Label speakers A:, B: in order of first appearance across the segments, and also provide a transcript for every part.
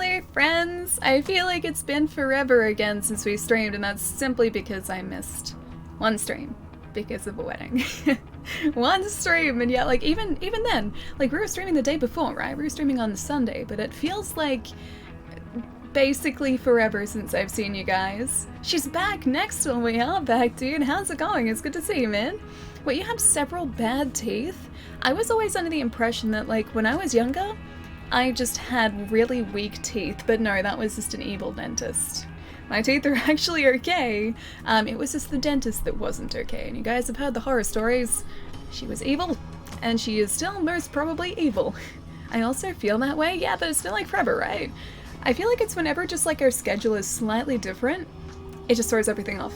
A: Hello friends! I feel like it's been forever again since we streamed, and that's simply because I missed one stream because of a wedding. One stream, and yet like even then, like we were streaming the day before, right? We were streaming on Sunday, but it feels like basically forever since I've seen you guys. She's back next one. We are back, dude. How's it going? It's good to see you, man. Wait, you have several bad teeth? I was always under the impression that like when I was younger, I just had really weak teeth, but no, that was just an evil dentist. My teeth are actually okay. It was just the dentist that wasn't okay. And you guys have heard the horror stories. She was evil, and she is still most probably evil. I also feel that way. Yeah, but it's been like forever, right? I feel like it's whenever just like our schedule is slightly different, it just throws everything off.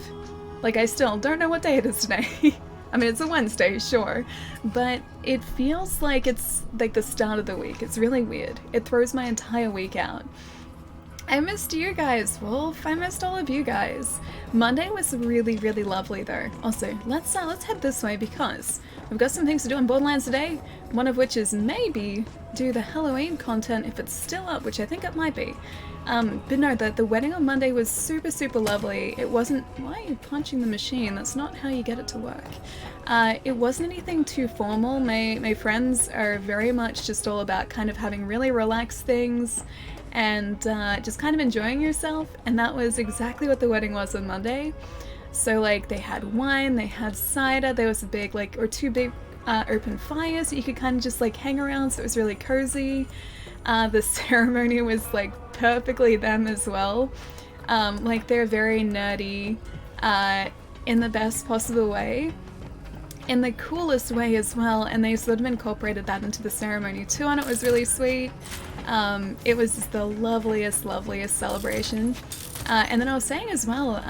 A: Like I still don't know what day it is today. I mean, it's a Wednesday, sure, but it feels like it's like the start of the week. It's really weird. It throws my entire week out. I missed you guys, Wolf. I missed all of you guys. Monday was really, really lovely though. Also, let's head this way because we've got some things to do in Borderlands today, one of which is maybe do the Halloween content if it's still up, which I think it might be. But no, the wedding on Monday was super, super lovely. It wasn't... Why are you punching the machine? That's not how you get it to work. It wasn't anything too formal. My friends are very much just all about kind of having really relaxed things and just kind of enjoying yourself, and that was exactly what the wedding was on Monday. So like they had wine, they had cider, there was a big like, or two big open fires that you could kind of just like hang around, so it was really cozy. The ceremony was like perfectly them as well. Like they're very nerdy in the best possible way, in the coolest way as well, and they sort of incorporated that into the ceremony too, and it was really sweet. It was just the loveliest celebration. And then I was saying as well,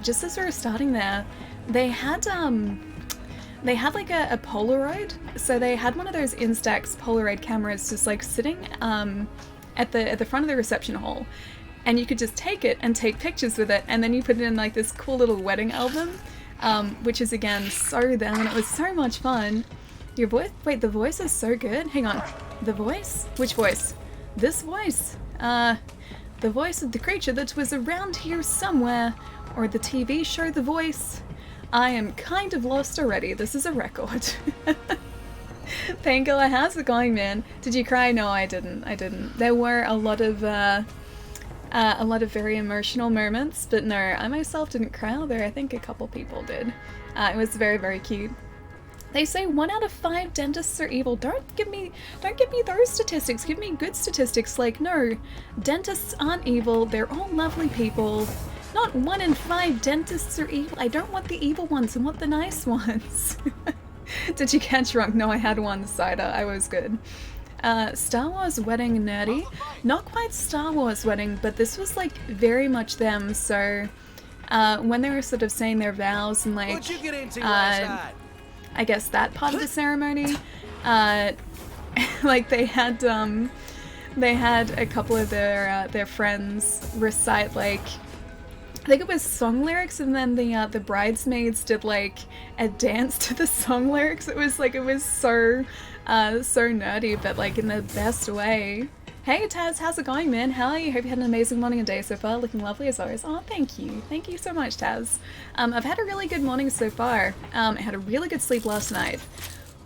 A: just as we were starting there, they had like a Polaroid. So they had one of those Instax Polaroid cameras just like sitting at the front of the reception hall, and you could just take it and take pictures with it, and then you put it in like this cool little wedding album, which is again so them, and it was so much fun. Your voice? Wait, the voice is so good. Hang on. The voice? Which voice? This voice? The voice of the creature that was around here somewhere. Or the TV show The Voice. I am kind of lost already. This is a record. Painkiller, how's it going, man? Did you cry? No, I didn't. There were a lot of very emotional moments, but no, I myself didn't cry, although I think a couple people did. It was very, very cute. They say 1 out of 5 dentists are evil. Don't give me those statistics. Give me good statistics. Like, no, dentists aren't evil. They're all lovely people. Not 1 in 5 dentists are evil. I don't want the evil ones. I want the nice ones. Did you get drunk? No, I had one cider. I was good. Star Wars wedding nerdy. Not quite Star Wars wedding, but this was like very much them. So when they were sort of saying their vows and like
B: What'd you get into last night?
A: I guess that part of the ceremony, like they had a couple of their friends recite like, I think it was song lyrics, and then the bridesmaids did like a dance to the song lyrics. It was so nerdy, but like in the best way. Hey Taz, how's it going, man? How are you? Hope you had an amazing morning and day so far. Looking lovely as always. Oh, thank you. Thank you so much, Taz. I've had a really good morning so far. I had a really good sleep last night.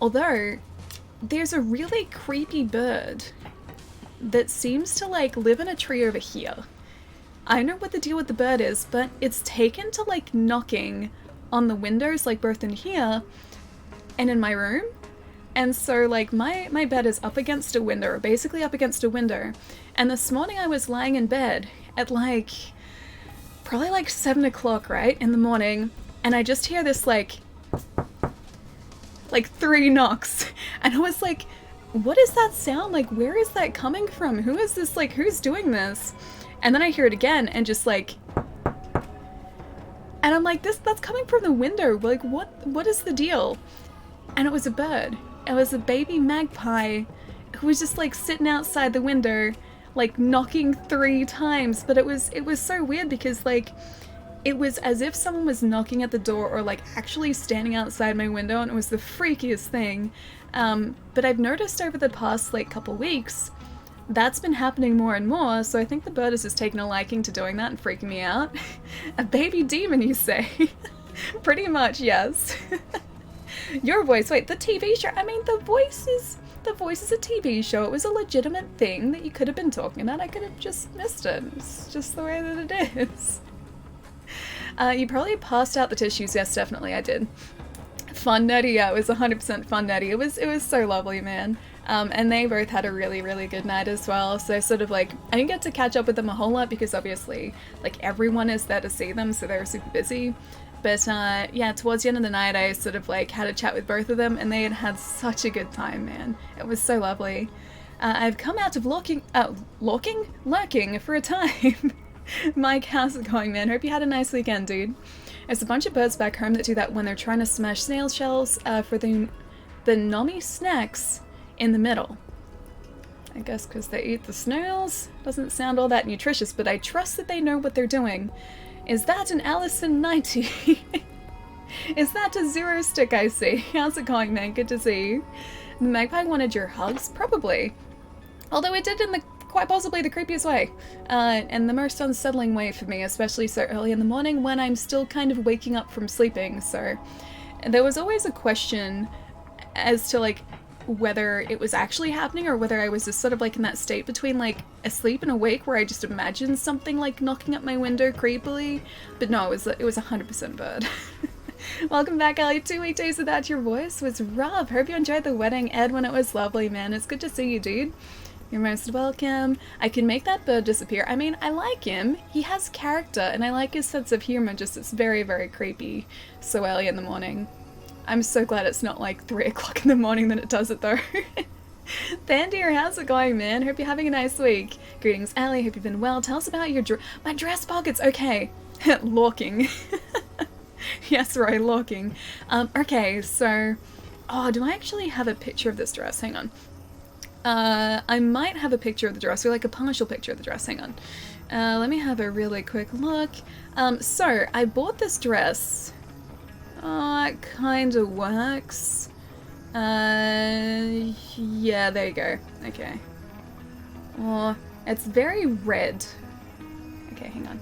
A: Although, there's a really creepy bird that seems to like live in a tree over here. I don't know what the deal with the bird is, but it's taken to like knocking on the windows, like both in here and in my room. And so like my bed is up against a window, or basically up against a window. And this morning I was lying in bed at like, probably like 7 o'clock, right, in the morning. And I just hear this like 3 knocks. And I was like, what is that sound? Like, where is that coming from? Who is this? Like, who's doing this? And then I hear it again and just like, and I'm like, that's coming from the window. Like, what is the deal? And it was a bird. It was a baby magpie who was just like sitting outside the window, like knocking 3 times. But it was so weird because like it was as if someone was knocking at the door or like actually standing outside my window, and it was the freakiest thing. But I've noticed over the past like couple weeks that's been happening more and more, so I think the bird has just taken a liking to doing that and freaking me out. A baby demon, you say? Pretty much, yes. Your voice, wait, the TV show? I mean, the voice is a TV show. It was a legitimate thing that you could have been talking about. I could have just missed it. It's just the way that it is. You probably passed out the tissues. Yes, definitely I did. Fun Netty, yeah, it was 100% Fun Netty. It was so lovely, man. And they both had a really, really good night as well. So sort of like, I didn't get to catch up with them a whole lot because obviously, like, everyone is there to see them, so they were super busy. But yeah, towards the end of the night, I sort of like had a chat with both of them, and they had had such a good time, man. It was so lovely. I've come out of lurking for a time. Mike, how's it going, man? Hope you had a nice weekend, dude. There's a bunch of birds back home that do that when they're trying to smash snail shells for the Nomi snacks in the middle. I guess because they eat the snails. Doesn't sound all that nutritious, but I trust that they know what they're doing. Is that an Allison 90? Is that a Zero Stick I see? How's it going, man? Good to see you. The magpie wanted your hugs? Probably. Although it did in the quite possibly the creepiest way. And the most unsettling way for me, especially so early in the morning when I'm still kind of waking up from sleeping. So there was always a question as to like whether it was actually happening or whether I was just sort of like in that state between like asleep and awake where I just imagined something like knocking at my window creepily. But no, it was 100% bird. Welcome back, Ellie. 2 weekdays without your voice was rough. Hope you enjoyed the wedding, Edwin. It was lovely, man. It's good to see you, dude. You're most welcome. I can make that bird disappear. I mean, I like him. He has character, and I like his sense of humor, just it's very, very creepy so early in the morning. I'm so glad it's not like 3 o'clock in the morning that it does it, though. Thandeer, how's it going, man? Hope you're having a nice week. Greetings, Allie. Hope you've been well. Tell us about your my dress pockets. Okay. Lorking. Yes, Roy, lorking. Okay, so... Oh, do I actually have a picture of this dress? Hang on. I might have a picture of the dress, or like a partial picture of the dress. Hang on. Let me have a really quick look. So, I bought this dress... Oh, it kind of works. Yeah, there you go. Okay. Oh, it's very red. Okay, hang on.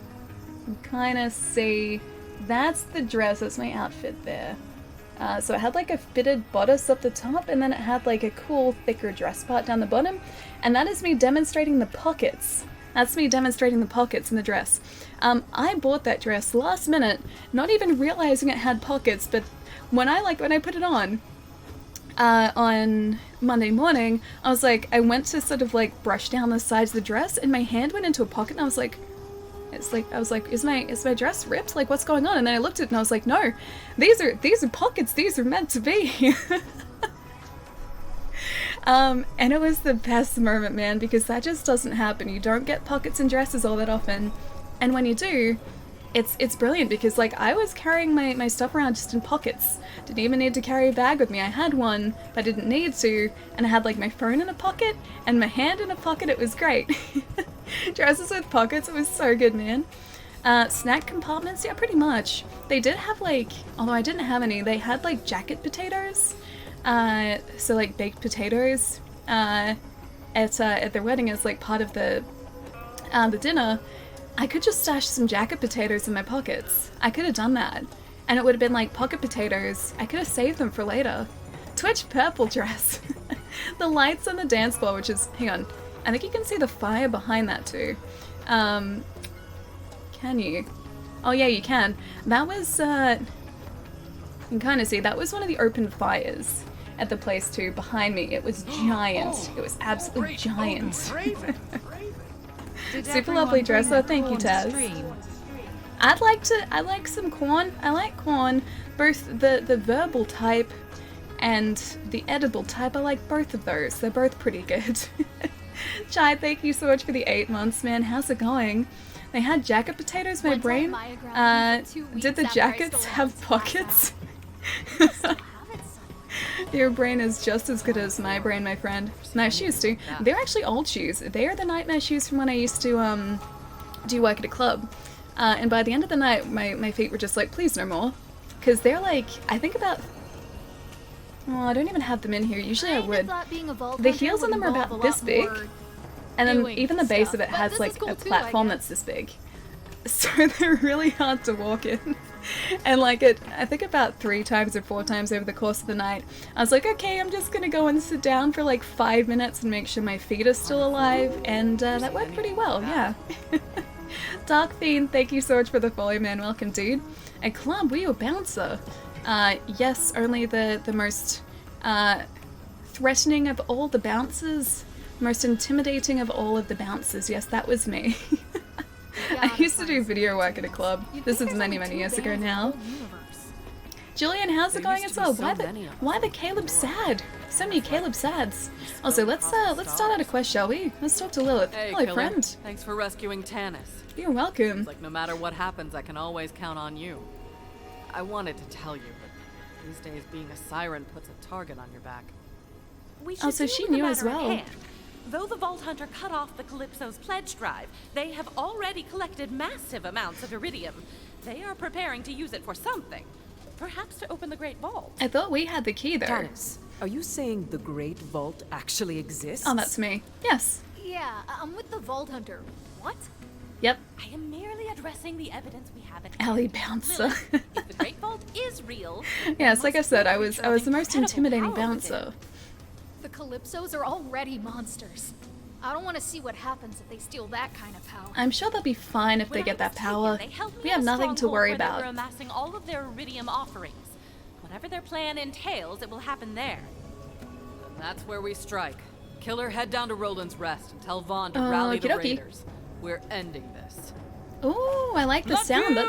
A: You can kind of see... That's the dress. That's my outfit there. So it had like a fitted bodice up the top, and then it had like a cool, thicker dress part down the bottom. And that is me demonstrating the pockets. That's me demonstrating the pockets in the dress. I bought that dress last minute, not even realizing it had pockets, but when I put it on Monday morning, I was like, I went to sort of like brush down the sides of the dress, and my hand went into a pocket, and I was like, is my dress ripped? Like, what's going on? And then I looked at it, and I was like, no, these are pockets. These are meant to be. And it was the best moment, man, because that just doesn't happen. You don't get pockets in dresses all that often. And when you do, it's brilliant because, like, I was carrying my stuff around just in pockets. Didn't even need to carry a bag with me. I had one, but I didn't need to. And I had, like, my phone in a pocket and my hand in a pocket. It was great. Dresses with pockets, it was so good, man. Snack compartments, yeah, pretty much. They did have, like, although I didn't have any, they had, like, jacket potatoes. So like baked potatoes at their wedding as like part of the dinner. I could just stash some jacket potatoes in my pockets. I could have done that, and it would have been like pocket potatoes. I could have saved them for later. Twitch purple dress. The lights on the dance floor, which is, hang on, I think you can see the fire behind that too. Can you? Oh yeah, you can. That was you can kind of see that was one of the open fires at the place too, behind me. It was giant. It was absolutely giant. Super lovely dress. Oh, thank you, Taz. I like some corn. I like corn. Both the verbal type and the edible type. I like both of those. They're both pretty good. Chai, thank you so much for the 8 months, man. How's it going? They had jacket potatoes, my brain. Did the jackets have pockets? Your brain is just as good as my brain, my friend. Nice shoes too. They're actually old shoes. They are the nightmare shoes from when I used to do work at a club. And by the end of the night, my feet were just like, please no more. Because they're like, I think about... Oh, I don't even have them in here. Usually I would. The heels on them are about this big. And then
B: doing
A: even the base
B: stuff,
A: of it
B: but
A: has
B: this
A: like
B: is cool
A: a
B: too,
A: platform
B: I
A: that's this big. So they're really hard to walk in. And like I think about 3 times or 4 times over the course of the night, I was like, okay, I'm just gonna go and sit down for like 5 minutes and make sure my feet are still alive, and that worked pretty well, yeah. Dark Fiend, thank you so much for the follow, man. Welcome, dude. And Club, were you a bouncer? Yes, only the most threatening of all the bouncers, most intimidating of all of the bouncers. Yes, that was me. I used to do video work at a club. This is many years ago now. Julian, how's it going as well? Why the Caleb sad? So many Caleb sads. Also, let's start out a quest, shall we? Let's talk to Lilith.
C: Hey,
A: hello,
C: Killer.
A: friend.
C: Thanks for rescuing Tanis.
A: You're welcome.
C: It's like no matter what happens, I can always count on you. I wanted to tell you, but these days being a siren puts a target on your back.
D: We should
A: Also,
D: deal
A: she
D: with the
A: knew as
D: matter at
A: well.
D: hand. Though the Vault Hunter cut off the Calypso's pledge drive, they have already collected massive amounts of iridium. They are preparing to use it for something. Perhaps to open the Great Vault.
A: I thought we had the key though.
E: Tanis, are you saying the Great Vault actually exists?
A: Oh, that's me. Yes.
B: Yeah, I'm with the Vault Hunter. What?
A: Yep.
D: I am merely addressing the evidence we have at
A: Alley
D: hand.
A: bouncer.
D: Lilith, if the Great Vault is real,
A: Yes, like I said, I was the most
D: incredible
A: intimidating
D: power within.
A: bouncer.
B: The Calypsos are already monsters. I don't want to see what happens if they steal that kind of power.
A: I'm sure they'll be fine if
D: When
A: they get
D: I
A: that
D: was
A: power.
D: taken, they held me
A: We
D: in
A: have
D: a
A: nothing to
D: stronghold
A: worry
D: where They were
A: about.
D: amassing all of their iridium offerings. Whatever their plan entails, it will happen there.
C: And that's where we strike. Killer, head down to Roland's Rest and tell Vaughn to rally the
A: Okey-dokey.
C: Raiders. We're ending this.
A: Ooh, I like the
C: Not
A: sound.
C: you!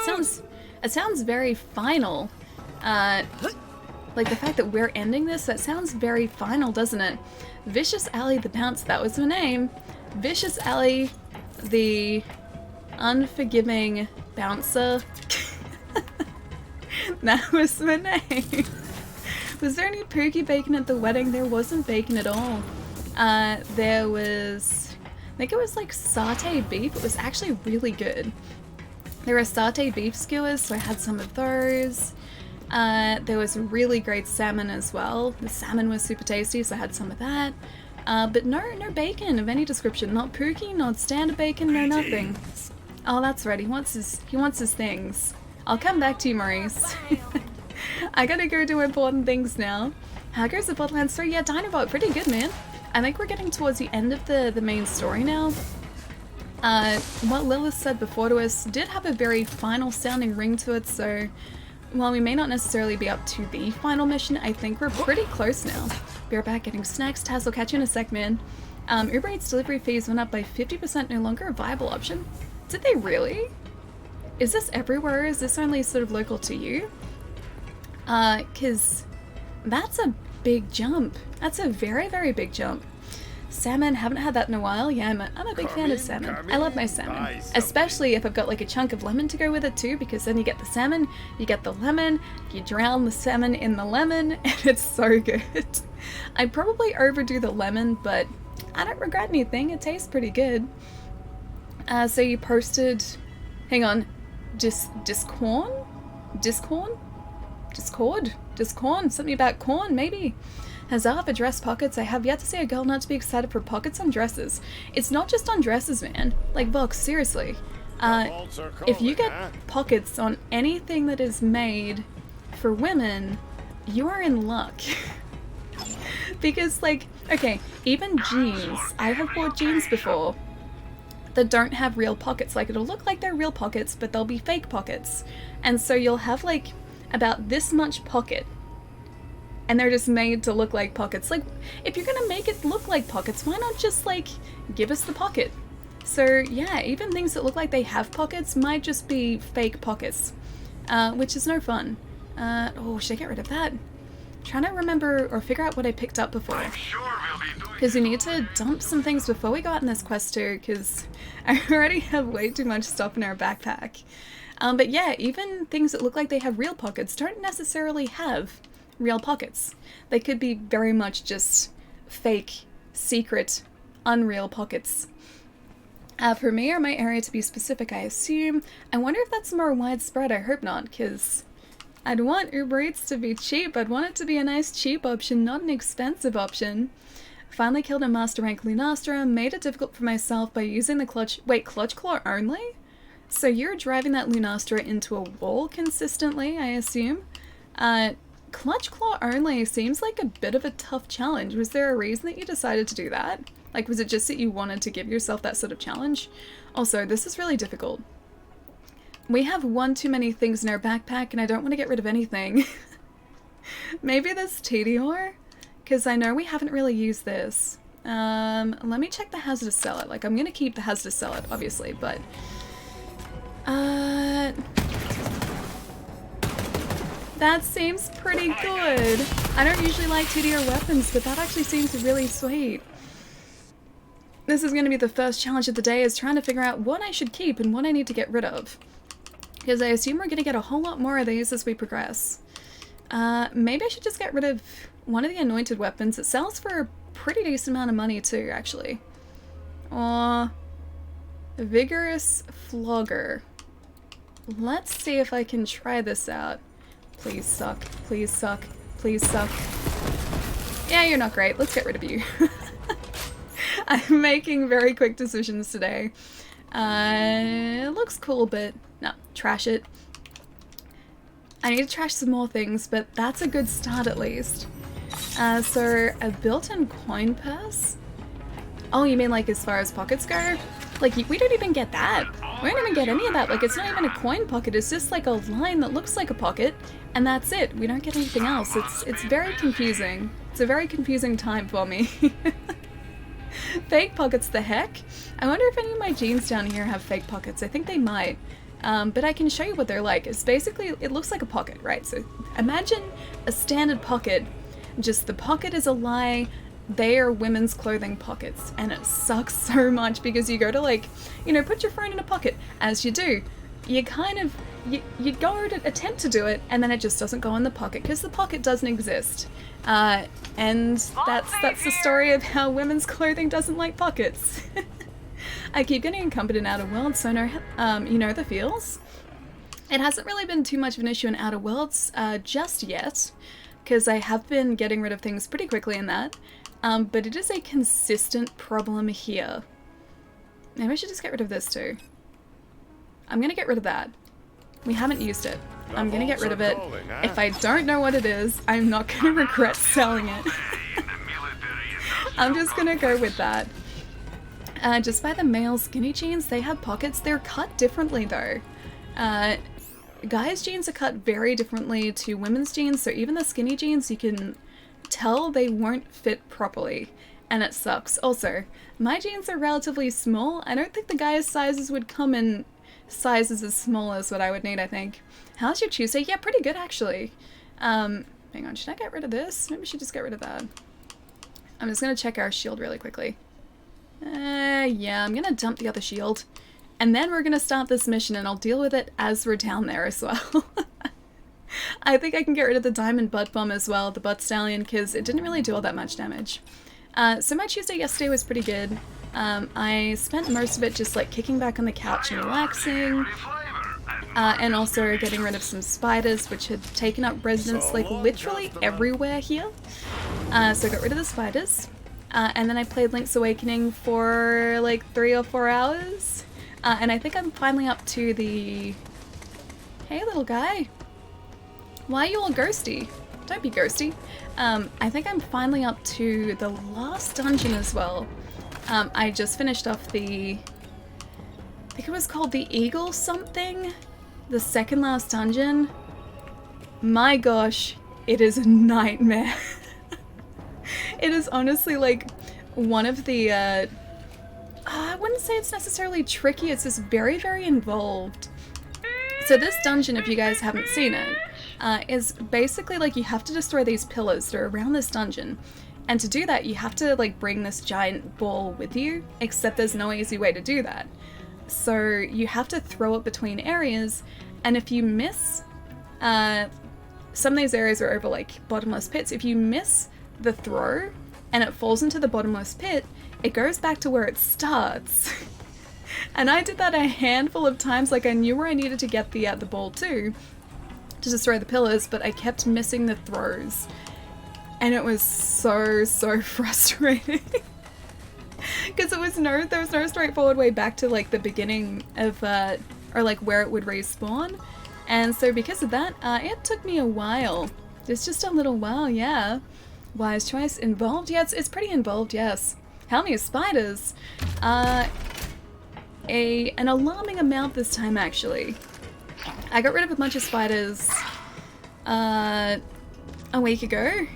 A: It sounds very final. Like the fact that we're ending this, that sounds very final, doesn't it? Vicious Alley the Bounce, that was her name. Vicious Alley the Unforgiving Bouncer. That was her name. Was there any pookie bacon at the wedding? There wasn't bacon at all. There was, I think it was like satay beef. It was actually really good. There were satay beef skewers, so I had some of those. There was really great salmon as well. The salmon was super tasty, so I had some of that. But no bacon of any description. Not pookie, not standard bacon, no nothing. Oh, that's right. He wants his things. I'll come back to you, Maurice. I gotta go do important things now. How goes the Borderlands 3? Yeah, Dinobot, pretty good, man. I think we're getting towards the end of the main story now. What Lilith said before to us did have a very final sounding ring to it, so while we may not necessarily be up to the final mission, I think we're pretty close now. Be right back getting snacks. Taz, I'll catch you in a sec, man. Uber Eats delivery fees went up by 50%, no longer a viable option. Did they really? Is this everywhere? Is this only sort of local to you? Cause that's a big jump. That's a very big jump. Salmon, haven't had that in a while. Yeah, I'm a big fan of salmon. I love my salmon. Especially if I've got like a chunk of lemon to go with it too, because then you get the salmon, you get the lemon, you drown the salmon in the lemon, and it's so good. I'd probably overdo the lemon, but I don't regret anything. It tastes pretty good. So you posted, hang on, Discord? Something about corn, maybe. Huzzah for dress pockets. I have yet to see a girl not to be excited for pockets on dresses. It's not just on dresses, man. Like, Vox, seriously. If you get pockets on anything that is made for women, you are in luck. Because, like, okay, even jeans. I have bought jeans before that don't have real pockets. Like, it'll look like they're real pockets, but they'll be fake pockets. And so you'll have, like, about this much pocket, and they're just made to look like pockets. Like, if you're gonna make it look like pockets, why not just, like, give us the pocket? So, yeah, even things that look like they have pockets might just be fake pockets, which is no fun. Oh, should I get rid of that? Trying to remember or figure out what I picked up before. Because we need to dump some things before we go out in this quest too, because I already have way too much stuff in our backpack. But yeah, even things that look like they have real pockets don't necessarily have real pockets. They could be very much just fake, secret, unreal pockets. For me or my area to be specific, I assume. I wonder if that's more widespread. I hope not, because I'd want Uber Eats to be cheap. I'd want it to be a nice cheap option, not an expensive option. Finally killed a master rank Lunastra, made it difficult for myself by using the clutch. Wait, clutch claw only? So you're driving that Lunastra into a wall consistently, I assume? Clutch claw only seems like a bit of a tough challenge. Was there a reason that you decided to do that? Like, was it just that you wanted to give yourself that sort of challenge? Also, this is really difficult. We have one too many things in our backpack and I don't want to get rid of anything. Maybe this Tedior? Because I know we haven't really used this. Let me check the hazardous cellar. Like, I'm going to keep the hazardous cellar, obviously, but... that seems pretty good. I don't usually like Tedior weapons, but that actually seems really sweet. This is going to be the first challenge of the day, is trying to figure out what I should keep and what I need to get rid of. Because I assume we're going to get a whole lot more of these as we progress. Maybe I should just get rid of one of the anointed weapons. It sells for a pretty decent amount of money too, actually. Or Vigorous Flogger. Let's see if I can try this out. Please suck. Please suck. Please suck. Yeah, you're not great. Let's get rid of you. I'm making very quick decisions today. It looks cool, but no, trash it. I need to trash some more things, but that's a good start at least. So a built-in coin purse? Oh, you mean like as far as pockets go? Like, we don't even get that. We don't even get any of that. Like, it's not even a coin pocket. It's just like a line that looks like a pocket, and that's it. We don't get anything else. It's very confusing. It's a very confusing time for me. Fake pockets, the heck? I wonder if any of my jeans down here have fake pockets. I think they might. But I can show you what they're like. It's basically, it looks like a pocket, right? So imagine a standard pocket, just the pocket is a lie. They are women's clothing pockets, and it sucks so much because you go to, like, you know, put your phone in a pocket. As you do, you kind of, you go to attempt to do it, and then it just doesn't go in the pocket because the pocket doesn't exist. And that's the story of how women's clothing doesn't like pockets. I keep getting encumbered in Outer Worlds, so you know the feels. It hasn't really been too much of an issue in Outer Worlds just yet, because I have been getting rid of things pretty quickly in that. But it is a consistent problem here. Maybe I should just get rid of this too. I'm gonna get rid of that. We haven't used it. I'm gonna get rid of it. If I don't know what it is, I'm not gonna regret selling it. I'm just gonna go with that. Just by the male skinny jeans, they have pockets. They're cut differently though. Guys' jeans are cut very differently to women's jeans, so even the skinny jeans, you can tell they won't fit properly, and it sucks. Also, my jeans are relatively small. I don't think the guys' sizes would come in sizes as small as what I would need, I think. How's your Tuesday? Yeah, pretty good actually. Hang on, should I get rid of this? Maybe I should just get rid of that. I'm just gonna check our shield really quickly. Yeah, I'm gonna dump the other shield. And then we're gonna start this mission and I'll deal with it as we're down there as well. I think I can get rid of the diamond butt bomb as well, the butt stallion, because it didn't really do all that much damage. So my Tuesday yesterday was pretty good. I spent most of it just like kicking back on the couch and relaxing. And also getting rid of some spiders, which had taken up residence like literally everywhere here. So I got rid of the spiders. And then I played Link's Awakening for like 3 or 4 hours. And I think I'm finally up to the... Hey little guy. Why are you all ghosty? Don't be ghosty. I think I'm finally up to the last dungeon as well. I just finished off the... I think it was called the Eagle something? The second last dungeon. My gosh, it is a nightmare. It is honestly like one of the, I wouldn't say it's necessarily tricky, it's just very, very involved. So this dungeon, if you guys haven't seen it, is basically like you have to destroy these pillars that are around this dungeon. And to do that, you have to like bring this giant ball with you, except there's no easy way to do that. So you have to throw it between areas, and if you miss, some of these areas are over like bottomless pits. If you miss the throw and it falls into the bottomless pit, it goes back to where it starts. And I did that a handful of times. Like I knew where I needed to get the ball to destroy the pillars, but I kept missing the throws. And it was so frustrating. Because there was no straightforward way back to like the beginning of, or like where it would respawn. And so because of that, it took me a while. Just a little while, yeah. Wise choice. Involved? Yeah, it's pretty involved, yes. How many spiders? An alarming amount this time, actually. I got rid of a bunch of spiders a week ago.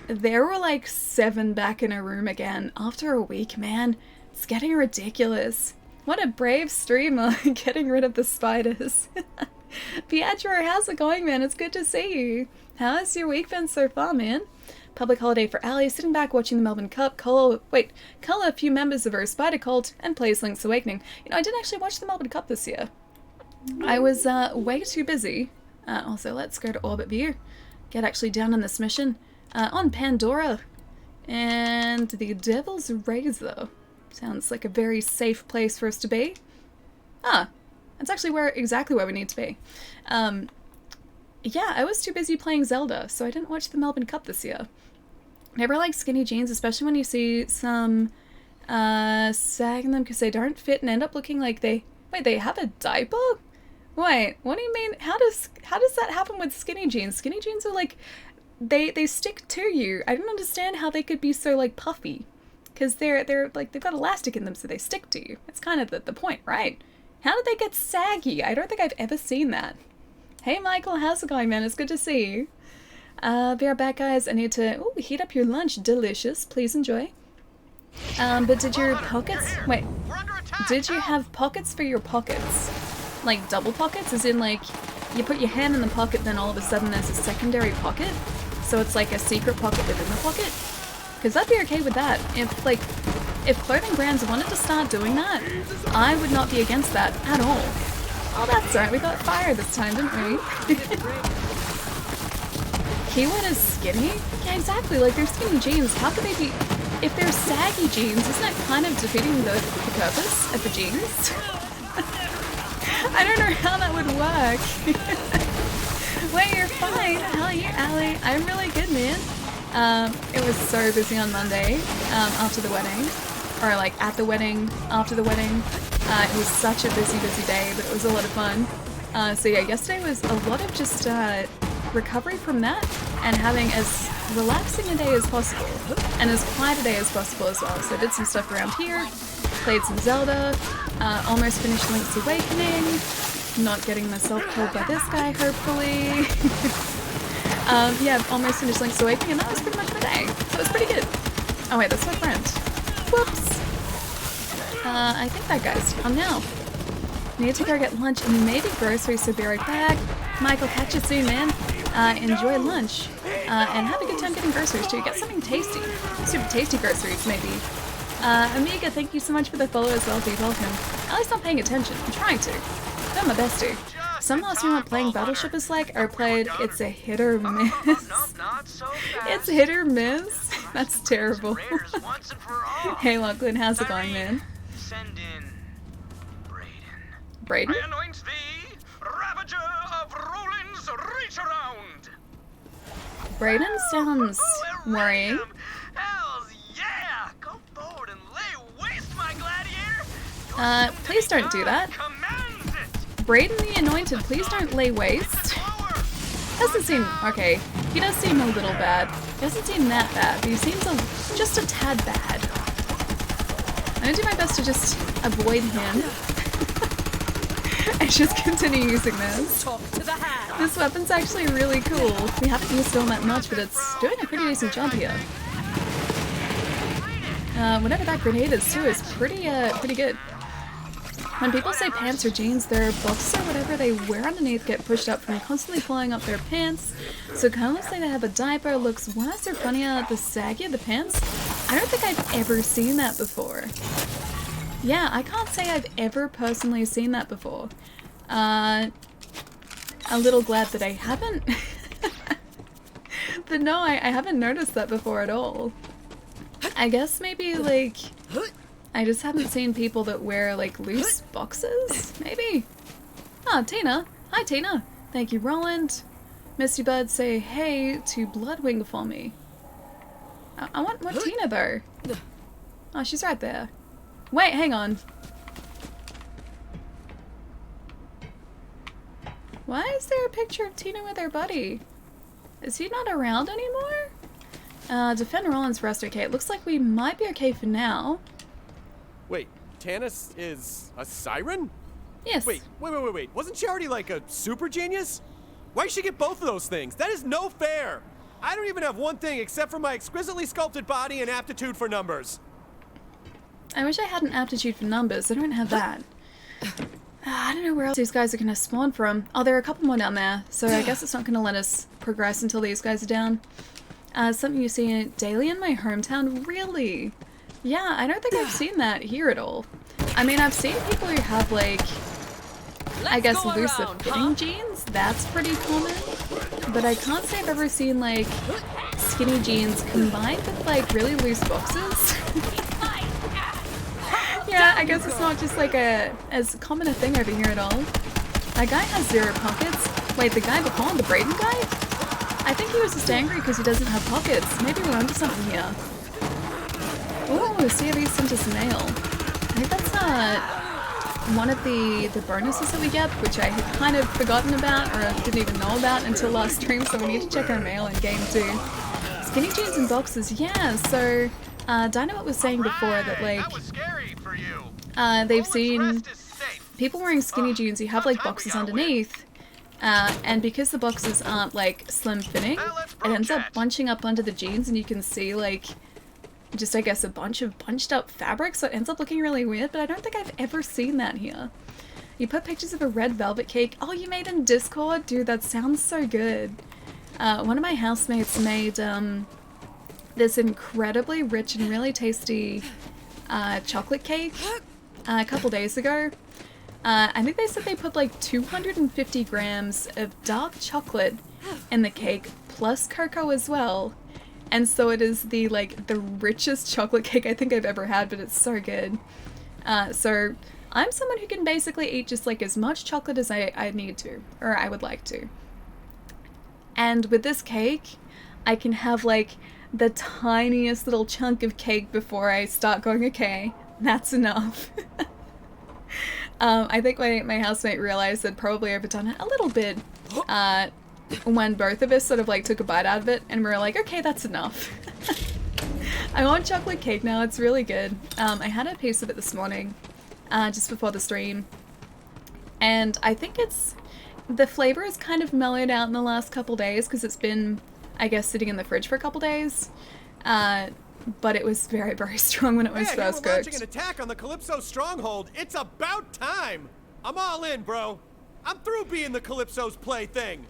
A: There were like 7 back in a room again after a week, man. It's getting ridiculous. What a brave streamer getting rid of the spiders. Pietro, how's it going, man? It's good to see you. How has your week been so far, man? Public holiday for Ali, sitting back watching the Melbourne Cup, cull a few members of her spider cult, and plays Link's Awakening. You know, I didn't actually watch the Melbourne Cup this year. I was way too busy. Also, let's go to Orbit View. Get actually down on this mission. On Pandora. And the Devil's Razor. Sounds like a very safe place for us to be. Ah, that's actually exactly where we need to be. Yeah, I was too busy playing Zelda, so I didn't watch the Melbourne Cup this year. Never like skinny jeans, especially when you see some sagging them because they don't fit and end up looking like they... Wait, they have a diaper? Wait, what do you mean? How does that happen with skinny jeans? Skinny jeans are like... They stick to you. I don't understand how they could be so like puffy. Because they're like, they've got elastic in them so they stick to you. It's kind of the point, right? How did they get saggy? I don't think I've ever seen that. Hey Michael, how's it going, man? It's good to see you. Be right back, guys. I need to heat up your lunch. Delicious. Please enjoy. But did your pockets... Wait. Did you have pockets for your pockets? Like double pockets? As in like, you put your hand in the pocket, then all of a sudden there's a secondary pocket? So it's like a secret pocket within the pocket? Because I'd be okay with that. If clothing brands wanted to start doing that, I would not be against that at all. Oh, that's right, we got fire this time, didn't we? Keyword is skinny? Yeah, exactly, like they're skinny jeans. How could they be... If they're saggy jeans, isn't that kind of defeating the purpose of the jeans? I don't know how that would work. Wait, you're fine. How are you, Allie? I'm really good, man. It was so busy on Monday, after the wedding. Or like at the wedding, after the wedding. It was such a busy day, but it was a lot of fun. So yeah, yesterday was a lot of just recovery from that and having as relaxing a day as possible and as quiet a day as possible as well. So I did some stuff around here, played some Zelda, almost finished Link's Awakening, not getting myself killed by this guy, hopefully. Yeah, almost finished Link's Awakening, and that was pretty much my day. So it was pretty good. Oh wait, that's my friend. Whoops. I think that guy's down now. Need to go get lunch and maybe groceries, so be right back. Michael, catch you soon, man. Enjoy lunch. And have a good time getting groceries too. Get something tasty. Super tasty groceries, maybe. Amiga, thank you so much for the follow as well, dude. Welcome. At least I'm paying attention. I'm trying to. Doing my best to. Some asked me what playing Battleship is like. I played It's a Hit or Miss. It's hit or miss? That's terrible. Hey Lachlan, how's it going, man?
F: Send in
A: Brayden?
F: I anoint thee, Ravager of Roland's Reach Around.
A: Brayden sounds worrying.
F: Hells yeah! Go forward and lay waste, my gladiator.
A: Please don't do that.
F: Commands it.
A: Brayden the Anointed, please don't lay waste. Doesn't seem... Okay, he does seem a little bad. He doesn't seem that bad, but he seems just a tad bad. I'm gonna do my best to just avoid him. And just continue using this. This weapon's actually really cool. We haven't used it all that much, but it's doing a pretty decent job here. Whatever that grenade is too is pretty good. When people say pants or jeans, their boxes or whatever they wear underneath get pushed up from constantly pulling up their pants. So it kind of looks like they have a diaper, looks worse or funnier the saggier the pants. I don't think I've ever seen that before. Yeah, I can't say I've ever personally seen that before. A little glad that I haven't. But no, I haven't noticed that before at all. I guess maybe like... I just haven't seen people that wear like loose boxes, maybe? Oh, Tina. Hi, Tina. Thank you, Roland. Misty Bud, say hey to Bloodwing for me. I want more Tina though. Oh, she's right there. Wait, hang on. Why is there a picture of Tina with her buddy? Is he not around anymore? Defend Rollins rest okay. It looks like we might be okay for now.
G: Wait, Tannis is a siren?
A: Yes.
G: Wait. Wasn't she already like a super genius? Why'd she get both of those things? That is no fair! I don't even have one thing except for my exquisitely sculpted body and aptitude for numbers.
A: I wish I had an aptitude for numbers. I don't have that. I don't know where else these guys are going to spawn from. Oh, there are a couple more down there, so I guess it's not going to let us progress until these guys are down. Something you see daily in my hometown? Really? Yeah, I don't think I've seen that here at all. I mean, I've seen people who have, like, I guess looser fitting jeans. That's pretty common. But I can't say I've ever seen, like, skinny jeans combined with, like, really loose boxes. Yeah, I guess it's not just, like, as common a thing over here at all. That guy has 0 pockets. Wait, the guy before, the Braden guy? I think he was just angry because he doesn't have pockets. Maybe we're onto something here. Ooh, CRV sent us mail. I think that's one of the bonuses that we get, which I had kind of forgotten about or didn't even know about until last stream, so we need to check our mail in game 2. Skinny jeans and boxes, yeah, so Dynamite was saying before that, like, they've seen people wearing skinny jeans who have, like, boxes underneath, and because the boxes aren't, like, slim fitting, it ends up bunching up under the jeans and you can see, like, just, I guess, a bunch of bunched up fabric, so it ends up looking really weird, but I don't think I've ever seen that here. You put pictures of a red velvet cake. Oh, you made in Discord? Dude, that sounds so good. One of my housemates made this incredibly rich and really tasty chocolate cake a couple days ago. I think they said they put like 250 grams of dark chocolate in the cake, plus cocoa as well. And so it is the richest chocolate cake I think I've ever had, but it's so good. So I'm someone who can basically eat just like as much chocolate as I need to, or I would like to. And with this cake, I can have like the tiniest little chunk of cake before I start going, okay, that's enough. I think my housemate realized I'd probably overdone it a little bit when both of us sort of like took a bite out of it and we were like, okay, that's enough. I want chocolate cake now, it's really good. I had a piece of it this morning, just before the stream, and I think the flavor is kind of mellowed out in the last couple days because it's been, I guess, sitting in the fridge for a couple days. But it was very, very strong when it was first cooked.
G: Launching an attack on the Calypso stronghold. It's about time. I'm all in, bro. I'm through being the Calypso's plaything.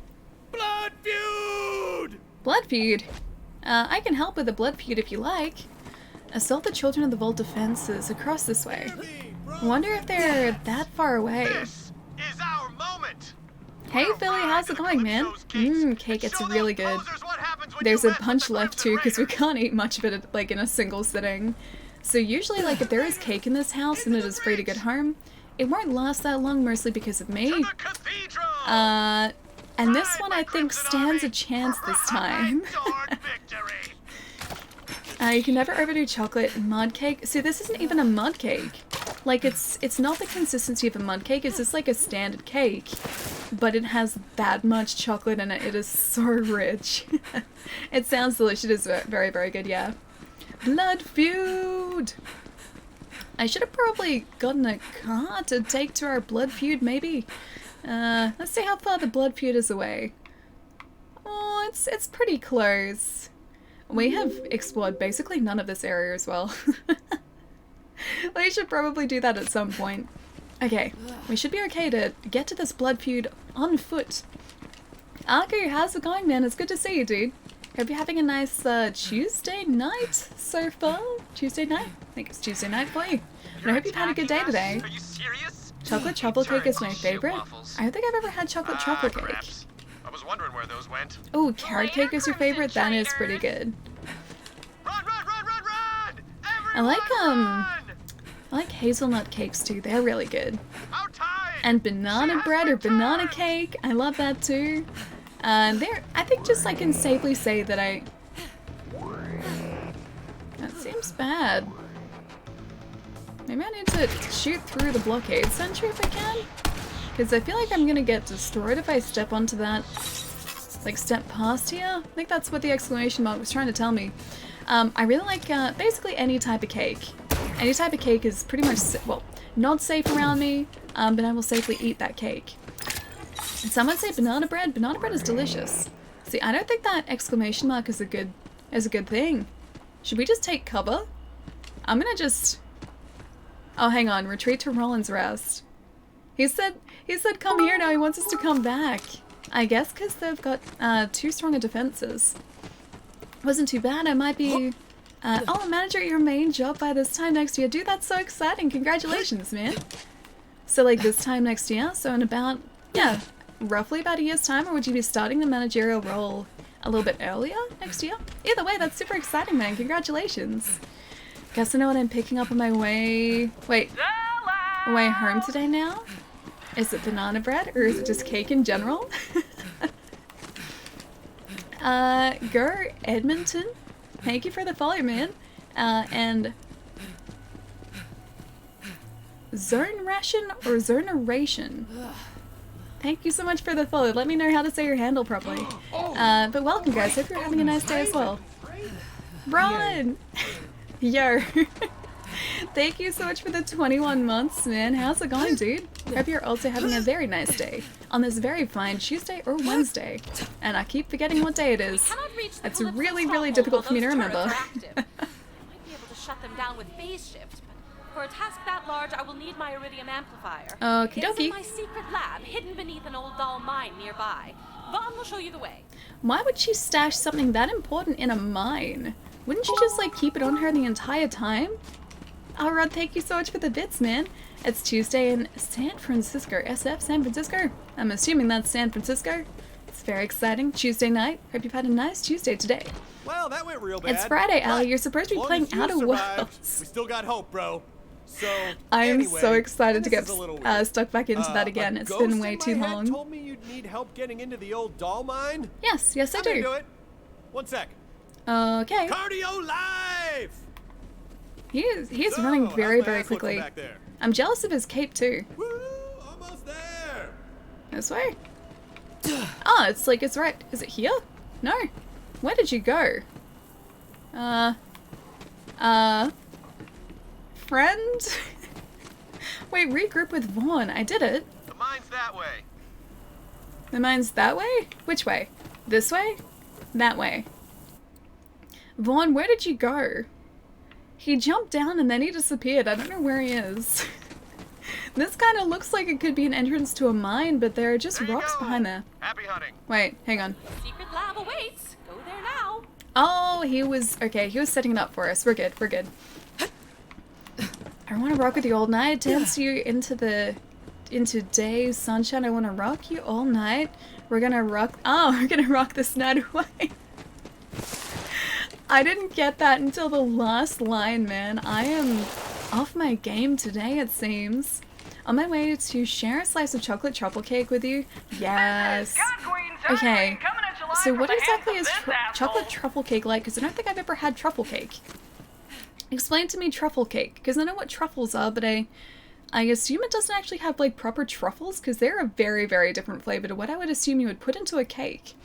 G: Blood feud!
A: Blood feud? I can help with a blood feud if you like. Assault the children of the Vault defenses across this way. Wonder if they're that far away.
F: This is our moment.
A: Hey Philly, how's it going, man? Cake, it's really good. There's a bunch left too, because we can't eat much of it like in a single sitting. So usually, like, if there is cake in this house and it is free to get home, it won't last that long, mostly because of me. And this one I think stands a chance this time. You can never overdo chocolate mud cake. See, this isn't even a mud cake. Like, it's not the consistency of a mud cake, it's just like a standard cake. But it has that much chocolate in it. It is so rich. It sounds delicious. It is very, very good, yeah. Blood feud! I should have probably gotten a car to take to our blood feud, maybe. Let's see how far the blood feud is away. Oh, it's pretty close. We have explored basically none of this area as well. We should probably do that at some point. Okay, we should be okay to get to this blood feud on foot. Arku, how's it going, man? It's good to see you, dude. Hope you're having a nice Tuesday night so far. Tuesday night? I think it's Tuesday night for you. And I hope you've had a good day today.
F: Are you serious?
A: Chocolate truffle cake is my favorite. I don't think I've ever had chocolate truffle cake.
F: Perhaps. I was wondering where those went.
A: Oh, carrot cake is your favorite? That is pretty good.
F: Run, run, run, run, run!
A: I like hazelnut cakes too. They're really good.
F: Our time!
A: And banana bread or banana cake. I love that too. There, I think just I can safely say that that seems bad. Maybe I need to shoot through the blockade sentry if I can? Because I feel like I'm gonna get destroyed if I step onto that, like step past here. I think that's what the exclamation mark was trying to tell me. I really like basically any type of cake. Any type of cake is pretty much, well, not safe around me, but I will safely eat that cake. And someone say banana bread. Banana bread is delicious. See, I don't think that exclamation mark is a good thing. Should we just take cover? I'm gonna just... Oh, hang on. Retreat to Roland's Rest. He said come here now. He wants us to come back. I guess because they've got too strong a defenses. Wasn't too bad. I might be... oh, manager at your main job by this time next year. Dude, that's so exciting. Congratulations, man. So, like, this time next year? So in about... Yeah, roughly about a year's time? Or would you be starting the managerial role a little bit earlier next year? Either way, that's super exciting, man. Congratulations. Guess I know what I'm picking up on my way... Wait. Way home today now? Is it banana bread? Or is it just cake in general? Go Edmonton. Thank you for the follow, man. And... Zone Ration or Zoneration? Thank you so much for the follow. Let me know how to say your handle properly. But welcome, guys. Hope you're having a nice day as well. Ron! Yo. Thank you so much for the 21 months, man. How's it going, dude? Hope you're also having a very nice day on this very fine Tuesday or Wednesday. And I keep forgetting what day it is. It's really, really difficult for me to remember.
D: I might be able to shut them down with phase shift, but for a task that large, I will need my iridium amplifier.
A: Okie
D: It's
A: dokie.
D: in my secret lab, hidden beneath an old doll mine nearby. Vaughn will show you the way.
A: Why would she stash something that important in a mine? Wouldn't she just, like, keep it on her the entire time? Oh, Rod, thank you so much for the bits, man. It's Tuesday in San Francisco. SF, San Francisco? I'm assuming that's San Francisco. It's very exciting. Tuesday night. Hope you've had a nice Tuesday today.
G: Well, that went real bad.
A: It's Friday, Allie. You're supposed to be
G: As
A: playing
G: long as you
A: Outer
G: survived,
A: Worlds.
G: We still got hope, bro. So,
A: I am
G: anyway,
A: so excited to
G: this
A: get
G: is a little weird.
A: stuck back into that again.
G: A
A: It's
G: ghost
A: been way
G: in
A: too
G: my head
A: long.
G: told me you'd need help getting into the old doll mine.
A: Yes, yes I
G: I'm gonna do
A: do.
G: it. One sec.
A: Okay.
G: Cardio live.
A: He's
G: So,
A: running
G: how's
A: very,
G: my
A: very
G: ass looking
A: quickly.
G: back there?
A: I'm jealous of his cape too.
G: Woo! Almost there.
A: This way? Oh, it's like it's right. Is it here? No. Where did you go? Friend? Wait, regroup with Vaughn. I did it.
F: The mine's that way.
A: The mine's that way? Which way? This way? That way. Vaughn, where did you go? He jumped down and then he disappeared. I don't know where he is. This kind of looks like it could be an entrance to a mine, but there are just
F: There you
A: rocks
F: go.
A: behind there.
F: Happy hunting.
A: Wait, hang on.
D: Secret lab awaits. Go there now.
A: Oh, he was setting it up for us. We're good, we're good. I want to rock with you all night, dance you into day, sunshine. I want to rock you all night. We're gonna rock this night away. I didn't get that until the last line, man. I am off my game today, it seems. On my way to share a slice of chocolate truffle cake with you. Yes. Okay. So what exactly is chocolate truffle cake like? Because I don't think I've ever had truffle cake. Explain to me truffle cake, because I know what truffles are, but I assume it doesn't actually have like proper truffles, because they're a very, very different flavor to what I would assume you would put into a cake.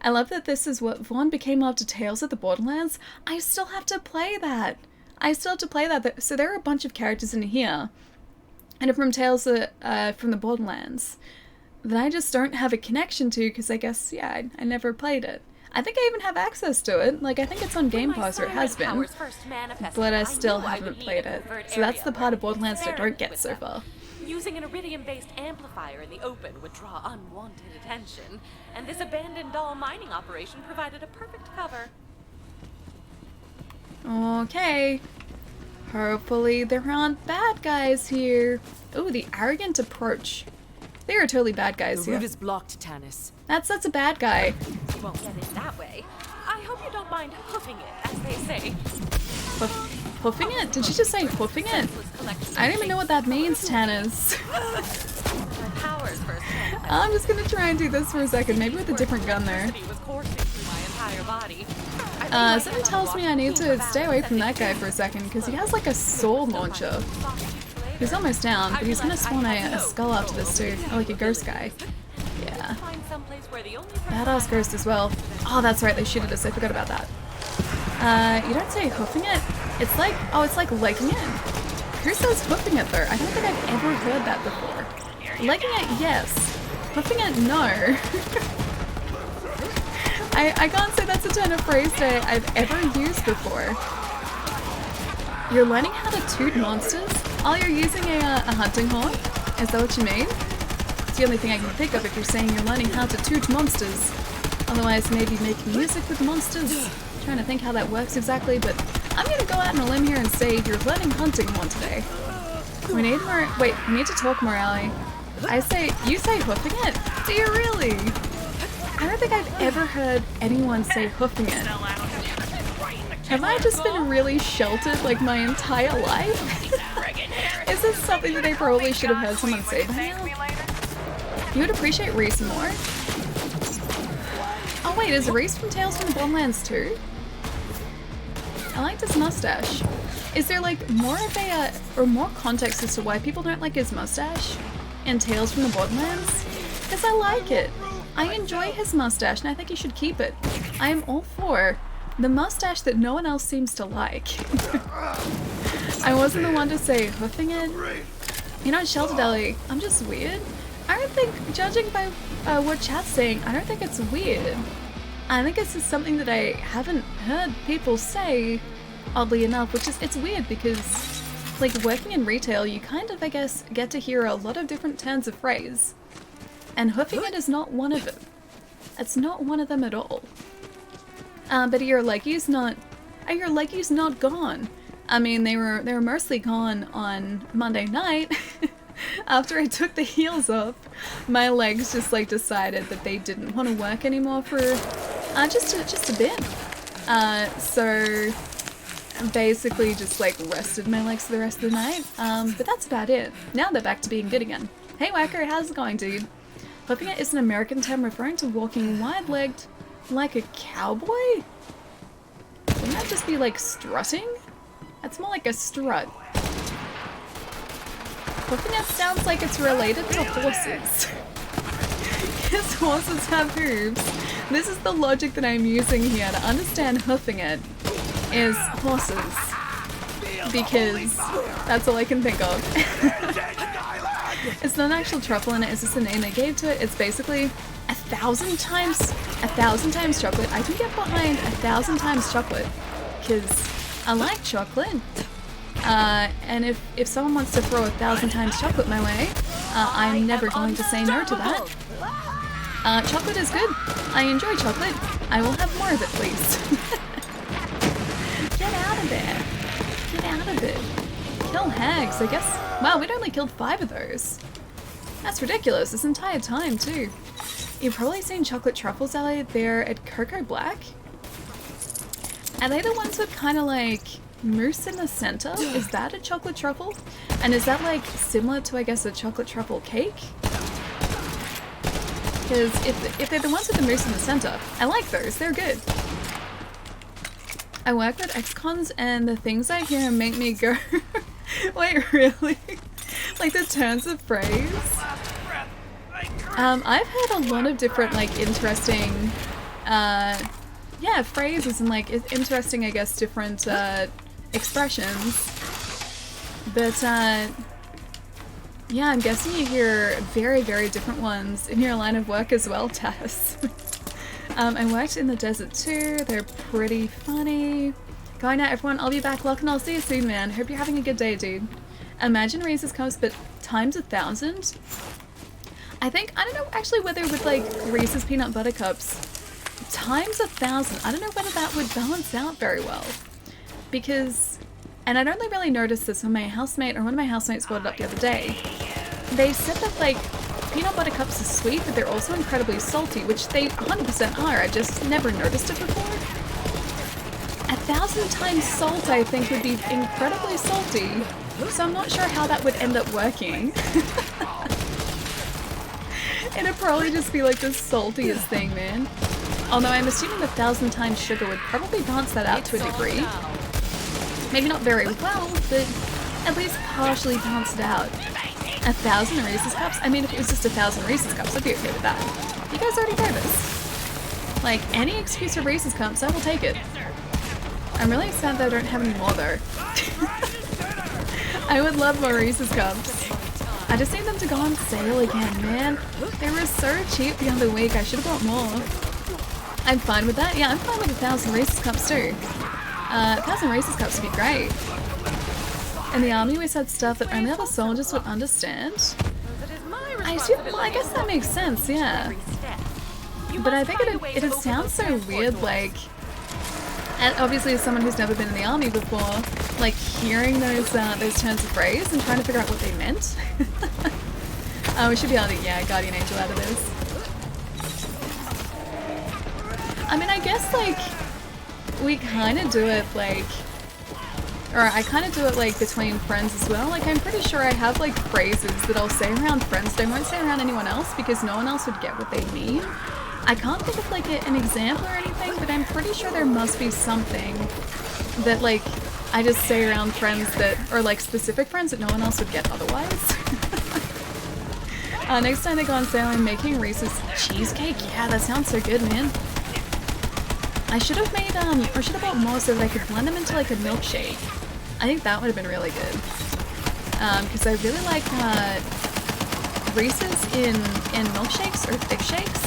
A: I love that this is what Vaughn became after Tales of the Borderlands. I still have to play that. So there are a bunch of characters in here, and from Tales from the Borderlands, that I just don't have a connection to, because I guess, yeah, I never played it. I think I even have access to it. Like, I think it's on Game Pass, or it has been. But I still haven't played it. So that's the part of Borderlands that I don't get so far.
D: Using an iridium-based amplifier in the open would draw unwanted attention, and this abandoned doll mining operation provided a perfect cover.
A: Okay. Hopefully there aren't bad guys here. Ooh, the arrogant approach. They are totally bad guys
E: The
A: here.
E: route is blocked, Tannis.
A: That's a bad guy.
D: You won't get in that way. I hope you don't mind hoofing it, as they say.
A: Hoofing it? Did you just say hoofing it? I don't even know what that means, Tannis.
D: My powers first
A: I'm just gonna try and do this for a second, maybe with a different gun there.
D: was coursing through my entire body.
A: Something tells me I need to stay away from that guy for a second, because he has like a sword launcher. He's almost down, but he's gonna spawn a skull after this too, or like a ghost guy. Yeah. Badass ghost as well. Oh, that's right, they shoot at us, I forgot about that. You don't say hoofing it? It's like, oh, it's like legging it. Who says hoofing it though? I don't think I've ever heard that before. Legging it, yes. Hoofing it, no. I can't say that's a turn of phrase that I've ever used before. You're learning how to toot monsters? Oh, you're using a hunting horn? Is that what you mean? It's the only thing I can think of if you're saying you're learning how to toot monsters. Otherwise, maybe make music with monsters. Trying to think how that works exactly, but I'm gonna go out on a limb here and say you're learning hunting horn today. We need more. Wait, we need to talk more, Allie. You say hoofing it? Do you really? I don't think I've ever heard anyone say hoofing it. Have I just been really sheltered like my entire life? Is this something that I probably should have heard someone say by now? You would appreciate Reese more. Oh wait, is Reese from Tales from the Borderlands too? I liked his mustache. Is there like more of a, or more context as to why people don't like his mustache in Tales from the Borderlands? Because I like it. I enjoy his mustache and I think he should keep it. I am all for the mustache that no one else seems to like. I wasn't the one to say hoofing it. You're not sheltered, Ellie. I'm just weird. I don't think, judging by what chat's saying, I don't think it's weird. I think it's just something that I haven't heard people say, oddly enough, which is, it's weird because, like, working in retail, you kind of, I guess, get to hear a lot of different turns of phrase. And hoofing it is not one of them. It's not one of them at all. But are your leggies not gone? I mean, they were mostly gone on Monday night. After I took the heels off, my legs just like decided that they didn't want to work anymore for just a bit. So basically just like rested my legs for the rest of the night. But that's about it. Now they're back to being good again. Hey Whacker, how's it going, dude? Hoofing it is an American term referring to walking wide-legged like a cowboy? Wouldn't that just be like strutting? That's more like a strut. Hoofing it sounds like it's related to horses. Because horses have hooves. This is the logic that I'm using here to understand hoofing it is horses. Because that's all I can think of. It's not an actual truffle in it, it's just the name they gave to it. It's basically 1,000 times chocolate. I can get behind 1,000 times chocolate because I like chocolate. And if someone wants to throw 1,000 times chocolate my way, I'm never going to say no to that. Chocolate is good. I enjoy chocolate. I will have more of it, please. Get out of there. Get out of it. Kill hags, I guess. Wow, we'd only killed 5 of those. That's ridiculous, this entire time, too. You've probably seen chocolate truffles, Ellie. They're at Cocoa Black. Are they the ones with kind of like mousse in the center? Is that a chocolate truffle? And is that like similar to, I guess, a chocolate truffle cake? Because if they're the ones with the mousse in the center, I like those, they're good. I work with ex-cons and the things I hear make me go, wait, really? Like the turns of phrase? I've heard a lot of different like interesting, yeah, phrases and like interesting, I guess, different expressions. But yeah, I'm guessing you hear very, very different ones in your line of work as well, Tess. I worked in the desert too. They're pretty funny. Going out, everyone. I'll be back. Look, and I'll see you soon, man. Hope you're having a good day, dude. Imagine Reese's Cups, but times 1,000. I think, I don't know actually whether with like Reese's Peanut Butter Cups, times 1,000, I don't know whether that would balance out very well. Because, and I'd only really noticed this when my housemate, or one of my housemates brought it up the other day. They said that like, peanut butter cups are sweet, but they're also incredibly salty, which they 100% are. I just never noticed it before. 1,000 times salt, I think, would be incredibly salty. So I'm not sure how that would end up working. It'd probably just be like the saltiest thing, man. Although I'm assuming 1,000 times sugar would probably balance that out to a degree. Maybe not very well, but at least partially balance it out. 1,000 Reese's Cups? I mean, if it was just 1,000 Reese's Cups, I'd be okay with that. You guys already know this. Like, any excuse for Reese's Cups, I will take it. I'm really sad that I don't have any more, though. I would love more Reese's Cups. I just need them to go on sale again, man. They were so cheap the other week, I should have bought more. I'm fine with that. Yeah, I'm fine with 1,000 Reese's Cups too. 1,000 Reese's Cups would be great. In the army we said stuff that only other soldiers would understand. I guess that makes sense, yeah. But I think it'd sound so weird, like... And obviously as someone who's never been in the army before, like hearing those turns of phrase and trying to figure out what they meant. We should be able to, yeah, Guardian Angel out of this. I mean, I guess, like, we kind of do it, like, or I kind of do it, like, between friends as well. Like, I'm pretty sure I have, like, phrases that I'll say around friends that I won't say around anyone else because no one else would get what they mean. I can't think of, like, an example or anything, but I'm pretty sure there must be something that, like, I just say around friends that, or, like, specific friends that no one else would get otherwise. Next time they go on sale, I'm making Reese's cheesecake. Yeah, that sounds so good, man. I should have made, or should have bought more so that I could blend them into like a milkshake. I think that would have been really good. Because I really like Reese's in milkshakes or thick shakes.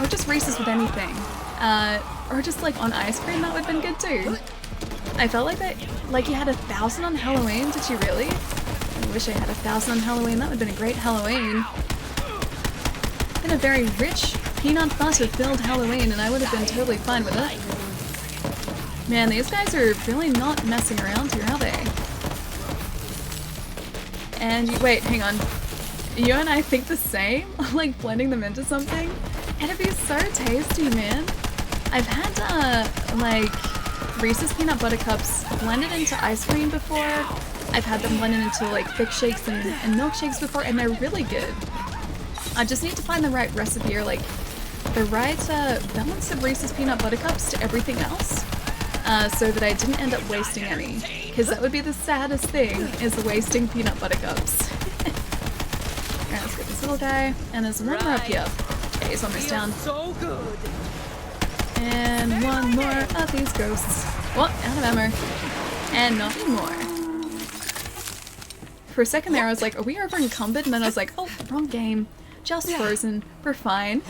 A: Or just Reese's with anything. Or just like on ice cream, that would have been good too. I felt like that, like you had 1,000 on Halloween, did you really? I wish I had 1,000 on Halloween, that would have been a great Halloween. Been a very rich, peanut butter filled Halloween and I would have been totally fine with it. Man, these guys are really not messing around here, are they? And you, wait, hang on. You and I think the same? Like blending them into something? It'd be so tasty, man. I've had, like, Reese's peanut butter cups blended into ice cream before. I've had them blended into, like, thick shakes and milkshakes before, and they're really good. I just need to find the right recipe or, like, the right balance of Reese's peanut butter cups to everything else so that I didn't end up wasting any. Because that would be the saddest thing, is wasting peanut butter cups. Alright, let's get this little guy. And there's one more up here. Okay, he's almost down.
F: So good.
A: And one more of these ghosts. Well, out of ammo. And not anymore. For a second there I was like, are we over encumbered? And then I was like, oh, wrong game. Just frozen. We're fine.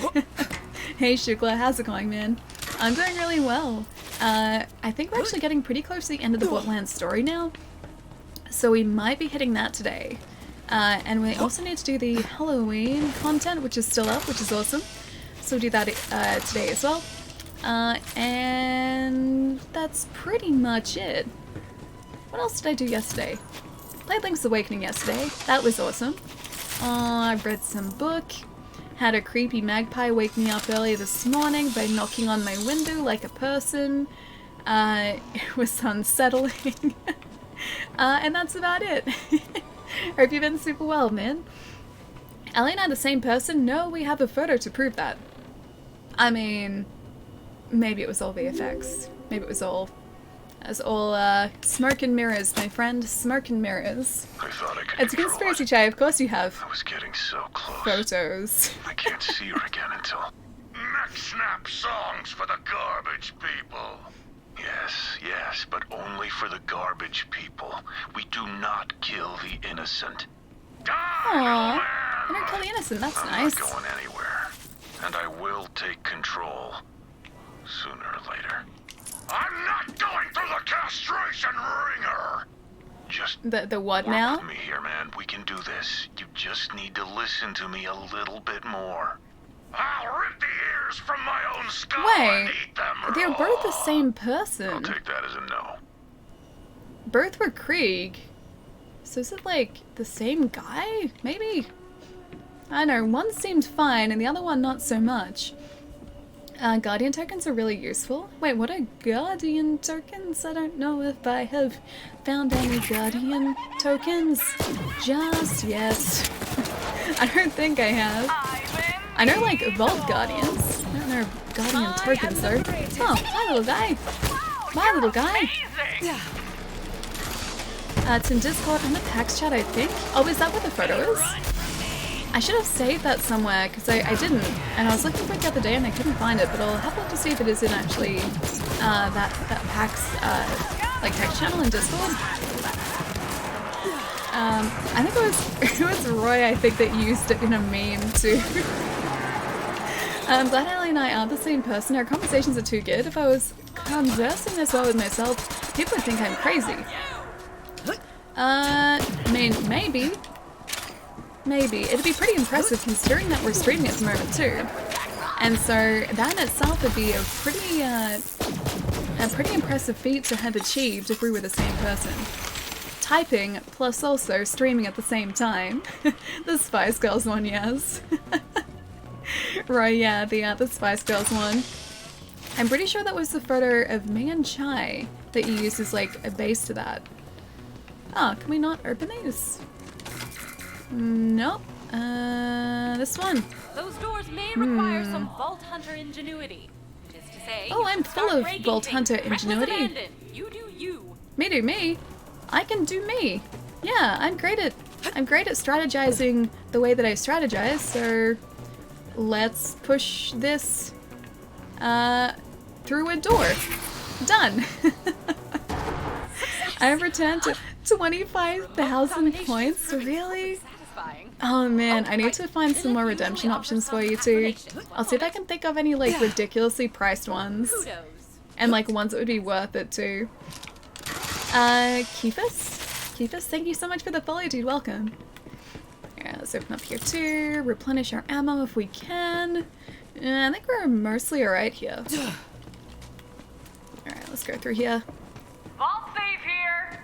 A: Hey Shukla, how's it going, man? I'm doing really well. I think we're actually getting pretty close to the end of the Borderlands story now. So we might be hitting that today. And we also need to do the Halloween content, which is still up, which is awesome. So we'll do that today as well. And that's pretty much it. What else did I do yesterday? Played Link's Awakening yesterday. That was awesome. I read some book. Had a creepy magpie wake me up early this morning by knocking on my window like a person. It was unsettling. And that's about it. Hope you've been super well, man. Ellie and I are the same person? No, we have a photo to prove that. I mean, maybe it was all VFX. Maybe it was all smoke and mirrors, my friend. Smoke and mirrors.
H: I thought I could.
A: It's a conspiracy, Chai. Of course you have.
H: I was getting so close.
A: Photos.
H: I can't see her again until. Neck snap songs for the garbage people. Yes, but only for the garbage people. We do not kill the innocent.
A: Aww. I don't kill the innocent. That's nice.
H: I'm not going anywhere, and I will take control sooner or later. I'm not going through the castration ringer! Just
A: the what now?
H: Work with me here, man. We can do this. You just need to listen to me a little bit more. I'll rip the ears from my own skull and eat them raw.
A: They're both the same person.
H: I'll take that as a no.
A: Both were Krieg. So is it like the same guy? Maybe? I don't know, one seemed fine and the other one not so much. Guardian tokens are really useful. Wait, what are Guardian tokens? I don't know if I have found any Guardian tokens just yet. I don't think I have. I know, like, Vault Guardians. I don't know Guardian tokens, though. Oh, hi, little guy. Bye, little guy. It's in Discord and the PAX chat, I think. Oh, is that where the photo is? I should have saved that somewhere, because I didn't. And I was looking for it the other day and I couldn't find it, but I'll have a look to see if it is in actually that PAX, like, text channel in Discord. I think it was Roy, I think, that used it in a meme, too. I'm glad Ellie and I aren't the same person. Our conversations are too good. If I was conversing this well with myself, people would think I'm crazy. I mean, maybe. Maybe. It'd be pretty impressive considering that we're streaming at the moment too. And so that in itself would be a pretty impressive feat to have achieved if we were the same person. Typing plus also streaming at the same time. The Spice Girls one, yes. Right, yeah, the Spice Girls one. I'm pretty sure that was the photo of me and Chai that you used as like a base to that. Oh, can we not open these? Nope. This one.
D: Those doors may require some Vault Hunter ingenuity. Just to say,
A: oh, I'm full of Vault Hunter ingenuity.
D: You do you.
A: Me do me. I can do me. Yeah, I'm great at strategizing the way that I strategize, so let's push this through a door. Done. I've returned to 25,000 points. Really? Oh man, I need to find some more redemption options for you too. I'll see if I can think of any like ridiculously priced ones. And like ones that would be worth it too. Keefus, thank you so much for the follow, dude. Welcome. Yeah, let's open up here too. Replenish our ammo if we can. I think we're mostly alright here. Alright, let's go through here.
I: Vault Thief here!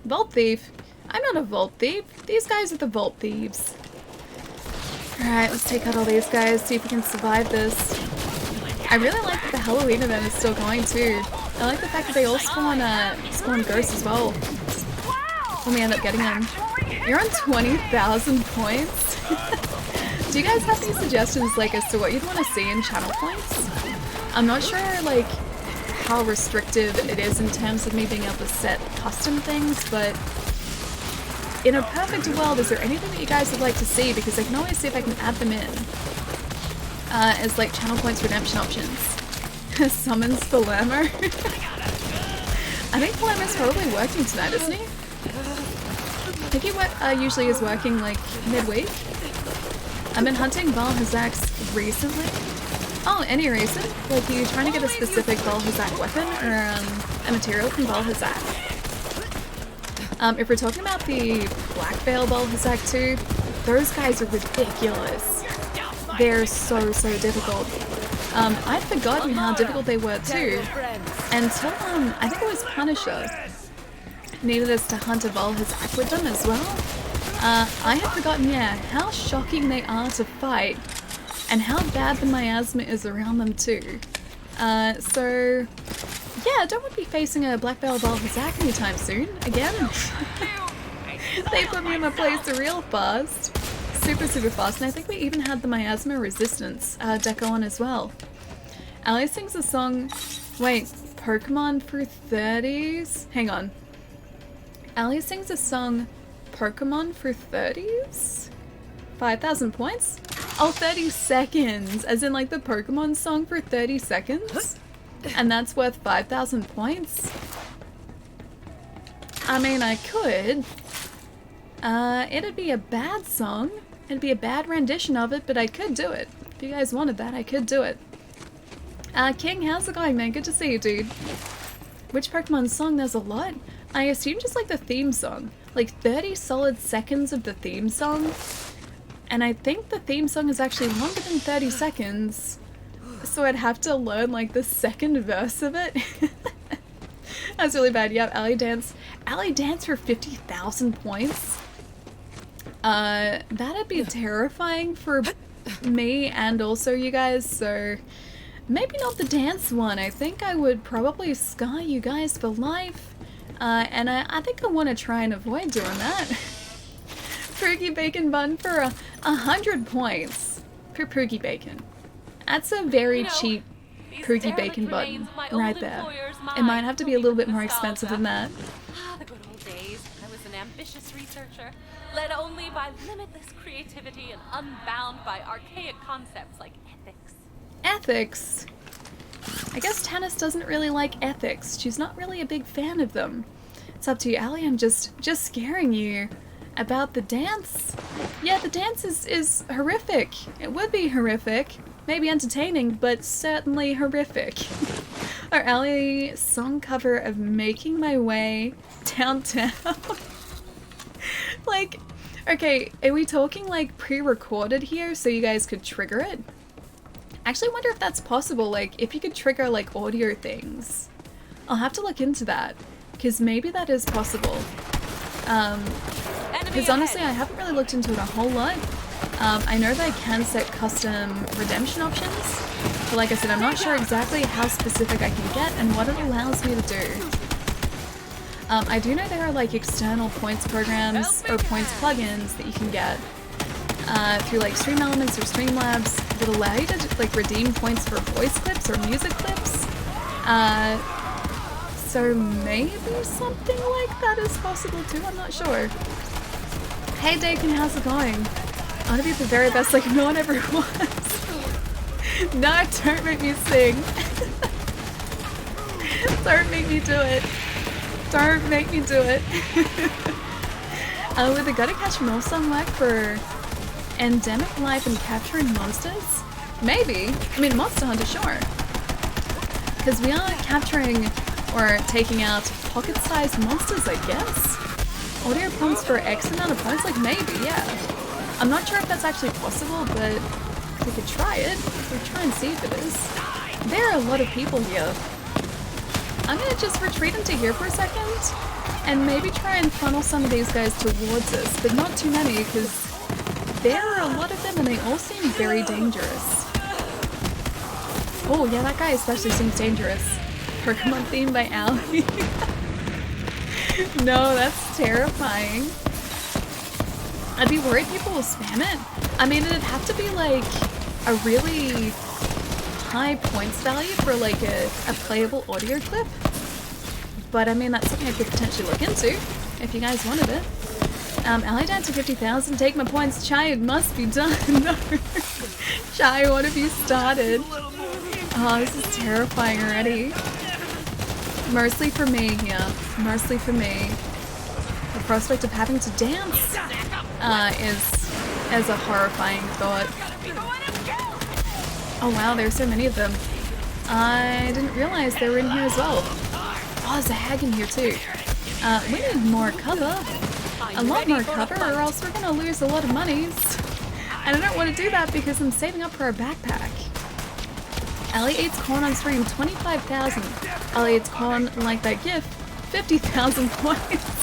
A: Vault Thief? I'm not a Vault Thief. These guys are the Vault Thieves. Alright, let's take out all these guys, see if we can survive this. I really like that the Halloween event is still going too. I like the fact that they all spawn ghosts as well. When we end up getting them. You're on 20,000 points? Do you guys have any suggestions like as to what you'd want to see in channel points? I'm not sure like how restrictive it is in terms of me being able to set custom things, but in a perfect world, is there anything that you guys would like to see? Because I can always see if I can add them in as like channel points redemption options. Summons Palermo. I think Palermo's probably working tonight, isn't he? I think he usually is working like midweek. I've been hunting Balhazacs recently. Oh, any reason? Like, are you trying to get a specific Balhazac weapon or a material from Balhazac? If we're talking about the Black Veil Balhazac too, those guys are ridiculous. They're so difficult. I'd forgotten how difficult they were too, until I think it was Punisher needed us to hunt a Balhazac with them as well. I had forgotten, yeah, how shocking they are to fight, and how bad the miasma is around them too. So yeah, don't want to be facing a Black Veil Balhazac anytime soon, again. They put me in my place real fast. Super fast, and I think we even had the miasma resistance deco on as well. Ali sings a song, wait, Pokemon for 30s? Hang on. Ali sings a song, Pokemon for 30s? 5,000 points? Oh, 30 seconds! As in like the Pokemon song for 30 seconds? And that's worth 5,000 points? I mean, I could. It'd be a bad song. It'd be a bad rendition of it, but I could do it. If you guys wanted that, I could do it. King, how's it going, man? Good to see you, dude. Which Pokemon song? There's a lot. I assume just like the theme song. Like 30 solid seconds of the theme song. And I think the theme song is actually longer than 30 seconds. So I'd have to learn like the second verse of it. That's really bad. Yep, Alley Dance. Alley Dance for 50,000 points? That'd be terrifying for me and also you guys, so maybe not the dance one. I think I would probably scar you guys for life. And I think I want to try and avoid doing that. Freaky Bacon Bun for 100 points. for Poogie Bacon. That's a very cheap
D: these
A: Poogie
D: derelict
A: Bacon
D: remains
A: button
D: of my
A: right
D: old
A: there.
D: employer's
A: It might
D: mine
A: have to be a
D: fill
A: little
D: me
A: bit
D: with
A: more expensive than that.
D: Ah, the good old days. I was an ambitious researcher, led only by limitless creativity and unbound by archaic concepts like ethics.
A: Ethics? I guess Tannis doesn't really like ethics. She's not really a big fan of them. It's up to you, Allie. I'm just scaring you about the dance. Yeah, the dance is horrific. It would be horrific. Maybe entertaining, but certainly horrific. Our Allie song cover of Making My Way Downtown. Like, okay, are we talking like pre-recorded here so you guys could trigger it? I actually wonder if that's possible, like if you could trigger like audio things. I'll have to look into that, because maybe that is possible. Because honestly I haven't really looked into it a whole lot. I know that I can set custom redemption options, but like I said, I'm not sure exactly how specific I can get and what it allows me to do. I do know there are like external points programs or points plugins that you can get through like Stream Elements or Streamlabs that allow you to like redeem points for voice clips or music clips. So maybe something like that is possible too, I'm not sure. Hey Dakin, how's it going? I want to be the very best like no one ever was. No, don't make me sing. Don't make me do it. Don't make me do it. Would the Gotta Catch More song work for endemic life and capturing monsters? Maybe. I mean, Monster Hunter, sure. Because we are capturing or taking out pocket-sized monsters, I guess. Audio prompts for X amount of points? Like, maybe, yeah. I'm not sure if that's actually possible, but we could try it. We'll try and see if it is. There are a lot of people here. I'm gonna just retreat into here for a second, and maybe try and funnel some of these guys towards us, but not too many, because there are a lot of them and they all seem very dangerous. Oh yeah, that guy especially seems dangerous. Pokemon theme by Allie. No, that's terrifying. I'd be worried people will spam it. I mean, it'd have to be like a really high points value for like a playable audio clip. But I mean, that's something I could potentially look into if you guys wanted it. Allie down to 50,000. Take my points. Chai, it must be done. No. Chai, what have you started? Oh, this is terrifying already. Mostly for me here. Mostly for me. The prospect of having to dance is a horrifying thought. Oh wow, there's so many of them. I didn't realize they were in here as well. Oh, there's a hag in here too. We need more cover. A lot more cover or else we're gonna lose a lot of monies. And I don't want to do that because I'm saving up for a backpack. Ellie eats corn on stream, 25,000. Ellie eats corn like that gif, 50,000 points.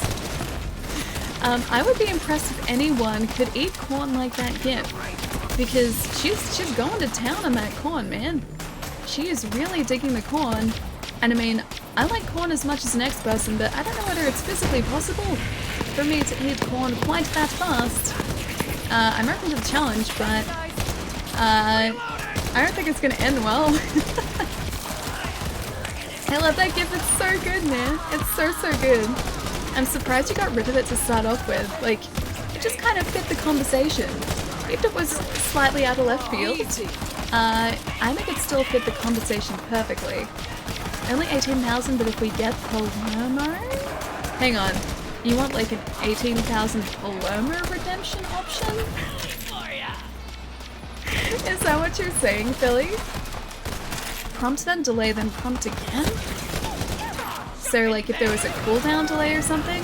A: I would be impressed if anyone could eat corn like that gif. Because she's going to town on that corn, man. She is really digging the corn. And I mean, I like corn as much as the next person, but I don't know whether it's physically possible for me to eat corn quite that fast. I'm open to the challenge, but I don't think it's gonna end well. I love that gif, it's so good, man. It's so good. I'm surprised you got rid of it to start off with. Like, it just kind of fit the conversation. If it was slightly out of left field, I think it still fit the conversation perfectly. Only 18,000, but if we get Palermo? Hang on, you want like an 18,000 Palermo redemption option? Is that what you're saying, Philly? Prompt then delay, then prompt again? So like if there was a cooldown delay or something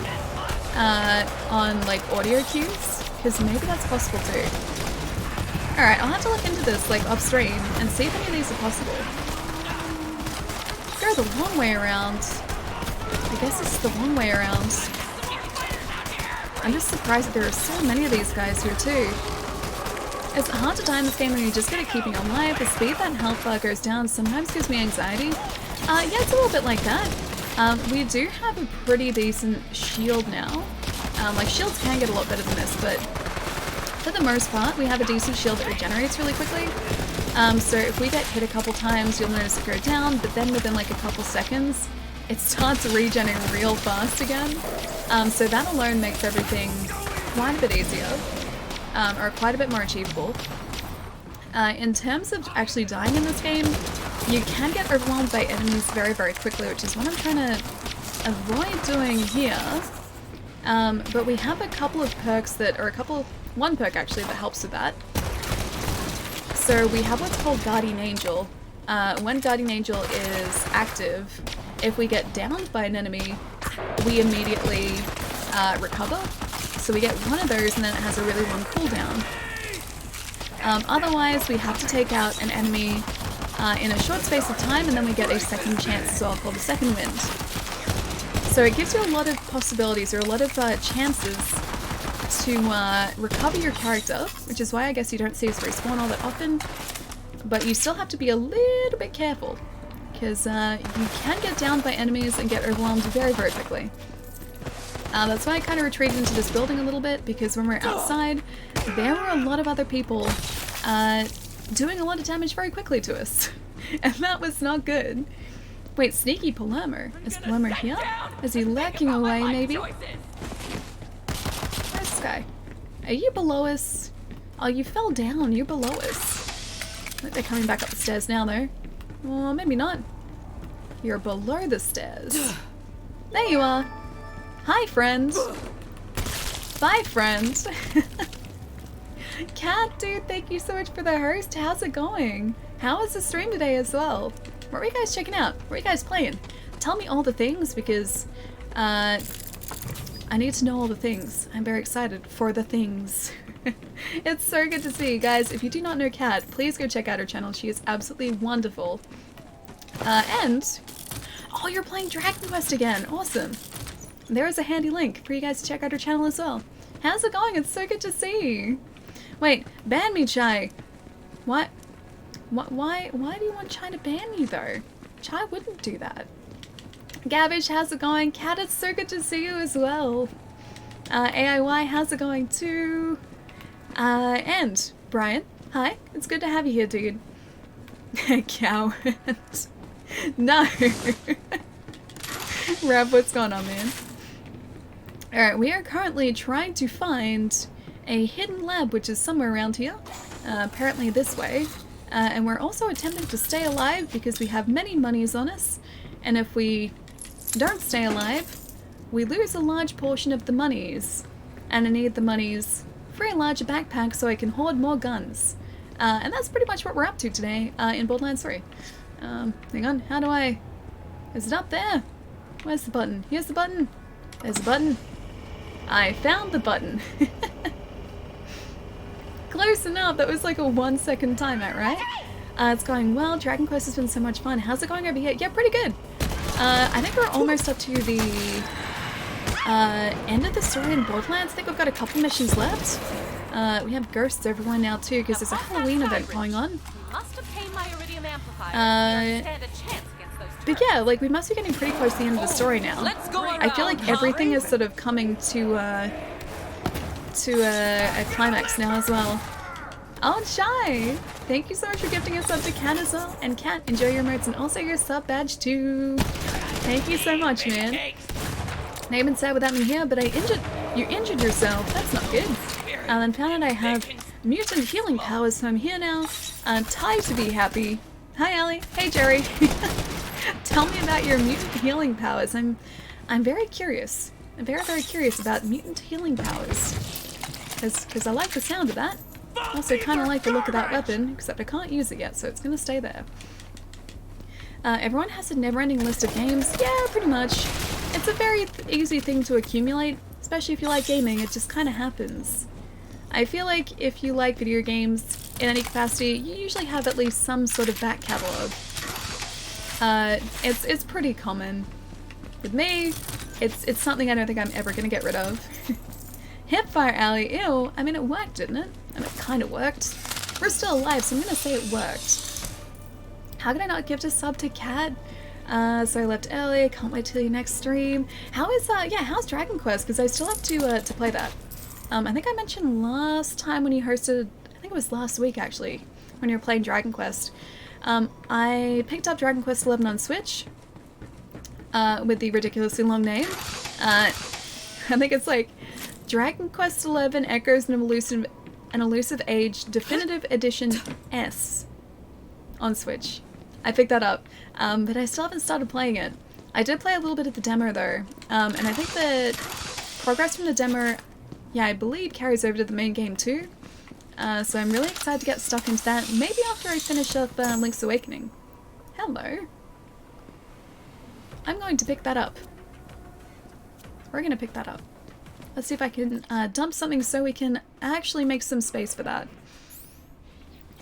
A: on like audio cues? Because maybe that's possible too. Alright, I'll have to look into this like off stream and see if any of these are possible. Go the long way around. I guess it's the long way around. I'm just surprised that there are so many of these guys here too. It's hard to time this game when you're just good at keeping alive. The speed that health bar goes down sometimes gives me anxiety. Yeah, it's a little bit like that. We do have a pretty decent shield now. Like shields can get a lot better than this, but for the most part, we have a decent shield that regenerates really quickly. So if we get hit a couple times, you'll notice it go down, but then within like a couple seconds, it starts regenerating real fast again. So that alone makes everything quite a bit easier, or quite a bit more achievable. In terms of actually dying in this game, you can get overwhelmed by enemies very, very quickly, which is what I'm trying to avoid doing here. But we have a couple of perks that, or one perk actually that helps with that. So we have what's called Guardian Angel. When Guardian Angel is active, if we get downed by an enemy, we immediately recover. So we get one of those and then it has a really long cooldown. Otherwise, we have to take out an enemy in a short space of time, and then we get a second chance as well called the Second Wind. So it gives you a lot of possibilities, or a lot of chances to recover your character, which is why I guess you don't see us respawn all that often, but you still have to be a little bit careful, because you can get downed by enemies and get overwhelmed very, very quickly. That's why I kind of retreated into this building a little bit, because when we were outside, there were a lot of other people doing a lot of damage very quickly to us, and that was not good. Wait, sneaky Palermo. Is Palermo here? Is he lurking away, maybe? Where's this guy? Are you below us? Oh, you fell down. You're below us. I think they're coming back up the stairs now, though. Well, maybe not. You're below the stairs. There you are. Hi, friend. Bye, friend. Cat, dude, thank you so much for the host. How's it going? How was the stream today as well? What were you guys checking out? What were you guys playing? Tell me all the things, because I need to know all the things. I'm very excited for the things. It's so good to see you guys. If you do not know Kat, please go check out her channel. She is absolutely wonderful. Oh, you're playing Dragon Quest again. Awesome. There's a handy link for you guys to check out her channel as well. How's it going? It's so good to see. Wait, ban me, Chai. What? Why do you want Chai to ban me, though? Chai wouldn't do that. Gabbage, how's it going? Kat, it's so good to see you as well. AIY, how's it going too? And Brian, hi. It's good to have you here, dude. Cow. No. Rev, what's going on, man? Alright, we are currently trying to find a hidden lab, which is somewhere around here. Apparently this way. And we're also attempting to stay alive because we have many monies on us. And if we don't stay alive, we lose a large portion of the monies. And I need the monies for a larger backpack so I can hoard more guns. And that's pretty much what we're up to today in Borderlands 3. Hang on, how do I... Is it up there? Where's the button? Here's the button. There's the button. I found the button. Close enough. That was like a 1 second timeout, right? It's going well. Dragon Quest has been so much fun. How's it going over here? Yeah, pretty good. I think we're almost up to the end of the story in Borderlands. I think we've got a couple missions left. We have ghosts everywhere now too, because there's a Halloween event going on. But yeah, like we must be getting pretty close to the end of the story now. I feel like everything is sort of coming to a climax now as well. Oh, Shy! Thank you so much for gifting us up to Kat as well. And Kat, enjoy your emotes and also your sub badge too. Thank you so much, man. Now you've been sad without me here, but you injured yourself. That's not good. And found out I have mutant healing powers, so I'm here now. Time to be happy. Hi, Allie. Hey, Jerry. Tell me about your mutant healing powers. I'm very curious. I'm very, very curious about mutant healing powers. Because I like the sound of that. Also kind of like the look of that weapon, except I can't use it yet, so it's going to stay there. Everyone has a never-ending list of games. Yeah, pretty much. It's a very easy thing to accumulate, especially if you like gaming. It just kind of happens. I feel like if you like video games in any capacity, you usually have at least some sort of back catalog. It's pretty common. With me, it's something I don't think I'm ever going to get rid of. Hipfire Alley, ew. I mean, it worked, didn't it? I mean, it kind of worked. We're still alive, so I'm going to say it worked. How could I not gift a sub to Kat? So I left early. Can't wait till your next stream. How is, how's Dragon Quest? Because I still have to play that. I think I mentioned last time when you hosted, I think it was last week actually, when you were playing Dragon Quest. I picked up Dragon Quest 11 on Switch with the ridiculously long name. I think it's like Dragon Quest 11 Echoes and Elusive Age Definitive Edition S on Switch. I picked that up, but I still haven't started playing it. I did play a little bit of the demo though, and I think that progress from the demo, yeah, I believe carries over to the main game too. So I'm really excited to get stuck into that, maybe after I finish up Link's Awakening. Hello. I'm going to pick that up. We're going to pick that up. Let's see if I can dump something so we can actually make some space for that.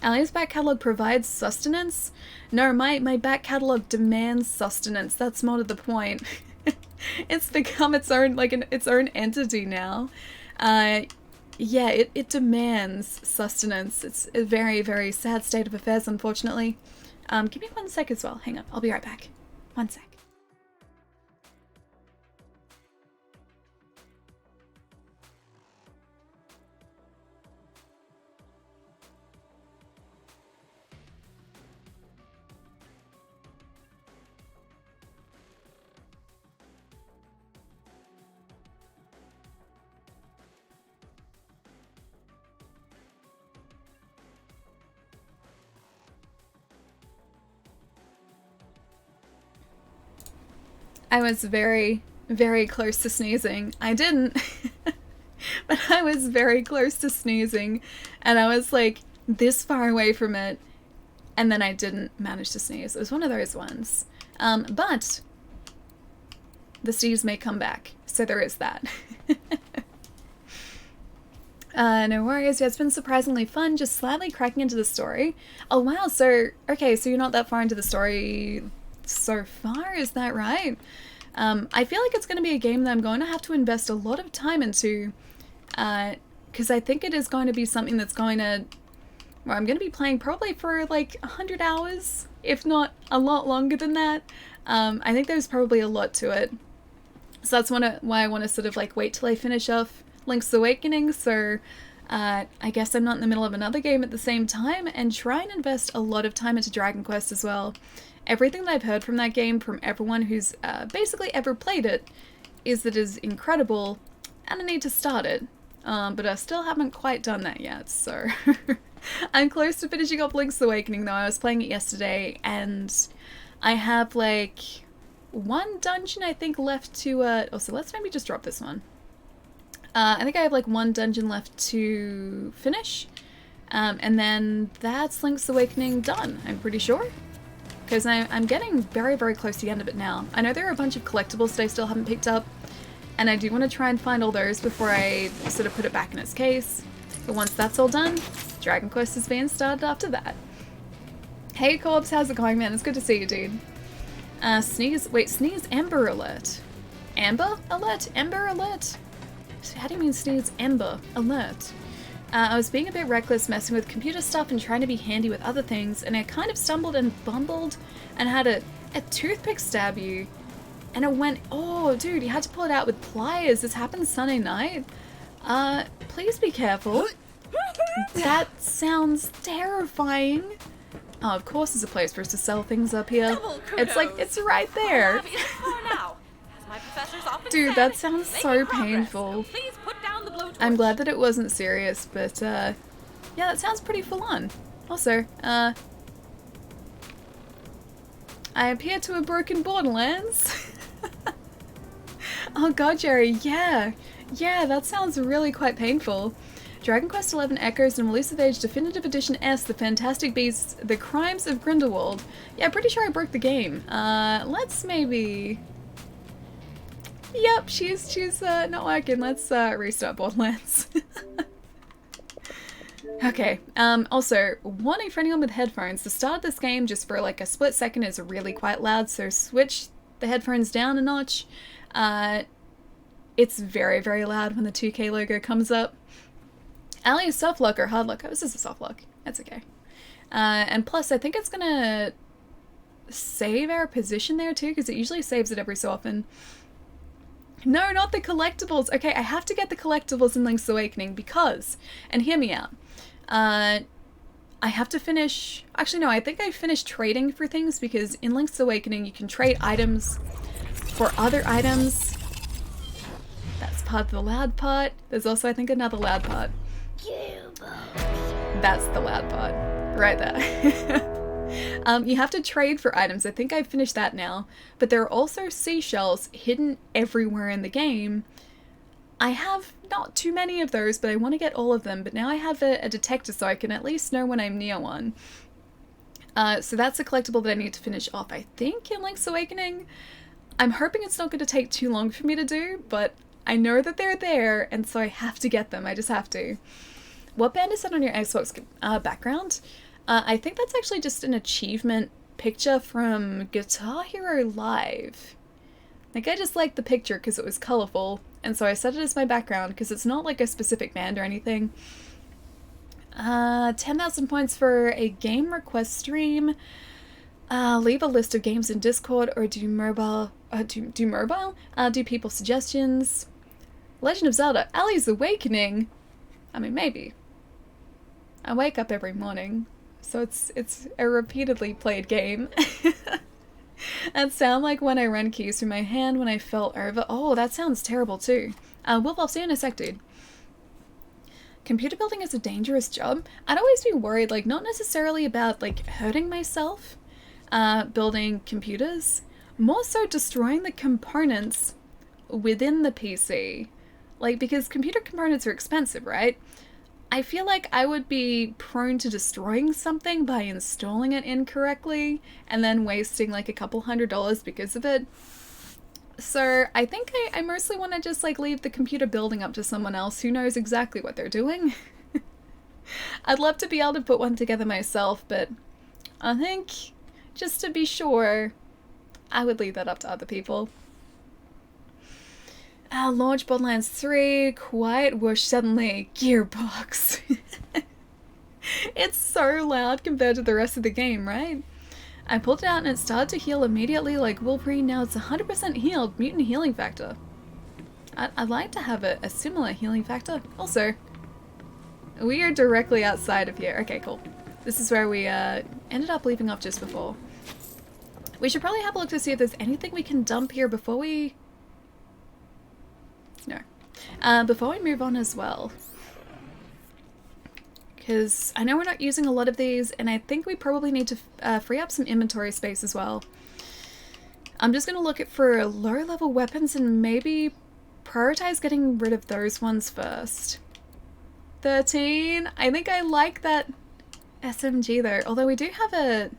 A: Ali's back catalog provides sustenance? No, my back catalog demands sustenance. That's more to the point. It's become its own, like, its own entity now. Yeah, it demands sustenance. It's a very, very sad state of affairs, unfortunately. Give me 1 sec as well. Hang on, I'll be right back. 1 sec. I was very, very close to sneezing. I didn't, but I was very close to sneezing, and I was like this far away from it, and then I didn't manage to sneeze. It was one of those ones. But the sneeze may come back, so there is that. No worries. Yeah, it's been surprisingly fun, just slightly cracking into the story. Oh wow, so, okay, so you're not that far into the story so far, is that right? I feel like it's going to be a game that I'm going to have to invest a lot of time into, because I think it is going to be something that's going to, well, I'm going to be playing probably for like 100 hours, if not a lot longer than that. I think there's probably a lot to it. So that's why I want to sort of like wait till I finish off Link's Awakening, so I guess I'm not in the middle of another game at the same time, and try and invest a lot of time into Dragon Quest as well. Everything that I've heard from that game, from everyone who's basically ever played it, is that it is incredible, and I need to start it. But I still haven't quite done that yet, so... I'm close to finishing up Link's Awakening though. I was playing it yesterday, and I have like one dungeon I think left to... oh, so let's maybe just drop this one. I think I have like one dungeon left to finish, and then that's Link's Awakening done, I'm pretty sure. Because I'm getting very, very close to the end of it now. I know there are a bunch of collectibles that I still haven't picked up, and I do want to try and find all those before I sort of put it back in its case. But once that's all done, Dragon Quest is being started after that. Hey Corbs, how's it going, man? It's good to see you, dude. Sneeze Amber Alert. Amber Alert? Ember Alert? How do you mean sneeze Ember Alert? I was being a bit reckless, messing with computer stuff and trying to be handy with other things, and I kind of stumbled and bumbled and had a toothpick stab you. And it went, oh dude, you had to pull it out with pliers. This happened Sunday night. Please be careful. That sounds terrifying. Oh, of course there's a place for us to sell things up here. It's like, it's right there. Dude, that sounds so painful. I'm glad that it wasn't serious, but yeah, that sounds pretty full on. Also, I appear to have broken Borderlands. Oh god, Jerry, yeah, that sounds really quite painful. Dragon Quest XI Echoes and Elusive Age Definitive Edition S, The Fantastic Beasts, The Crimes of Grindelwald. Yeah, pretty sure I broke the game. Let's maybe... Yep, she's not working. Let's restart Borderlands. Okay, also, warning for anyone with headphones, the start of this game, just for like a split second, is really quite loud, so switch the headphones down a notch. It's very, very loud when the 2K logo comes up. Ali is soft lock or hard lock? Oh, this is a soft lock. That's okay. And plus, I think it's gonna save our position there too, because it usually saves it every so often. No, not the collectibles. Okay, I have to get the collectibles in Link's Awakening because, and hear me out, I have to finish, actually no, I think I finished trading for things because in Link's Awakening you can trade items for other items. That's part of the loud part. There's also, I think, another loud part. That's the loud part. Right there. You have to trade for items. I think I've finished that now. But there are also seashells hidden everywhere in the game. I have not too many of those, but I want to get all of them. But now I have a detector so I can at least know when I'm near one. So that's a collectible that I need to finish off, I think, in Link's Awakening. I'm hoping it's not going to take too long for me to do, but I know that they're there, and so I have to get them. I just have to. What band is that on your Xbox background? I think that's actually just an achievement picture from Guitar Hero Live. Like, I just liked the picture because it was colourful, and so I set it as my background because it's not like a specific band or anything. 10,000 points for a game request stream. Leave a list of games in Discord or do mobile. Do people suggestions. Legend of Zelda: Ali's Awakening. I mean, maybe. I wake up every morning, so it's a repeatedly played game. That sound like when I ran keys through my hand when I fell over. Oh, that sounds terrible too. Wolf, I'll see you in a sec, dude. Computer building is a dangerous job. I'd always be worried, like, not necessarily about, like, hurting myself building computers, more so destroying the components within the PC. Like, because computer components are expensive, right? I feel like I would be prone to destroying something by installing it incorrectly and then wasting like a couple $100 because of it. So I think I mostly want to just like leave the computer building up to someone else who knows exactly what they're doing. I'd love to be able to put one together myself, but I think just to be sure, I would leave that up to other people. Launch Borderlands 3, quiet whoosh, suddenly, gearbox. It's so loud compared to the rest of the game, right? I pulled it out and it started to heal immediately like Wolverine. Now it's 100% healed, mutant healing factor. I'd like to have a similar healing factor. Also, we are directly outside of here. Okay, cool. This is where we ended up leaving off just before. We should probably have a look to see if there's anything we can dump here before we... No. Before we move on as well. Because I know we're not using a lot of these, and I think we probably need to free up some inventory space as well. I'm just going to look for low-level weapons and maybe prioritize getting rid of those ones first. 13. I think I like that SMG though, although we do have a...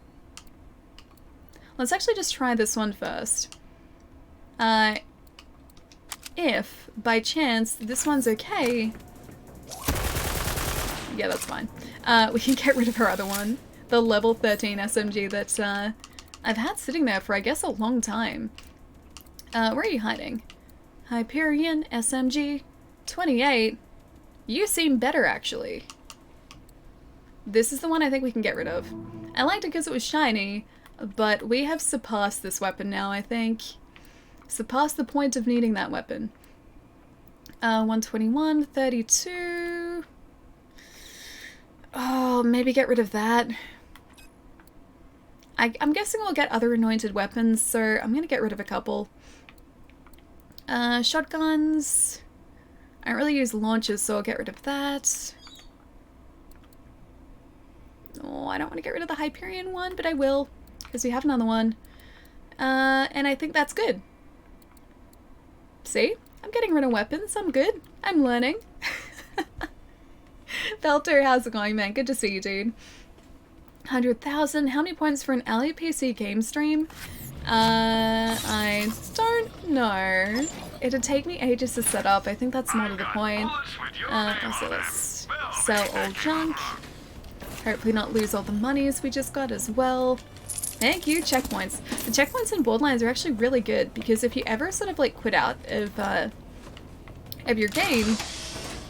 A: Let's actually just try this one first. If, by chance, this one's okay... Yeah, that's fine. We can get rid of her other one. The level 13 SMG that I've had sitting there for, I guess, a long time. Where are you hiding? Hyperion SMG 28. You seem better, actually. This is the one I think we can get rid of. I liked it because it was shiny, but we have surpassed this weapon now, I think. Surpassed the point of needing that weapon. 121, 32... Oh, maybe get rid of that. I'm guessing we'll get other anointed weapons, so I'm gonna get rid of a couple. Shotguns. I don't really use launchers, so I'll get rid of that. Oh, I don't want to get rid of the Hyperion one, but I will, because we have another one. And I think that's good. See? I'm getting rid of weapons. I'm good. I'm learning. Felter, how's it going, man? Good to see you, dude. 100,000. How many points for an Ali PC game stream? I don't know. It'd take me ages to set up. I think that's more to the point. Also, let's sell all junk. Hopefully not lose all the monies we just got as well. Thank you, checkpoints. The checkpoints in Borderlands are actually really good because if you ever sort of like quit out of your game,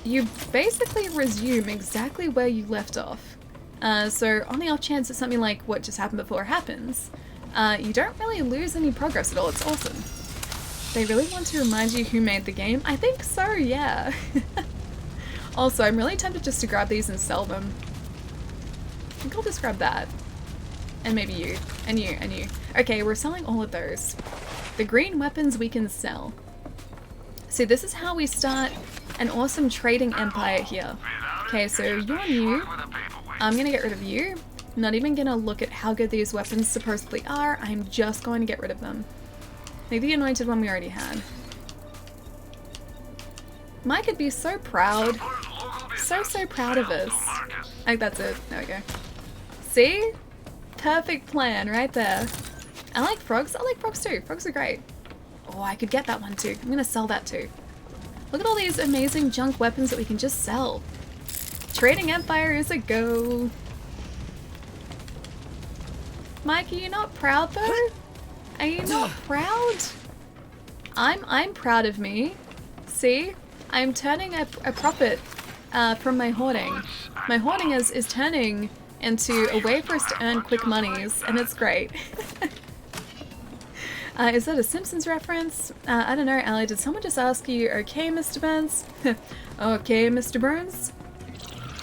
A: you basically resume exactly where you left off. So on the off chance that something like what just happened before happens, you don't really lose any progress at all. It's awesome. They really want to remind you who made the game? I think so, yeah. Also, I'm really tempted just to grab these and sell them. I think I'll just grab that. And maybe you. And you. And you. Okay, we're selling all of those. The green weapons we can sell. See, this is how we start an awesome trading empire here. Okay, so you're new. I'm gonna get rid of you. Not even gonna look at how good these weapons supposedly are. I'm just going to get rid of them. Like the anointed one we already had. Mike would be so proud. So proud of us. Like, that's it. There we go. See? Perfect plan right there. I like frogs. I like frogs too. Frogs are great. Oh, I could get that one too. I'm gonna sell that too. Look at all these amazing junk weapons that we can just sell. Trading Empire is a go. Mike, are you not proud though? Are you not proud? I'm proud of me. See? I'm turning a profit from my hoarding. My hoarding is turning into a way for us to earn quick monies, and it's great. Is that a Simpsons reference? I don't know, Allie, did someone just ask you, okay, Mr. Burns? Okay, Mr. Burns?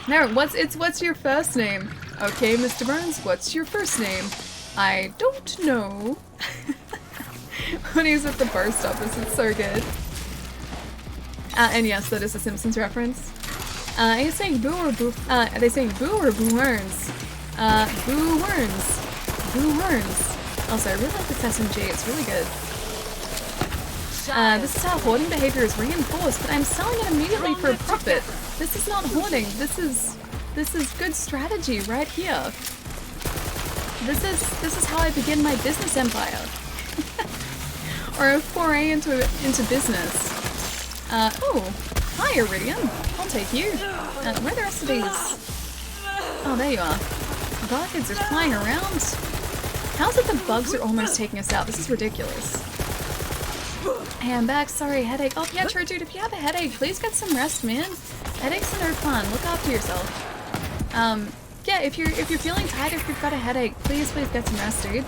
A: No, what's your first name? Okay, Mr. Burns, what's your first name? I don't know. When he's at the post office, it's so good. And yes, that is a Simpsons reference. Are you saying boo or boo? Are they saying boo or boo earns? Boo earns. Boo earns. Also, I really like this SMG, it's really good. This is how hoarding behavior is reinforced, but I'm selling it immediately for a profit. This is not hoarding, this is good strategy right here. This is how I begin my business empire. Or a foray into business. Oh, hi Iridium. I'll take you. Where are the rest of these? Oh, there you are. Buckets are flying around. How's it the bugs are almost taking us out? This is ridiculous. Hey, I'm back. Sorry, headache. Oh, yeah, true, dude. If you have a headache, please get some rest, man. Headaches are no fun. Look after yourself. Yeah, if you're feeling tired, if you've got a headache, please get some rest, dude.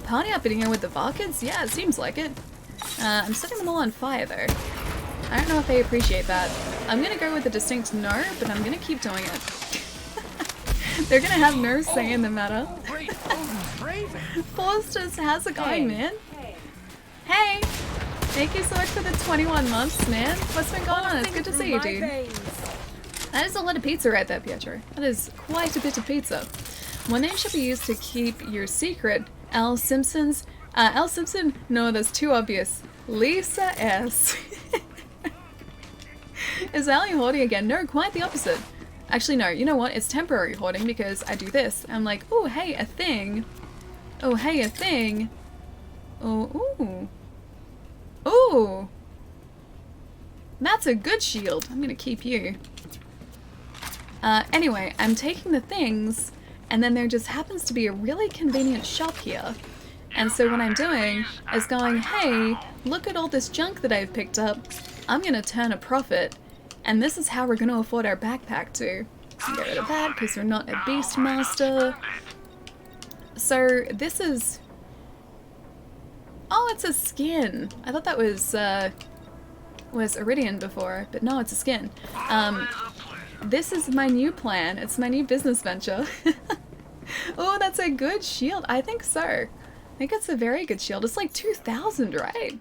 A: Party up in here with the Valkids? Yeah, it seems like it. I'm setting them all on fire, though. I don't know if they appreciate that. I'm gonna go with a distinct no, but I'm gonna keep doing it. They're gonna have no say in the matter. Forsters, how's it going, man? Hey! Thank you so much for the 21 months, man. What's been going on? It's good to see you, dude. That is a lot of pizza right there, Pietro. That is quite a bit of pizza. One name should be used to keep your secret. Al Simpson's. Al Simpson? No, that's too obvious. Lisa S. Is Allie hoarding again? No, quite the opposite. Actually, no. You know what? It's temporary hoarding because I do this. I'm like, oh, hey, a thing. Oh, hey, a thing. Oh, ooh. Ooh. That's a good shield. I'm gonna keep you. Anyway, I'm taking the things, and then there just happens to be a really convenient shop here. And so what I'm doing is going, hey, look at all this junk that I've picked up. I'm gonna turn a profit, and this is how we're gonna afford our backpack too. So get rid of that, because we're not a Beastmaster. So this is... Oh, it's a skin. I thought that was Iridian before, but no, it's a skin. This is my new plan. It's my new business venture. Oh, that's a good shield. I think so. I think it's a very good shield. It's like 2,000, right?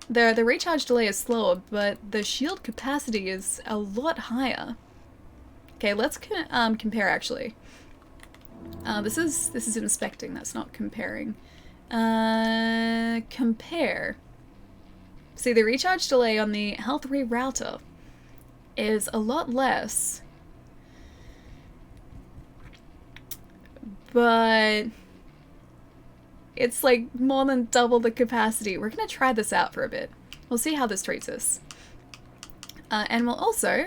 A: The recharge delay is slower, but the shield capacity is a lot higher. Okay, let's compare actually. This is inspecting. That's not comparing. Compare. See, the recharge delay on the health rerouter is a lot less, but it's like more than double the capacity. We're gonna try this out for a bit. We'll see how this treats us. And we'll also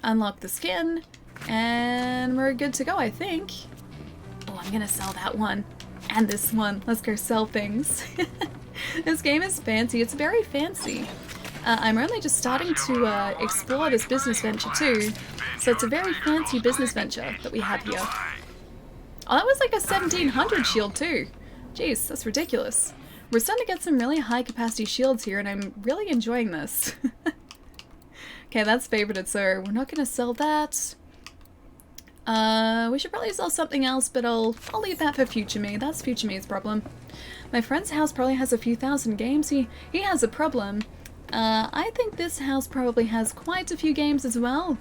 A: unlock the skin, and we're good to go, I think. Oh, I'm gonna sell that one. And this one. Let's go sell things. This game is fancy. It's very fancy. I'm only just starting to explore this business venture too, so it's a very fancy business venture that we have here. Oh, that was like a 1700 shield too. Jeez, that's ridiculous. We're starting to get some really high capacity shields here, and I'm really enjoying this. Okay, that's favorited, so we're not going to sell that. We should probably sell something else, but I'll leave that for future me. That's future me's problem. My friend's house probably has a few thousand games. He has a problem. I think this house probably has quite a few games as well.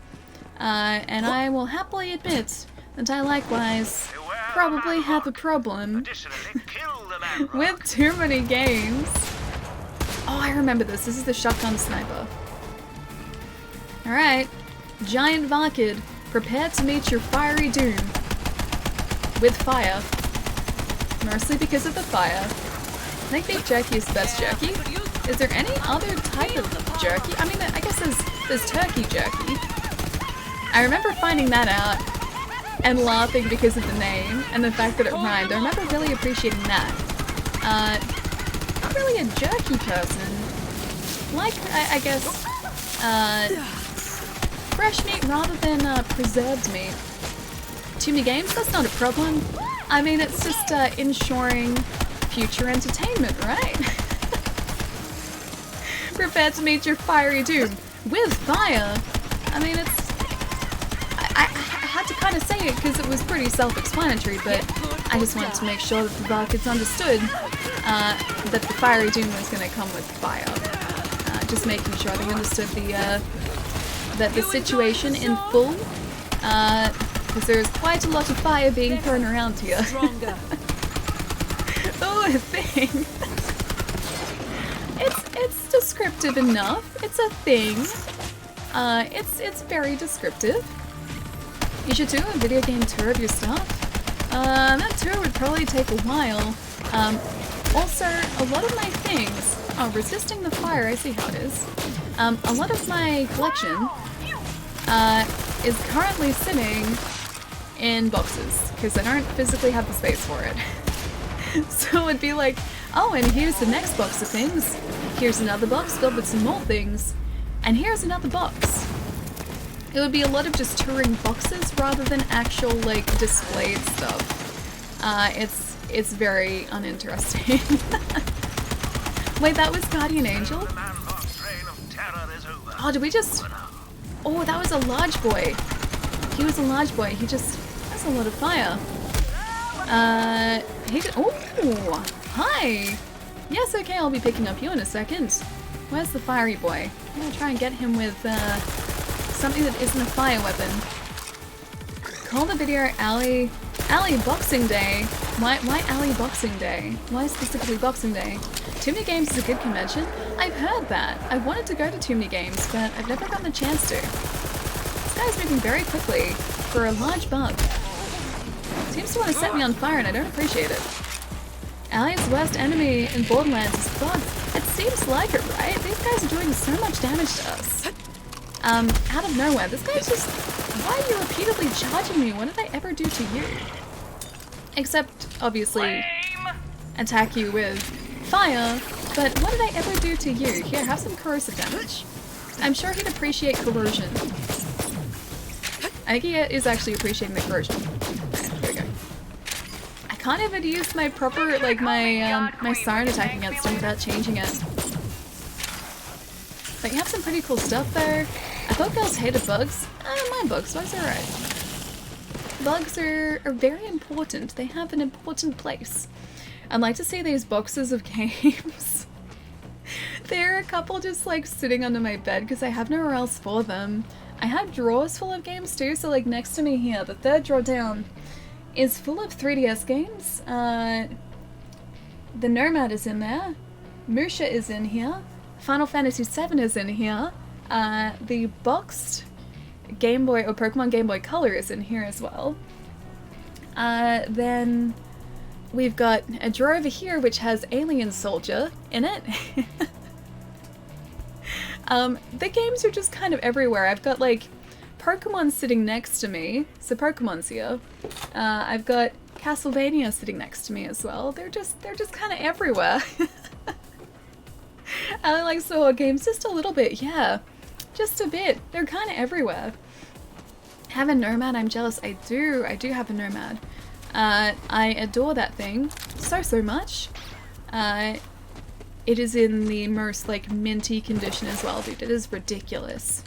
A: And I will happily admit that I likewise probably have a problem with too many games. Oh, I remember this. This is the shotgun sniper. Alright. Giant Varkid, prepare to meet your fiery doom. With fire. Mostly because of the fire. I think beef jerky is the best jerky. Is there any other type of jerky? I mean, I guess there's turkey jerky. I remember finding that out and laughing because of the name and the fact that it rhymed. I remember really appreciating that. Not really a jerky person. Like, I guess, fresh meat rather than preserved meat. Too many games? That's not a problem. I mean, it's just ensuring future entertainment, right? Prepare to meet your fiery doom with fire. I mean, it's... I had to kind of say it because it was pretty self-explanatory, but I just wanted to make sure that the Varkids understood that the fiery doom was going to come with fire. Just making sure they understood that the situation in full, because there's quite a lot of fire being thrown around here. Oh, a thing. It's descriptive enough. It's a thing. It's very descriptive. You should do a video game tour of your stuff. That tour would probably take a while. Also, a lot of my things... Oh, resisting the fire, I see how it is. A lot of my collection is currently sitting in boxes, because I don't physically have the space for it. So it'd be like, oh, and here's the next box of things. Here's another box filled with some more things. And here's another box. It would be a lot of just touring boxes rather than actual, like, displayed stuff. It's very uninteresting. Wait, that was Guardian Angel? Oh, did we just... Oh, that was a large boy. He was a large boy. He just... That's a lot of fire. Oh, hi! Yes, okay, I'll be picking up you in a second. Where's the fiery boy? I'm gonna try and get him with, something that isn't a fire weapon. Call the video Alley Boxing Day. Why Alley Boxing Day? Why specifically Boxing Day? Too Many Games is a good convention. I've heard that. I wanted to go to Too Many Games, but I've never gotten the chance to. This guy's moving very quickly for a large bug. Seems to want to set me on fire and I don't appreciate it. Allie's worst enemy in Borderlands is bugs. It seems like it, right? These guys are doing so much damage to us. Out of nowhere. This guy's just... Why are you repeatedly charging me? What did I ever do to you? Except, obviously, attack you with fire. But what did I ever do to you? Here, have some corrosive damage. I'm sure he'd appreciate corrosion. I think he is actually appreciating the corrosion. Okay, here we go. I can't even use my proper, like, my siren attack against him without changing it. But you have some pretty cool stuff there. I thought girls hated bugs. I don't mind bugs. Bugs are alright. Bugs are very important. They have an important place. I'd like to see these boxes of games. There are a couple just like sitting under my bed because I have nowhere else for them. I have drawers full of games too, so like next to me here, the third drawer down is full of 3DS games. The Nomad is in there. Musha is in here. Final Fantasy VII is in here. The boxed Game Boy or Pokemon Game Boy Color is in here as well. Then we've got a drawer over here which has Alien Soldier in it. The games are just kind of everywhere. I've got like Pokemon sitting next to me, so Pokemon's here. I've got Castlevania sitting next to me as well. They're just kind of everywhere. I like Sword games just a little bit, yeah. Just a bit. They're kind of everywhere. Have a Nomad? I'm jealous. I do have a Nomad. I adore that thing so much. it is in the most like minty condition as well, dude. It is ridiculous.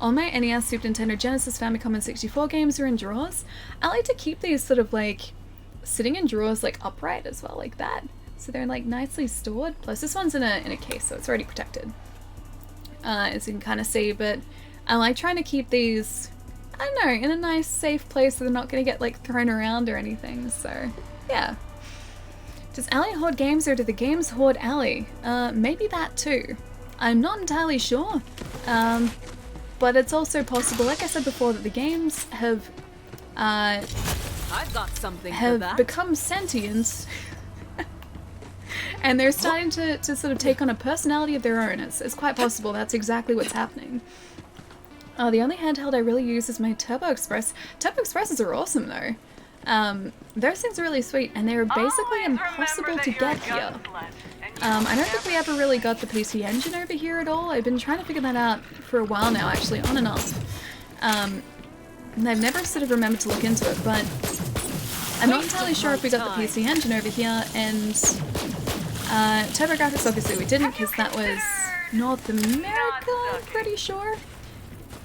A: All my NES, Super Nintendo, Genesis, Famicom, and 64 games are in drawers. I like to keep these sort of like sitting in drawers like upright as well, like that. So they're like nicely stored. Plus this one's in a case, so it's already protected. As you can kind of see, but I like trying to keep these, I don't know, in a nice safe place so they're not going to get like thrown around or anything, so yeah. Does Allie hoard games or do the games hoard Allie? Maybe that too. I'm not entirely sure. But it's also possible, like I said before, that the games have
C: I've got something for that.
A: become sentient and they're starting to sort of take on a personality of their own. It's quite possible that's exactly what's happening. The only handheld I really use is my Turbo Express. Turbo Expresses are awesome though. Those things are really sweet and they're basically impossible to get here. I don't think we ever really got the PC Engine over here at all. I've been trying to figure that out for a while now, actually, on and off. And I've never sort of remembered to look into it, but I'm not entirely sure if we got the PC Engine over here, and TurboGrafx obviously we didn't, because that was North America, I'm pretty sure.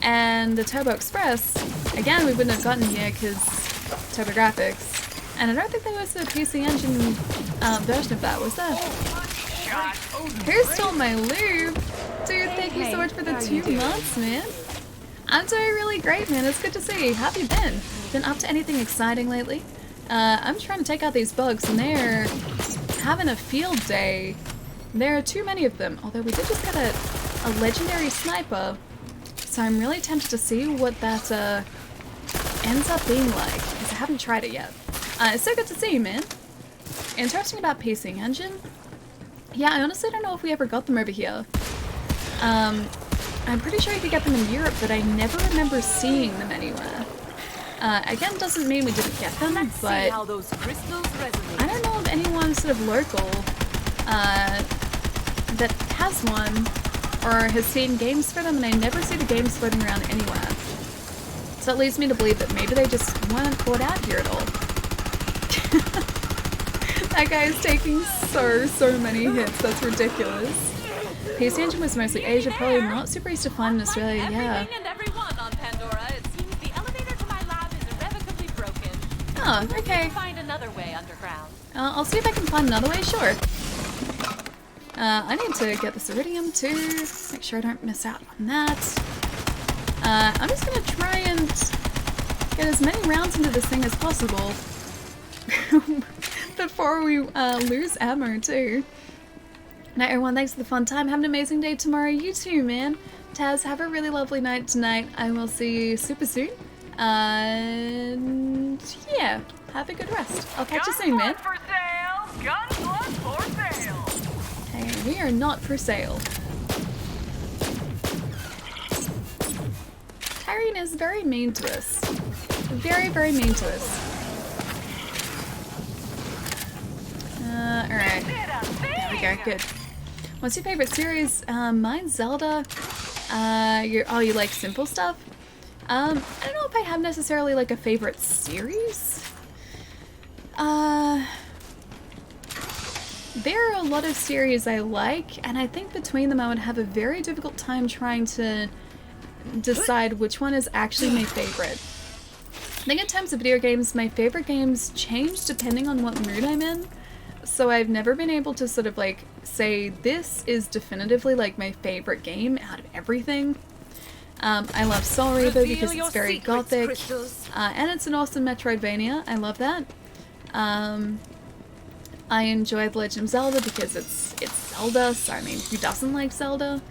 A: And the Turbo Express, again, we wouldn't have gotten here because TurboGrafx. And I don't think there was a PC Engine version of that, was there? Who stole my lube? Dude, thank you so much for the 2 months, man. I'm doing really great, man. It's good to see you. How have you been? Been up to anything exciting lately? I'm trying to take out these bugs, and they're having a field day. There are too many of them, although we did just get a legendary sniper, so I'm really tempted to see what that ends up being like, because I haven't tried it yet. It's so good to see you, man. Interesting about PC Engine. Yeah, I honestly don't know if we ever got them over here. I'm pretty sure you could get them in Europe, but I never remember seeing them anywhere. Again, doesn't mean we didn't get them, but I don't know of anyone sort of local that has one or has seen games for them, and I never see the games floating around anywhere. So that leads me to believe that maybe they just weren't brought out here at all. That guy is taking so many hits, that's ridiculous. PC Engine was mostly Asia, probably not super easy to find in Australia, yeah.
D: Everything and everyone on Pandora. It seems the elevator to my lab is irrevocably broken.
A: Oh, okay.
D: Find another way underground.
A: I'll see if I can find another way, sure. I need to get this iridium too, make sure I don't miss out on that. I'm just gonna try and get as many rounds into this thing as possible before we lose ammo too. Night everyone, thanks for the fun time. Have an amazing day tomorrow. You too, man. Taz, have a really lovely night tonight. I will see you super soon. And yeah, have a good rest. I'll catch you soon, man.
I: For sale! Guns for sale!
A: Hey, we are not for sale. Tyrene is very mean to us. Very mean to us. Alright. There we go, good. What's your favorite series? Mine's Zelda. You like simple stuff? I don't know if I have necessarily like a favorite series. There are a lot of series I like, and I think between them I would have a very difficult time trying to decide which one is actually my favorite. I think in terms of video games, my favorite games change depending on what mood I'm in. So I've never been able to sort of like say this is definitively like my favorite game out of everything. I love Soul Reaver because it's very gothic, and it's an awesome Metroidvania. I love that. I enjoy The Legend of Zelda because it's Zelda, so I mean, who doesn't like Zelda?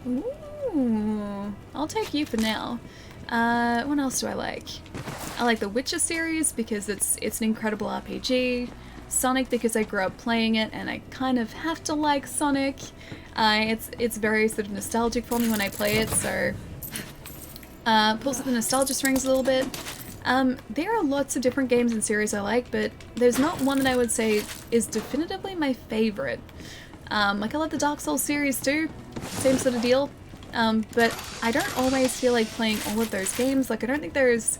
A: Ooh, I'll take you for now. What else do I like? I like the Witcher series because it's an incredible RPG. Sonic because I grew up playing it and I kind of have to like Sonic. It's very sort of nostalgic for me when I play it, so pulls at the nostalgia strings a little bit. There are lots of different games and series I like, but there's not one that I would say is definitively my favorite. Like I love the Dark Souls series too, same sort of deal. But I don't always feel like playing all of those games. Like I don't think there's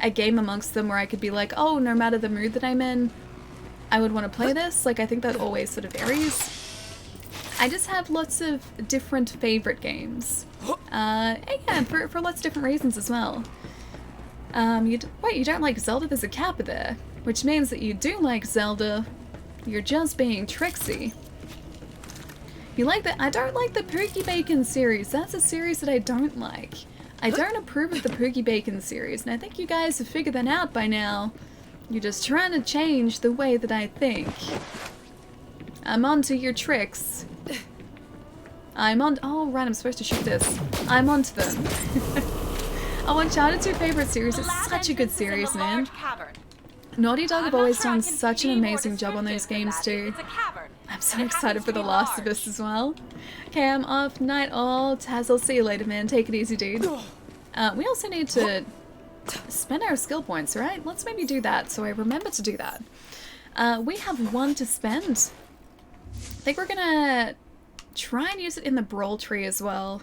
A: a game amongst them where I could be like, oh, no matter the mood that I'm in, I would want to play this. Like I think that always sort of varies. I just have lots of different favorite games. And yeah, for lots of different reasons as well. Wait, you don't like Zelda? There's a kappa there. Which means that you do like Zelda. You're just being tricksy. You like that? I don't like the Pookie Bacon series. That's a series that I don't like. I don't approve of the Pookie Bacon series, and I think you guys have figured that out by now. You're just trying to change the way that I think. I'm onto your tricks. Oh, right, I'm supposed to shoot this. I'm onto them. Oh, Uncharted's your favorite series. It's such a good series, man. Naughty Dog have always done such an amazing job on those games too. I'm so excited for The Last of Us as well. Okay, I'm off. Night all. Taz, I'll see you later, man. Take it easy, dude. We also need to spend our skill points, right? Let's maybe do that, so I remember to do that. We have 1 to spend. I think we're gonna try and use it in the Brawl tree as well.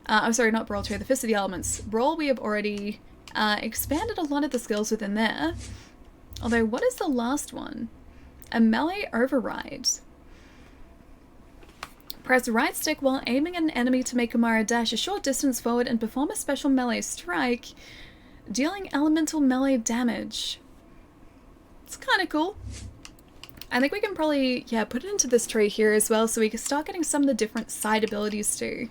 A: I'm sorry, not Brawl tree, the Fist of the Elements. Brawl, we have already expanded a lot of the skills within there. Although, what is the last one? A melee override. Press right stick while aiming at an enemy to make Amara dash a short distance forward and perform a special melee strike, dealing elemental melee damage. It's kind of cool. I think we can probably, yeah, put it into this tree here as well so we can start getting some of the different side abilities too.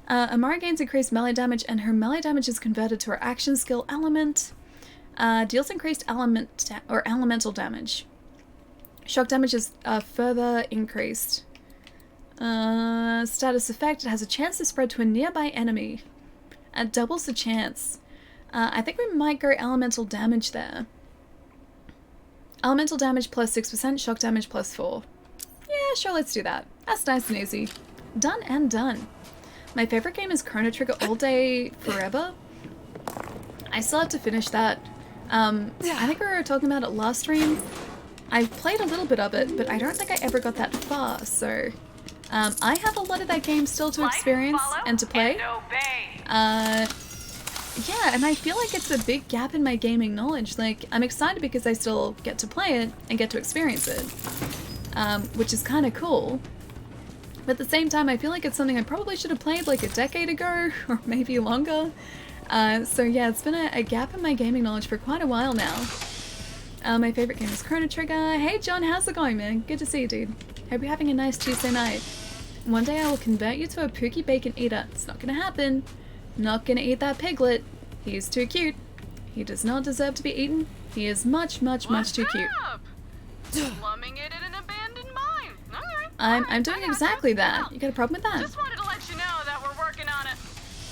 A: Amara gains increased melee damage and her melee damage is converted to her action skill element. Deals increased elemental damage. Shock damage is further increased. Status effect, it has a chance to spread to a nearby enemy. It doubles the chance. I think we might go elemental damage there. Elemental damage plus 6%, shock damage plus 4. Yeah, sure, let's do that. That's nice and easy. Done and done. My favorite game is Chrono Trigger all day forever. I still have to finish that. I think we were talking about it last stream. I've played a little bit of it, but I don't think I ever got that far, so... I have a lot of that game still to experience and to play. Yeah, and I feel like it's a big gap in my gaming knowledge. Like, I'm excited because I still get to play it and get to experience it, which is kind of cool. But at the same time, I feel like it's something I probably should have played like a decade ago, or maybe longer. So yeah, it's been a gap in my gaming knowledge for quite a while now. My favorite game is Chrono Trigger. Hey John, how's it going, man? Good to see you, dude. Hope you're having a nice Tuesday night. One day I will convert you to a Pookie Bacon eater. It's not gonna happen. Not gonna eat that piglet. He is too cute. He does not deserve to be eaten. He is much, much, much too cute.
I: Slumming it in an abandoned mine. Okay.
A: I'm doing exactly that. You got a problem with that?
I: Just wanted to let you know that we're working on it.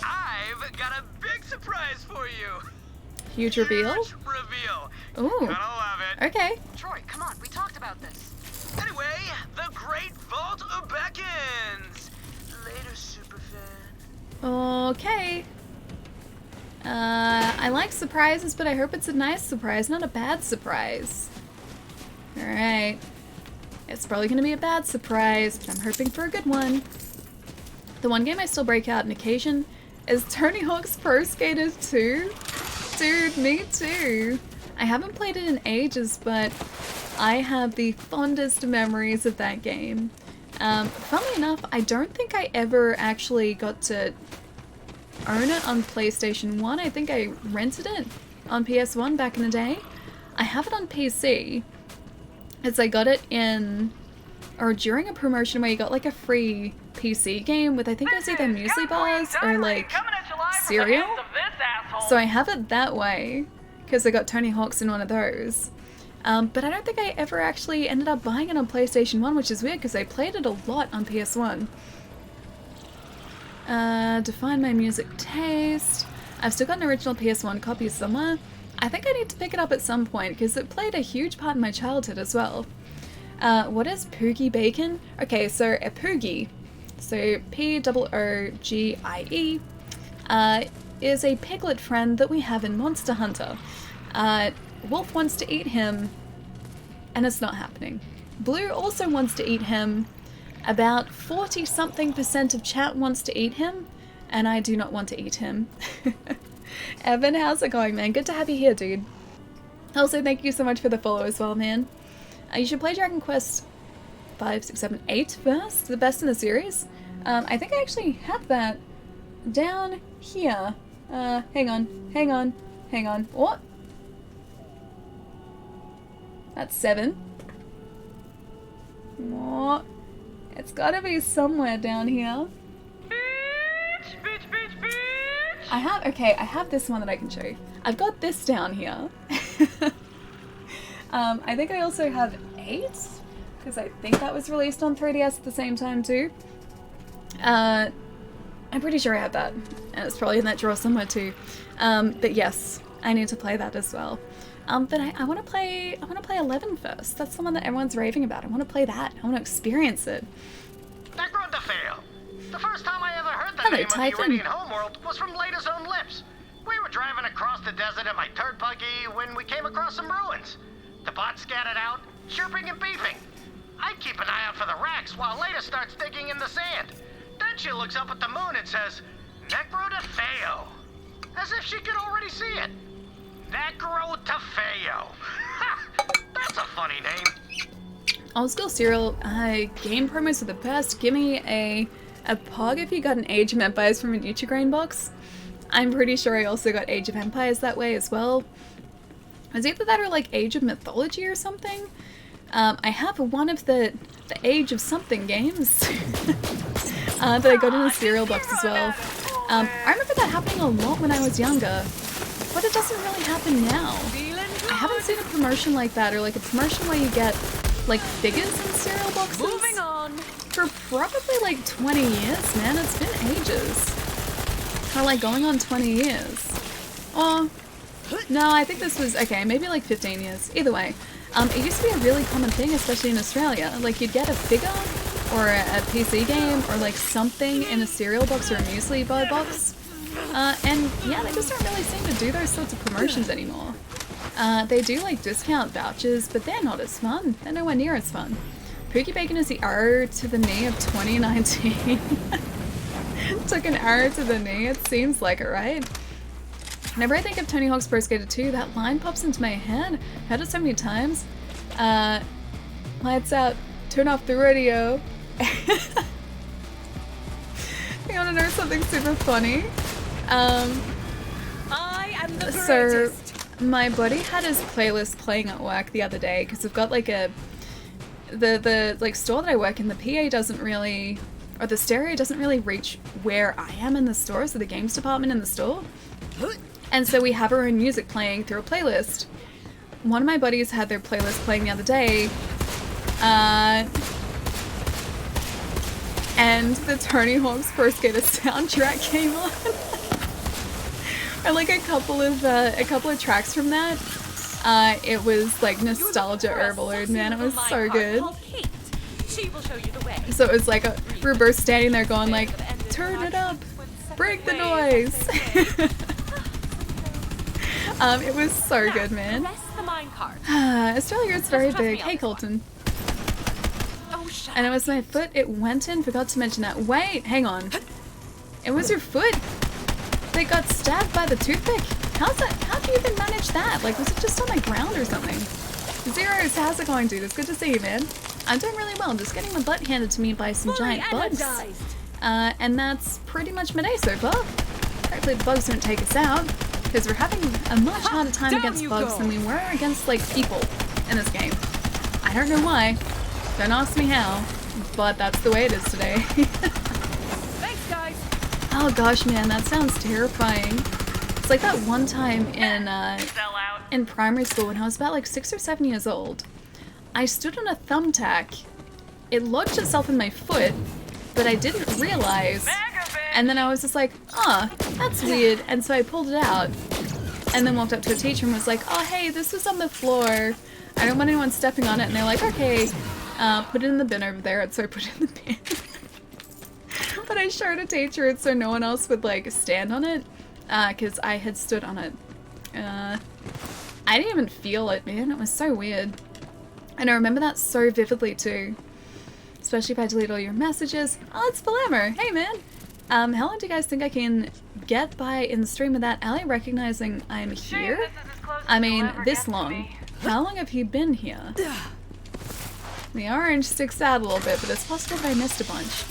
I: I've got a big surprise for you.
A: Huge reveal?
I: Huge reveal.
A: Ooh.
I: Gonna love it.
A: Okay.
I: Troy, come on. We talked about this. Anyway, the Great Vault beckons. Later, superfan.
A: Okay. I like surprises, but I hope it's a nice surprise, not a bad surprise. Alright. It's probably gonna be a bad surprise, but I'm hoping for a good one. The one game I still break out on occasion is Tony Hawk's Pro Skater 2. Dude, me too. I haven't played it in ages, but I have the fondest memories of that game. Funnily enough, I don't think I ever actually got to own it on PlayStation 1. I think I rented it on PS1 back in the day. I have it on PC, as I got it in, or during a promotion where you got like a free PC game with, I think it was either muesli bars or like cereal. So I have it that way, because I got Tony Hawk's in one of those. But I don't think I ever actually ended up buying it on PlayStation 1, which is weird because I played it a lot on PS1. Define my music taste. I've still got an original PS1 copy somewhere. I think I need to pick it up at some point because it played a huge part in my childhood as well. What is Poogie Bacon? Okay, so a Poogie, so P-O-O-G-I-E, is a piglet friend that we have in Monster Hunter. Wolf wants to eat him, and it's not happening. Blue also wants to eat him. About 40-something% of chat wants to eat him, and I do not want to eat him. Evan, how's it going, man? Good to have you here, dude. Also, thank you so much for the follow as well, man. You should play Dragon Quest 5, 6, 7, 8 first, the best in the series. I think I actually have that down here. Hang on. What? That's 7. What? It's gotta be somewhere down here. I have this one that I can show you. I've got this down here. I think I also have 8, because I think that was released on 3DS at the same time too. I'm pretty sure I have that, and it's probably in that drawer somewhere too. But yes, I need to play that as well. But I want to play 11 first. That's the one that everyone's raving about. I want to play that. I want to experience it.
F: That road to fail. The first time I ever heard the
A: Hello,
F: name of the
A: Typhon.
F: Iridian homeworld was from Lada's own lips. We were driving across the desert in my dirt buggy when we came across some ruins. The bot scattered out, chirping and beeping. I keep an eye out for the racks while Leda starts digging in the sand. Then she looks up at the moon and says, Necro de Feo. As if she could already see it. Necro de Feo. Ha! That's a funny name.
A: Old school serial game promos are the best. Give me a pog if you got an Age of Empires from a Nutrigrain box. I'm pretty sure I also got Age of Empires that way as well. It was either that or like Age of Mythology or something. I have one of the Age of something games that I got in a cereal box as well. I remember that happening a lot when I was younger, but it doesn't really happen now. I haven't seen a promotion like that, or like a promotion where you get like figures in cereal boxes.
D: Moving on.
A: For probably like 20 years, man. It's been ages. For like going on 20 years. Oh, no, I think this was, okay, maybe like 15 years. Either way. It used to be a really common thing, especially in Australia. Like you'd get a figure or a PC game or like something in a cereal box or a muesli bar box. And yeah, they just don't really seem to do those sorts of promotions anymore. They do like discount vouchers, but they're not as fun. They're nowhere near as fun. Pookie Bacon is the arrow to the knee of 2019. Took an arrow to the knee, it seems like it, right? Whenever I think of Tony Hawk's Pro Skater 2, that line pops into my head. I've heard it so many times. Lights out, turn off the radio. You wanna know something super funny?
D: I am the
A: So,
D: greatest.
A: my buddy had his playlist playing at work the other day, because we've got like the like store that I work in, the PA doesn't really, or the stereo doesn't really reach where I am in the store, so the games department in the store. And so we have our own music playing through a playlist. One of my buddies had their playlist playing the other day, and the Tony Hawk's Pro Skater soundtrack came on. Or like a couple of tracks from that. It was like nostalgia overload, man. It was so good.
D: She will show you the way.
A: So it was like we were both standing there going like, turn it up, break the noise. It was so good, man. Australia is very big. Hey, Colton. And it was my foot. It went in. Forgot to mention that. Wait, hang on. It was your foot that got stabbed by the toothpick. How's that? How do you even manage that? Like, was it just on the ground or something? Zeros, how's it going, dude? It's good to see you, man. I'm doing really well. I'm just getting my butt handed to me by some giant bugs. And that's pretty much my day so far. Hopefully the bugs don't take us out, because we're having a much harder time against bugs than we were against, like, people in this game. I don't know why. Don't ask me how, but that's the way it is today.
D: Thanks, guys.
A: Oh gosh, man, that sounds terrifying. It's like that one time in primary school when I was about like 6 or 7 years old. I stood on a thumbtack. It lodged itself in my foot, but I didn't realize. And then I was just like, oh, that's weird. And so I pulled it out and then walked up to a teacher and was like, oh, hey, this was on the floor. I don't want anyone stepping on it. And they're like, okay, put it in the bin over there. And so I put it in the bin. But I showed a teacher it so no one else would like stand on it, because I had stood on it. I didn't even feel it, man. It was so weird. And I remember that so vividly too. Especially if I delete all your messages. Oh, it's Philemmer. Hey, man. How long do you guys think I can get by in the stream without Ali recognizing I'm here? I mean, this long. How long have you been here? The orange sticks out a little bit, but it's possible that I missed a bunch.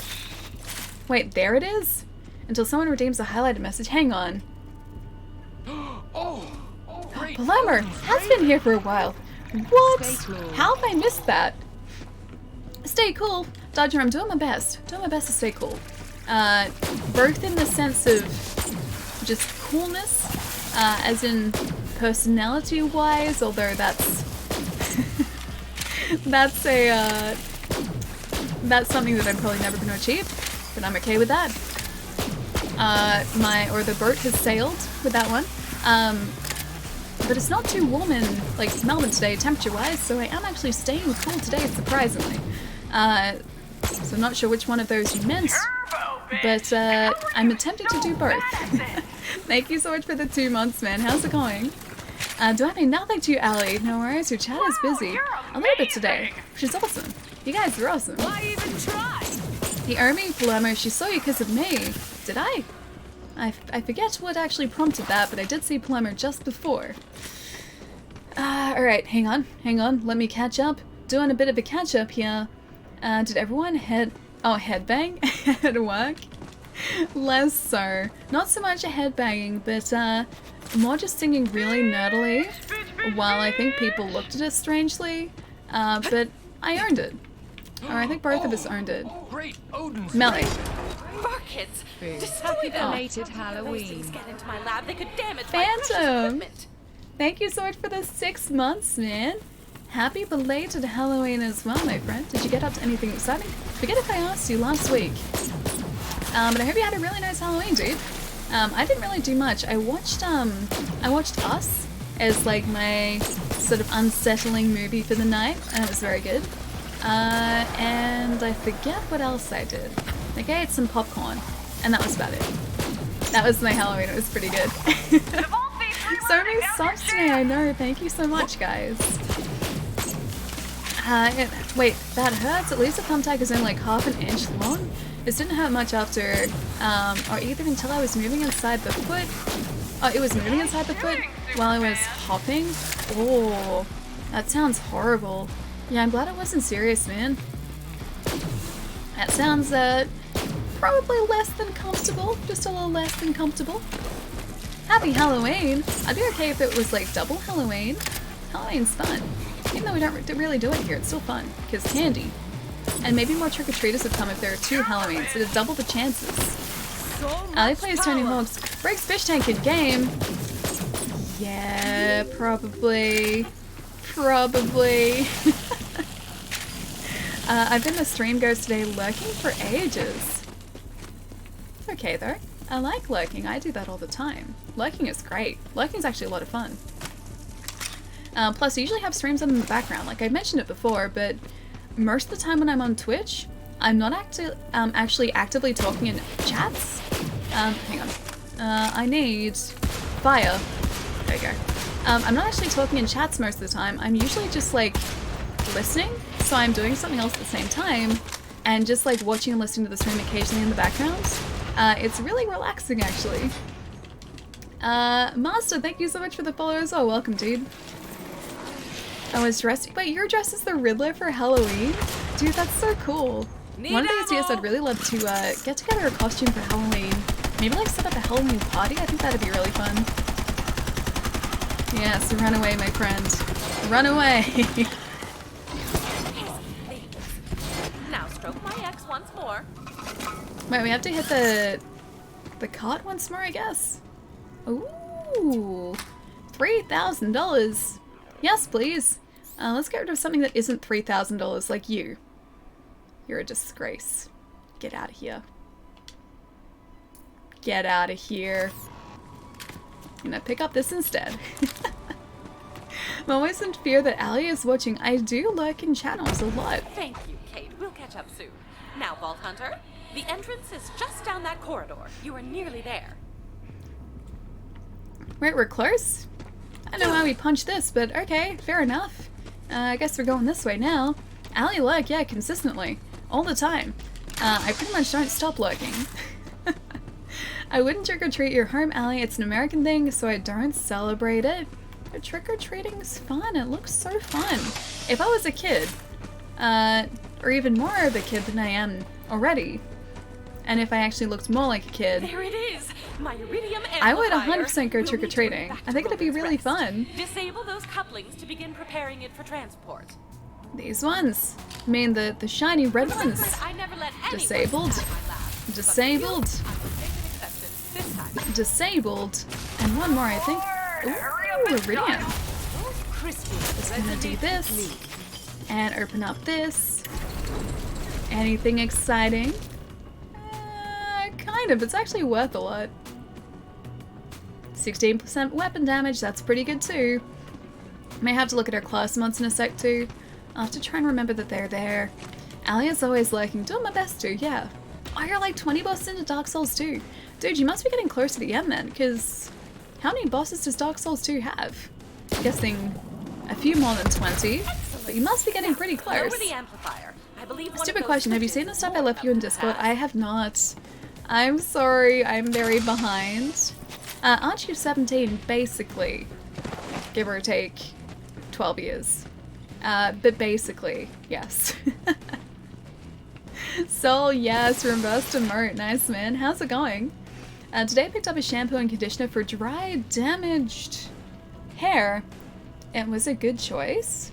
A: Wait, there it is? Until someone redeems a highlighted message. Hang on. Palermo has been here for a while. What? How have I missed that? Stay cool. Dodger, I'm doing my best. Doing my best to stay cool. Both in the sense of just coolness, as in personality-wise, although that's that's something that I'm probably never going to achieve, but I'm okay with that. The boat has sailed with that one. But it's not too warm in Melbourne today, temperature-wise, so I am actually staying cool today, surprisingly. So I'm not sure which one of those you meant, but I'm attempting to do both. Thank you so much for the 2 months, man. How's it going? Do I mean nothing to you, Allie? No worries, your chat is busy. A little bit today, which is awesome. You guys are awesome.
I: Why even try?
A: The Army Palermo, she saw you because of me. Did I? I forget what actually prompted that, but I did see Palermo just before. Alright, hang on. Let me catch up. Doing a bit of a catch up here. Did everyone headbang at work? Less so. Not so much a headbanging, but more just singing really nerdily, while I think people looked at us strangely. But I earned it. Or I think both of us earned it. Melly.
D: Buckets!
J: Happy belated Halloween.
D: Get into my lab. They could damage my precious
A: Phantom!
D: equipment.
A: Thank you so much for the 6 months, man. Happy belated Halloween as well, my friend. Did you get up to anything exciting? Forget if I asked you last week. But I hope you had a really nice Halloween, dude. I didn't really do much. I watched Us as my sort of unsettling movie for the night, and it was very good. And I forget what else I did. I ate some popcorn, and that was about it. That was my Halloween. It was pretty good. So many subs today, I know. Thank you so much, guys. Wait, that hurts? At least the thumbtack is only half an inch long. This didn't hurt much after, or either until I was moving inside the foot. Oh, it was moving inside the foot while I was hopping. Oh, that sounds horrible. Yeah, I'm glad it wasn't serious, man. That sounds, probably less than comfortable. Just a little less than comfortable. Happy Halloween! I'd be okay if it was double Halloween. Halloween's fun. Even though we don't really do it here, it's still fun. Because candy. And maybe more trick-or-treaters would come if there are 2 Halloweens. It'd double the chances. Ali plays Tony Hawk's breaks fish tank in game. Yeah, probably. I've been the stream ghost today lurking for ages. It's okay though. I like lurking. I do that all the time. Lurking is great. Lurking is actually a lot of fun. Plus, I usually have streams on in the background. Like I mentioned it before, but most of the time when I'm on Twitch, I'm not actually actively talking in chats. Hang on. I need fire. There you go. I'm not actually talking in chats most of the time. I'm usually just listening. So I'm doing something else at the same time, and just watching and listening to the stream occasionally in the background. It's really relaxing, actually. Master, thank you so much for the follow as well. Welcome, dude. I was dressed. Wait, you're dressed as the Riddler for Halloween? Dude, that's so cool. One of these years, I'd really love to get together a costume for Halloween. Maybe set up a Halloween party. I think that'd be really fun. Yes, run away, my friend. Run away.
D: Now stroke my ex once more.
A: Wait, we have to hit the cart once more, I guess. Ooh, $3,000. Yes, please. Let's get rid of something that isn't $3,000, like you. You're a disgrace. Get out of here. Get out of here. I'm gonna pick up this instead. I'm always in fear that Ali is watching. I do lurk in channels a lot.
D: Thank you, Kate. We'll catch up soon. Now, Vault Hunter, the entrance is just down that corridor. You are nearly there.
A: Right, we're close. I don't know how we punch this, but okay, fair enough. I guess we're going this way now. Ali lurk, yeah, consistently. All the time. I pretty much don't stop lurking. I wouldn't trick-or-treat your home, Ali. It's an American thing, so I don't celebrate it. But trick-or-treating's fun. It looks so fun. If I was a kid, or even more of a kid than I am already. And if I actually looked more like a kid,
D: There it is! My iridium
A: I would
D: amplifier.
A: 100% go
D: We'll
A: trick-or-treating.
D: need to go back
A: I think
D: to
A: it'd be
D: Roland's
A: really
D: Rest.
A: fun.
D: Disable those couplings to begin preparing it for transport.
A: These ones. I mean, the shiny red ones.
D: I never let anyone
A: Disabled.
D: have my lab. But
A: Disabled.
D: for you, I will make an exception this time.
A: Disabled. And one more, I think. Ooh, Iridium. Just gonna do this. And open up this. Anything exciting? Kind of. It's actually worth a lot. 16% weapon damage. That's pretty good too. May have to look at our class mods in a sec too. I'll have to try and remember that they're there. Ali is always lurking. Doing my best to, yeah. Oh, you're like 20 bosses into Dark Souls 2. Dude, you must be getting close to the end then, because how many bosses does Dark Souls 2 have? I'm guessing a few more than 20, but you must be getting pretty close.
D: Lower the amplifier. I believe one of
A: Stupid
D: those
A: question, have you
D: switches
A: seen the
D: is
A: stuff I
D: more
A: left you in
D: about the
A: Discord?
D: past.
A: I have not. I'm sorry, I'm very behind. Aren't you 17, basically? Give or take 12 years. But basically, yes. Soul, yes, reverse emote. Nice, man. How's it going? Today I picked up a shampoo and conditioner for dry, damaged hair. It was a good choice.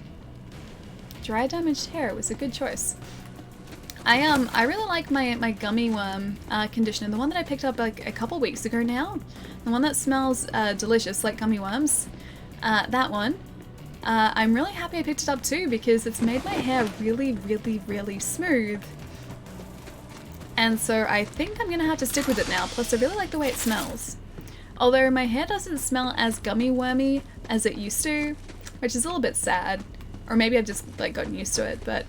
A: Dry, damaged hair was a good choice. I really like my gummy worm conditioner, the one that I picked up like a couple weeks ago now. The one that smells delicious like gummy worms. That one. I'm really happy I picked it up too because it's made my hair really, really, really smooth. And so I think I'm gonna have to stick with it now, plus I really like the way it smells. Although my hair doesn't smell as gummy wormy as it used to, which is a little bit sad. Or maybe I've just like gotten used to it, but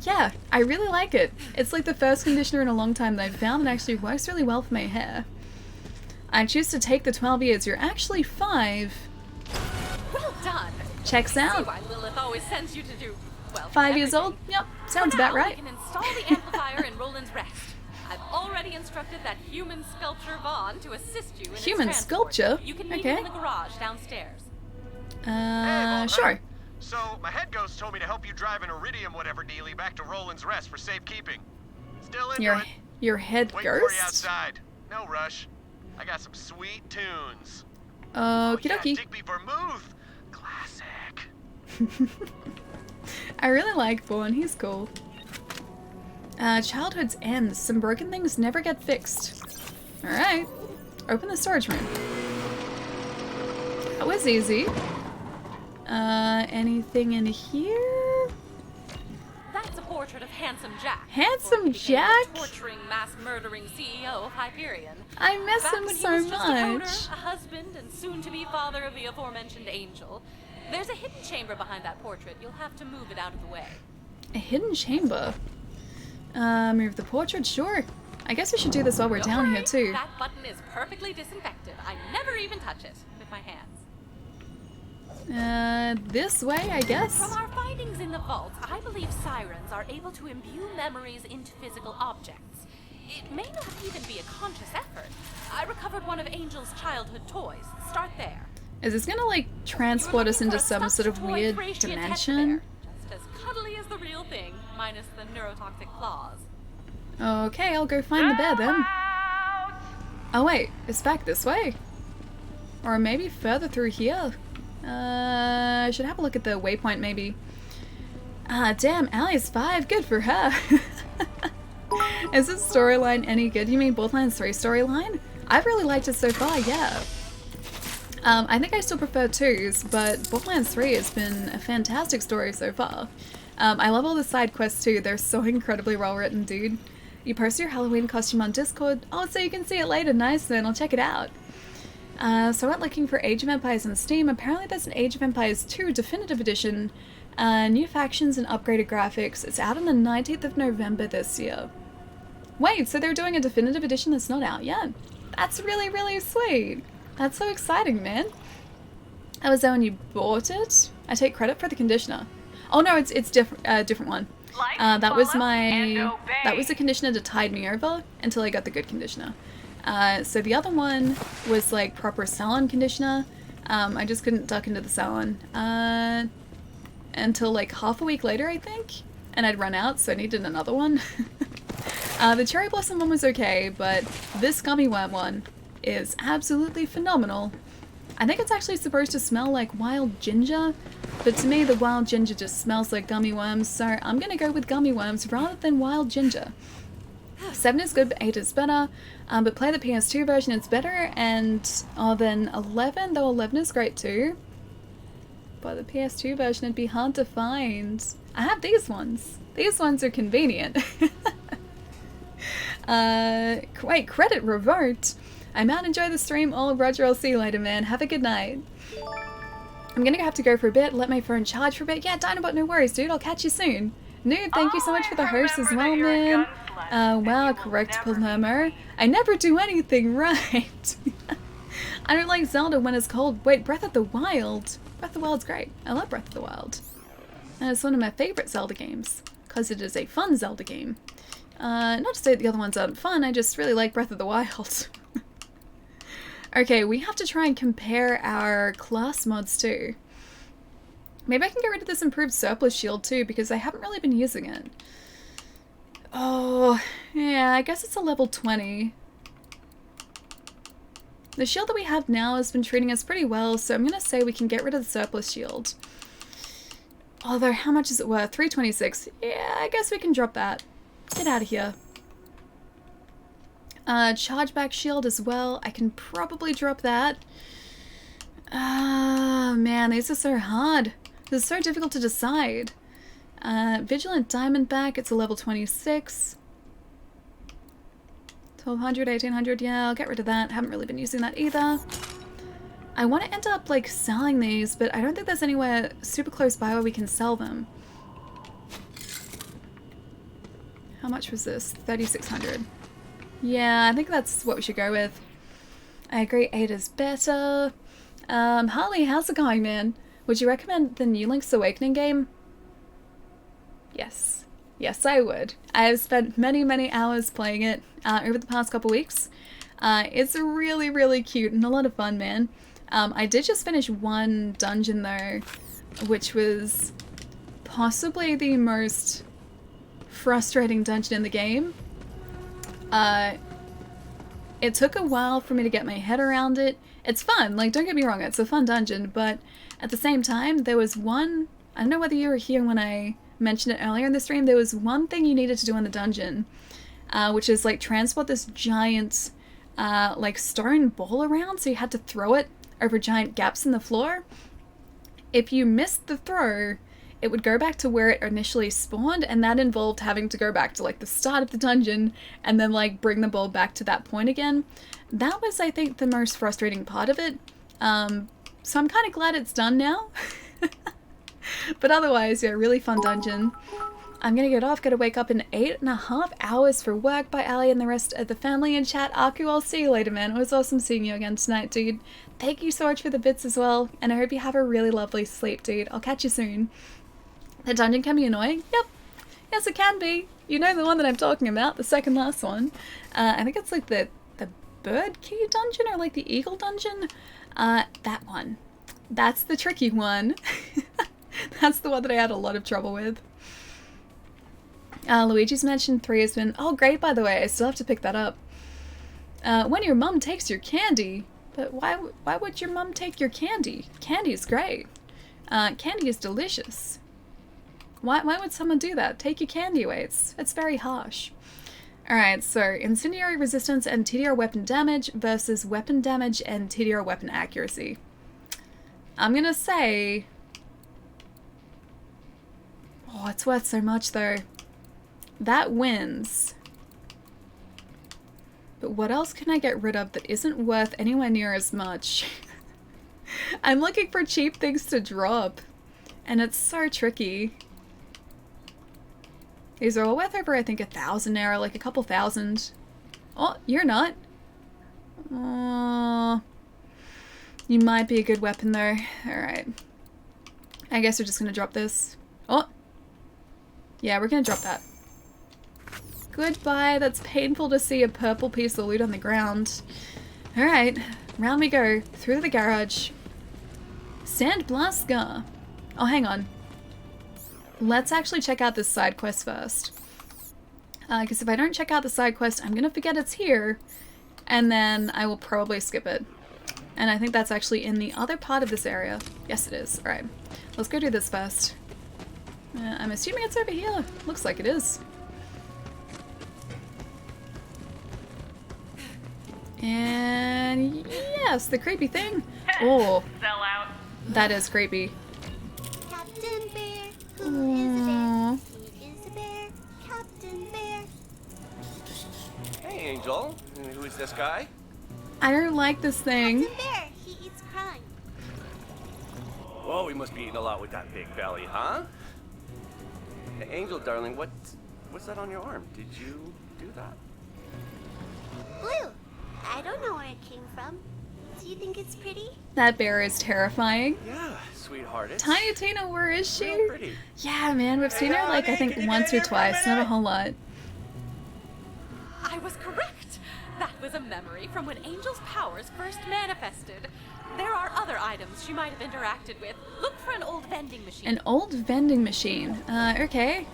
A: yeah, I really like it. It's like the first conditioner in a long time that I've found that actually works really well for my hair. I choose to take the 12 years. You're actually 5.
D: Well done.
A: Checks
D: See
A: out.
D: why Lilith always sends you to do, well,
A: 5 years
D: everything.
A: old? Yep, sounds
D: For now,
A: about right.
D: We can install the amplifier in Roland's Rest. I've already instructed that human sculpture Vaughn to assist you in its
A: Human
D: transport.
A: sculpture?
D: You can meet
A: Okay.
D: him in the garage downstairs.
A: Sure.
G: So, my head ghost told me to help you drive an Iridium whatever dealie back to Roland's Rest for safekeeping. Still into it.
A: Your head
G: Waiting for you
A: ghost?
G: outside. No rush. I got some sweet tunes.
A: Okie
G: Yeah,
A: dokie.
G: Digby Vermouth. Classic.
A: I really like Vaughn, he's cool. Childhood's ends. Some broken things never get fixed. Alright. Open the storage room. That was easy. Anything in here?
D: That's a portrait of Handsome Jack.
A: Handsome
D: before he became
A: Jack?
D: the torturing, mass-murdering CEO of Hyperion.
A: I miss
D: Back
A: him
D: when he
A: so
D: was just a
A: much.
D: coder, a husband, and soon-to-be father of the aforementioned Angel. There's a hidden chamber behind that portrait. You'll have to move it out of the way.
A: A hidden chamber. Move the portrait? Sure. I guess we should do this while we're
D: Don't
A: down
D: worry,
A: here too.
D: That button is perfectly disinfected. I never even touch it with my hands.
A: This way, I guess.
D: From our findings in the vault, I believe sirens are able to imbue memories into physical objects. It may not even be a conscious effort. I recovered one of Angel's childhood toys. Start there.
A: Is this gonna like transport us into some sort of weird dimension?
D: Just as cuddly as the real thing, minus the neurotoxic claws.
A: Okay, I'll go find the bear then. Oh wait, it's back this way. Or maybe further through here. I should have a look at the waypoint maybe. Ah, damn, Allie's 5. Good for her. Is this storyline any good? You mean Borderlands 3 storyline? I've really liked it so far, yeah. I think I still prefer 2s, but Borderlands 3 has been a fantastic story so far. I love all the side quests too. They're so incredibly well written, dude. You post your Halloween costume on Discord. Oh, so you can see it later. Nice then, I'll check it out. So I went looking for Age of Empires on Steam. Apparently there's an Age of Empires 2 Definitive Edition. New factions and upgraded graphics. It's out on the 19th of November this year. Wait, so they're doing a Definitive Edition that's not out yet? That's really, really sweet. That's so exciting, man. I was there when you bought it. I take credit for the conditioner. Oh no, it's different one. That was the conditioner that tied me over until I got the good conditioner. So the other one was like proper salon conditioner. I just couldn't duck into the salon. And until like half a week later, I think. And I'd run out, so I needed another one. The cherry blossom one was okay, but this gummy worm one is absolutely phenomenal. I think it's actually supposed to smell like wild ginger, but to me the wild ginger just smells like gummy worms, so I'm gonna go with gummy worms rather than wild ginger. 7 is good, but 8 is better, but play the PS2 version, it's better, and then 11, though 11 is great too. But the PS2 version would be hard to find. I have these ones. These ones are convenient. Wait, credit revoked. I'm out, enjoy the stream. Oh, Roger, I'll see you later, man. Have a good night. I'm gonna have to go for a bit, let my phone charge for a bit. Yeah, Dinobot, no worries, dude. I'll catch you soon. Noob, thank you so much for the host as well, man. Wow, correct, Palermo. I never do anything right. I don't like Zelda when it's cold. Wait, Breath of the Wild. Breath of the Wild's great. I love Breath of the Wild. And it's one of my favorite Zelda games, because it is a fun Zelda game. Not to say that the other ones aren't fun, I just really like Breath of the Wild. Okay, we have to try and compare our class mods too. Maybe I can get rid of this improved surplus shield too, because I haven't really been using it. Oh, yeah, I guess it's a level 20. The shield that we have now has been treating us pretty well, so I'm gonna say we can get rid of the surplus shield. Although, how much is it worth? 326. Yeah, I guess we can drop that. Get out of here. Chargeback shield as well. I can probably drop that. Ah, man, these are so hard. This is so difficult to decide. Vigilant Diamondback, it's a level 26. 1200, 1800, yeah, I'll get rid of that. Haven't really been using that either. I want to end up, like, selling these, but I don't think there's anywhere super close by where we can sell them. How much was this? 3600. Yeah, I think that's what we should go with. I agree, 8 is better. Harley, how's it going, man? Would you recommend the new Link's Awakening game? Yes. Yes, I would. I have spent many, many hours playing it over the past couple weeks. It's really, really cute and a lot of fun, man. I did just finish one dungeon, though, which was possibly the most frustrating dungeon in the game. It took a while for me to get my head around it. It's fun, like, don't get me wrong, it's a fun dungeon, but at the same time, there was one, I don't know whether you were here when I mentioned it earlier in the stream, there was one thing you needed to do in the dungeon, which is, like, transport this giant, like, stone ball around, so you had to throw it over giant gaps in the floor. If you missed the throw, it would go back to where it initially spawned, and that involved having to go back to, like, the start of the dungeon and then, like, bring the ball back to that point again. That was, I think, the most frustrating part of it. So I'm kind of glad it's done now. But otherwise, yeah, really fun dungeon. I'm gonna get off, gotta wake up in 8.5 hours for work. Bye, Ali and the rest of the family in chat. Aku, I'll see you later, man. It was awesome seeing you again tonight, dude. Thank you so much for the bits as well, and I hope you have a really lovely sleep, dude. I'll catch you soon. The dungeon can be annoying? Yep. Yes, it can be. You know the one that I'm talking about, the second last one. I think it's like the bird key dungeon or like the eagle dungeon. That one. That's the tricky one. That's the one that I had a lot of trouble with. Luigi's Mansion 3 has been... Oh, great, by the way. I still have to pick that up. When your mum takes your candy. But why would your mum take your candy? Candy is great. Candy is delicious. Why would someone do that? Take your candy away. It's very harsh. Alright, so incendiary resistance and TDR weapon damage versus weapon damage and TDR weapon accuracy. I'm gonna say... Oh, it's worth so much though. That wins. But what else can I get rid of that isn't worth anywhere near as much? I'm looking for cheap things to drop. And it's so tricky. These are all worth over, I think, 1,000 now, like a couple thousand. Oh, you're not. You might be a good weapon though. Alright. I guess we're just gonna drop this. Oh! Yeah, we're gonna drop that. Goodbye, that's painful to see a purple piece of loot on the ground. Alright, round we go. Through the garage. Sandblaster. Oh, hang on. let's actually check out this side quest first. Because if I don't check out the side quest, I'm gonna forget it's here, and then I will probably skip it. And I think that's actually in the other part of this area. Yes, it is. Alright, let's go do this first. I'm assuming it's over here. Looks like it is. And yes, the creepy thing. Oh,
K: Sell out.
A: that is creepy.
L: Captain Bear, who is a bear? He is a bear. Captain Bear.
M: Hey, Angel. And who is this guy?
A: I don't like this thing.
L: Captain Bear, he eats crime.
M: Whoa, he must be eating a lot with that big belly, huh? Hey, Angel, darling, what's that on your arm? Did you do that?
L: Blue. I don't know where it came from. Do you think it's pretty?
A: That bear is terrifying.
M: Yeah, sweetheart. It's
A: Tiny Tina, where is she?
M: real pretty.
A: Yeah, man, we've seen her like I think
M: can you
A: once
M: get
A: or
M: here for a
A: twice, not a
M: minute?
A: whole lot.
D: I was correct. That was a memory from when Angel's powers first manifested. There are other items she might have interacted with. Look for an old vending machine.
A: An old vending machine. Okay.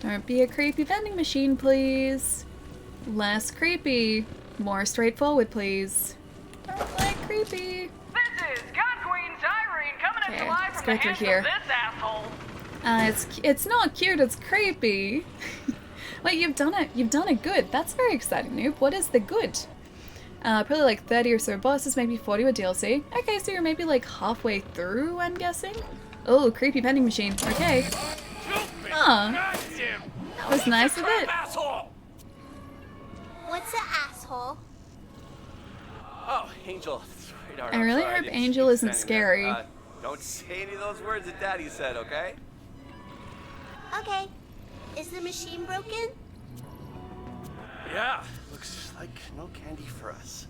A: Don't be a creepy vending machine, please. Less creepy. More straightforward, please. Don't like creepy.
K: This is God Queen Cyrene coming at
A: Okay,
K: you live
A: let's
K: from
A: go
K: the
A: through
K: hands
A: here.
K: of this asshole.
A: It's not cute, it's creepy. Wait, you've done it good. That's very exciting, noob. What is the good? Probably like 30 or so bosses, maybe 40 with DLC. Okay, so you're maybe like halfway through, I'm guessing? Oh, creepy vending machine. Okay. Huh. That was nice of it.
L: What's an asshole?
M: Oh, Angel. Sweetheart,
A: I
M: I'm
A: really
M: sorry,
A: hope
M: didn't
A: Angel
M: see you
A: isn't
M: standing there.
A: scary.
M: Don't say any of those words that Daddy said, okay?
L: Okay. Is the machine broken?
M: Yeah, looks like no candy for us.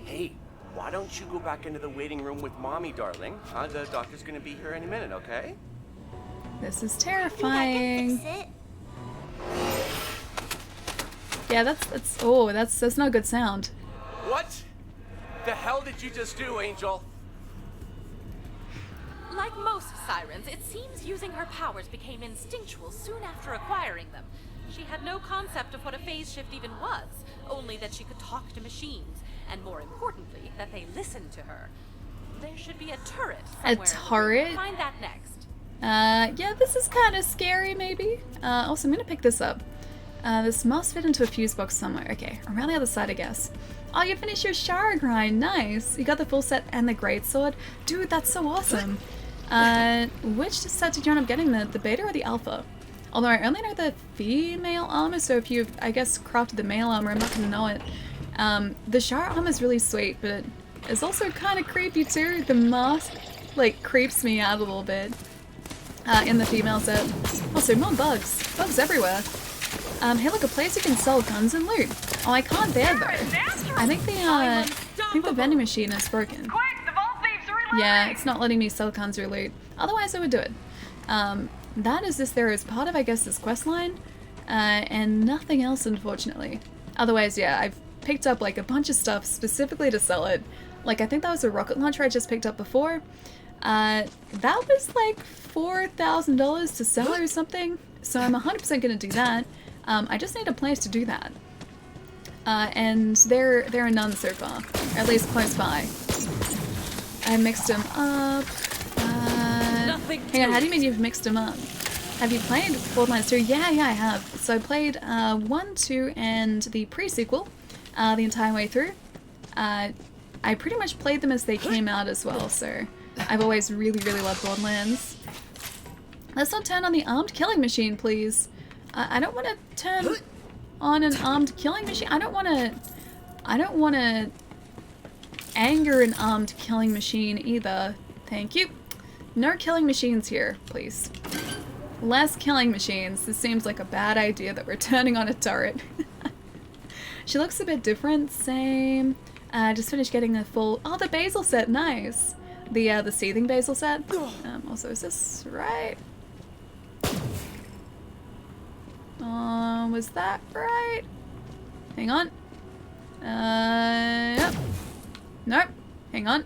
M: Hey, why don't you go back into the waiting room with Mommy, darling? The doctor's gonna be here any minute, okay?
A: This is
L: I think I
A: terrifying.
L: can fix it.
A: Yeah, that's not a good sound.
M: What the hell did you just do, Angel?
D: Like most sirens, it seems using her powers became instinctual soon after acquiring them. She had no concept of what a phase shift even was, only that she could talk to machines, and more importantly, that they listened to her. There should be a turret somewhere.
A: turret?
D: Find that next.
A: Yeah, this is kind of scary, maybe. Also, I'm gonna pick this up. This must fit into a fuse box somewhere. Okay, around the other side, I guess. Oh, you finished your shower grind. Nice. You got the full set and the greatsword. Dude, that's so awesome. Which set did you end up getting, the beta or the alpha? Although I only know the female armor, so if you've, I guess, crafted the male armor, I'm not gonna know it. The shower armor is really sweet, but it's also kind of creepy too. The mask, like, creeps me out a little bit. In the female set. Also, more bugs. Bugs everywhere. Hey, look, a place you can sell guns and loot. Oh, I can't there, though. I think the vending machine is broken.
K: Quick, the vault thieves are reloading.
A: Yeah, it's not letting me sell guns or loot. Otherwise, I would do it. That is just there as part of, I guess, this quest line. And nothing else, unfortunately. Otherwise, yeah, I've picked up, like, a bunch of stuff specifically to sell it. Like, I think that was a rocket launcher I just picked up before. That was like $4,000 to sell or something, so I'm 100% gonna do that. I just need a place to do that. And there are none so far, or at least close by. I mixed them up. Hang on, how do you mean you've mixed them up? Have you played Borderlands 2? Yeah, I have. So I played 1, 2, and the pre-sequel the entire way through. I pretty much played them as they came out as well, so I've always really loved Borderlands. Let's not turn on the armed killing machine, please. I don't want to turn on an armed killing machine. I don't want to anger an armed killing machine either. Thank you. No killing machines here, please. Less killing machines. This seems like a bad idea that we're turning on a turret. She looks a bit different. Same. Just finished getting the full... Oh, the basil set. Nice. The seething basil set. Also, is this right? Was that right? Hang on. Yep. Nope. Hang on.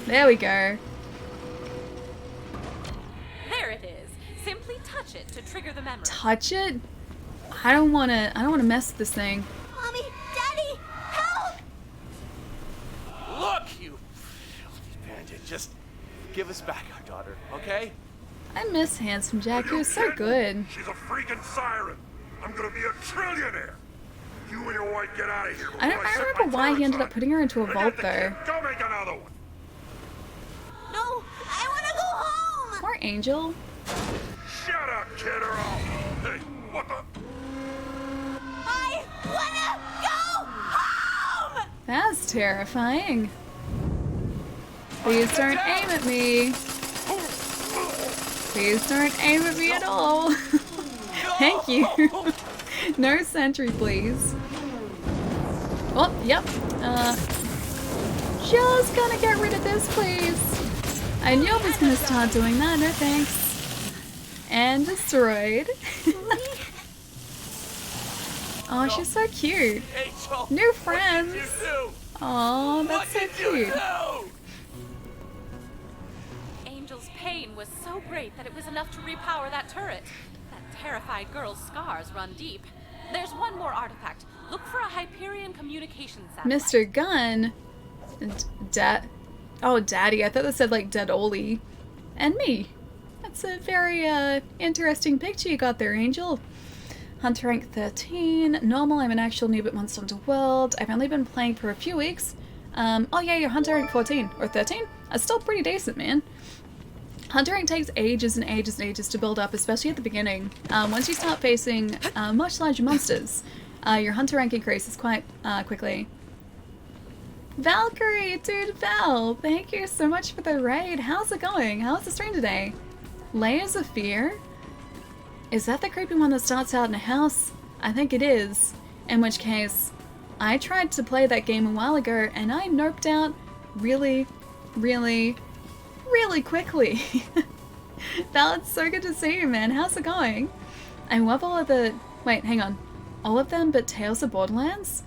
A: There we go.
D: touch it to trigger the memory.
A: Touch it? I don't wanna mess with this thing.
L: Mommy, Daddy, help!
G: Look, you filthy bandit. Just give us back our daughter, okay?
A: I miss Handsome Jack. He was so good.
H: She's a freaking siren. I'm gonna be a trillionaire. You and your wife get out of here.
A: I don't remember why he ended up putting her into a vault though.
H: Go make another one.
L: No, I want to go home!
A: Poor Angel.
H: Shut up, kid, or I'll... Hey, what the...
L: I want to go home!
A: That's terrifying. Please don't aim at me. Please don't aim at me at all. Thank you. No sentry, please. Oh, yep. Just gonna get rid of this, please. I knew I was gonna start doing that. No thanks. And destroyed. Oh, she's so cute. New friends. Oh, that's so cute.
D: Angel's pain was so great that it was enough to repower that turret. That terrified girl's scars run deep. There's one more artifact. Look for a Hyperion communication satellite.
A: Mr. Gunn. Oh, Daddy. I thought that said like Dead Oli. And me. That's a very interesting picture you got there, Angel. Hunter rank 13. Normal, I'm an actual noob at Monster Hunter World. I've only been playing for a few weeks. Oh yeah, you're Hunter rank 14. Or 13? That's still pretty decent, man. Hunter rank takes ages and ages and ages to build up, especially at the beginning. Once you start facing much larger monsters, your Hunter rank increases quite quickly. Valkyrie, dude, Val, thank you so much for the raid. How's it going? How's the stream today? Layers of Fear? Is that the creepy one that starts out in a house? I think it is. In which case, I tried to play that game a while ago and I noped out really quickly. Val, it's so good to see you, man. How's it going? I love all of the... Wait, hang on. All of them but Tales of Borderlands?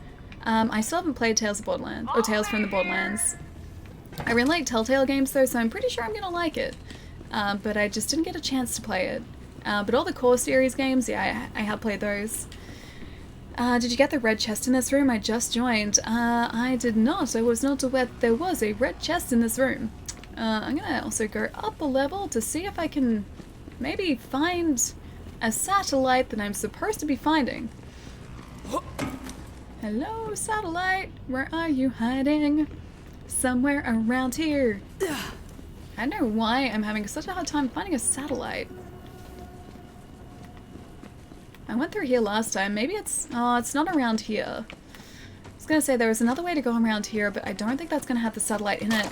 A: I still haven't played Tales of Borderlands, or Tales from the Borderlands. I really like Telltale games though, so I'm pretty sure I'm gonna like it. But I just didn't get a chance to play it. But all the core series games, yeah, I have played those. Did you get the red chest in this room? I just joined. I did not. I was not aware that there was a red chest in this room. I'm gonna also go up a level to see if I can maybe find a satellite that I'm supposed to be finding. Hello, satellite. Where are you hiding? Somewhere around here. I don't know why I'm having such a hard time finding a satellite. I went through here last time. Maybe it's... Oh, it's not around here. I was gonna say there was another way to go around here, but I don't think that's gonna have the satellite in it.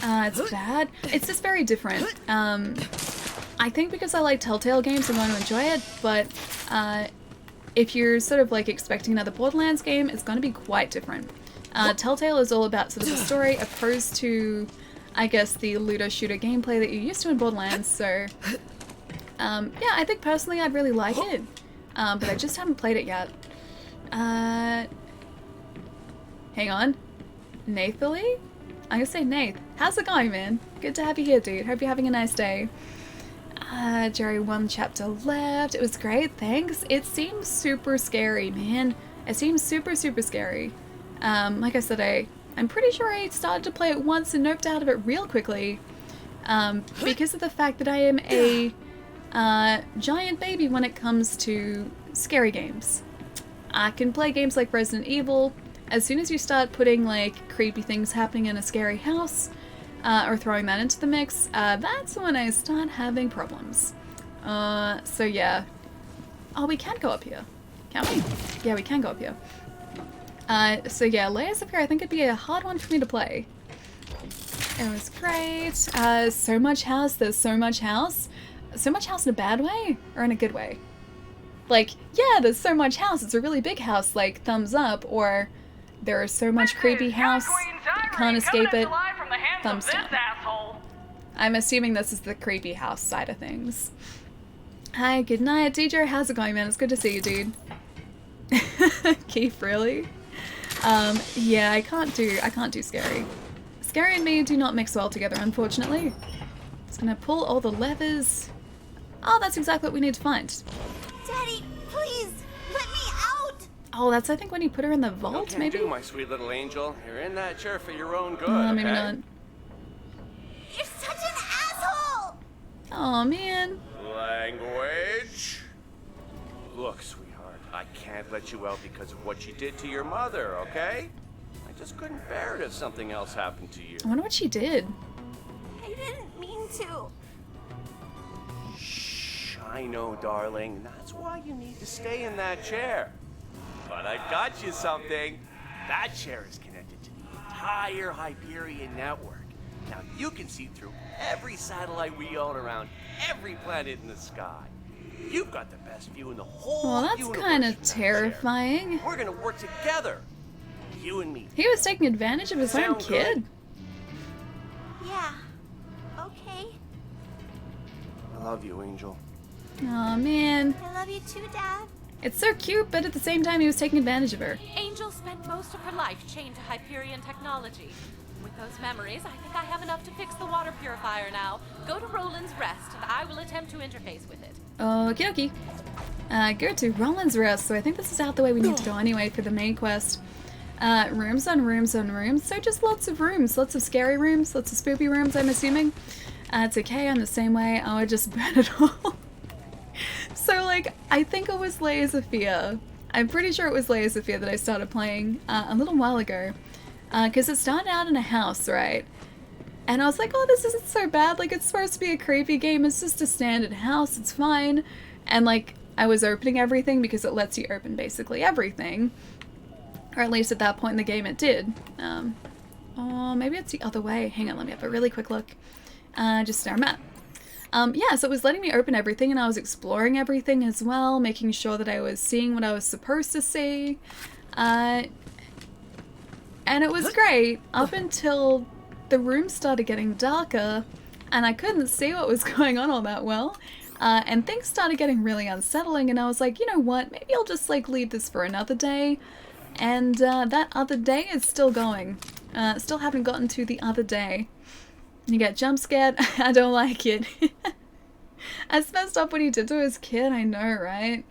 A: It's bad. It's just very different. I think because I like Telltale games, I'm going to enjoy it, but if you're sort of like expecting another Borderlands game, it's going to be quite different. Telltale is all about sort of the story opposed to, I guess, the looter-shooter gameplay that you're used to in Borderlands, so... yeah, I think personally I'd really like it, but I just haven't played it yet. Hang on. Nathalie? I'm gonna say Nath. How's it going, man? Good to have you here, dude. Hope you're having a nice day. Jerry, 1 chapter left. It was great, thanks. It seems super scary, man. It seems super scary. Like I said, I'm pretty sure I started to play it once and noped out of it real quickly. Because of the fact that I am a giant baby when it comes to scary games. I can play games like Resident Evil. As soon as you start putting like creepy things happening in a scary house, or throwing that into the mix, that's when I start having problems. So yeah. Oh, we can go up here. Can't we? Yeah, we can go up here. So yeah, Layers of Fear, I think it'd be a hard one for me to play. It was great. So much house, there's so much house. So much house in a bad way, or in a good way? Like, yeah, there's so much house, it's a really big house, like, thumbs up, or there is so much creepy house, can't escape it, thumbs down. I'm assuming this is the creepy house side of things. Hi, good night, DJ, how's it going, man? It's good to see you, dude. Keith, really? Yeah, I can't do scary. Scary and me do not mix well together, unfortunately. Just gonna pull all the levers. Oh, that's exactly what we need to find.
L: Daddy, please, let me out!
A: Oh, that's I think when you put her in the vault,
M: No can
A: maybe?
M: do, my sweet little angel. You're in that chair for your own good.
A: Maybe
M: okay?
A: not.
L: You're such an asshole!
A: Oh man.
M: Language. Look, sweetheart, I can't let you out because of what you did to your mother, okay? I just couldn't bear it if something else happened to you.
A: I wonder what she did.
L: I didn't mean to.
M: Shh, I know, darling. That's why you need to stay in that chair. But I got you something. That chair is connected to the entire Hyperion network. Now you can see through every satellite we own around every planet in the sky. You've got the best view in the whole
A: Well, that's
M: universe
A: kind
M: from
A: of
M: that
A: terrifying.
M: chair. We're gonna work together. You and me.
A: He was taking advantage of his own
M: Sound
A: kid.
M: good?
L: Yeah. Okay.
M: I love you, Angel.
A: Oh man.
L: I love you too, Dad.
A: It's so cute, but at the same time he was taking advantage of her.
D: Angel spent most of her life chained to Hyperion technology. With those memories, I think I have enough to fix the water purifier now. Go to Roland's Rest, and I will attempt to interface with it.
A: Okie dokie. Go to Roland's Rest, so I think this is out the way we need to go anyway for the main quest. Rooms on rooms on rooms, so just lots of rooms, lots of scary rooms, lots of spoopy rooms, I'm assuming. It's okay, I'm the same way, I would just burn it all. So, like, I think it was Leia. I'm pretty sure it was Leia that I started playing a little while ago. Because it started out in a house, right? And I was like, oh, this isn't so bad. Like, it's supposed to be a creepy game. It's just a standard house. It's fine. And, like, I was opening everything because it lets you open basically everything. Or at least at that point in the game it did. Oh, maybe it's the other way. Hang on, let me have a really quick look. Just our map. Yeah, so it was letting me open everything and I was exploring everything as well, making sure that I was seeing what I was supposed to see. And it was great up until the room started getting darker and I couldn't see what was going on all that well. And things started getting really unsettling and I was like, you know what, maybe I'll just like leave this for another day. And that other day is still going. Still haven't gotten to the other day. You get jump scared? I don't like it. That's messed up what he did to his kid, I know, right?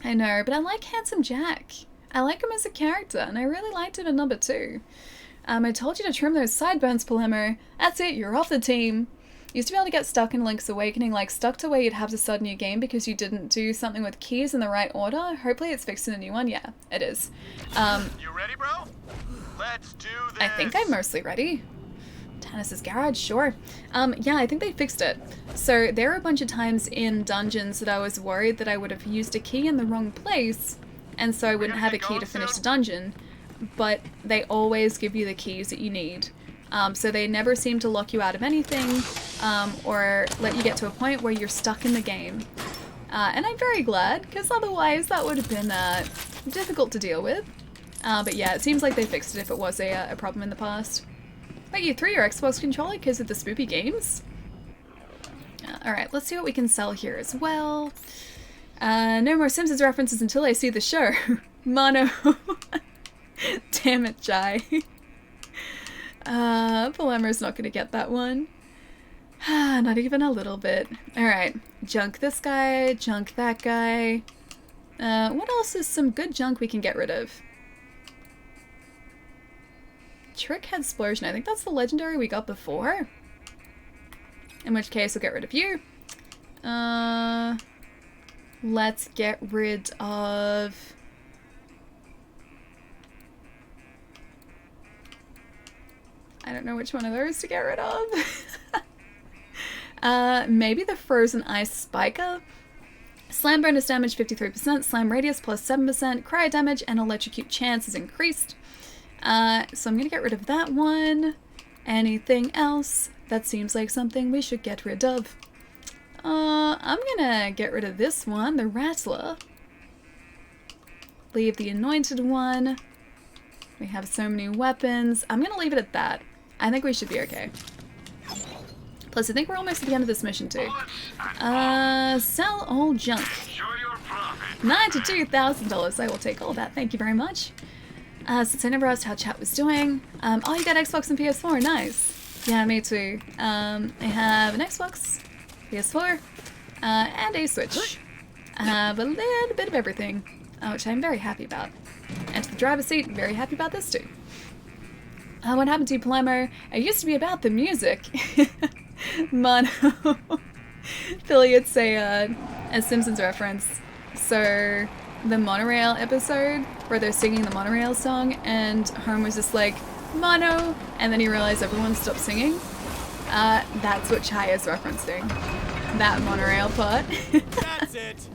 A: I know, but I like Handsome Jack. I like him as a character, and I really liked him in number 2. I told you to trim those sideburns, Palermo. That's it, you're off the team. You used to be able to get stuck in Link's Awakening, like stuck to where you'd have to start a new game because you didn't do something with keys in the right order. Hopefully it's fixed in a new one. Yeah, it is.
F: You ready, bro? Let's do this.
A: I think I'm mostly ready. Tannis's garage, sure. Yeah, I think they fixed it. So there were a bunch of times in dungeons that I was worried that I would have used a key in the wrong place, and so I wouldn't have a key to finish the dungeon. But they always give you the keys that you need. So they never seem to lock you out of anything, or let you get to a point where you're stuck in the game. And I'm very glad, because otherwise that would have been difficult to deal with. But yeah, it seems like they fixed it if it was a problem in the past. Wait, you threw your Xbox controller because of the spoopy games? Alright, let's see what we can sell here as well. No more Simpsons references until I see the show. Mono. Damn it, Jai. Palermo's not gonna get that one. Not even a little bit. Alright, junk this guy, junk that guy. What else is some good junk we can get rid of? Trick Head Explosion, I think that's the legendary we got before. In which case, we'll get rid of you. Let's get rid of... I don't know which one of those to get rid of. Maybe the Frozen Ice Spiker. Slam bonus damage 53%, slam radius plus 7%, cryo damage, and electrocute chance is increased. So I'm gonna get rid of that one. Anything else? That seems like something we should get rid of. I'm gonna get rid of this one, the Rattler. Leave the Anointed one. We have so many weapons. I'm gonna leave it at that. I think we should be okay. Plus, I think we're almost at the end of this mission too. Sell all junk. $92,000. I will take all that. Thank you very much. Since I never asked how chat was doing. Oh, you got Xbox and PS4. Nice. Yeah, me too. I have an Xbox, PS4, and a switch. A little bit of everything, which I'm very happy about. And to the driver's seat, very happy about this too. What happened to you, Palermo? It used to be about the music. Mono. Philly, it's a Simpsons reference. So, the monorail episode, where they're singing the monorail song, and Homer was just like, Mono, and then he realized everyone stopped singing. That's what Chai is referencing. That monorail part.
G: That's it.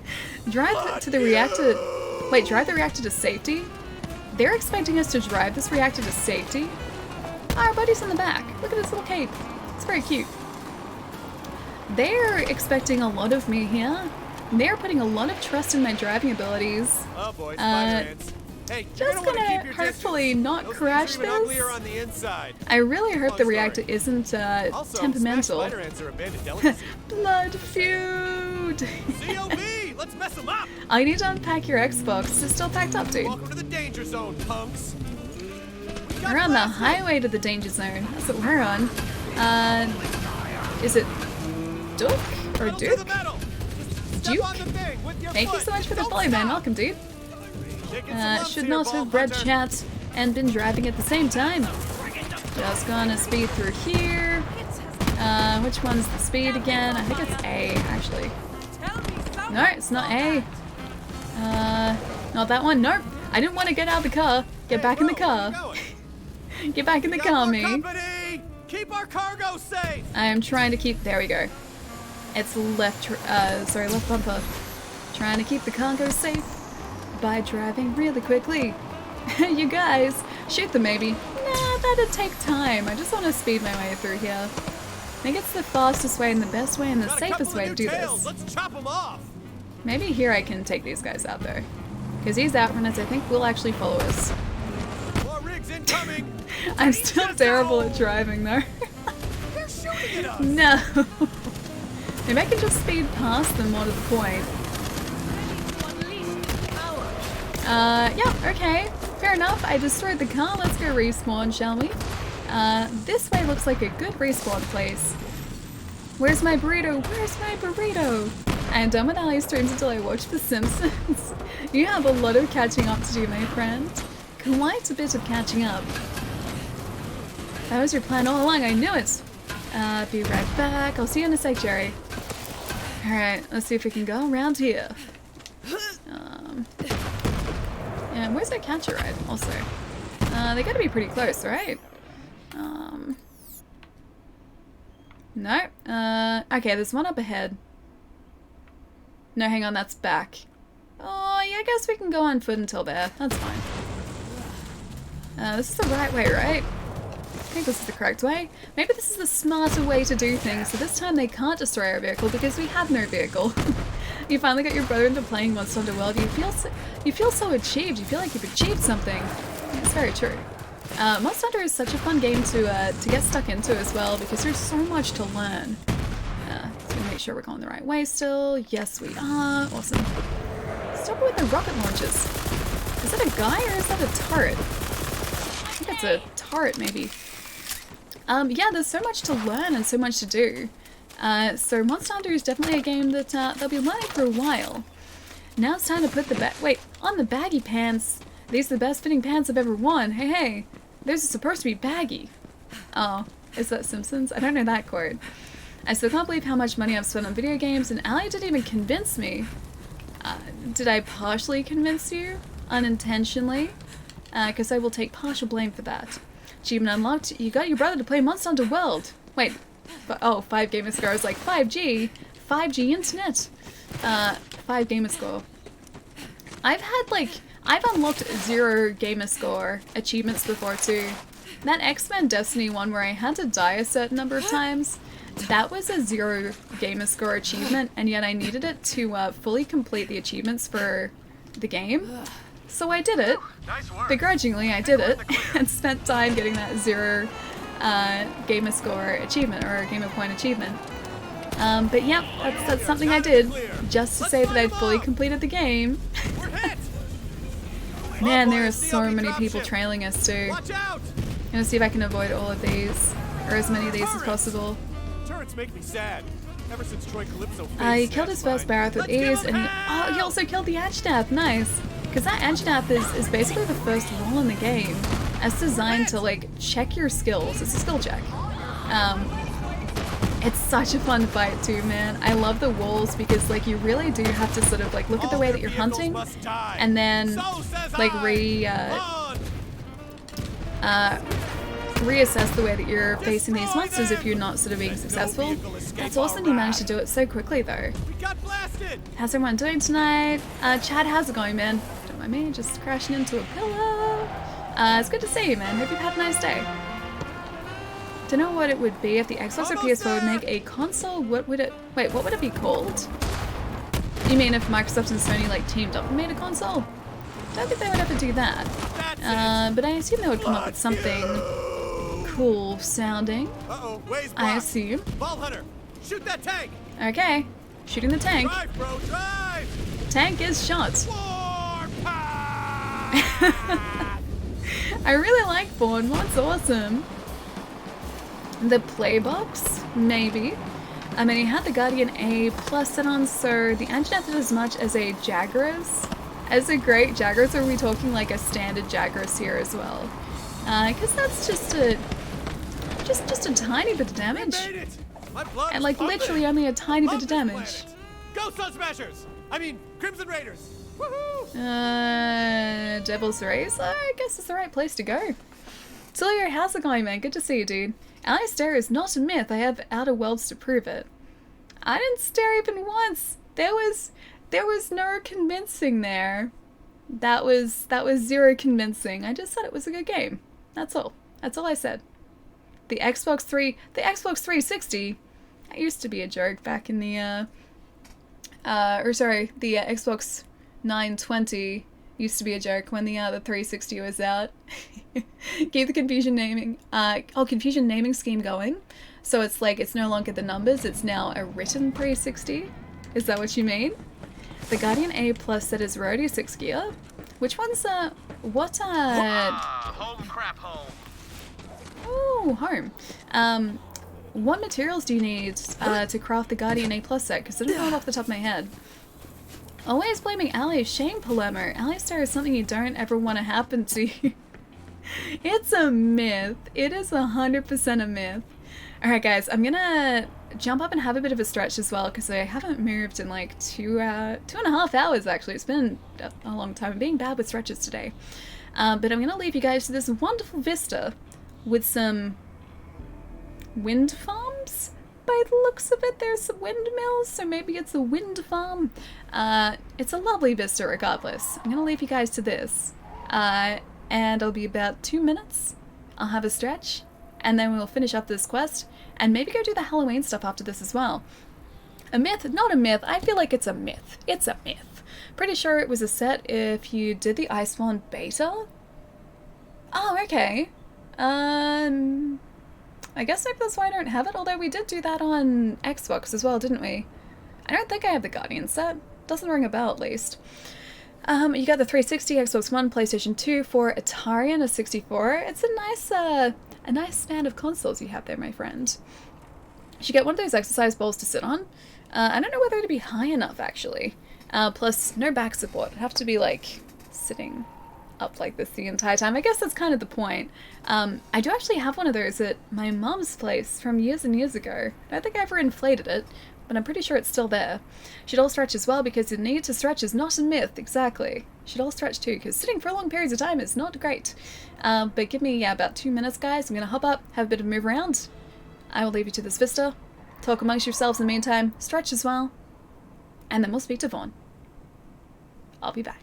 A: Drive to the reactor. Wait, drive the reactor to safety? They're expecting us to drive this reactor to safety? Our buddy's in the back. Look at this little cape. It's very cute. They're expecting a lot of me here. They're putting a lot of trust in my driving abilities.
G: Oh boy, spider ants. Hey,
A: just gonna hopefully not crash this.
G: On the inside.
A: I really hope the reactor isn't temperamental.
G: Spider ants are a banded delicacy.
A: Blood feud.
G: COV, let's mess them up.
A: I need to unpack your Xbox. It's still packed up, dude.
G: Welcome to the danger zone, punks.
A: We're on the highway to the danger zone. That's what we're on. Is it Duke or Duke? Duke? Thank you so much for the follow, man. Welcome, dude. Should not have read chat and been driving at the same time. Just gonna speed through here. Which one's the speed again? I think it's A, actually. No, it's not A. Not that one. Nope. I didn't want to get out of the car. Get back in the car. Get back in the car, me.
G: Keep our cargo safe.
A: I am trying to keep. There we go. It's left. Sorry, left bumper. Trying to keep the cargo safe by driving really quickly. You guys, shoot them maybe. Nah, that'd take time. I just want to speed my way through here. I think it's the fastest way and the best way and the safest way to do this.
G: Let's chop them off.
A: Maybe here I can take these guys out though, because these outrunners I think will actually follow us.
G: More rigs incoming.
A: I'm still terrible at driving though.
G: They're shooting at us.
A: No. Maybe I can just speed past them more to the point. Yeah, okay. Fair enough. I destroyed the car. Let's go respawn, shall we? This way looks like a good respawn place. Where's my burrito? Where's my burrito? I am done with Ali streams until I watch The Simpsons. You have a lot of catching up to do, my friend. Quite a bit of catching up. That was your plan all along. I knew it. Be right back. I'll see you in a sec, Jerry. Alright, let's see if we can go around here. And where's that catcher ride, also? They gotta be pretty close, right? No. Okay, there's one up ahead. No, hang on, that's back. Oh, yeah, I guess we can go on foot until there. That's fine. This is the right way, right? I think this is the correct way. Maybe this is the smarter way to do things, so this time they can't destroy our vehicle because we have no vehicle. You finally got your brother into playing Monster Hunter World. You feel so achieved. You feel like you've achieved something. It's very true. Monster Hunter is such a fun game to get stuck into as well because there's so much to learn. So make sure we're going the right way still. Yes, we are. Awesome. Stop it with the rocket launches. Is that a guy or is that a turret? I think it's a turret, maybe. Yeah, there's so much to learn and so much to do. So Monster Hunter is definitely a game that they'll be learning for a while. Now it's time to put the on the baggy pants. These are the best fitting pants I've ever worn. Hey, hey, those are supposed to be baggy. Oh, is that Simpsons? I don't know that quote. I still can't believe how much money I've spent on video games, and Ali didn't even convince me. Did I partially convince you? Unintentionally? Because I will take partial blame for that. Achievement unlocked. You got your brother to play Monster Hunter World. Wait. Oh, 5 gamer score. I was like, 5G? 5G internet. 5 gamer score. I've unlocked 0 gamer score achievements before too. That X-Men Destiny one where I had to die a certain number of times, that was a 0 gamer score achievement, and yet I needed it to fully complete the achievements for the game. So I did it. Begrudgingly, I did it, and spent time getting that 0 gamer score achievement, or gamer point achievement. But yeah, that's something I did, just to say that I'd fully completed the game. Man, there are so many people trailing us too. I'm gonna see if I can avoid all of these, or as many of these as possible.
G: Turrets make me sad. Ever since Troy Calypso
A: He killed his first Barroth with ease, and he also killed the Anjanath. Nice, because that Anjanath is basically the first role in the game. It's designed to like check your skills. It's a skill check. It's such a fun fight too, man. I love the walls because like you really do have to sort of like look at the way that you're hunting, and then like reassess the way that you're facing these monsters if you're not sort of being successful. That's awesome you managed to do it so quickly though. How's everyone doing tonight? Chad, how's it going, man? Don't mind me, just crashing into a pillow. It's good to see you, man. Hope you've had a nice day. Don't know what it would be if the Xbox or PS4 would make a console. What would it... Wait, what would it be called? You mean if Microsoft and Sony like teamed up and made a console? Don't think they would have to do that. But I assume they would come up with something cool sounding. I assume.
G: Ball hunter, shoot that tank.
A: Okay, shooting the tank.
G: Drive, bro, drive.
A: Tank is shot. I really like Born. What's awesome? The playbox, maybe. I mean, he had the Guardian A plus set on, so the Anjanath did as much as a Jagras. As a great Jagras, or are we talking like a standard Jagras here as well? Because that's just a tiny bit of damage. And like literally only a tiny bit of damage.
G: Go Sun Smashers! I mean, Crimson Raiders! Woohoo!
A: Devil's Razor, I guess is the right place to go. Tulio, how's it going, man? Good to see you, dude. Alistair is not a myth. I have outer worlds to prove it. I didn't stare even once. There was no convincing there. That was zero convincing. I just said it was a good game. That's all. That's all I said. The Xbox 360, that used to be a joke back in the the Xbox 920 used to be a joke when the 360 was out. Keep the confusion naming scheme going. So it's like it's no longer the numbers, it's now a written 360. Is that what you mean? The Guardian A plus set is Roadie 6 gear. Which one's home crap home. Oh, home. What materials do you need to craft the Guardian A plus set? Because I don't know it off the top of my head. Always blaming Ali. Shame, Palermo. Alistair is something you don't ever want to happen to. It's a myth. It is 100% a myth. Alright guys, I'm gonna jump up and have a bit of a stretch as well because I haven't moved in like 2.5 hours actually. It's been a long time. I'm being bad with stretches today. But I'm gonna leave you guys to this wonderful vista with some wind farms. By the looks of it, there's some windmills, so maybe it's a wind farm. It's a lovely vista regardless. I'm gonna leave you guys to this. And I'll be about 2 minutes. I'll have a stretch, and then we'll finish up this quest, and maybe go do the Halloween stuff after this as well. A myth? Not a myth. I feel like it's a myth. It's a myth. Pretty sure it was a set if you did the Iceborne beta? Oh, okay. I guess maybe that's why I don't have it, although we did do that on Xbox as well, didn't we? I don't think I have the Guardian set. Doesn't ring a bell, at least. You got the 360, Xbox One, PlayStation 2, for Atari, and a 64. It's a nice span of consoles you have there, my friend. You should get one of those exercise balls to sit on. I don't know whether it'd be high enough, actually. Plus, no back support. It'd have to be, like, sitting up like this the entire time. I guess that's kind of the point. I do actually have one of those at my mom's place from years and years ago. I don't think I ever inflated it, but I'm pretty sure it's still there. Should all stretch as well because the need to stretch is not a myth, exactly. Should all stretch too because sitting for long periods of time is not great. But give me about 2 minutes, guys. I'm going to hop up, have a bit of a move around. I will leave you to this vista. Talk amongst yourselves in the meantime. Stretch as well. And then we'll speak to Vaughn. I'll be back.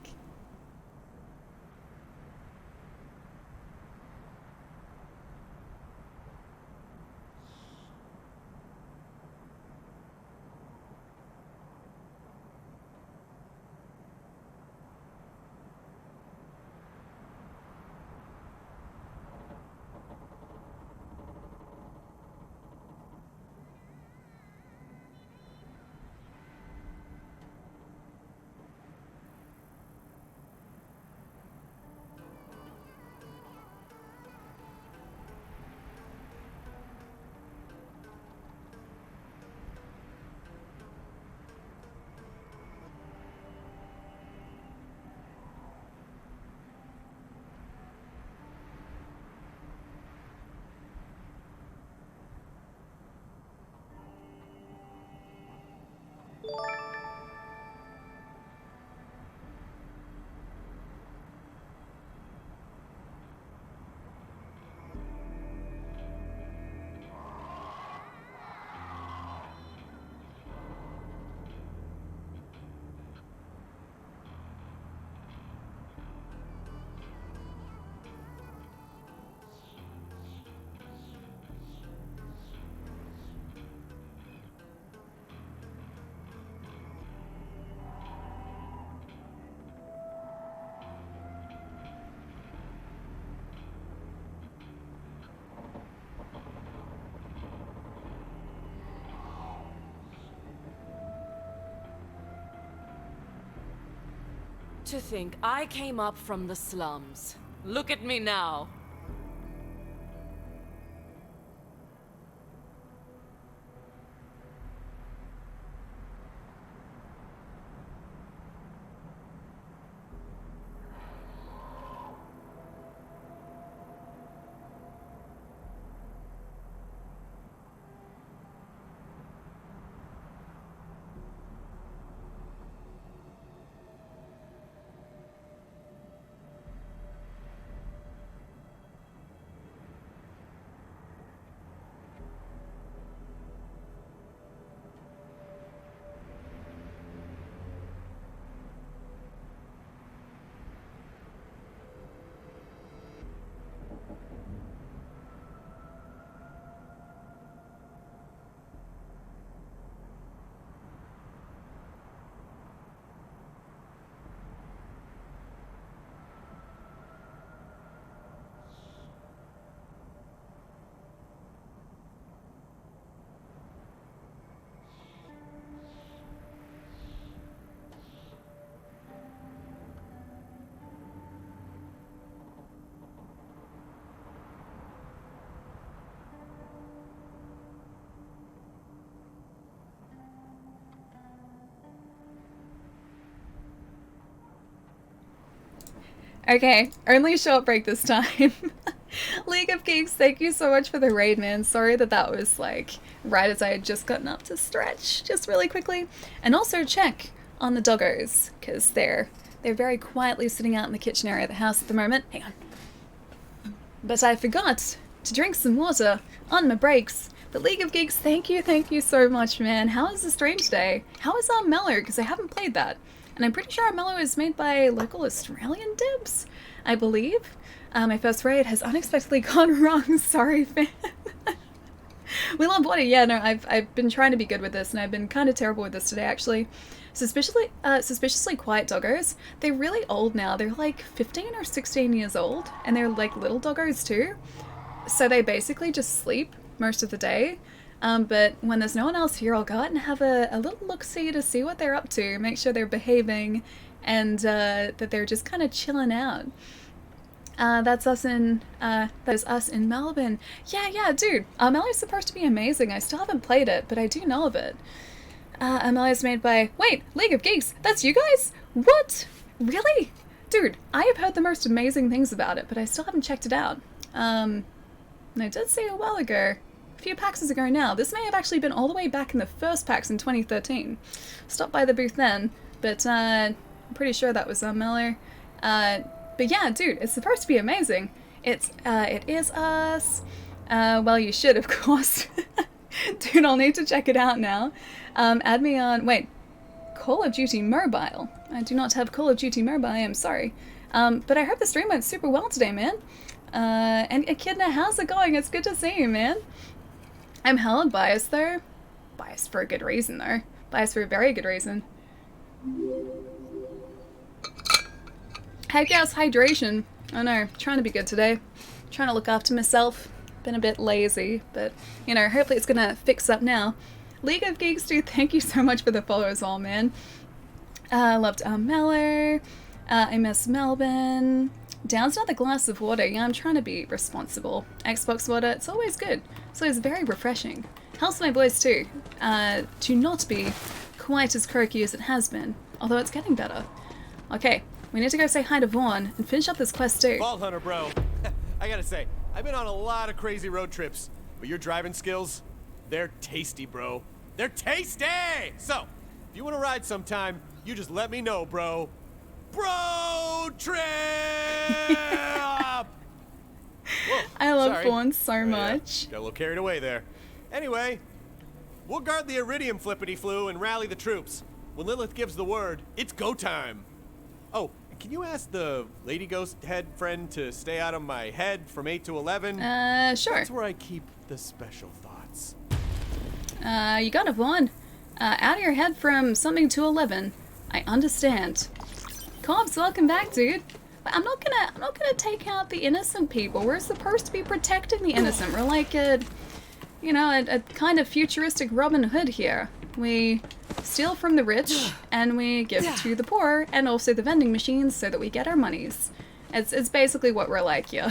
C: to think I came up from the slums. Look at me now.
A: Okay, only short break this time. League of Geeks, thank you so much for the raid, man. Sorry that that was like right as I had just gotten up to stretch, just really quickly. And also check on the doggos, because they're very quietly sitting out in the kitchen area of the house at the moment. Hang on. But I forgot to drink some water on my breaks. But League of Geeks, thank you so much, man. How is the stream today? How is our Mellow? Because I haven't played that. And I'm pretty sure our Mellow is made by local Australian dibs, I believe. My first raid has unexpectedly gone wrong. Sorry, fan. We love water. Yeah, no, I've been trying to be good with this, and I've been kind of terrible with this today, actually. Suspiciously quiet doggos. They're really old now. They're like 15 or 16 years old, and they're like little doggos too. So they basically just sleep most of the day. But when there's no one else here, I'll go out and have a little look-see to see what they're up to, make sure they're behaving, and that they're just kind of chilling out. That's us in Melbourne. Yeah, dude. Mello's supposed to be amazing. I still haven't played it, but I do know of it. Mello's made by... Wait, League of Geeks, that's you guys? What? Really? Dude, I have heard the most amazing things about it, but I still haven't checked it out. And I did see a while ago. A few PAXs ago now. This may have actually been all the way back in the first PAX in 2013. Stopped by the booth then, but I'm pretty sure that was Mello. But yeah, dude, it's supposed to be amazing. It is us. Well, you should, of course. Dude, I'll need to check it out now. Add me on... Wait. Call of Duty Mobile. I do not have Call of Duty Mobile, I am sorry. But I heard the stream went super well today, man. And Echidna, how's it going? It's good to see you, man. I'm hella biased, though. Biased for a good reason, though. Biased for a very good reason. Heck yes, hydration. I know, trying to be good today. Trying to look after myself. Been a bit lazy, but, you know, hopefully it's gonna fix up now. League of Geeks, dude, thank you so much for the follow as well, man. Loved Meller. I miss Melbourne. Down's another glass of water. Yeah, I'm trying to be responsible. Xbox water, it's always good. It's always very refreshing. Helps my voice too. To not be quite as croaky as it has been. Although it's getting better. Okay, we need to go say hi to Vaughn and finish up this quest too.
G: Vault Hunter, bro. I gotta say, I've been on a lot of crazy road trips, but your driving skills, they're tasty, bro. They're tasty! So, if you want to ride sometime, you just let me know, bro. Bro trip! Whoa,
A: I love
G: sorry.
A: Vaughn so much.
G: Yeah, got a little carried away there. Anyway, we'll guard the Iridium flippity-flu and rally the troops. When Lilith gives the word, it's go time. Oh, can you ask the Lady Ghost head friend to stay out of my head from 8 to 11?
A: Sure.
G: That's where I keep the special thoughts.
A: You got it, Vaughn. Out of your head from something to 11. I understand. Cobbs, welcome back, dude. But I'm not gonna take out the innocent people. We're supposed to be protecting the innocent. We're like a kind of futuristic Robin Hood here. We steal from the rich and we give to the poor, and also the vending machines so that we get our monies. It's basically what we're like here.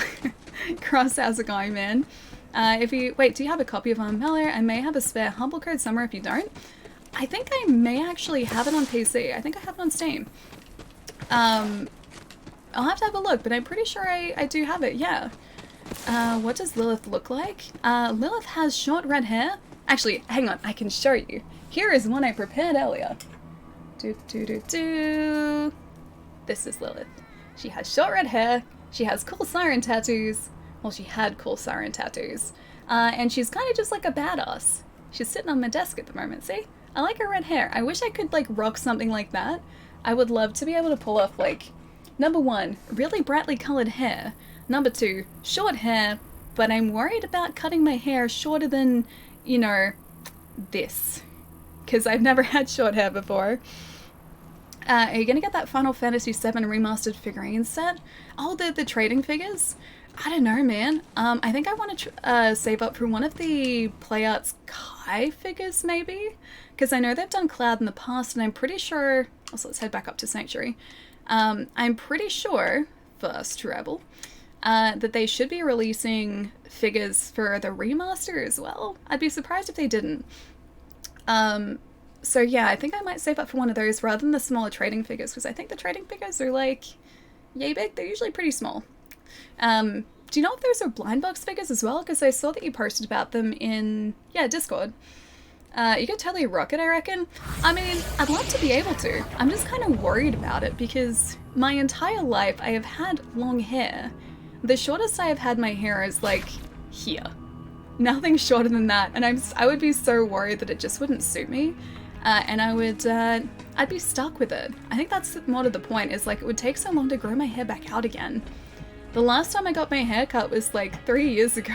A: Cross, how's it going, man? If you wait, do you have a copy of Unmeller? I may have a spare humble code somewhere if you don't. I think I may actually have it on PC. I think I have it on Steam. I'll have to have a look, but I'm pretty sure I do have it, yeah. What does Lilith look like? Lilith has short red hair. Actually, hang on, I can show you. Here is one I prepared earlier. This is Lilith. She has short red hair, she has cool siren tattoos. Well, she had cool siren tattoos. And she's kind of just like a badass. She's sitting on my desk at the moment, see? I like her red hair. I wish I could, like, rock something like that. I would love to be able to pull off, like, number 1, really brightly colored hair. Number 2, short hair, but I'm worried about cutting my hair shorter than, you know, this. Because I've never had short hair before. Are you gonna get that Final Fantasy VII remastered figurine set? Oh, the trading figures? I don't know, man. I think I want to save up for one of the PlayArts Kai figures, maybe? Because I know they've done Cloud in the past, and I'm pretty sure... Also, let's head back up to Sanctuary. I'm pretty sure, first Rebel, that they should be releasing figures for the remaster as well. I'd be surprised if they didn't. So yeah, I think I might save up for one of those rather than the smaller trading figures, because I think the trading figures are like, yay big, they're usually pretty small. Do you know if those are blind box figures as well? Because I saw that you posted about them in, yeah, Discord. You could totally rock it, I reckon. I mean, I'd love to be able to. I'm just kind of worried about it because my entire life I have had long hair. The shortest I have had my hair is like here. Nothing shorter than that, and I would be so worried that it just wouldn't suit me. And I'd be stuck with it. I think that's more to the point, is like it would take so long to grow my hair back out again. The last time I got my hair cut was like 3 years ago.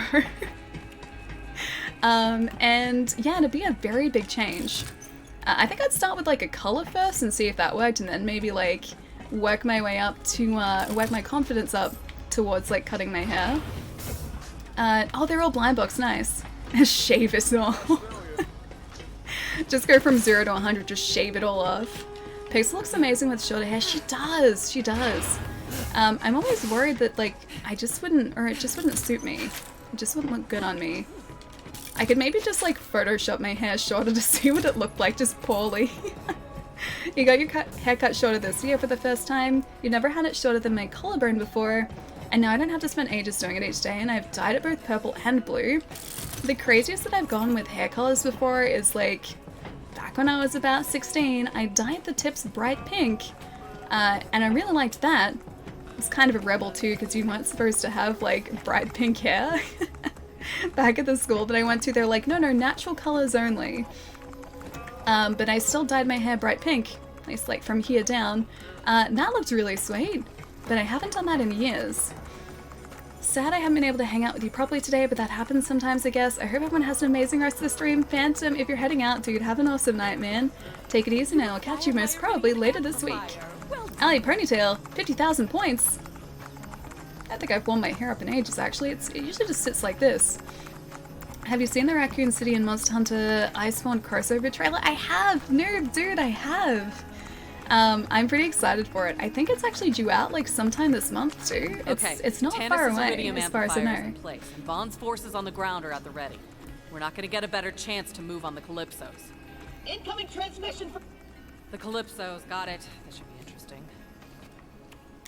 A: And yeah, it'd be a very big change. I think I'd start with like a color first and see if that worked, and then maybe like work my way up to, work my confidence up towards like cutting my hair. Oh, they're all blind box, nice. Shave it all. Just go from 0 to 100, just shave it all off. Pixel looks amazing with shorter hair. She does, she does. I'm always worried that like, it just wouldn't suit me. It just wouldn't look good on me. I could maybe just like Photoshop my hair shorter to see what it looked like, just poorly. You got your haircut shorter this year for the first time. You've never had it shorter than my collarbone before. And now I don't have to spend ages doing it each day, and I've dyed it both purple and blue. The craziest that I've gone with hair colors before is like, back when I was about 16, I dyed the tips bright pink. And I really liked that. It's kind of a rebel too, because you weren't supposed to have like bright pink hair. Back at the school that I went to, they're like, no, natural colors only. But I still dyed my hair bright pink, at least like from here down. That looked really sweet, but I haven't done that in years. Sad I haven't been able to hang out with you properly today, but that happens sometimes, I guess. I hope everyone has an amazing rest of the stream. Phantom, if you're heading out, dude, have an awesome night, man. Take it easy, and I'll catch you most probably later this week. Allie Ponytail, 50,000 points. I don't think I've worn my hair up in ages, actually. It usually just sits like this. Have you seen the Raccoon City and Monster Hunter Iceborne crossover trailer? I have! No, dude, I have! I'm pretty excited for it. I think it's actually due out like sometime this month too. It's not far away as far as I know.
C: In place, and Vaughn's forces on the ground are at the ready. We're not going to get a better chance to move on the Calypsos.
K: Incoming transmission from...
C: The Calypsos, got it. This should be interesting.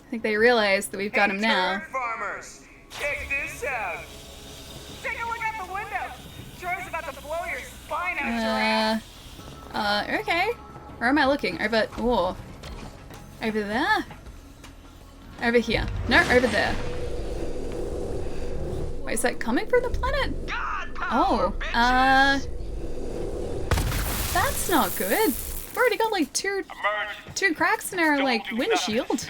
A: I think they realize that we've got him now.
K: Farmers, check this out. Take a look out the window. Troy's about to blow your spine out your ass.
A: Okay. Where am I looking? Over there? Over here. No, over there. Wait, is that coming from the planet? Oh, that's not good. We've already got like two cracks in our like windshield.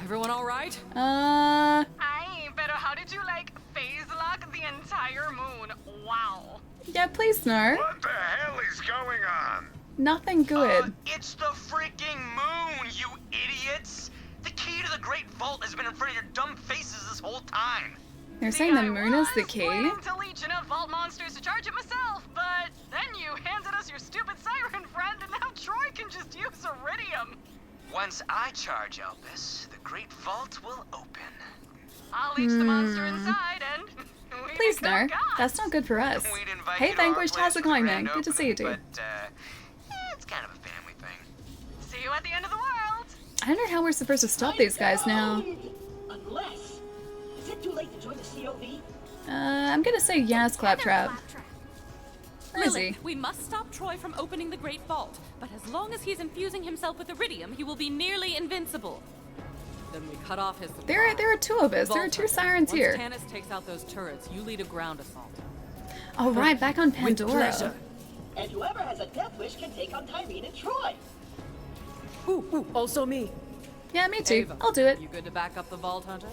C: Everyone all right?
K: Aye, but how did you like phase lock the entire moon? Wow.
A: Yeah, please no.
H: What the hell is going on?
A: Nothing good.
I: It's the freaking moon, you idiots! The key to the Great Vault has been in front of your dumb faces this whole time.
A: They're saying the moon is the key?
K: I was planning to leech enough vault monsters to charge it myself, but then you handed us your stupid siren
I: can just use iridium. Once I charge Elpis, the Great Vault will open. I'll leech the monster inside and...
A: Please no. That's not good for us. Hey Vanquished, how's it going, man? Good to see you, dude.
I: But, it's kind of a family thing. See you at the end of the world!
A: I don't know how we're supposed to stop these guys now.
N: Unless... Is it too late to join the COV?
A: I'm gonna say yes, Claptrap.
D: Lily, we must stop Troy from opening the Great Vault, but as long as he's infusing himself with iridium, he will be nearly invincible.
C: Then we cut off his supply.
A: There are two of us. There are two sirens here.
C: Once Tannis takes out those turrets, you lead a ground assault.
A: All right, back on Pandora.
N: With pleasure. And whoever has a death wish can take on Tyreen and Troy.
E: Ooh, also me.
A: Yeah, me too.
C: Ava,
A: I'll do it.
C: You good to back up the Vault Hunter?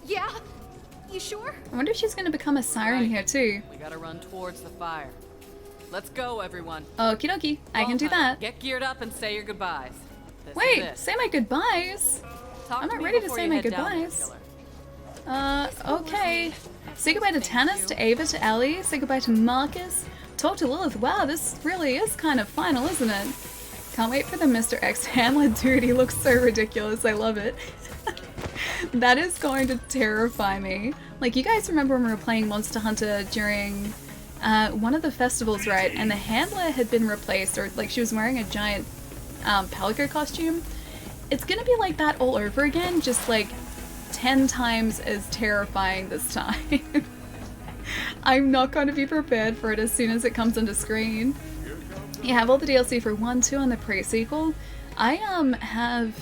B: Yeah? You sure?
A: I wonder if she's gonna become a siren here too.
C: We gotta run towards the fire. Let's go, everyone.
A: Okie dokie, I can do that.
C: Get geared up and say your goodbyes.
A: Wait, say my goodbyes? I'm not ready to say my goodbyes. Okay. Say goodbye to Tannis, to Ava, to Ellie. Say goodbye to Marcus. Talk to Lilith. Wow, this really is kind of final, isn't it? Can't wait for the Mr. X Hamlet, dude. He looks so ridiculous. I love it. That is going to terrify me. Like, you guys remember when we were playing Monster Hunter during one of the festivals, right? And the handler had been replaced, or like she was wearing a giant Palico costume. It's gonna be like that all over again, just like 10 times as terrifying this time. I'm not going to be prepared for it as soon as it comes onto screen. You have all the DLC for 1, 2 on the pre-sequel. I have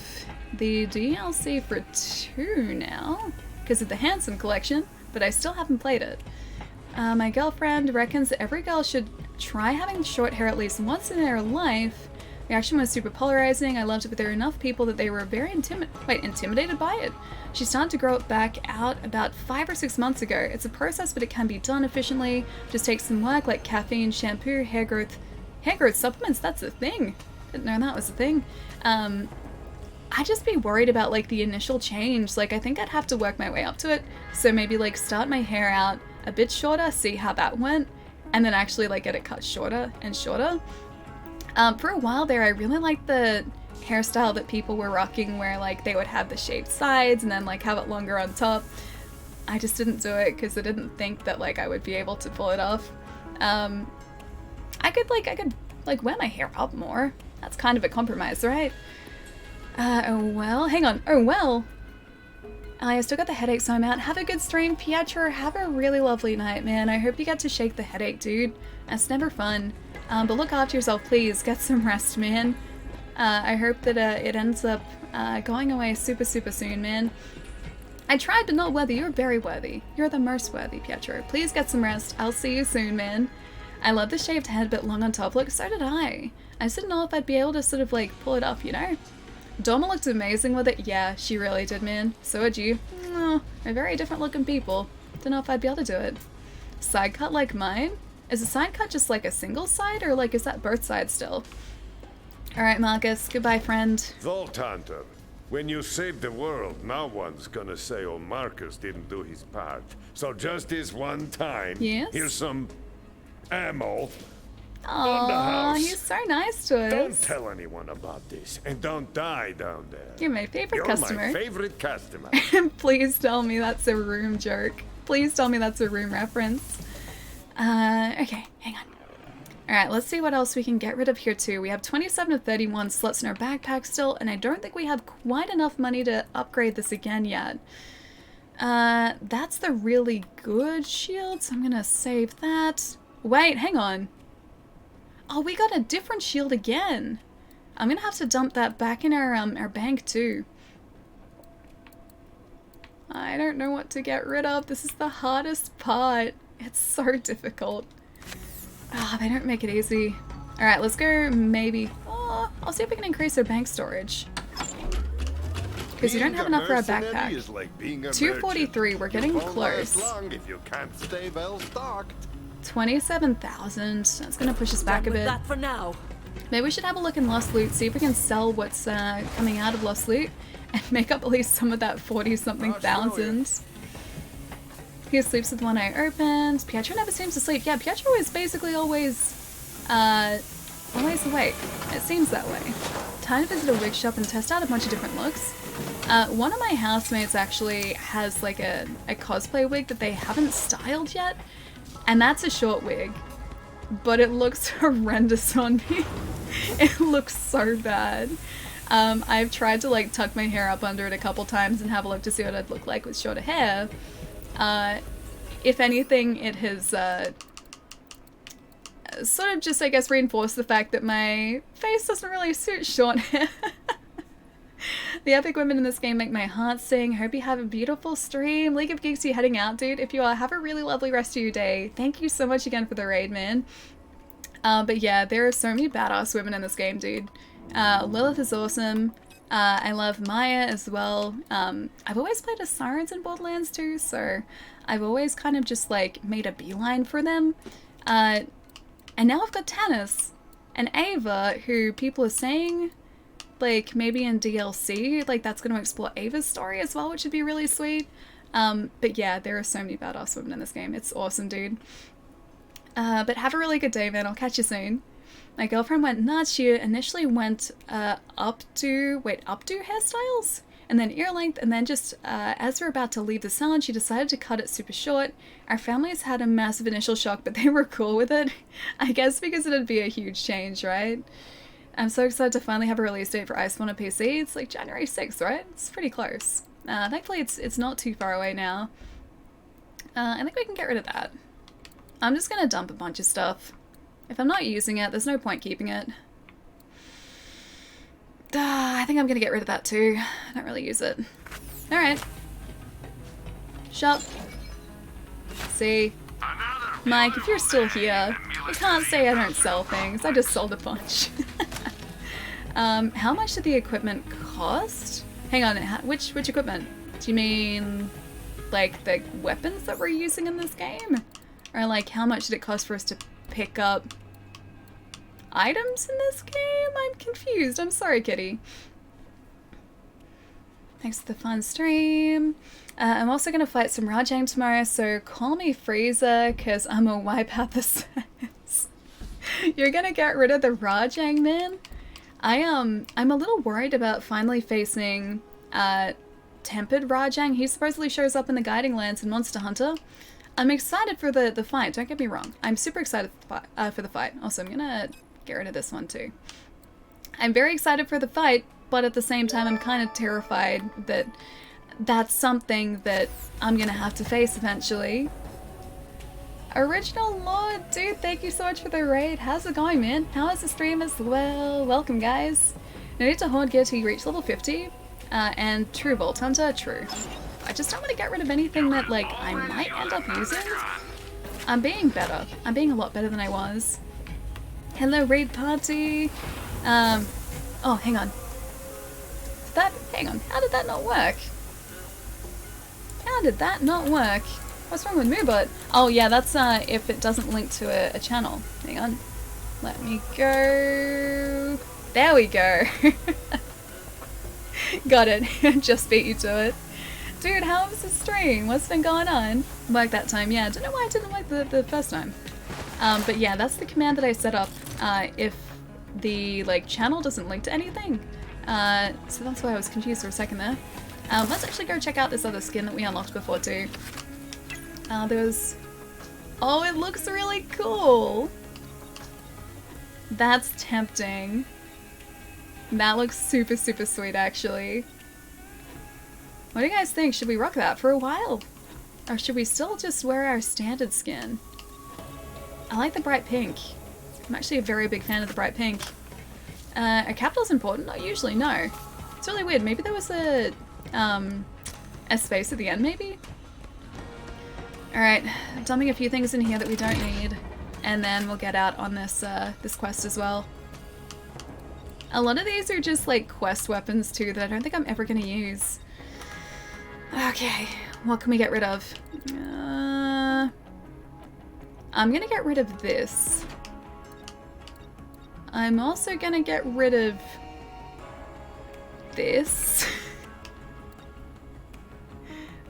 A: the DLC for 2 now, because of the Hanson collection, but I still haven't played it. My girlfriend reckons that every girl should try having short hair at least once in their life. The reaction was super polarizing. I loved it, but there were enough people that they were very intimidated by it. She started to grow it back out about 5 or 6 months ago. It's a process, but it can be done efficiently. Just takes some work, like caffeine, shampoo, hair growth supplements. That's a thing. Didn't know that was a thing. I'd just be worried about like the initial change. Like I think I'd have to work my way up to it. So maybe like start my hair out a bit shorter, see how that went, and then actually like get it cut shorter and shorter. For a while there, I really liked the hairstyle that people were rocking where like they would have the shaved sides and then like have it longer on top. I just didn't do it because I didn't think that like I would be able to pull it off. I could wear my hair up more. That's kind of a compromise, right? Oh well, hang on. Oh well. I still got the headache, so I'm out. Have a good stream, Pietro. Have a really lovely night, man. I hope you get to shake the headache, dude. That's never fun. But look after yourself, please. Get some rest, man. I hope that it ends up going away super, super soon, man. I tried, but not worthy. You're very worthy. You're the most worthy, Pietro. Please get some rest. I'll see you soon, man. I love the shaved head, but long on top. Look, so did I. I just didn't know if I'd be able to sort of like pull it off, you know? Doma looked amazing with it. Yeah, she really did, man. So did you. Oh, we're very different looking people. Don't know if I'd be able to do it. Side cut like mine? Is a side cut just like a single side, or like is that both sides still? Alright, Marcus. Goodbye, friend.
H: Vault Hunter, when you save the world, no one's gonna say, oh, Marcus didn't do his part. So just this one time,
A: yes?
H: Here's some ammo.
A: Aww, he's so nice to us.
H: Don't tell anyone about this, and don't die down there.
A: You're my favorite customer.
H: You're my favorite customer.
A: Please tell me that's a room joke. Please tell me that's a room reference. Okay, hang on. Alright, let's see what else we can get rid of here too. We have 27 of 31 slots in our backpack still, and I don't think we have quite enough money to upgrade this again yet. That's the really good shield, so I'm gonna save that. Wait, hang on. Oh, we got a different shield again. I'm gonna have to dump that back in our bank too. I don't know what to get rid of. This is the hardest part. It's so difficult. Ah, they don't make it easy. Alright, let's go maybe... Oh, I'll see if we can increase our bank storage. Because we don't have enough for our backpack. 243, we're getting close.
H: If you can't stay well stocked.
A: 27,000. That's gonna push us back a bit.
E: That for now.
A: Maybe we should have a look in Lost Loot, see if we can sell what's coming out of Lost Loot, and make up at least some of that 40-something thousand. He sleeps with one eye open. Pietro never seems to sleep. Yeah, Pietro is basically always always awake. It seems that way. Time to visit a wig shop and test out a bunch of different looks. One of my housemates actually has like a cosplay wig that they haven't styled yet, and that's a short wig, but it looks horrendous on me. It looks so bad. I've tried to like tuck my hair up under it a couple times and have a look to see what I'd look like with shorter hair. If anything, it has sort of just, I guess, reinforced the fact that my face doesn't really suit short hair. The epic women in this game make my heart sing. Hope you have a beautiful stream. League of Geeks, you heading out, dude? If you are, have a really lovely rest of your day. Thank you so much again for the raid, man. But yeah, there are so many badass women in this game, dude. Lilith is awesome. I love Maya as well. I've always played as Sirens in Borderlands too, so I've always kind of just like made a beeline for them. And now I've got Tannis and Ava, who people are saying like maybe in DLC, like that's going to explore Ava's story as well, which would be really sweet. But yeah, there are so many badass women in this game. It's awesome, dude. But have a really good day, man. I'll catch you soon. My girlfriend went nuts. She initially went updo hairstyles and then ear length, and then just as we're about to leave the salon, she decided to cut it super short. Our families had a massive initial shock, but they were cool with it. I guess because it'd be a huge change, right? I'm so excited to finally have a release date for Iceborne on PC. It's like January 6th, right? It's pretty close. Thankfully it's not too far away now. I think we can get rid of that. I'm just gonna dump a bunch of stuff. If I'm not using it, there's no point keeping it. I think I'm gonna get rid of that too. I don't really use it. Alright. Shop. See? Mike, if you're still here, you can't say I don't sell things. I just sold a bunch. How much did the equipment cost? Hang on, which equipment? Do you mean like the weapons that we're using in this game? Or like how much did it cost for us to pick up items in this game? I'm confused. I'm sorry, kitty. Thanks for the fun stream. I'm also going to fight some Rajang tomorrow, so call me Freezer, because I'm going to wipe out the sets. You're going to get rid of the Rajang, man? I'm a little worried about finally facing Tempered Rajang. He supposedly shows up in the Guiding Lands in Monster Hunter. I'm excited for the fight, don't get me wrong. I'm super excited for the fight. Also, I'm going to get rid of this one too. I'm very excited for the fight, but at the same time I'm kind of terrified that that's something that I'm gonna have to face eventually. Original Lord, dude, thank you so much for the raid. How's it going, man? How is the stream as well? Welcome, guys. No need to hoard gear till you reach level 50. And true, Vault Hunter, true. I just don't want to get rid of anything that, like, I might end up using. I'm being better. I'm being a lot better than I was. Hello, raid party. Oh, hang on. Hang on. How did that not work? How did that not work? What's wrong with Moobot? Oh yeah, that's if it doesn't link to a channel. Hang on. Let me go. There we go. Got it. Just beat you to it. Dude, how was the stream? What's been going on? Worked that time, yeah. I don't know why I didn't like the first time. But yeah, that's the command that I set up if the channel doesn't link to anything. So that's why I was confused for a second there. Let's actually go check out this other skin that we unlocked before too. There's... Oh, it looks really cool! That's tempting. That looks super, super sweet actually. What do you guys think? Should we rock that for a while? Or should we still just wear our standard skin? I like the bright pink. I'm actually a very big fan of the bright pink. Are capitals important? Not usually, no. It's really weird. Maybe there was a space at the end, maybe? Alright, dumping a few things in here that we don't need. And then we'll get out on this, this quest as well. A lot of these are just, like, quest weapons, too, that I don't think I'm ever gonna use. Okay, what can we get rid of? I'm gonna get rid of this. I'm also gonna get rid of this.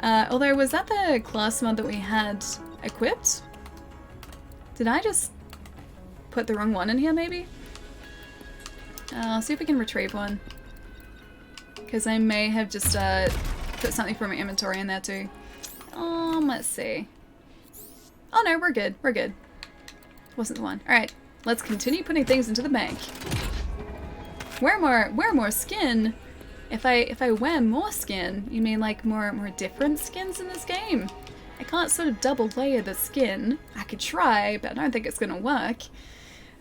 A: Although, was that the class mod that we had equipped? Did I just put the wrong one in here, maybe? I'll see if we can retrieve one. Because I may have just put something from my inventory in there too. Let's see. Oh no, we're good. We're good. Wasn't the one. Alright, let's continue putting things into the bank. Wear more skin? If I wear more skin, you mean like more different skins in this game? I can't sort of double layer the skin. I could try, but I don't think it's gonna work.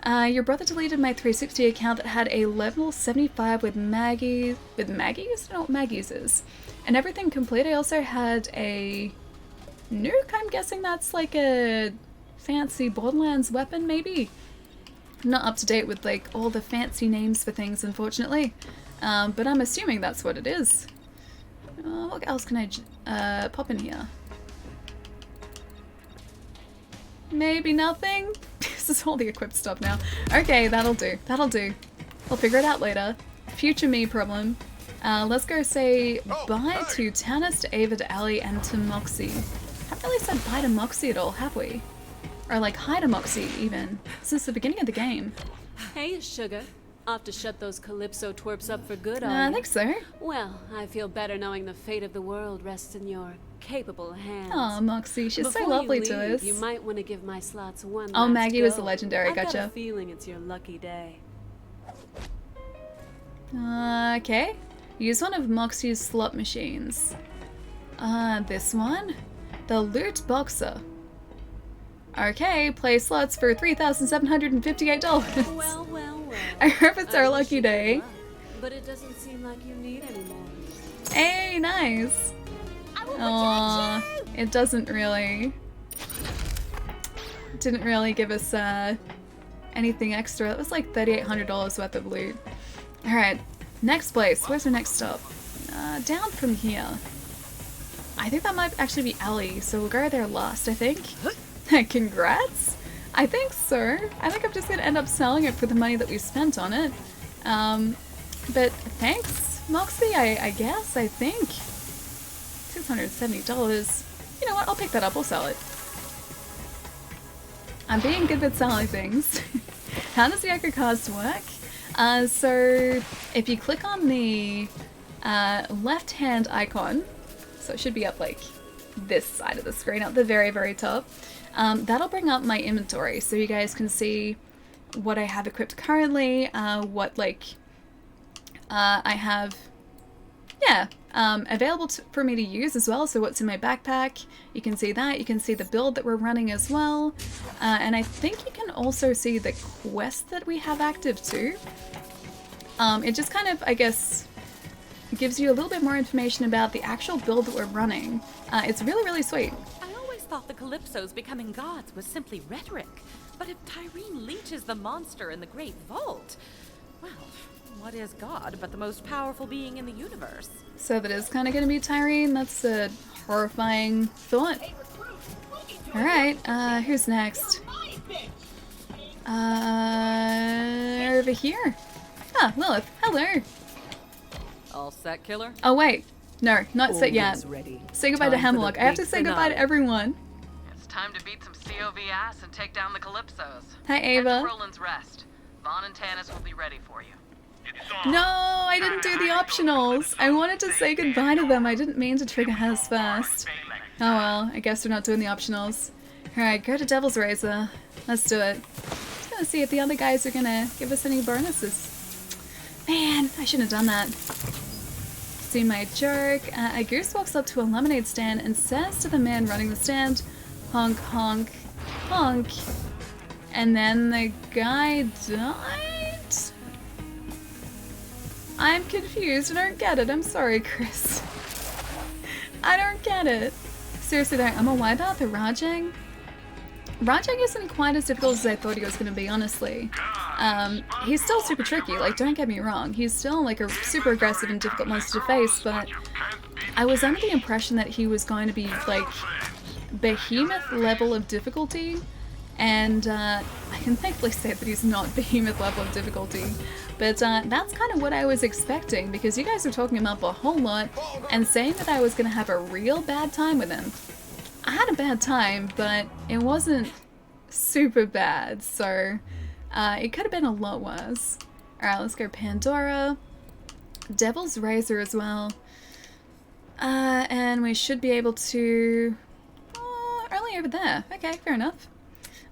A: Your brother deleted my 360 account that had a level 75 with Maggie. With Maggie's? I don't know what Maggie's is. And everything complete. I also had a nuke. I'm guessing that's like a fancy Borderlands weapon, maybe? I'm not up to date with like all the fancy names for things, unfortunately. But I'm assuming that's what it is. What else can I pop in here? Maybe nothing? This is all the equipped stuff now. Okay, that'll do. That'll do. I'll figure it out later. Future me problem. Let's go say bye to Tannis, to Ava, to Ali, and to Moxie. Haven't really said bye to Moxie at all, have we? Or like hi to Moxie, even. Since the beginning of the game.
O: Hey, sugar. Off to shut those Calypso twerps up for good, are
A: I think so.
O: Well, I feel better knowing the fate of the world rests in your capable hands.
A: Aw, Moxie, she's
O: Before
A: so lovely
O: you
A: to
O: leave,
A: us.
O: You might want to give my slots one
A: Oh,
O: last
A: Maggie was
O: go.
A: the legendary,
O: I've got
A: gotcha.
O: a feeling it's your lucky day.
A: Okay. Use one of Moxie's slot machines. This one? The Loot Boxer. Okay, play slots for $3,758.
O: Well, well, well.
A: I hope it's our lucky
O: wish you
A: day.
O: good luck, but it doesn't seem like you need any more.
A: Hey, nice. Aww, it doesn't really. Didn't really give us anything extra. It was like $3,800 worth of loot. Alright, next place. Where's our next stop? Down from here. I think that might actually be Ali, so we'll go there last, I think. Congrats? I think so. I think I'm just gonna end up selling it for the money that we spent on it. But thanks, Moxie, I guess, I think. $670. You know what, I'll pick that up, we'll sell it. I'm being good with selling things. How does the Echo-Cast work? So if you click on the left-hand icon, so it should be up like this side of the screen, at the very, very top, that'll bring up my inventory so you guys can see what I have equipped currently, what like I have, yeah, available for me to use as well, so what's in my backpack, you can see that, you can see the build that we're running as well, and I think you can also see the quest that we have active too. It just kind of, I guess, gives you a little bit more information about the actual build that we're running. It's really, really sweet.
D: I always thought the Calypsos becoming gods was simply rhetoric, but if Tyreen Leach is the monster in the Great Vault, well, what is God but the most powerful being in the universe?
A: So that is kind of going to be Tyreen. That's a horrifying thought. Alright, who's next? Over here. Ah, Lilith. Hello.
C: All set, killer?
A: Oh wait, no, not set yet.
E: Ready.
A: Say goodbye to Hemlock. I have to say goodbye to everyone.
C: It's time to beat some COV ass and take down the Calypsos.
A: Hi, Ava.
C: Head to Roland's Rest. Vaughn and Tannis will be ready for you.
A: No, I didn't do the optionals. I wanted to say goodbye to them. I didn't mean to trigger hers first. Oh well, I guess we're not doing the optionals. Alright, go to Devil's Razor. Let's do it. Just gonna see if the other guys are gonna give us any bonuses. Man, I shouldn't have done that. See my jerk. A goose walks up to a lemonade stand and says to the man running the stand, honk, honk, honk. And then the guy died? I'm confused. I don't get it. I'm sorry, Chris. I don't get it. Seriously though, I'm a why about the Rajang? Rajang isn't quite as difficult as I thought he was going to be, honestly. He's still super tricky, like, don't get me wrong. He's still, like, a super aggressive and difficult monster to face, but I was under the impression that he was going to be, like, behemoth level of difficulty, and I can thankfully say that he's not behemoth level of difficulty. But that's kind of what I was expecting, because you guys were talking about a whole lot and saying that I was going to have a real bad time with him. I had a bad time, but it wasn't super bad, so it could have been a lot worse. Alright, let's go Pandora. Devil's Razor as well. And we should be able to... only over there. Okay, fair enough.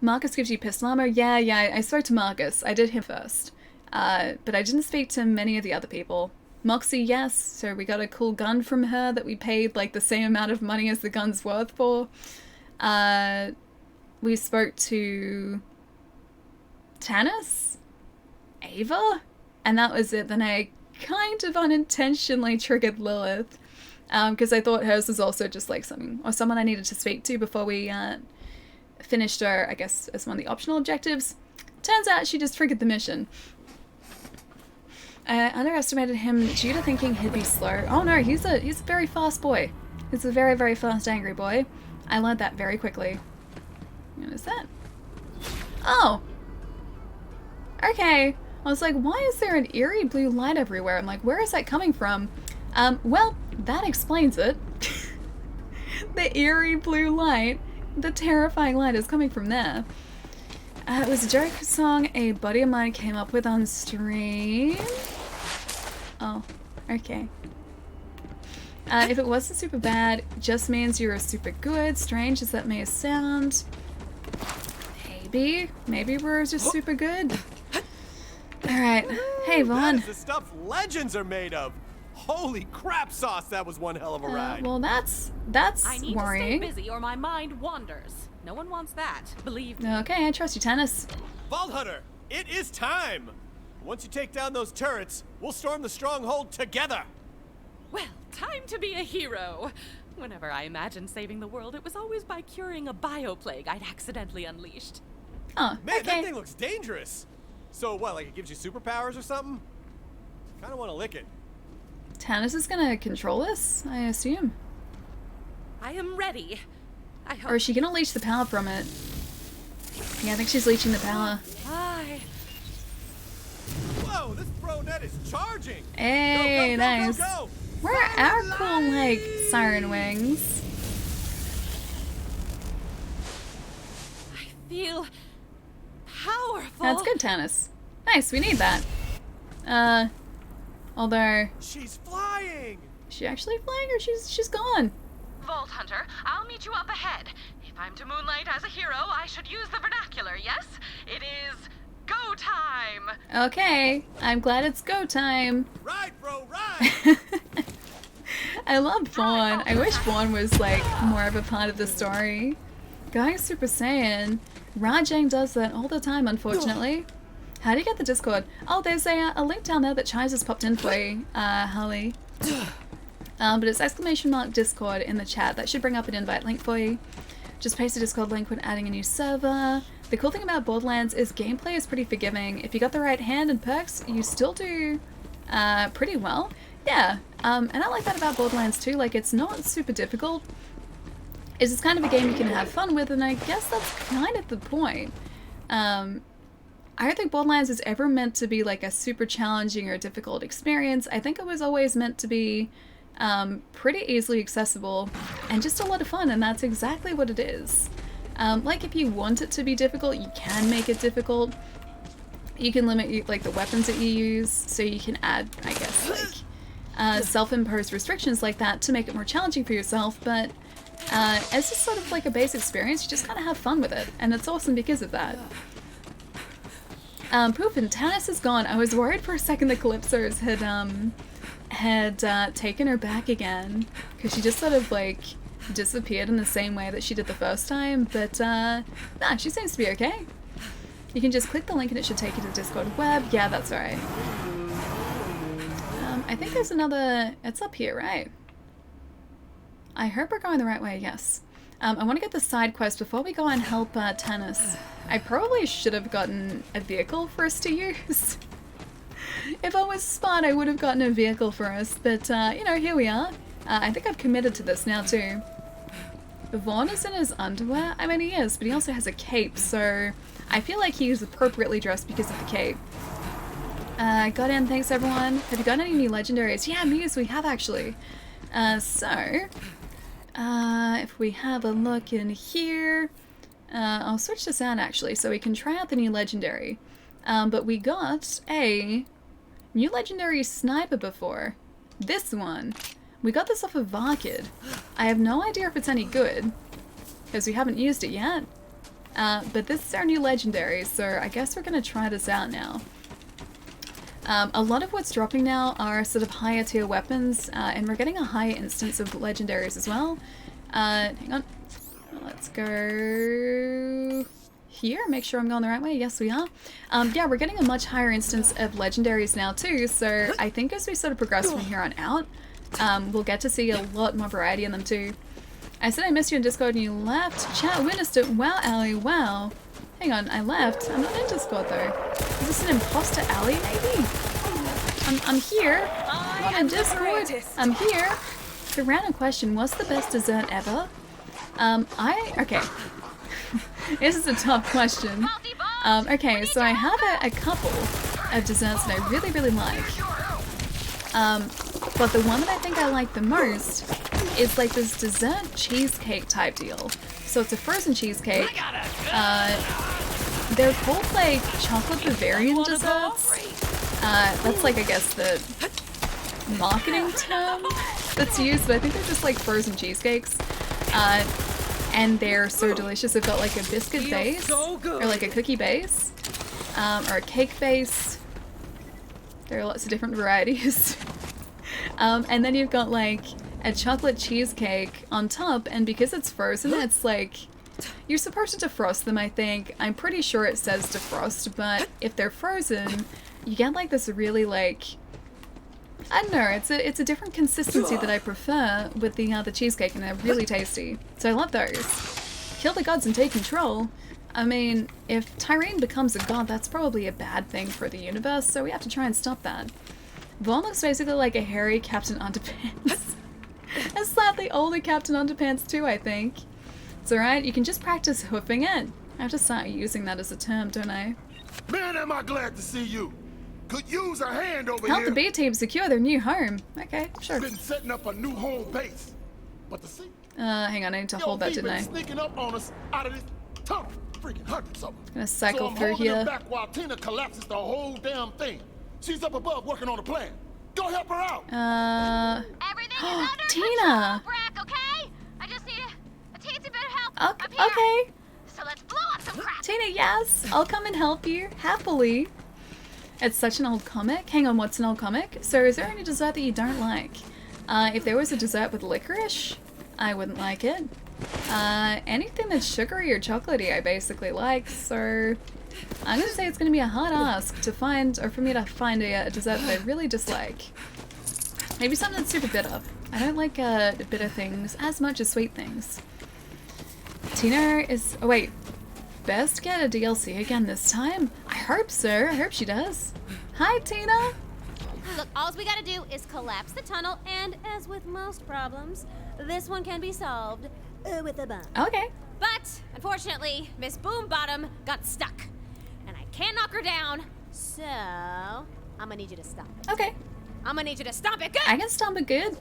A: Marcus gives you pistol ammo. Yeah, I spoke to Marcus. I did him first. But I didn't speak to many of the other people. Moxie, yes. So we got a cool gun from her that we paid like the same amount of money as the gun's worth for. We spoke to Tannis? Ava? And that was it. Then I kind of unintentionally triggered Lilith. Because I thought hers was also just like something, or someone I needed to speak to before we finished her, I guess, as one of the optional objectives. Turns out she just triggered the mission. I underestimated him due to thinking he'd be slow. Oh no, he's a very fast boy. He's a very, very fast, angry boy. I learned that very quickly. What is that? Oh! Okay. I was like, why is there an eerie blue light everywhere? I'm like, where is that coming from? Well, that explains it. The eerie blue light, the terrifying light is coming from there. It was a joke song a buddy of mine came up with on stream. Oh, okay. If it wasn't super bad, it just means you're super good. Strange as that may sound. Maybe we're just super good. Alright. Hey, Vaughn.
G: That is the stuff legends are made of. Holy crap sauce, that was one hell of a ride.
A: Well, that's
C: I need
A: worrying.
C: to stay busy or my mind wanders. No one wants that, believe me.
A: Okay, I trust you, Tannis.
G: Vault Hunter, it is time! Once you take down those turrets, we'll storm the stronghold together!
C: Well, time to be a hero. Whenever I imagined saving the world, it was always by curing a bioplague I'd accidentally unleashed.
A: Oh,
G: man,
A: okay.
G: that thing looks dangerous! So what, like it gives you superpowers or something? Kinda wanna lick it.
A: Tannis is gonna control this, I assume.
C: I am ready. I hope.
A: Or is she gonna leech the power from it? Yeah, I think she's leeching the power.
C: Bye.
G: Whoa, this Bronet is charging!
A: Hey,
G: go,
A: nice.
G: Go.
A: Where are our cool, like, siren wings?
C: I feel powerful.
A: That's good, Tannis. Nice, we need that. Although...
G: She's flying!
A: Is she actually flying or she's gone?
D: Vault Hunter, I'll meet you up ahead. If I'm to moonlight as a hero, I should use the vernacular, yes? It is go time!
A: Okay, I'm glad it's go time.
G: Ride, bro, ride!
A: I love Vaughn. I wish Vaughn was, like, more of a part of the story. Going Super Saiyan. Rajang does that all the time, unfortunately. How do you get the Discord? Oh, there's a link down there that Chives has popped in for you, Holly. But it's !Discord in the chat. That should bring up an invite link for you. Just paste the Discord link when adding a new server. The cool thing about Borderlands is gameplay is pretty forgiving. If you got the right hand and perks, you still do pretty well. Yeah, and I like that about Borderlands too. Like, it's not super difficult. It's just kind of a game you can have fun with, and I guess that's kind of the point. I don't think Borderlands was ever meant to be like a super challenging or difficult experience. I think it was always meant to be pretty easily accessible and just a lot of fun, and that's exactly what it is. Like, if you want it to be difficult, you can make it difficult. You can limit like the weapons that you use, so you can add, I guess, like self-imposed restrictions like that to make it more challenging for yourself, but as just sort of like a base experience, you just kind of have fun with it, and it's awesome because of that. Poof, and Tannis is gone. I was worried for a second the Calypsos had taken her back again, because she just sort of like disappeared in the same way that she did the first time, but nah, she seems to be okay. You can just click the link and it should take you to the Discord web. Yeah, that's right. I think there's another... It's up here, right? I hope we're going the right way, yes. I want to get the side quest before we go and help Tannis. I probably should have gotten a vehicle for us to use. If I was smart, I would have gotten a vehicle for us, but, you know, here we are. I think I've committed to this now, too. Vaughn is in his underwear? I mean, he is, but he also has a cape, so I feel like he's appropriately dressed because of the cape. Got in, thanks everyone. Have you got any new legendaries? Yeah, Muse, we have actually. If we have a look in here, I'll switch this out actually, so we can try out the new legendary. But we got a New legendary sniper before. This one. We got this off of Varkid. I have no idea if it's any good, because we haven't used it yet. But this is our new legendary, so I guess we're going to try this out now. A lot of what's dropping now are sort of higher tier weapons, and we're getting a higher instance of legendaries as well. Hang on. Let's go here, make sure I'm going the right way. Yes, we are. Yeah, we're getting a much higher instance of legendaries now too, so I think as we sort of progress from here on out, we'll get to see a lot more variety in them too. I said I missed you in Discord and you left. Chat witnessed it. Wow, Allie, wow. Hang on, I left. I'm not in Discord though. Is this an imposter Allie, maybe? I'm here. I'm not in Discord. I'm here. The random question, what's the best dessert ever? Okay. This is a tough question. Okay, so I have a couple of desserts that I really, really like. But the one that I think I like the most is like this dessert cheesecake type deal. So it's a frozen cheesecake. They're called like chocolate Bavarian desserts. That's like, I guess, the marketing term that's used, but I think they're just like frozen cheesecakes. And they're so delicious. They've got like a biscuit base, or like a cookie base, or a cake base. There are lots of different varieties. And then you've got like a chocolate cheesecake on top, and because it's frozen, it's like, you're supposed to defrost them, I think. I'm pretty sure it says defrost, but if they're frozen, you get like this really like, I don't know, it's a different consistency that I prefer with the cheesecake, and they're really tasty. So I love those. Kill the gods and take control. I mean, if Tyrene becomes a god, that's probably a bad thing for the universe, so we have to try and stop that. Vaughn looks basically like a hairy Captain Underpants. A slightly older Captain Underpants too, I think. It's alright, you can just practice hoofing it. I have to start using that as a term, don't I?
P: Man, am I glad to see you. Could use a hand over here.
A: Help the B team secure their new home. Okay, sure.
P: Been setting up a new home base. But the sea.
A: Hang on, I need to hold that, didn't I?
P: Sneaking up on us out of this tunnel. Freaking hundreds of them.
A: Gonna cycle
P: so
A: through here.
P: I'm back while Tina collapses the whole damn thing. She's up above working on a plan. Go help her out.
L: Everything is under
A: Tina.
L: control, Brack, okay? I just need a teensy bit of help up here.
A: Okay.
L: So let's blow up some crap.
A: Tina, yes. I'll come and help you. Happily. It's such an old comic. Hang on, what's an old comic? So is there any dessert that you don't like? If there was a dessert with licorice, I wouldn't like it. Anything that's sugary or chocolatey I basically like, so I'm gonna say it's gonna be a hard ask to find, or for me to find a dessert that I really dislike. Maybe something that's super bitter. I don't like bitter things as much as sweet things. Tina is, oh wait, best get a DLC again this time? I hope so, I hope she does. Hi Tina!
L: Look, all we gotta do is collapse the tunnel, and as with most problems, this one can be solved with a bomb.
A: Okay.
L: But, unfortunately, Miss Boombottom got stuck. And I can't knock her down, so I'm gonna need you to stomp it.
A: Okay.
L: I'm gonna need you to stomp it good!
A: I can stomp it good.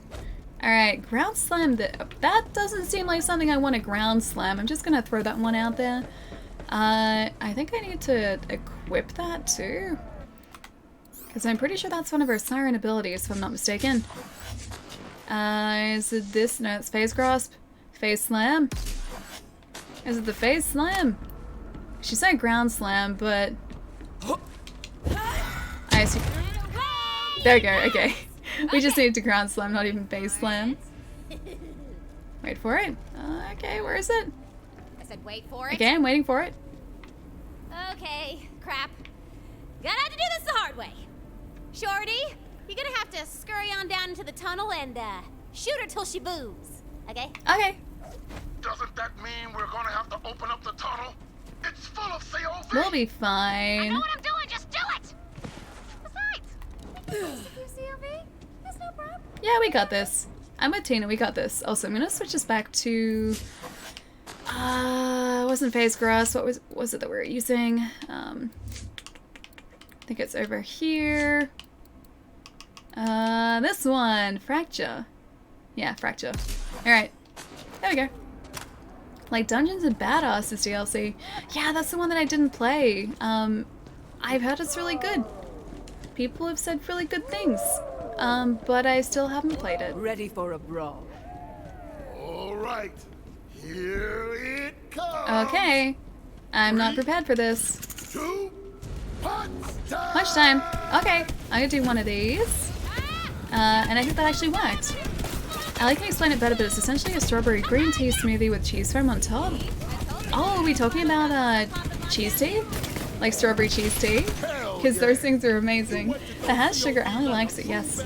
A: Alright, ground slam. That doesn't seem like something I want to ground slam. I'm just gonna throw that one out there. I think I need to equip that too. Because I'm pretty sure that's one of her siren abilities, if I'm not mistaken. Is it this? No, it's phase grasp. Phase slam. Is it the phase slam? She said ground slam, but I assume. There we go, okay. We just need to ground slam, not even phase slam. Wait for it. Okay, where is it?
L: I said wait for it.
A: Okay, I'm waiting for it.
L: Okay, crap. Gonna have to do this the hard way. Shorty, you're gonna have to scurry on down into the tunnel and shoot her till she boos. Okay?
A: Okay.
P: Doesn't that mean we're gonna have to open up the tunnel? It's full of COV.
A: We'll be fine.
L: I know what I'm doing, just do it! Besides, COV? That's no problem.
A: Yeah, we got this. I'm with Tina, we got this. Also, I'm gonna switch this back to wasn't phase grass. What was it that we were using? I think it's over here. This one, fracture. Yeah, fracture. Alright. There we go. Like Dungeons and Badasses DLC. Yeah, that's the one that I didn't play. I've heard it's really good. People have said really good things, but I still haven't played it.
E: Ready for a brawl.
P: All right, here it comes.
A: Okay, I'm not prepared for this. Punch time. Okay, I'm gonna do one of these. And I think that actually worked. I can explain it better, but it's essentially a strawberry green tea smoothie with cheese foam on top. Oh, are we talking about cheese tea? Like strawberry cheese tea? Because those things are amazing. That has sugar. Ali likes it, yes.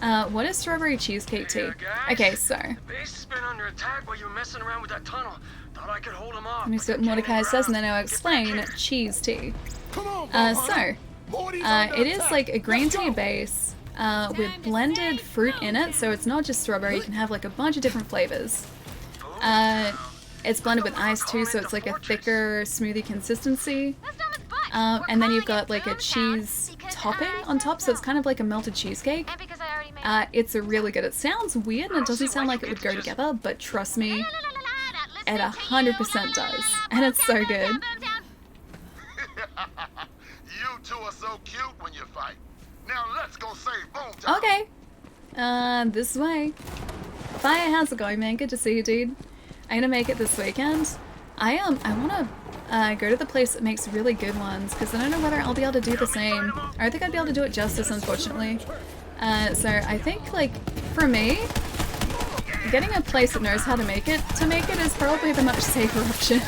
A: What is strawberry cheesecake tea? Okay, so.
I: The base has been under attack while you were messing around with that tunnel. Thought I could hold him off.
A: Let me see what Mordecai says, and then I'll explain cheese tea. It is like a green tea base with blended fruit in it, so it's not just strawberry. You can have like a bunch of different flavors. It's blended with ice too, so it's like a thicker smoothie consistency. And then you've got like a cheese topping on top, so it's kind of like a melted cheesecake. It's really good. It sounds weird and it doesn't sound like it would go together, but trust me, it 100% does. And it's so good.
P: You two are so cute when you fight. Now let's go save Boomtown.
A: Okay. This way. Fire, how's it going, man? Good to see you, dude. I'm gonna make it this weekend. I wanna go to the place that makes really good ones, because I don't know whether I'll be able to do the same. I don't think I'd be able to do it justice, unfortunately. So I think, like, for me, getting a place that knows how to make it is probably the much safer option.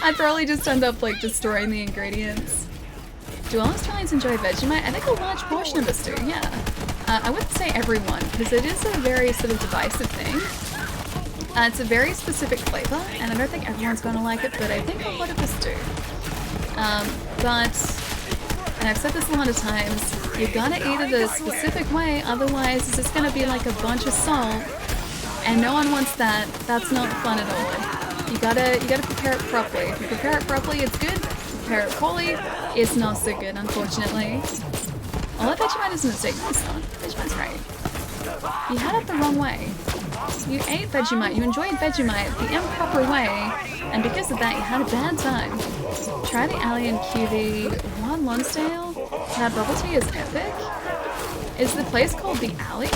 A: I'd probably just end up, like, destroying the ingredients. Do all Australians enjoy Vegemite? I think a large portion of us do, yeah. I wouldn't say everyone, because it is a very sort of divisive thing. It's a very specific flavor, and I don't think everyone's going to like it, but I think a lot of us do. And I've said this a lot of times, you gotta eat it a specific way, otherwise it's just going to be like a bunch of salt, and no one wants that. That's not fun at all. You gotta prepare it properly. If you prepare it properly, it's good. If you prepare it poorly, it's not so good, unfortunately. All that Vegemite is a mistake. No, it's not. Vegemite's great. You had it the wrong way. You ate Vegemite, you enjoyed Vegemite the improper way, and because of that you had a bad time. Try the Alien QV Juan Lonsdale. That bubble tea is epic. Is the place called the Alley?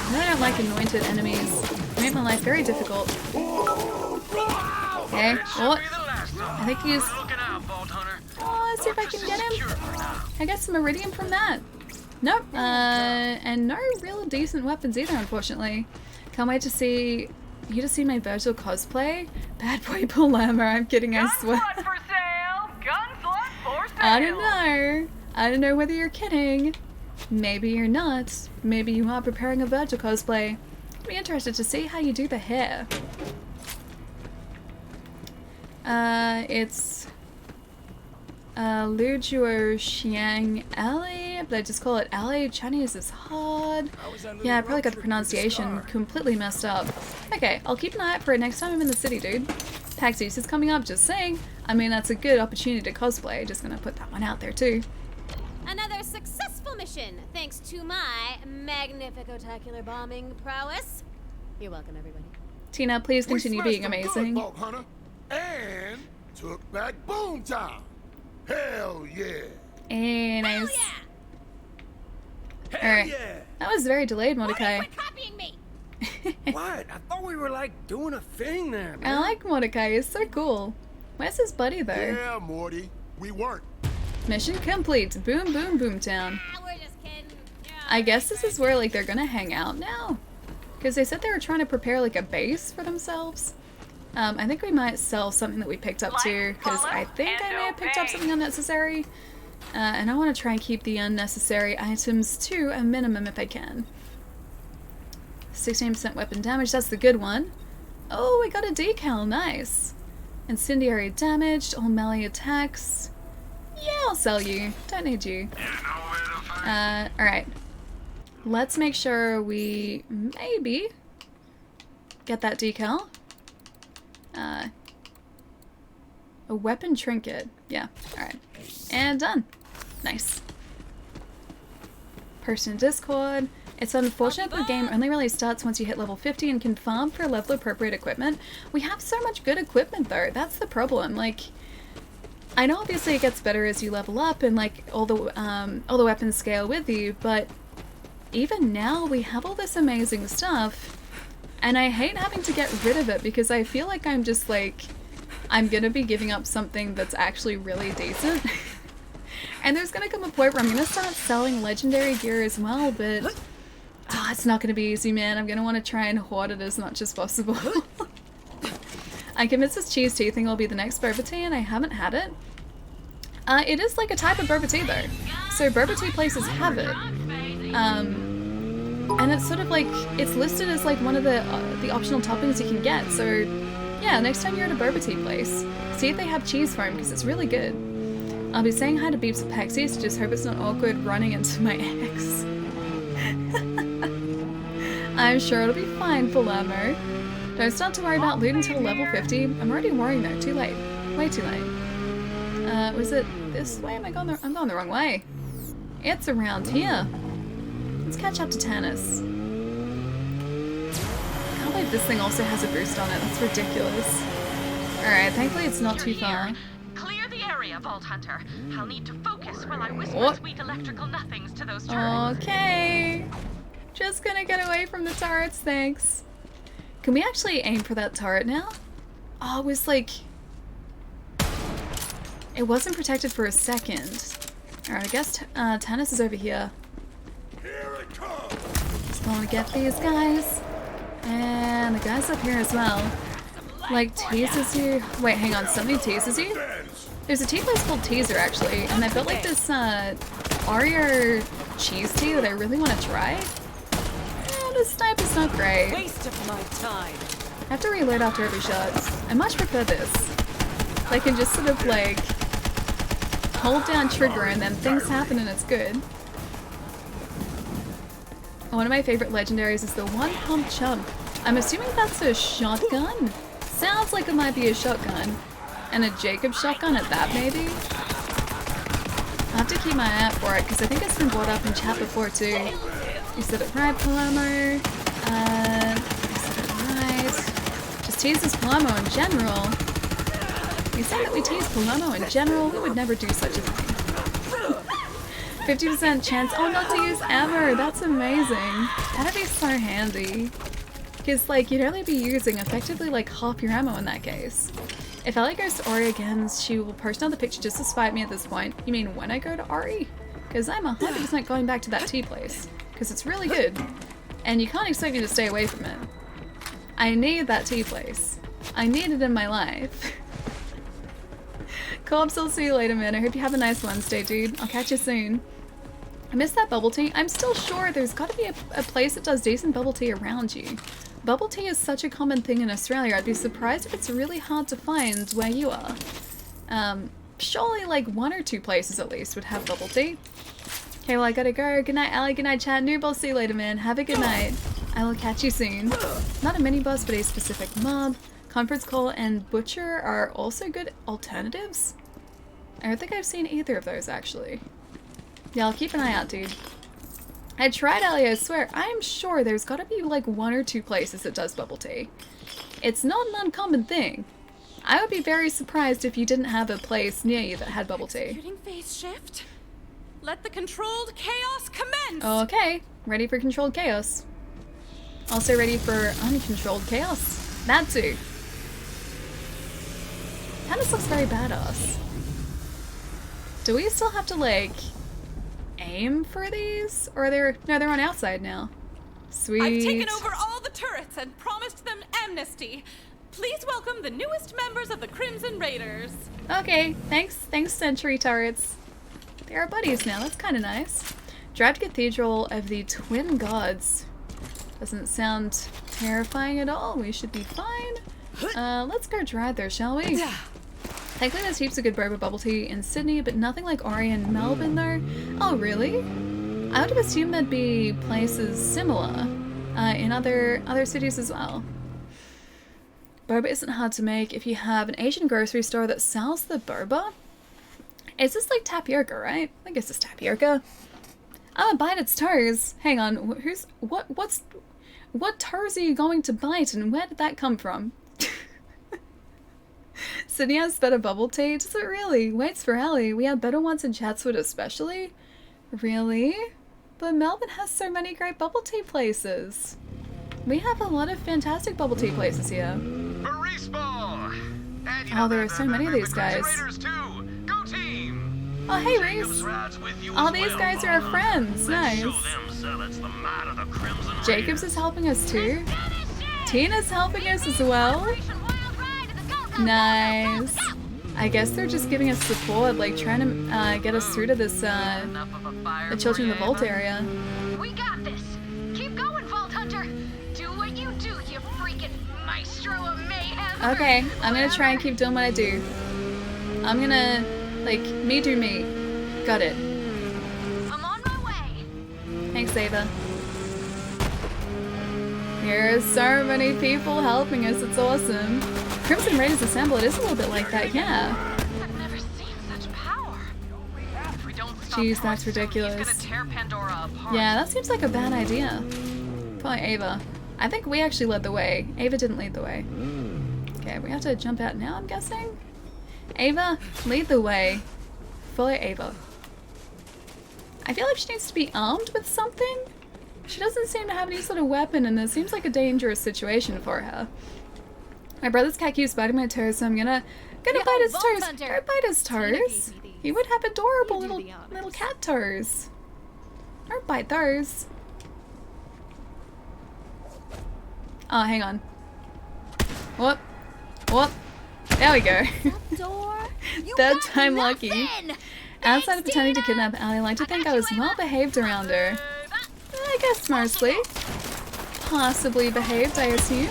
A: I don't like anointed enemies. They make my life very difficult. Okay, what? I think he's... Oh, let's see if I can get him. I got some iridium from that. Nope, and no real decent weapons either, unfortunately. Can't wait to see you to see my Virgil cosplay. Bad boy Palermo, I'm kidding, I swear. I don't know. I don't know whether you're kidding. Maybe you're not. Maybe you are preparing a Virgil cosplay. I'd be interested to see how you do the hair. It's Lujuo Xiang Alley, but I just call it Alley. Chinese is hard. Yeah, I probably got the pronunciation completely messed up. Okay, I'll keep an eye out for it next time I'm in the city, dude. PAX East is coming up, just saying. I mean, that's a good opportunity to cosplay. Just gonna put that one out there, too.
L: Another successful mission, thanks to my magnificotacular bombing prowess. You're welcome, everybody.
A: Tina, please continue being amazing.
P: Good, Hunter, and took back Boomtown. Hell yeah!
A: Hey, nice.
Q: Hell
A: Alright.
Q: yeah!
A: That was very delayed, Mordecai.
L: Quit copying me!
Q: What? I thought we were like doing a thing there, man.
A: I like Mordecai, he's so cool. Where's his buddy, though?
P: Yeah, Morty. We weren't.
A: Mission complete. Boom, boom, Boomtown.
L: We're just kidding.
A: I guess this is where, like, they're gonna hang out now. Because they said they were trying to prepare, like, a base for themselves. I think we might sell something that we picked up too, because I think I may have picked up something unnecessary. And I want to try and keep the unnecessary items to a minimum if I can. 16% weapon damage, that's the good one. Oh, we got a decal, nice. Incendiary damaged, all melee attacks. Yeah, I'll sell you. Don't need you. Alright. Let's make sure we maybe get that decal. A weapon trinket. Yeah, alright. And done. Nice. Person Discord. It's unfortunate the game only really starts once you hit level 50 and can farm for level appropriate equipment. We have so much good equipment though, that's the problem. Like, I know obviously it gets better as you level up and like all the weapons scale with you, but even now we have all this amazing stuff, and I hate having to get rid of it because I feel like I'm just like, I'm gonna be giving up something that's actually really decent. And there's gonna come a point where I'm gonna start selling legendary gear as well, but it's not gonna be easy, man. I'm gonna want to try and hoard it as much as possible. I'm convinced this cheese tea thing will be the next boba tea, and I haven't had it. It is like a type of boba tea though, so boba tea places have it. And it's sort of like, it's listed as like one of the optional toppings you can get, so yeah, next time you're at a boba tea place, see if they have cheese foam, because it's really good. I'll be saying hi to Beeps and Pexies, just hope it's not awkward running into my ex. I'm sure it'll be fine, Palermo. Don't start to worry about loot until level 50. I'm already worrying though, too late. Way too late. Was it this way? I'm going the wrong way. It's around here. Let's catch up to Tannis. I can't believe this thing also has a boost on it. That's ridiculous. Alright, thankfully it's not too far.
D: Clear the area, Vault Hunter. I'll need to focus while I whisper sweet electrical nothings to those turrets.
A: Okay. Just gonna get away from the turrets, thanks. Can we actually aim for that turret now? Oh, it was like... It wasn't protected for a second. Alright, I guess Tannis is over here.
P: Here it comes.
A: Just gonna get these guys. And the guys up here as well. Like, teases you. Wait, hang on, something teases you? There's a tea place called Teaser, actually, and they've got like this Oreo cheese tea that I really want to try. The sniper's not great.
E: Waste of my time.
A: I have to reload after every shot. I much prefer this. I can just sort of like hold down trigger and then things happen and it's good. One of my favorite legendaries is the One Pump Chump. I'm assuming that's a shotgun? Sounds like it might be a shotgun. And a Jacob shotgun at that, maybe? I'll have to keep my eye out for it because I think it's been brought up in chat before too. You said it right, Palermo. You said it right. Just teases Palermo in general. You said that we tease Palermo in general? We would never do such a thing. 50% chance. Oh, not to use ever. That's amazing. That'd be so handy. Because, like, you'd only be using effectively, like, half your ammo in that case. If Ellie goes to Ori again, she will post another picture just to spite me at this point. You mean when I go to Ori? Because I'm 100% going back to that tea place. Because it's really good. And you can't expect me to stay away from it. I need that tea place. I need it in my life. Corpse, I'll see you later, man. I hope you have a nice Wednesday, dude. I'll catch you soon. I missed that bubble tea. I'm still sure there's got to be a place that does decent bubble tea around you. Bubble tea is such a common thing in Australia. I'd be surprised if it's really hard to find where you are. Surely like 1 or 2 places at least would have bubble tea. Okay, well I gotta go. Good night, Allie. Good night, chat. Noob, I'll see you later, man. Have a good night. I will catch you soon. Not a mini boss, but a specific mob. Conference call and butcher are also good alternatives. I don't think I've seen either of those actually. Yeah, I'll keep an eye out, dude. I tried, Ellie, I swear. I'm sure there's gotta be like 1 or 2 places that does bubble tea. It's not an uncommon thing. I would be very surprised if you didn't have a place near you that had bubble tea.
D: Executing phase shift. Let the controlled chaos commence!
A: Okay, ready for controlled chaos. Also ready for uncontrolled chaos. That too. Tannis looks very badass. Do we still have to like aim for these? Or they're on outside now. Sweet.
D: I've taken over all the turrets and promised them amnesty. Please welcome the newest members of the Crimson Raiders.
A: Okay, thanks Sentry Turrets. They are buddies now, that's kinda nice. Drive to Cathedral of the Twin Gods. Doesn't sound terrifying at all, we should be fine. Let's go drive there, shall we? Thankfully there's heaps of good boba bubble tea in Sydney, but nothing like Ori and Melbourne though. Oh really? I would have assumed there'd be places similar in other cities as well. Boba isn't hard to make if you have an Asian grocery store that sells the boba. Is this like tapioca, right? I guess it's tapioca. I'm gonna bite its toes. Hang on, what toes are you going to bite and where did that come from? Sydney has better bubble tea? Does it really? Waits for Ellie. We have better ones in Chatswood especially? Really? But Melbourne has so many great bubble tea places. We have a lot of fantastic bubble tea places here. Oh, there are so many of these guys. Oh, hey, Reese. Oh, these guys are our friends. Nice. Jacobs is helping us too. Tina's helping us as well. Nice. I guess they're just giving us support, like trying to get us through to this, the Children of the Vault area.
B: We got this. Keep going, Vault Hunter. Do what you do, you freaking maestro of mayhem.
A: Okay, I'm gonna try and keep doing what I do. I'm gonna, like, me do me. Got it.
B: I'm on my way.
A: Thanks, Ava. There are so many people helping us, it's awesome. Crimson Raiders Assemble, it is a little bit like that, yeah.
B: I've never seen such power. If we don't stop
A: Jeez, that's ridiculous.
B: he's gonna tear Pandora apart.
A: Yeah, that seems like a bad idea. Probably Ava. I think we actually led the way. Ava didn't lead the way. Okay, we have to jump out now, I'm guessing? Ava, lead the way. Follow Ava. I feel like she needs to be armed with something. She doesn't seem to have any sort of weapon, and it seems like a dangerous situation for her. My brother's cat keeps biting my toes, so I'm gonna bite his toes. Don't bite his toes. He would have adorable little cat toes. Don't bite those. Oh, hang on. Whoop. Whoop. There we go. Third time lucky. Outside of pretending to kidnap Allie, I like to think I was well behaved around her. I guess mostly. Possibly behaved, I assume.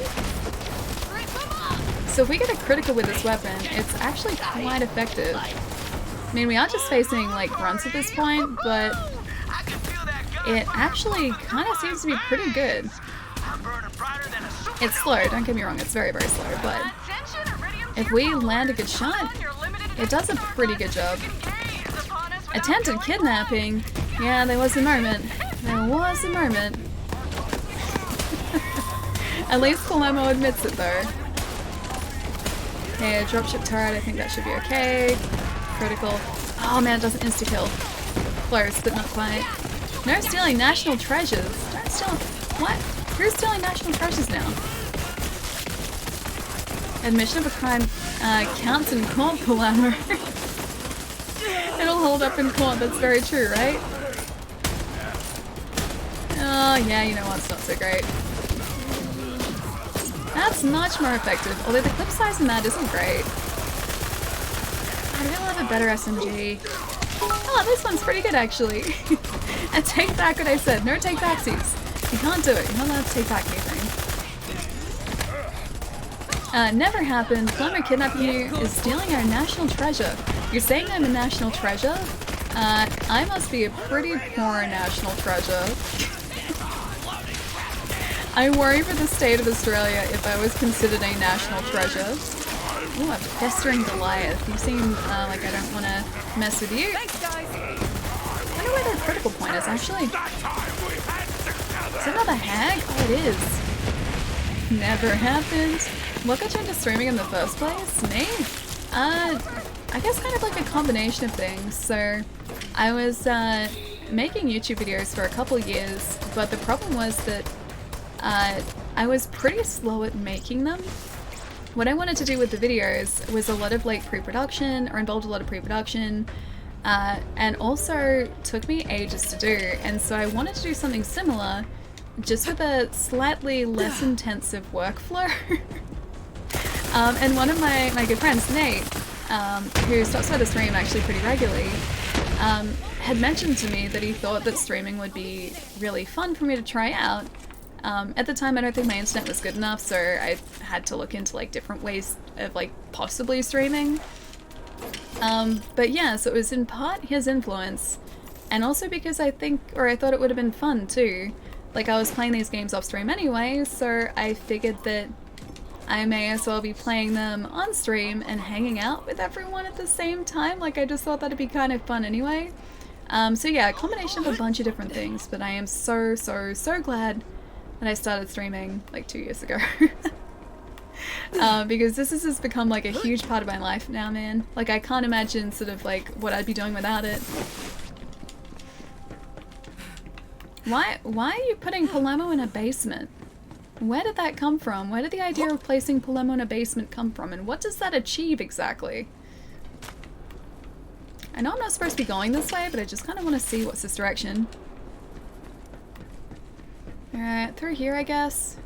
A: So if we get a critical with this weapon, it's actually quite effective. I mean, we are just facing like grunts at this point, but it actually kind of seems to be pretty good. It's slow, don't get me wrong, it's very, very slow, but if we land a good shot, it does a pretty good job. Attempted kidnapping? Yeah, there was a moment. There was a moment. At least Palermo admits it though. Okay, dropship turret, I think that should be okay. Critical. Oh man, it doesn't insta-kill. Close, but not quite. No stealing national treasures. Don't steal. What? Who's stealing national treasures now? Admission of a crime counts in court, Palermo. It'll hold up in court, that's very true, right? Oh yeah, you know what, it's not so great. That's much more effective, although the clip size in that isn't great. I'd really love a better SMG. Oh, this one's pretty good actually. And take back what I said, no take backsies. You can't do it, you're not allowed to take back anything. Never happened. Plumber kidnapping you is stealing our national treasure. You're saying I'm a national treasure? I must be a pretty poor national treasure. I worry for the state of Australia if I was considered a national treasure. Ooh, I'm pestering Goliath. You seem like I don't want to mess with you. Thanks, guys. I wonder where their critical point is, actually. Is it another hag? Oh, it is. Never happened. What got you into streaming in the first place? Me? I guess kind of like a combination of things. So, I was making YouTube videos for a couple years, but the problem was that I was pretty slow at making them. What I wanted to do with the videos was a lot of like pre-production, or involved a lot of pre-production, and also took me ages to do. And so I wanted to do something similar, just with a slightly less intensive workflow. And one of my good friends, Nate, who stops by the stream actually pretty regularly, had mentioned to me that he thought that streaming would be really fun for me to try out. At the time I don't think my internet was good enough, so I had to look into like different ways of like possibly streaming. But yeah, so it was in part his influence, and also because I thought it would have been fun too. Like I was playing these games off stream anyway, so I figured that I may as well be playing them on stream and hanging out with everyone at the same time. Like I just thought that'd be kind of fun anyway. So yeah, a combination of a bunch of different things, but I am so glad that I started streaming like 2 years ago. Because this has just become like a huge part of my life now, man. Like I can't imagine sort of like what I'd be doing without it. Why are you putting Palermo in a basement? Where did that come from? Where did the idea of placing Palermo in a basement come from? And what does that achieve exactly? I know I'm not supposed to be going this way, but I just kind of want to see what's this direction. Alright, through here I guess.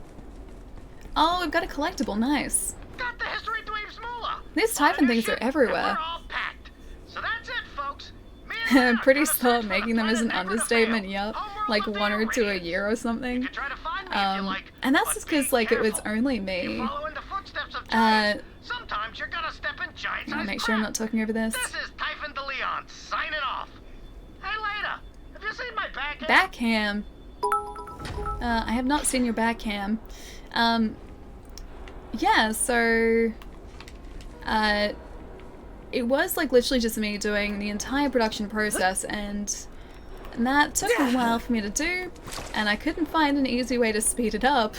A: Oh, we've got a collectible, nice.
F: Got the history dweeb's moolah.
A: These typing things are everywhere.
F: So that's it, folks.
A: Pretty slow at making them is an understatement, yep. Like 1 or 2 a year or something. And that's just because like it was only me.
F: Sometimes you're gonna step in giant
A: I'll make sure I'm not talking over this.
F: This is Typhon de Leon signing off. Hey Leda, have you seen my backhand?
A: Backhand? I have not seen your backhand. Yeah, so it was like literally just me doing the entire production process, and that took a while for me to do, and I couldn't find an easy way to speed it up.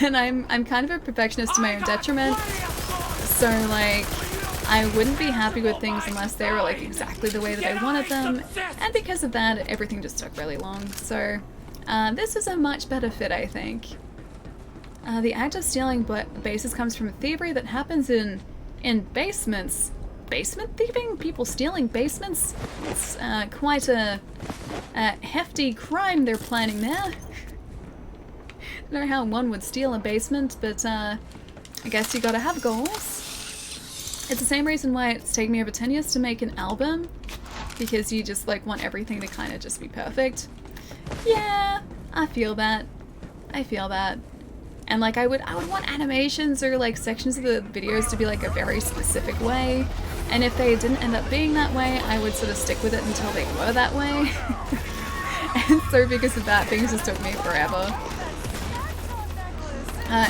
A: And I'm kind of a perfectionist to my own detriment, so like I wouldn't be happy with things unless they were like exactly the way that I wanted them, and because of that everything just took really long. So this is a much better fit, I think. The act of stealing bases comes from thievery that happens in basements. Basement thieving? People stealing basements? It's quite a hefty crime they're planning there. I don't know how one would steal a basement, but I guess you gotta have goals. It's the same reason why it's taken me over 10 years to make an album, because you just like want everything to kind of just be perfect. Yeah, I feel that. I feel that. And like I would want animations or like sections of the videos to be like a very specific way, and if they didn't end up being that way, I would sort of stick with it until they were that way. And so because of that, things just took me forever.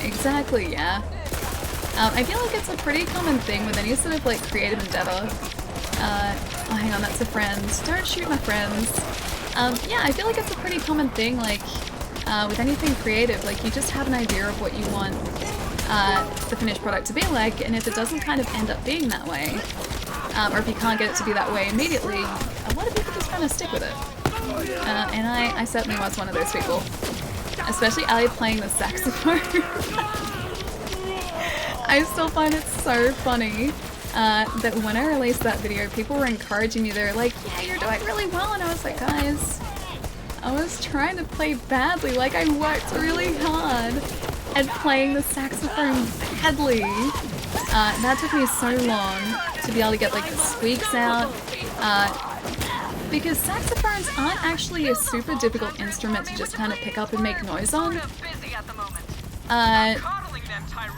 A: Exactly, yeah. I feel like it's a pretty common thing with any sort of like creative endeavor. Oh hang on, that's a friend. Don't shoot my friends. Yeah, I feel like it's a pretty common thing, like with anything creative, like you just have an idea of what you want the finished product to be like, and if it doesn't kind of end up being that way, or if you can't get it to be that way immediately, a lot of people just kind of stick with it. And I certainly was one of those people. Especially Ali playing the saxophone. I still find it so funny that when I released that video, people were encouraging me. They're like, yeah, you're doing really well. And I was like, guys, I was trying to play badly. Like, I worked really hard at playing the saxophone badly. That took me so long to be able to get like the squeaks out. Because saxophones aren't actually a super difficult instrument to just kind of pick up and make noise on.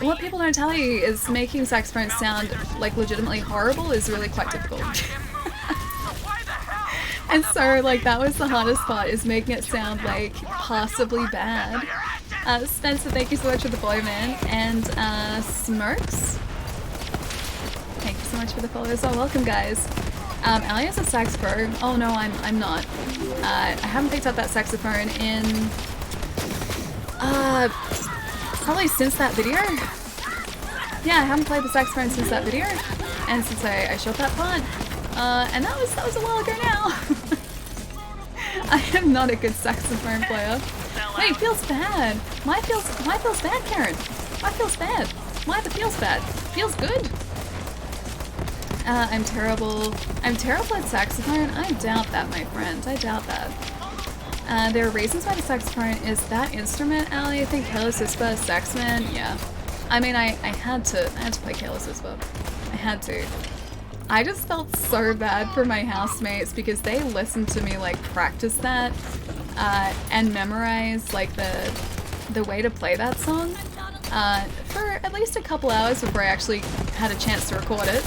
A: What people don't tell you is making saxophones sound like legitimately horrible is really quite difficult. And so like that was the hardest part, is making it sound like passably bad. Spencer, thank you so much for the follow, man. And Smokes, thank you so much for the follow as well. Welcome, guys. Ali has a saxophone. Oh no, I'm not. I haven't picked up that saxophone in probably since that video. Yeah, I haven't played the saxophone since that video, and since I shot that part. And that was a while ago now. I am not a good saxophone player. Wait, feels bad. Why feels bad, Karen? Why feels bad? Why the feels bad? Feels good. I'm terrible at saxophone? I doubt that, my friend. I doubt that. There are reasons why the saxophone is that instrument, Ali. I think Careless Whisper, Saxman, yeah. I mean, I had to play Careless Whisper. I had to. I just felt so bad for my housemates because they listened to me like practice that and memorize like the way to play that song for at least a couple hours before I actually had a chance to record it.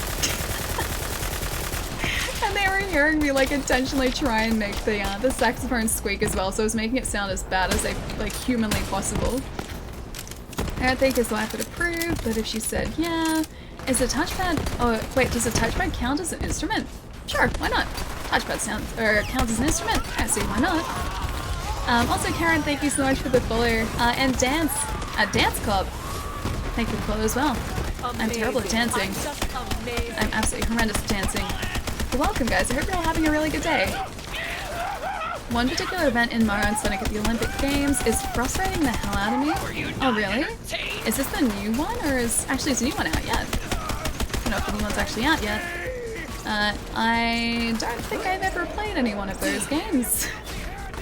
A: And they were hearing me like intentionally try and make the saxophone squeak as well, so I was making it sound as bad as like humanly possible. I don't think his wife would approve, but if she said yeah. Is a touchpad, oh wait, does a touchpad count as an instrument? Sure, why not? Touchpad counts as an instrument. I see, why not? Also Karen, thank you so much for the follow. And Dance Club. Thank you for the follow as well. I'm terrible at dancing. I'm absolutely horrendous at dancing. But welcome, guys. I hope you're all having a really good day. One particular event in Mario and Sonic at the Olympic Games is frustrating the hell out of me. Oh, really? Is this the new one, or is... Actually, is the new one out yet? I don't know if the new one's actually out yet. I don't think I've ever played any one of those games.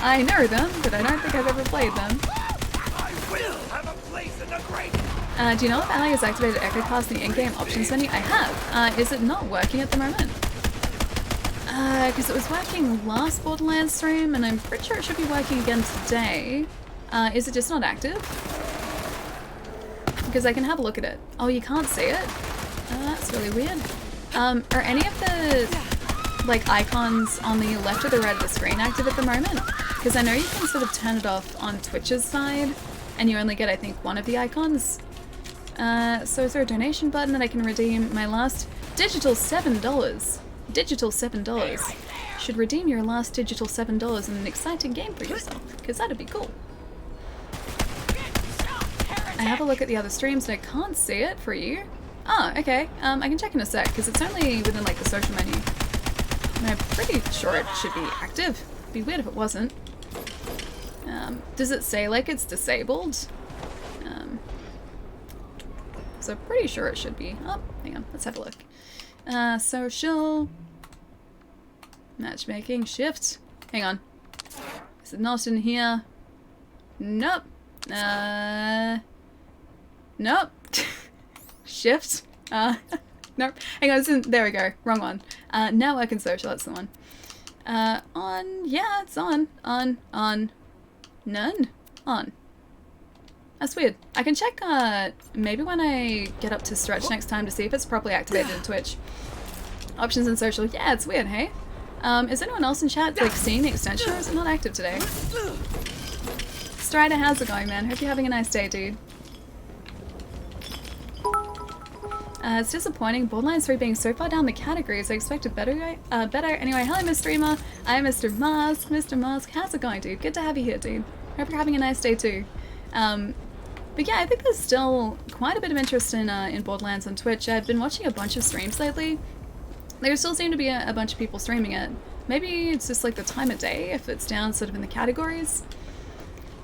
A: I know them, but I don't think I've ever played them. Do you know if Ali has activated EchoCast in the in-game options menu? I have. Is it not working at the moment? Because it was working last Borderlands stream, and I'm pretty sure it should be working again today. Is it just not active? Because I can have a look at it. Oh, you can't see it? That's really weird. Are any of the, like, icons on the left or the right of the screen active at the moment? Because I know you can sort of turn it off on Twitch's side, and you only get, I think, one of the icons. So is there a donation button that I can redeem my last digital $7? Digital $7. Should redeem your last digital $7 in an exciting game for yourself, because that'd be cool. I have a look at the other streams and I can't see it for you. Oh, okay. I can check in a sec, because it's only within, like, the social menu. And I'm pretty sure it should be active. It'd be weird if it wasn't. Does it say, like, it's disabled? So pretty sure it should be. Oh, hang on. Let's have a look. Social. Matchmaking. Shift. Hang on. Is it not in here? Nope. Nope. Shift. Nope. Hang on, it's in, there we go. Wrong one. Network and social, that's the one. On. Yeah, it's on. On. None. On. That's weird. I can check, maybe when I get up to Stretch next time to see if it's properly activated in Twitch. Options and social. Yeah, it's weird, hey? Is anyone else in chat, like, seeing the extension, or is it not active today? Strider, how's it going, man? Hope you're having a nice day, dude. It's disappointing. Borderlands 3 being so far down the categories. I expected better. Anyway, hello, Miss Streamer. I'm Mr. Mask. Mr. Mask, how's it going, dude? Good to have you here, dude. Hope you're having a nice day, too. But yeah, I think there's still quite a bit of interest in Borderlands on Twitch. I've been watching a bunch of streams lately. There still seem to be a bunch of people streaming it. Maybe it's just like the time of day, if it's down sort of in the categories.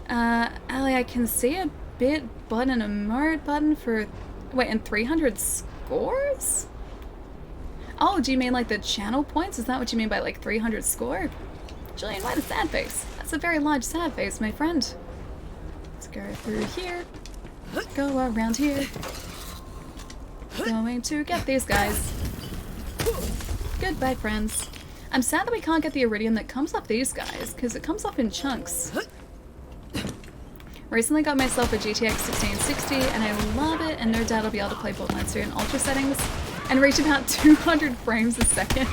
A: Ali, I can see a bit button and a mode button for... Wait, and 300 scores? Oh, do you mean like the channel points? Is that what you mean by like 300 score? Julian, why the sad face? That's a very large sad face, my friend. Let's go through here. Let's go around here. Going to get these guys. Goodbye, friends. I'm sad that we can't get the iridium that comes off these guys, because it comes off in chunks. Recently got myself a GTX 1660 and I love it, and no doubt I'll be able to play Borderlands 2 in ultra settings and reach about 200 frames a second.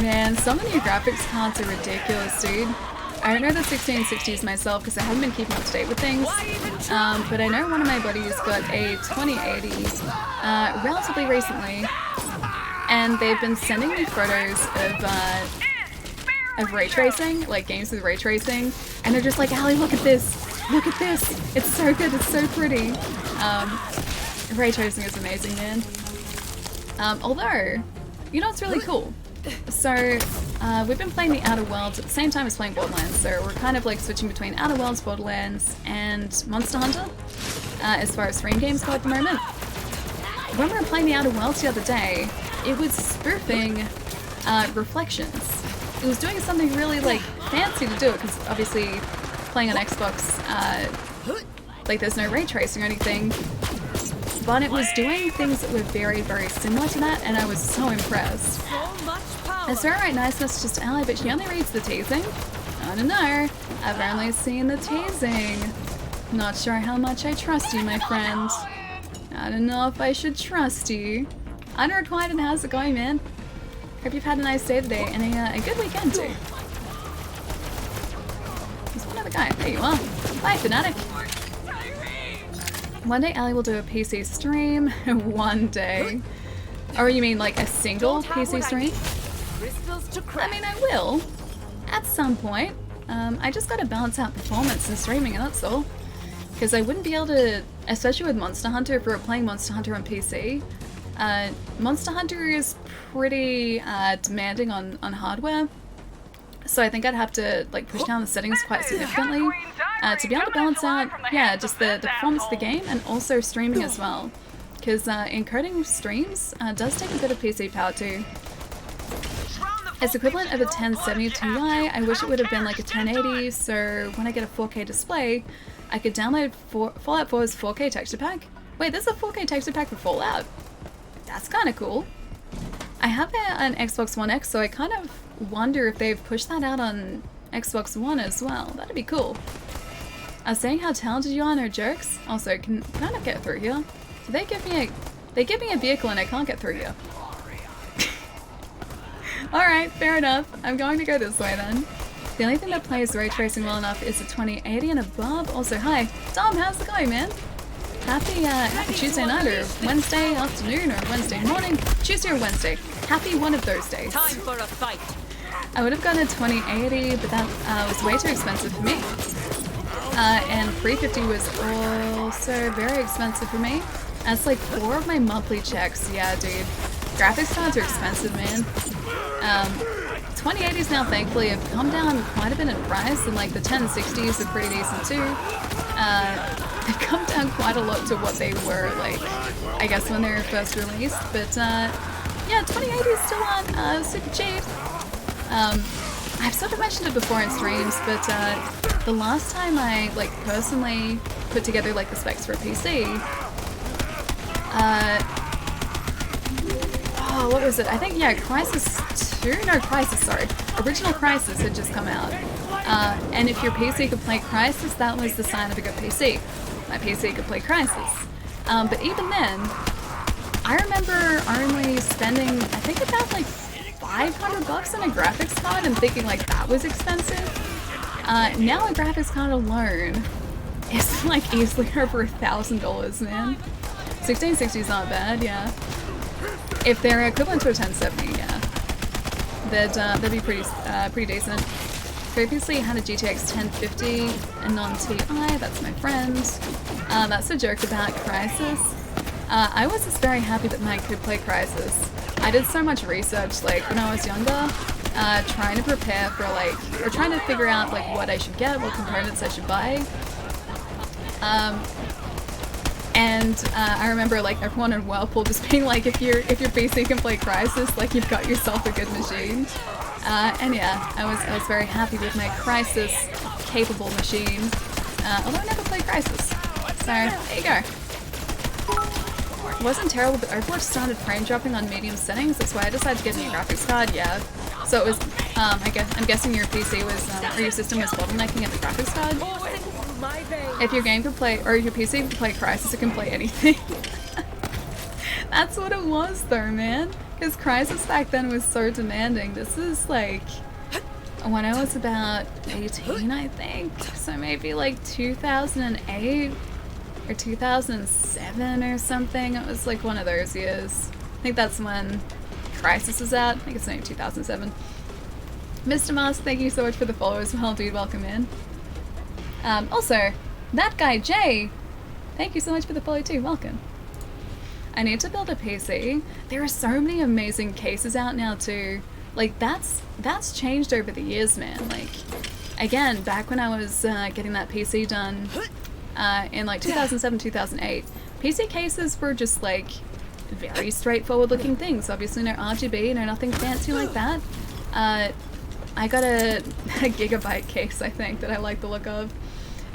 A: Man, some of the new graphics cards are ridiculous, dude. I don't know the 1660s myself because I haven't been keeping up to date with things, but I know one of my buddies got a 2080 relatively recently, and they've been sending me photos of ray tracing, like games with ray tracing, and they're just like, Ali, look at this! Look at this! It's so good, it's so pretty! Ray tracing is amazing, man. Although, you know what's really cool? So, we've been playing the Outer Worlds at the same time as playing Borderlands, so we're kind of like switching between Outer Worlds, Borderlands, and Monster Hunter, as far as stream games go at the moment. When we were playing the Outer Worlds the other day, it was spoofing Reflections. It was doing something really, like, fancy to do it, because obviously playing on Xbox, like, there's no ray tracing or anything, but it was doing things that were very, very similar to that, and I was so impressed. It's very right niceness just Ali, but she only reads the teasing. I don't know. I've only seen the teasing. Not sure how much I trust you, my friend. I don't know if I should trust you. Unrequited, how's it going, man? Hope you've had a nice day today and a good weekend too. There's one other guy. There you are. Bye, Fanatic. One day Ali will do a PC stream. One day. Or you mean like a single PC stream? I mean, I will. At some point. I just gotta balance out performance and streaming, and that's all. because I wouldn't be able to, especially with Monster Hunter, if we were playing Monster Hunter on PC. Monster Hunter is pretty demanding on hardware, so I think I'd have to like push down the settings quite significantly to be able to balance out, yeah, just the performance of the game and also streaming as well. Because encoding streams does take a bit of PC power too. It's equivalent of a 1070 Ti. I wish it would have been like a 1080, so when I get a 4K display, I could download Fallout 4's 4K texture pack. Wait, there's a 4K texture pack for Fallout. That's kind of cool. I have an Xbox One X, so I kind of wonder if they've pushed that out on Xbox One as well. That'd be cool. I was saying how talented you are, no jerks. Also, can I not get through here? So they give me a vehicle and I can't get through here. Alright, fair enough. I'm going to go this way then. The only thing that plays ray tracing well enough is a 2080 and above. Also, hi, Dom, how's it going, man? Happy Tuesday night or Wednesday afternoon or Wednesday morning. Tuesday or Wednesday. Happy one of those days.
D: Time for a fight.
A: I would have gone a 2080, but that was way too expensive for me. And 350 was also very expensive for me. That's like 4 of my monthly checks. Yeah, dude. Graphics cards are expensive, man. 2080s now, thankfully, have come down quite a bit in price, and like the 1060s are pretty decent too. They've come down quite a lot to what they were, like, I guess when they were first released. But yeah, 2080s still aren't super cheap. I've sort of mentioned it before in streams, but the last time I like personally put together like the specs for a PC, oh, what was it? I think, yeah, Original Crisis had just come out. And if your PC could play Crisis, that was the sign of a good PC. My PC could play Crisis. But even then, I remember only spending, I think about like $500 on a graphics card and thinking like that was expensive. Now a graphics card alone is like easily over $1,000, man. 1660 is not bad, yeah. If they're equivalent to a 1070, yeah, that'd be pretty decent. Previously had a GTX 1050 and non-TI. That's my friend. That's a joke about Crysis. I was just very happy that Mike could play Crysis. I did so much research, like when I was younger, trying to prepare for like, or trying to figure out like what I should get, what components I should buy. And I remember like everyone in Whirlpool just being like, if your PC can play Crysis, like you've got yourself a good machine. And yeah, I was very happy with my Crysis capable machine. Although I never played Crysis. So there you go. It wasn't terrible, but Overwatch started frame dropping on medium settings. That's why I decided to get a new graphics card. Yeah. So it was. I'm guessing your PC was or your system was bottlenecking at the graphics card. If your game could play, or your PC could play Crysis, it can play anything. That's what it was though, man. Because Crysis back then was so demanding. This is like when I was about 18, I think. So maybe like 2008 or 2007 or something. It was like one of those years. I think that's when Crysis was out. I think it's maybe 2007. Mr. Mars, thank you so much for the follow as well, dude. Welcome in. Also, that guy Jay, thank you so much for the follow too. Welcome. I need to build a PC. There are so many amazing cases out now too. Like that's changed over the years, man. Like again, back when I was getting that PC done in like 2007, 2008, PC cases were just like very straightforward looking things. Obviously no RGB, no nothing fancy like that. I got a Gigabyte case, I think, that I like the look of.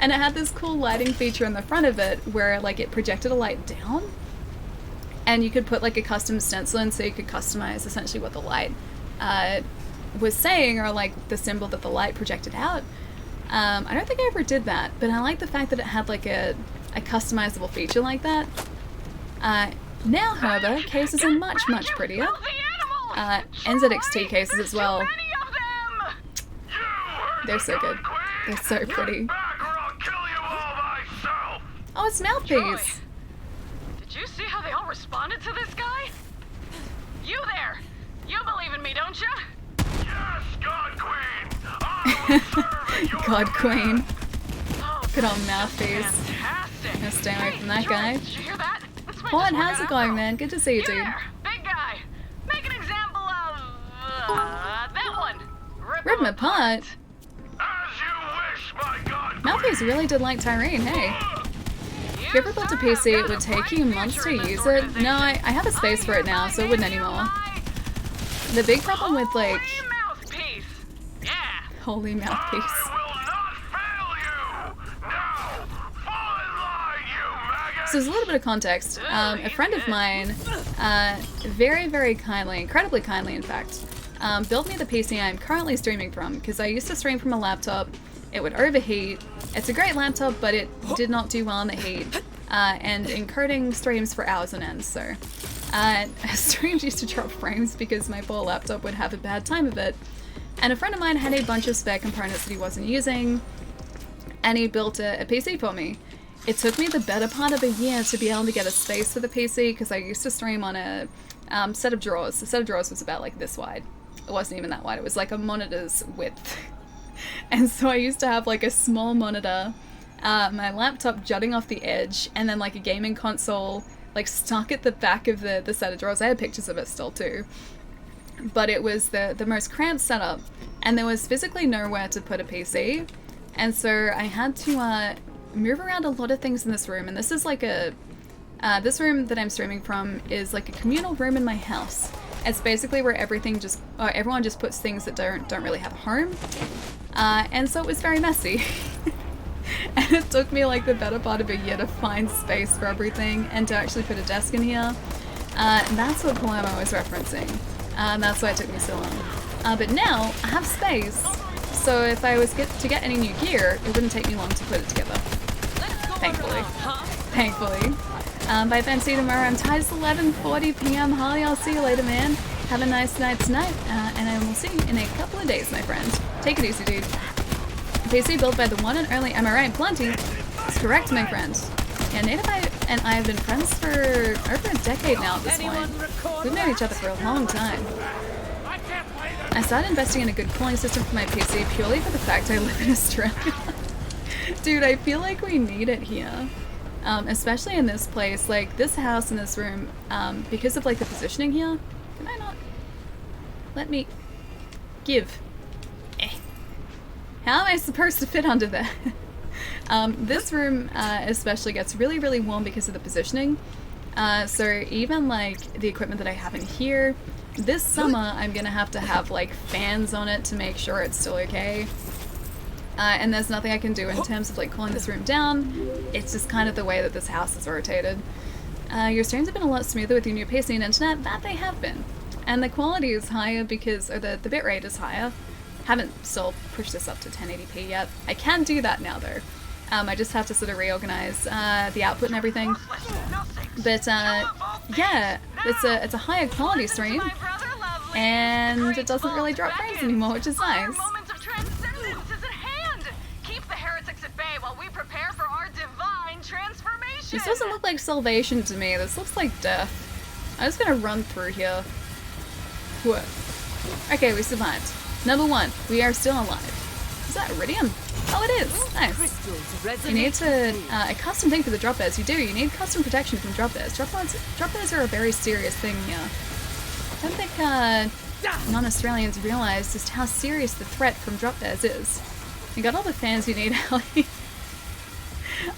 A: And it had this cool lighting feature in the front of it where like it projected a light down. And you could put like a custom stencil in so you could customize essentially what the light was saying, or like the symbol that the light projected out. I don't think I ever did that, but I like the fact that it had like a customizable feature like that. Now, however, cases are much, much prettier. NZXT cases as well. They're so good. They're so pretty. Oh, it's Mouthpiece.
K: Did you see how they all responded to this guy? You there! You believe in me, don't you?
H: Yes, God Queen!
A: God Queen. Good old Mouthpiece. Gonna stay away from that guy.
I: Did you hear that? Let's make
A: Juan,
I: this work
A: how's it
I: out.
A: going, man? Good to see you,
I: You
A: dude.
I: there, big guy. Make an example of that one.
A: Rip him apart. Malphys really did like Tyrene, hey. If you ever built a PC, it would take you months to use it. No, I have a space for it now, so it wouldn't anymore. The big problem with, like... Holy mouthpiece. So there's a little bit of context. A friend of mine, very, very kindly, incredibly kindly in fact, built me the PC I'm currently streaming from, because I used to stream from a laptop. It would overheat. It's a great laptop, but it did not do well in the heat, and encoding streams for hours on end, so streams used to drop frames because my poor laptop would have a bad time of it. And a friend of mine had a bunch of spare components that he wasn't using, and he built a PC for me. It took me the better part of a year to be able to get a space for the PC, because I used to stream on a set of drawers. The set of drawers was about like this wide. It wasn't even that wide, it was like a monitor's width. And so I used to have like a small monitor, my laptop jutting off the edge, and then like a gaming console like stuck at the back of the set of drawers. I had pictures of it still too. But it was the most cramped setup, and there was physically nowhere to put a PC. And so I had to move around a lot of things in this room, and this is like a this room that I'm streaming from is like a communal room in my house. It's basically where everything just everyone just puts things that don't really have a home, and so it was very messy. And it took me like the better part of a year to find space for everything and to actually put a desk in here. That's what Palermo was referencing. That's why it took me so long. But now I have space, so if I was to get any new gear, it wouldn't take me long to put it together. Thankfully. Thankfully. Bye then, see you tomorrow. I'm tired. It's 11:40 p.m. Holly, I'll see you later, man. Have a nice night tonight, and I will see you in a couple of days, my friend. Take it easy, dude. PC built by the one and only, am I right? Plenty. It's correct, my friend. Yeah, Nate and I have been friends for over a decade now at this point. We've known each other for a long time. I started investing in a good cooling system for my PC purely for the fact I live in Australia. Dude, I feel like we need it here. Especially in this place, like this house and this room, because of like the positioning here. Can I not? Let me give. How am I supposed to fit under there? This room especially gets really, really warm because of the positioning. So even like the equipment that I have in here, this summer I'm gonna have to have like fans on it to make sure it's still okay. And there's nothing I can do in terms of like cooling this room down. It's just kind of the way that this house is rotated. Your streams have been a lot smoother with your new PC and internet. That they have been. And the quality is higher because, or the bitrate is higher. Haven't still pushed this up to 1080p yet. I can do that now though. I just have to sort of reorganize the output and everything. But yeah, it's a higher quality stream, and it doesn't really drop frames anymore, which is nice. This doesn't look like salvation to me. This looks like death. I'm just gonna run through here. What? Okay, we survived. Number 1, we are still alive. Is that iridium? Oh, it is. Nice. You need to a custom thing for the drop bears. You do. You need custom protection from drop bears. Drop bears are a very serious thing here. I don't think non-Australians realize just how serious the threat from drop bears is. You got all the fans you need, Ellie.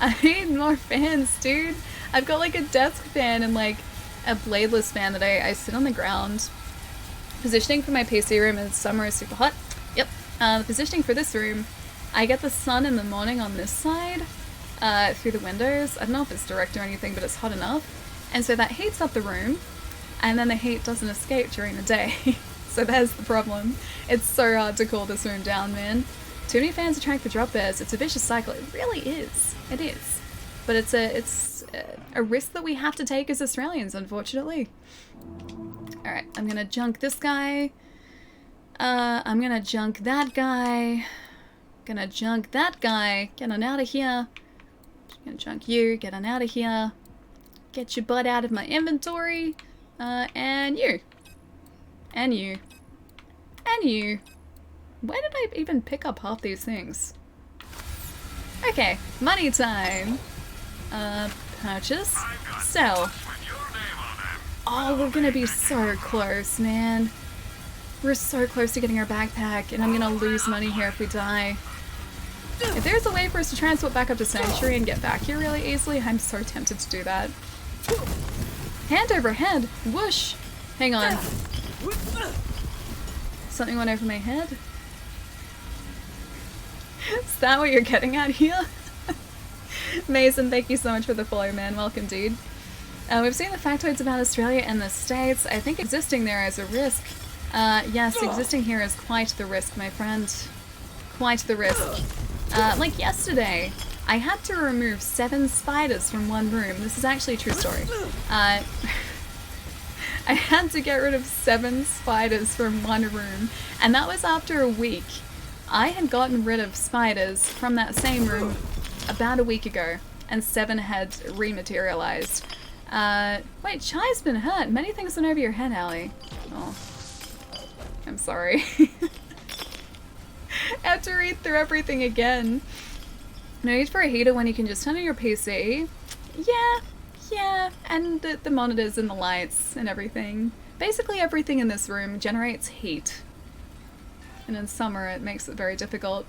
A: I need more fans, dude. I've got like a desk fan and like a bladeless fan that I sit on the ground. Positioning for my PC room in summer is super hot. Yep. The positioning for this room, I get the sun in the morning on this side through the windows. I don't know if it's direct or anything, but it's hot enough. And so that heats up the room, and then the heat doesn't escape during the day. So there's the problem. It's so hard to cool this room down, man. Too many fans attract the drop bears. It's a vicious cycle. It really is. It is. But it's a risk that we have to take as Australians, unfortunately. Alright, I'm gonna junk this guy. I'm gonna junk that guy. Gonna junk that guy. Get on out of here. Gonna junk you. Get on out of here. Get your butt out of my inventory. And you. And you. And you. Where did I even pick up half these things? Okay, money time. Purchase. Sell. Oh, we're gonna be so close, man. We're so close to getting our backpack, and I'm gonna lose money here if we die. If there's a way for us to transport back up to Sanctuary and get back here really easily, I'm so tempted to do that. Hand over head. Whoosh. Hang on. Something went over my head. Is that what you're getting at here? Mason, thank you so much for the follow, man. Welcome, dude. We've seen the factoids about Australia and the States. I think existing there is a risk. Yes, existing here is quite the risk, my friend. Quite the risk. Like yesterday, I had to remove 7 spiders from one room. This is actually a true story. I had to get rid of 7 spiders from one room, and that was after a week. I had gotten rid of spiders from that same room about a week ago, and 7 had rematerialized. Wait, Chai's been hurt. Many things went over your head, Allie. Oh. I'm sorry. I have to read through everything again. No need for a heater when you can just turn on your PC. Yeah, and the monitors and the lights and everything. Basically everything in this room generates heat. And in summer it makes it very difficult.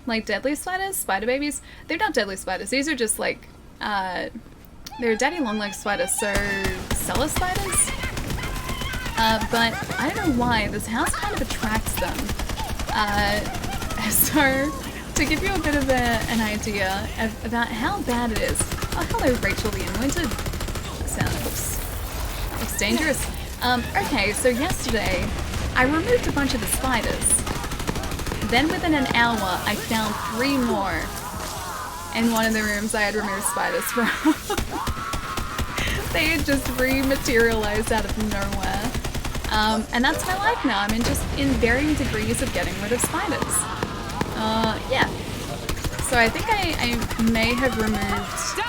A: Like deadly spiders? Spider babies? They're not deadly spiders. These are just like, they're daddy long leg spiders, so cellar spiders? But I don't know why, this house kind of attracts them. So, to give you a bit of an idea about how bad it is. Oh, hello Rachel the Anointed. That looks dangerous. Okay, so yesterday, I removed a bunch of the spiders. Then within an hour, I found 3 more in one of the rooms I had removed spiders from. They had just rematerialized out of nowhere. And that's my life now. I'm just in varying degrees of getting rid of spiders. Yeah. So I think I may have removed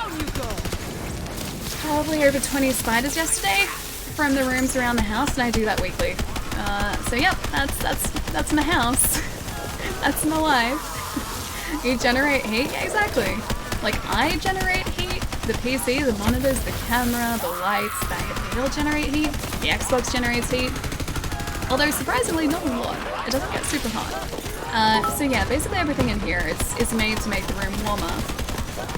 A: probably over 20 spiders yesterday from the rooms around the house, and I do that weekly. So yep, that's my house. That's my life. You generate heat? Yeah, exactly. Like, I generate heat, the PC, the monitors, the camera, the lights, they all generate heat. The Xbox generates heat. Although, surprisingly, not a lot. It doesn't get super hot. So yeah, basically everything in here is made to make the room warmer.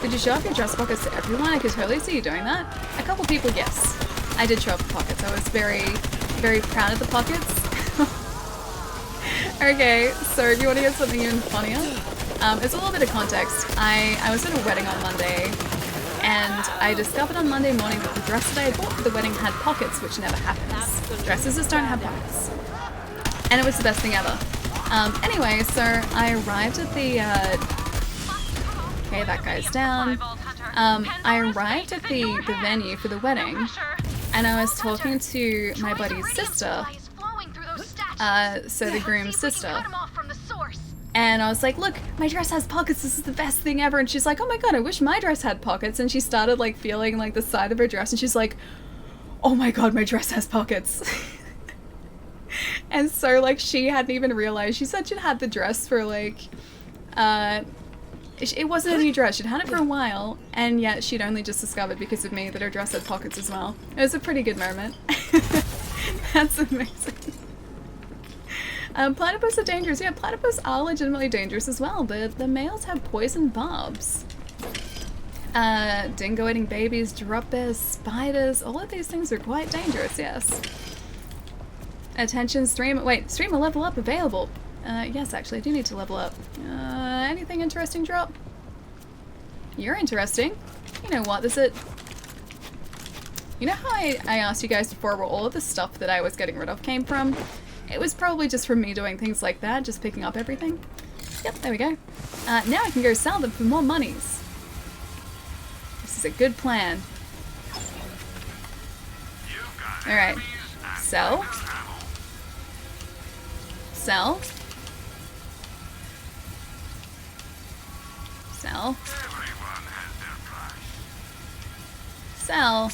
A: Did you show off your dress pockets to everyone? I could totally see you doing that. A couple people, yes. I did show off the pockets. I was very, very proud of the pockets. Okay, so if you want to get something even funnier, it's a little bit of context. I was at a wedding on Monday, and I discovered on Monday morning that the dress that I had bought for the wedding had pockets, which never happens. Dresses just don't have pockets. And it was the best thing ever. Anyway, so I arrived at the, okay, that guy's down. I arrived at the venue for the wedding, and I was talking to my buddy's sister, so the groom's sister. And I was like, look, my dress has pockets, this is the best thing ever. And she's like, oh my god, I wish my dress had pockets. And she started like feeling like the side of her dress, and she's like, oh my god, my dress has pockets. And so like she hadn't even realized. She said she'd had the dress for like, it wasn't a new dress, she'd had it for a while, and yet she'd only just discovered because of me that her dress had pockets as well. It was a pretty good moment. That's amazing. Platypus are dangerous. Yeah, platypus are legitimately dangerous as well. The males have poison barbs. Dingo eating babies, drop bears, spiders, all of these things are quite dangerous, yes. Attention, stream, wait, streamer level up available. Yes, actually, I do need to level up. Anything interesting drop? You're interesting. You know what, you know how I asked you guys before where all of the stuff that I was getting rid of came from? It was probably just from me doing things like that, just picking up everything. Yep, there we go. Now I can go sell them for more monies. This is a good plan. Alright. Sell. Sell. Sell. Sell.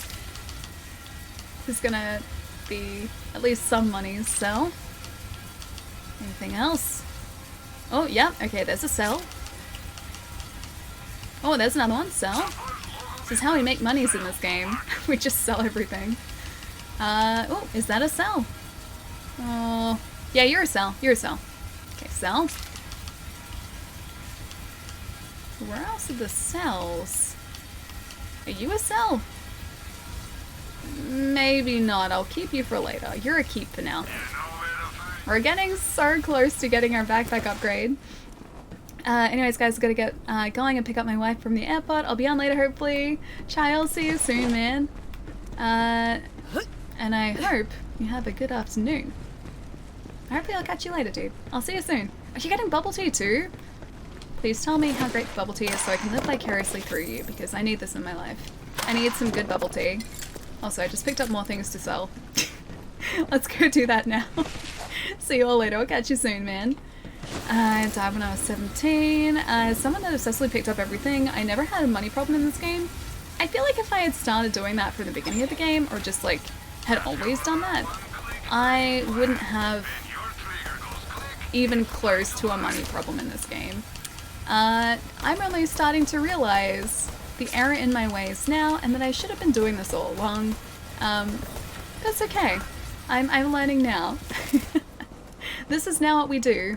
A: This is gonna be at least some monies. Sell. Anything else? Oh, yeah. Okay, there's a sell. Oh, there's another one. Sell. This is how we make monies in this game. We just sell everything. Oh, is that a sell? Oh, yeah, you're a sell. You're a sell. Okay, sell. Where else are the cells? Are you a cell? Maybe not. I'll keep you for later. You're a keep for now. We're getting so close to getting our backpack upgrade. Anyways, guys, gotta get going and pick up my wife from the airport. I'll be on later, hopefully. Chai, I'll see you soon, man. And I hope you have a good afternoon. Hopefully I'll catch you later, dude. I'll see you soon. Are you getting bubble tea too? Please tell me how great bubble tea is so I can live vicariously through you, because I need this in my life. I need some good bubble tea. Also, I just picked up more things to sell. Let's go do that now. See you all later. I'll catch you soon, man. I died when I was 17. Someone that obsessively picked up everything. I never had a money problem in this game. I feel like if I had started doing that from the beginning of the game, or just like had always done that, I wouldn't have even close to a money problem in this game. I'm only starting to realize the error in my ways now, and that I should have been doing this all along. That's okay. I'm learning now. This is now what we do.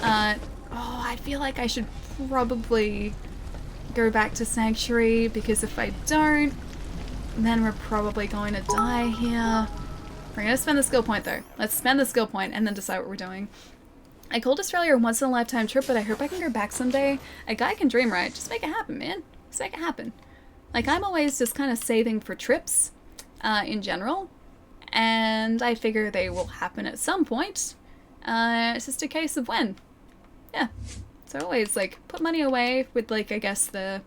A: Oh, I feel like I should probably go back to Sanctuary, because if I don't, then we're probably going to die here. We're gonna spend the skill point though. Let's spend the skill point and then decide what we're doing. I called Australia a once-in-a-lifetime trip, but I hope I can go back someday. A guy can dream, right? Just make it happen, man. Just make it happen. Like, I'm always just kind of saving for trips, in general, and I figure they will happen at some point. It's just a case of when. Yeah. So always, like, put money away with, like, I guess the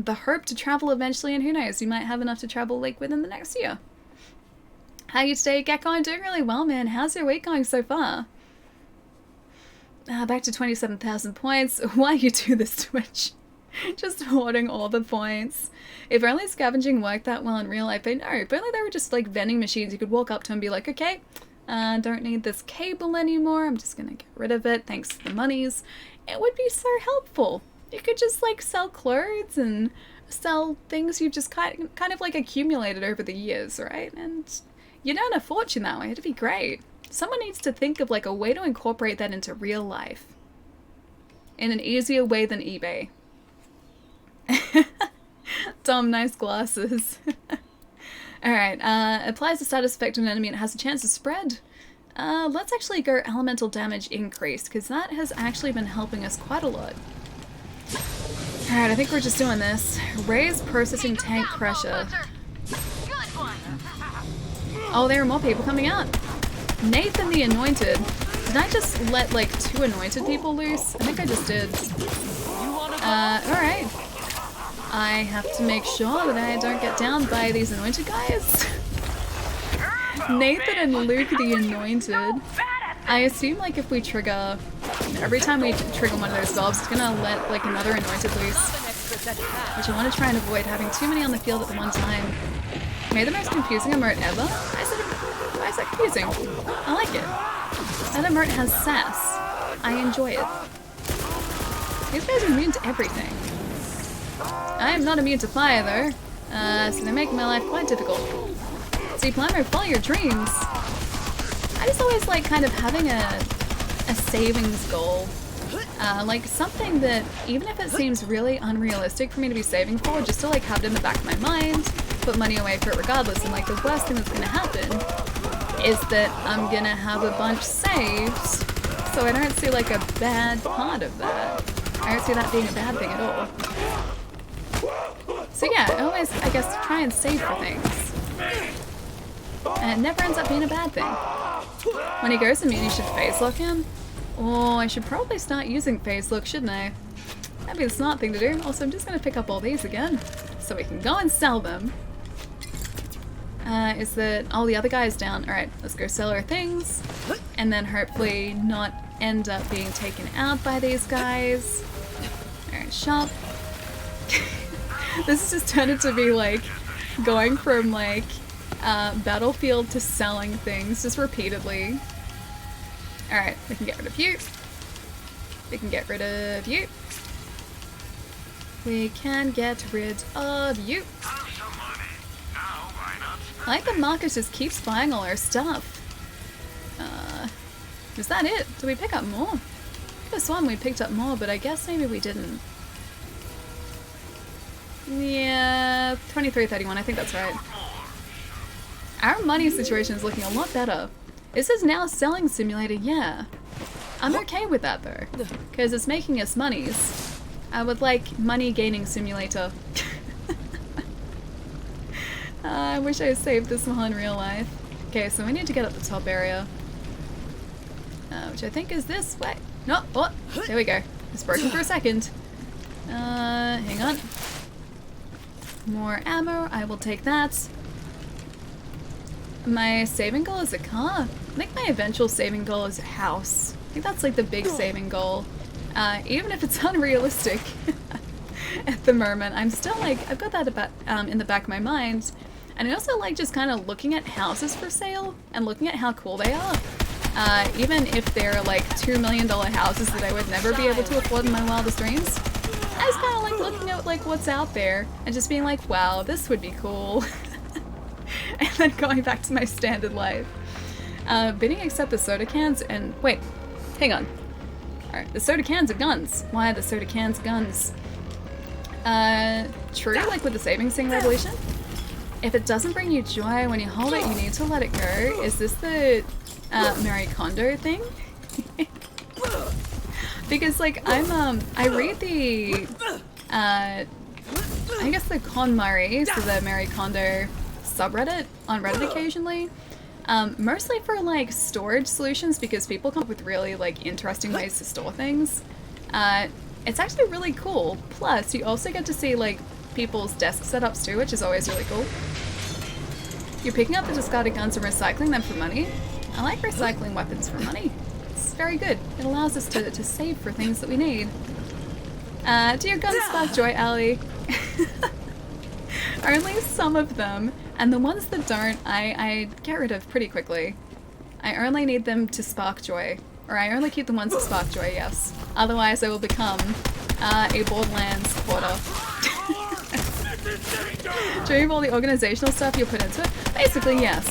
A: hope to travel eventually, and who knows, you might have enough to travel, like, within the next year. How you today, Gecko? I'm doing really well, man. How's your week going so far? Back to 27,000 points. Why you do this, Twitch? Just hoarding all the points. If only scavenging worked that well in real life, I know. If only there were just like vending machines you could walk up to and be like, okay, don't need this cable anymore. I'm just gonna get rid of it. Thanks to the monies. It would be so helpful. You could just like sell clothes and sell things you've just kind of like accumulated over the years, right? And you'd earn a fortune that way. It'd be great. Someone needs to think of like a way to incorporate that into real life in an easier way than eBay. Dumb, nice glasses. Alright, applies the status effect to an enemy and it has a chance to spread. Let's actually go elemental damage increase, because that has actually been helping us quite a lot. Alright, I think we're just doing this. Raise processing tank pressure. Oh, there are more people coming out. Nathan the Anointed. Did I just let like 2 anointed people loose? I think I just did. Alright. I have to make sure that I don't get down by these anointed guys. Nathan and Luke the Anointed. I assume like if we trigger, every time we trigger one of those valves, it's gonna let like another anointed loose. Which I want to try and avoid, having too many on the field at the one time. Made the most confusing emote ever? Why is that confusing? I like it. That emote has sass. I enjoy it. These guys are immune to everything. I am not immune to fire though, so they're making my life quite difficult. See, Plumber, follow your dreams. I just always like kind of having a savings goal. Like something that, even if it seems really unrealistic for me to be saving for, just to like have it in the back of my mind, put money away for it regardless, and like the worst thing that's gonna happen is that I'm gonna have a bunch saved, so I don't see like a bad part of that. I don't see that being a bad thing at all. So yeah, I always, I guess, try and save for things. And it never ends up being a bad thing. When he goes immune, you should phase lock him. Oh, I should probably start using phase lock, shouldn't I? That'd be the smart thing to do. Also, I'm just gonna pick up all these again, so we can go and sell them. Is that all the other guys down? Alright, let's go sell our things, and then hopefully not end up being taken out by these guys. Alright, shop. This has just turned into be like going from like Battlefield to selling things just repeatedly. Alright, we can get rid of you. We can get rid of you. We can get rid of you. I like that Marcus just keeps buying all our stuff. Is that it? Did we pick up more? I could have sworn we picked up more, but I guess maybe we didn't. Yeah, 23.31, I think that's right. Our money situation is looking a lot better. This is now selling simulator, yeah. I'm okay with that though, because it's making us monies. I would like money gaining simulator. I wish I saved this one in real life. Okay, so we need to get up the top area. Which I think is this way. No, oh, there we go. It's broken for a second. Hang on. More ammo, I will take that. My saving goal is a car. I think my eventual saving goal is a house. I think that's like the big saving goal. Even if it's unrealistic at the moment, I'm still like, I've got that about, in the back of my mind. And I also like just kind of looking at houses for sale and looking at how cool they are. Even if they're like $2 million houses that I would never be able to afford in my wildest dreams. I just kind of like looking at like what's out there and just being like, wow, this would be cool. And then going back to my standard life. Bidding accept the soda cans and wait, hang on. Alright, the soda cans are guns. Why are the soda cans guns? True, like with the savings thing revolution. If it doesn't bring you joy when you hold it, you need to let it go. Is this the Marie Kondo thing? Because like I read the I guess the KonMari, so the Marie Kondo subreddit on Reddit occasionally. Mostly for like storage solutions because people come up with really like interesting ways to store things. It's actually really cool. Plus you also get to see like people's desk setups too, which is always really cool. You're picking up the discarded guns and recycling them for money. I like recycling weapons for money. It's very good. It allows us to save for things that we need. Do your guns spark joy, Allie? Only some of them, and the ones that don't, I get rid of pretty quickly. I only need them to spark joy. Or I only keep the ones that spark joy, yes. Otherwise I will become a Borderlands hoarder. Dream of all the organizational stuff you'll put into it? Basically, yes.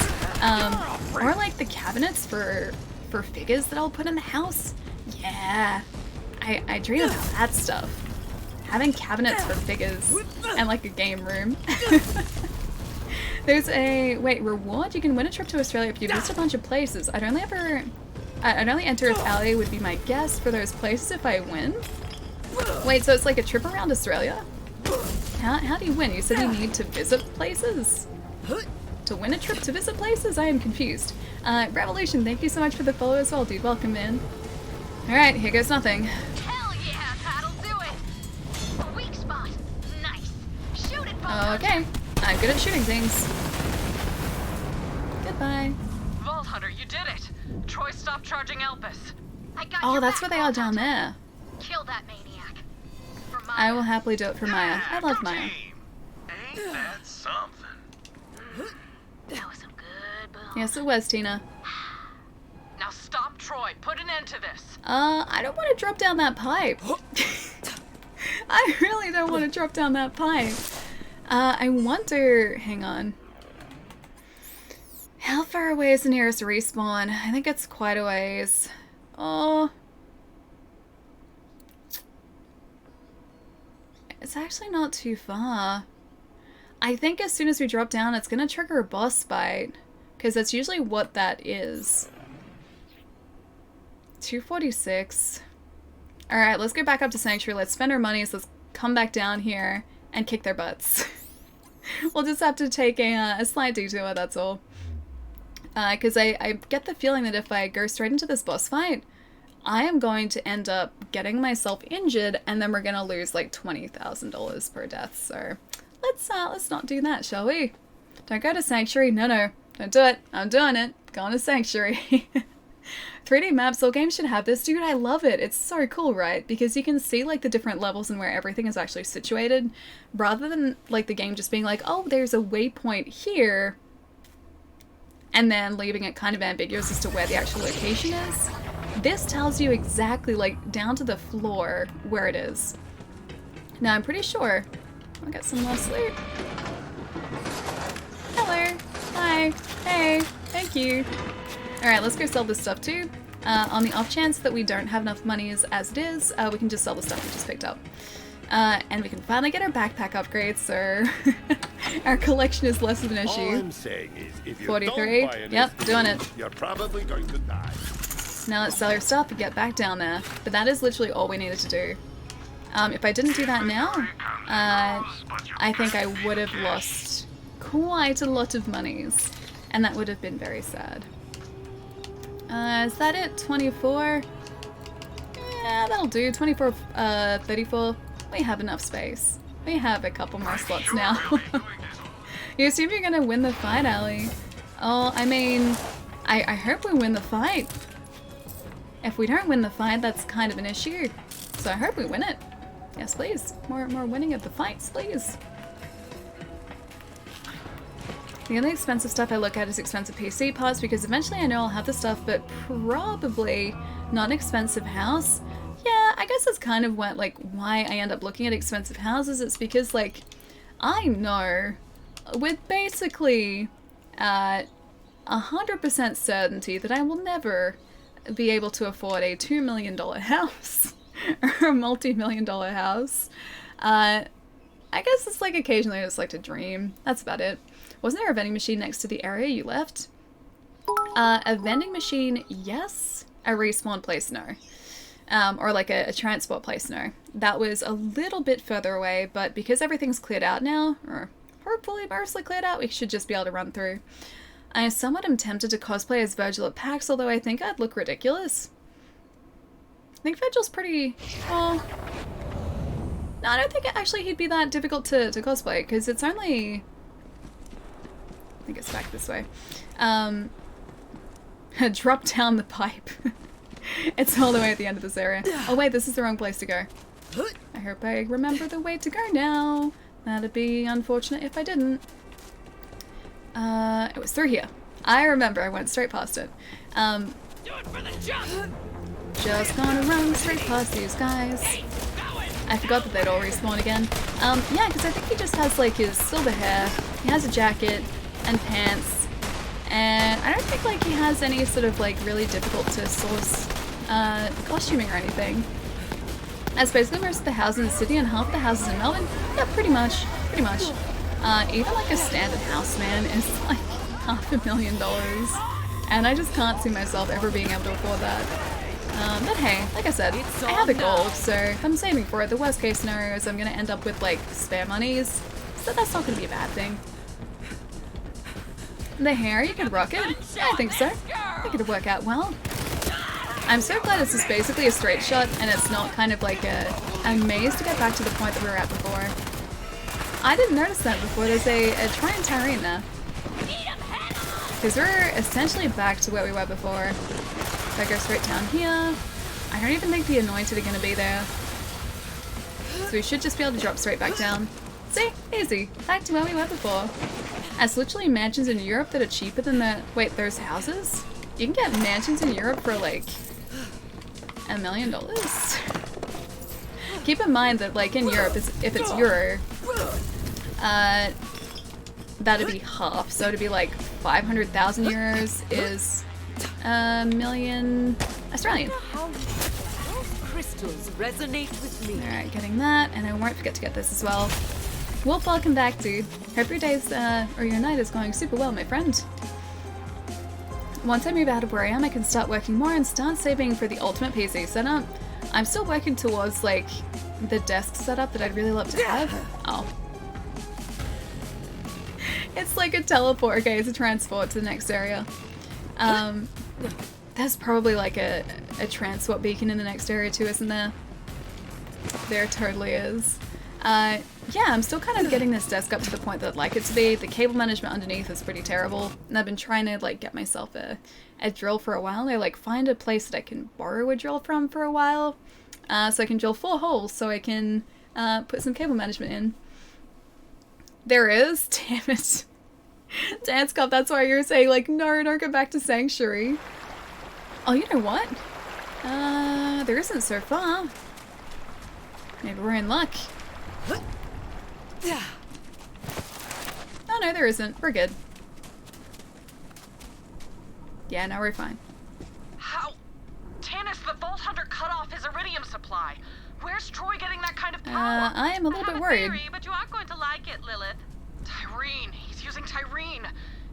A: Or like the cabinets for figures that I'll put in the house. Yeah. I dream about that stuff. Having cabinets for figures and like a game room. There's a reward. You can win a trip to Australia if you visit a bunch of places. I'd only enter if Allie would be my guest for those places if I win. Wait, so it's like a trip around Australia? How do you win? You said you need to visit places? To win a trip to visit places? I am confused. Revolution, thank you so much for the follow as well, dude. Welcome in. Alright, here goes nothing.
B: Hell yeah, that'll do it. A weak spot. Nice. Shoot it, Vault
A: Okay, I'm good at shooting things. Goodbye.
K: Vault Hunter, you did it. Troy stopped charging Elpis.
B: I got
A: Oh,
B: your
A: that's
B: back,
A: where they are
B: Vault
A: down
B: Hunter.
A: there.
B: Kill that maniac. For Maya.
A: I will happily do it for Maya. I love Maya.
H: Ain't that something?
B: That was some good boom.
A: Yes, it was, Tina.
K: Now stop Troy. Put an end to this.
A: I don't want to drop down that pipe. I really don't want to drop down that pipe. I wonder... Hang on. How far away is the nearest respawn? I think it's quite a ways. Oh... It's actually not too far. I think as soon as we drop down, it's gonna trigger a boss fight. Because that's usually what that is. 246. Alright, let's go back up to Sanctuary. Let's spend our money. So let's come back down here and kick their butts. We'll just have to take a slight detour, that's all. Because I get the feeling that if I go straight into this boss fight, I am going to end up getting myself injured, and then we're gonna lose like $20,000 per death. So let's not do that, shall we? Don't go to Sanctuary. No, don't do it. I'm doing it. Going to Sanctuary. 3D maps. All games should have this, dude. I love it. It's so cool, right? Because you can see like the different levels and where everything is actually situated, rather than like the game just being like, oh, there's a waypoint here, and then leaving it kind of ambiguous as to where the actual location is. This tells you exactly, like, down to the floor where it is. Now I'm pretty sure I'll get some more sleep. Hello. Hi. Hey. Thank you. Alright, let's go sell this stuff too. On the off chance that we don't have enough money as it is, we can just sell the stuff we just picked up. And we can finally get our backpack upgrades, so our collection is less of an issue.
R: All I'm saying is, if you
A: 43.
R: don't buy anything,
A: Yep, doing it.
R: You're probably going to die.
A: Now let's sell our stuff and get back down there. But that is literally all we needed to do. If I didn't do that now, I think I would have lost quite a lot of monies. And that would have been very sad. Is that it? 24? Yeah, that'll do. 24, 34. We have enough space. We have a couple more slots now. You assume you're gonna win the fight, Allie? Oh, I mean, I hope we win the fight. If we don't win the fight, that's kind of an issue. So I hope we win it. Yes, please. More winning of the fights, please. The only expensive stuff I look at is expensive PC parts because eventually I know I'll have the stuff, but probably not an expensive house. Yeah, I guess that's kind of what, like, why I end up looking at expensive houses. It's because, like, I know with basically 100% certainty that I will never be able to afford a $2 million house or a multi-million-dollar house. I guess it's like occasionally I just like to dream. That's about it. Wasn't there a vending machine next to the area you left? A vending machine, yes. A respawn place, no. Or like a transport place, no. That was a little bit further away, but because everything's cleared out now, or hopefully mostly cleared out, we should just be able to run through. I somewhat am tempted to cosplay as Virgil at PAX, although I think I'd look ridiculous. I think Virgil's pretty, well... No, I don't think actually he'd be that difficult to cosplay, because it's only... I think it's back this way. Drop down the pipe. It's all the way at the end of this area. Oh wait, this is the wrong place to go. I hope I remember the way to go now. That'd be unfortunate if I didn't. It was through here. I remember, I went straight past it.
K: Do it for the jump.
A: Just gonna run straight past these guys. I forgot that they'd all respawn again. Yeah, because I think he just has like his silver hair, he has a jacket and pants, and I don't think like he has any sort of like really difficult to source costuming or anything. As basically most of the houses in the city and half the houses in Melbourne, yeah, pretty much. Even like a standard house, man, is like $500,000, and I just can't see myself ever being able to afford that. But hey, like I said, I have a goal, so if I'm saving for it, the worst case scenario is I'm gonna end up with like spare monies, so that's not gonna be a bad thing. The hair, you could rock it? I think so. I think it'd work out well. I'm so glad it's just basically a straight shot and it's not kind of like a maze to get back to the point that we were at before. I didn't notice that before. There's a Trine Tyrene there. Because we're essentially back to where we were before. If I go straight down here, I don't even think the Anointed are going to be there. So we should just be able to drop straight back down. See? Easy. Back to where we were before. There's literally mansions in Europe that are cheaper than the... Wait, those houses? You can get mansions in Europe for like $1 million. Keep in mind that like in Europe, if it's euro, that'd be half. So to be like 500,000 euros is $1 million Australian.
E: Crystals resonate with me.
A: Alright, getting that, and I won't forget to get this as well. Wolf, welcome back, dude. Hope your days, or your night is going super well, my friend. Once I move out of where I am, I can start working more and start saving for the ultimate PC setup. I'm still working towards, like, the desk setup that I'd really love to have. Oh. It's like a teleport. Okay, it's a transport to the next area. There's probably, like, a transport beacon in the next area too, isn't there? There totally is. Yeah, I'm still kind of getting this desk up to the point that I'd like it to be. The cable management underneath is pretty terrible, and I've been trying to like get myself a drill for a while. I like find a place that I can borrow a drill from for a while, so I can drill 4 holes so I can put some cable management in. There is, damn it. Dance Cup, that's why you're saying like, no, don't go back to Sanctuary. Oh, you know what? There isn't so far. Maybe we're in luck. Oh no, there isn't. We're good. Yeah, no, we're fine.
S: How? Tannis, the Vault Hunter cut off his iridium supply. Where's Troy getting that kind of power?
A: I am a little bit worried.
S: Theory, but you aren't going to like it, Lilith. Tyreen. He's using Tyreen.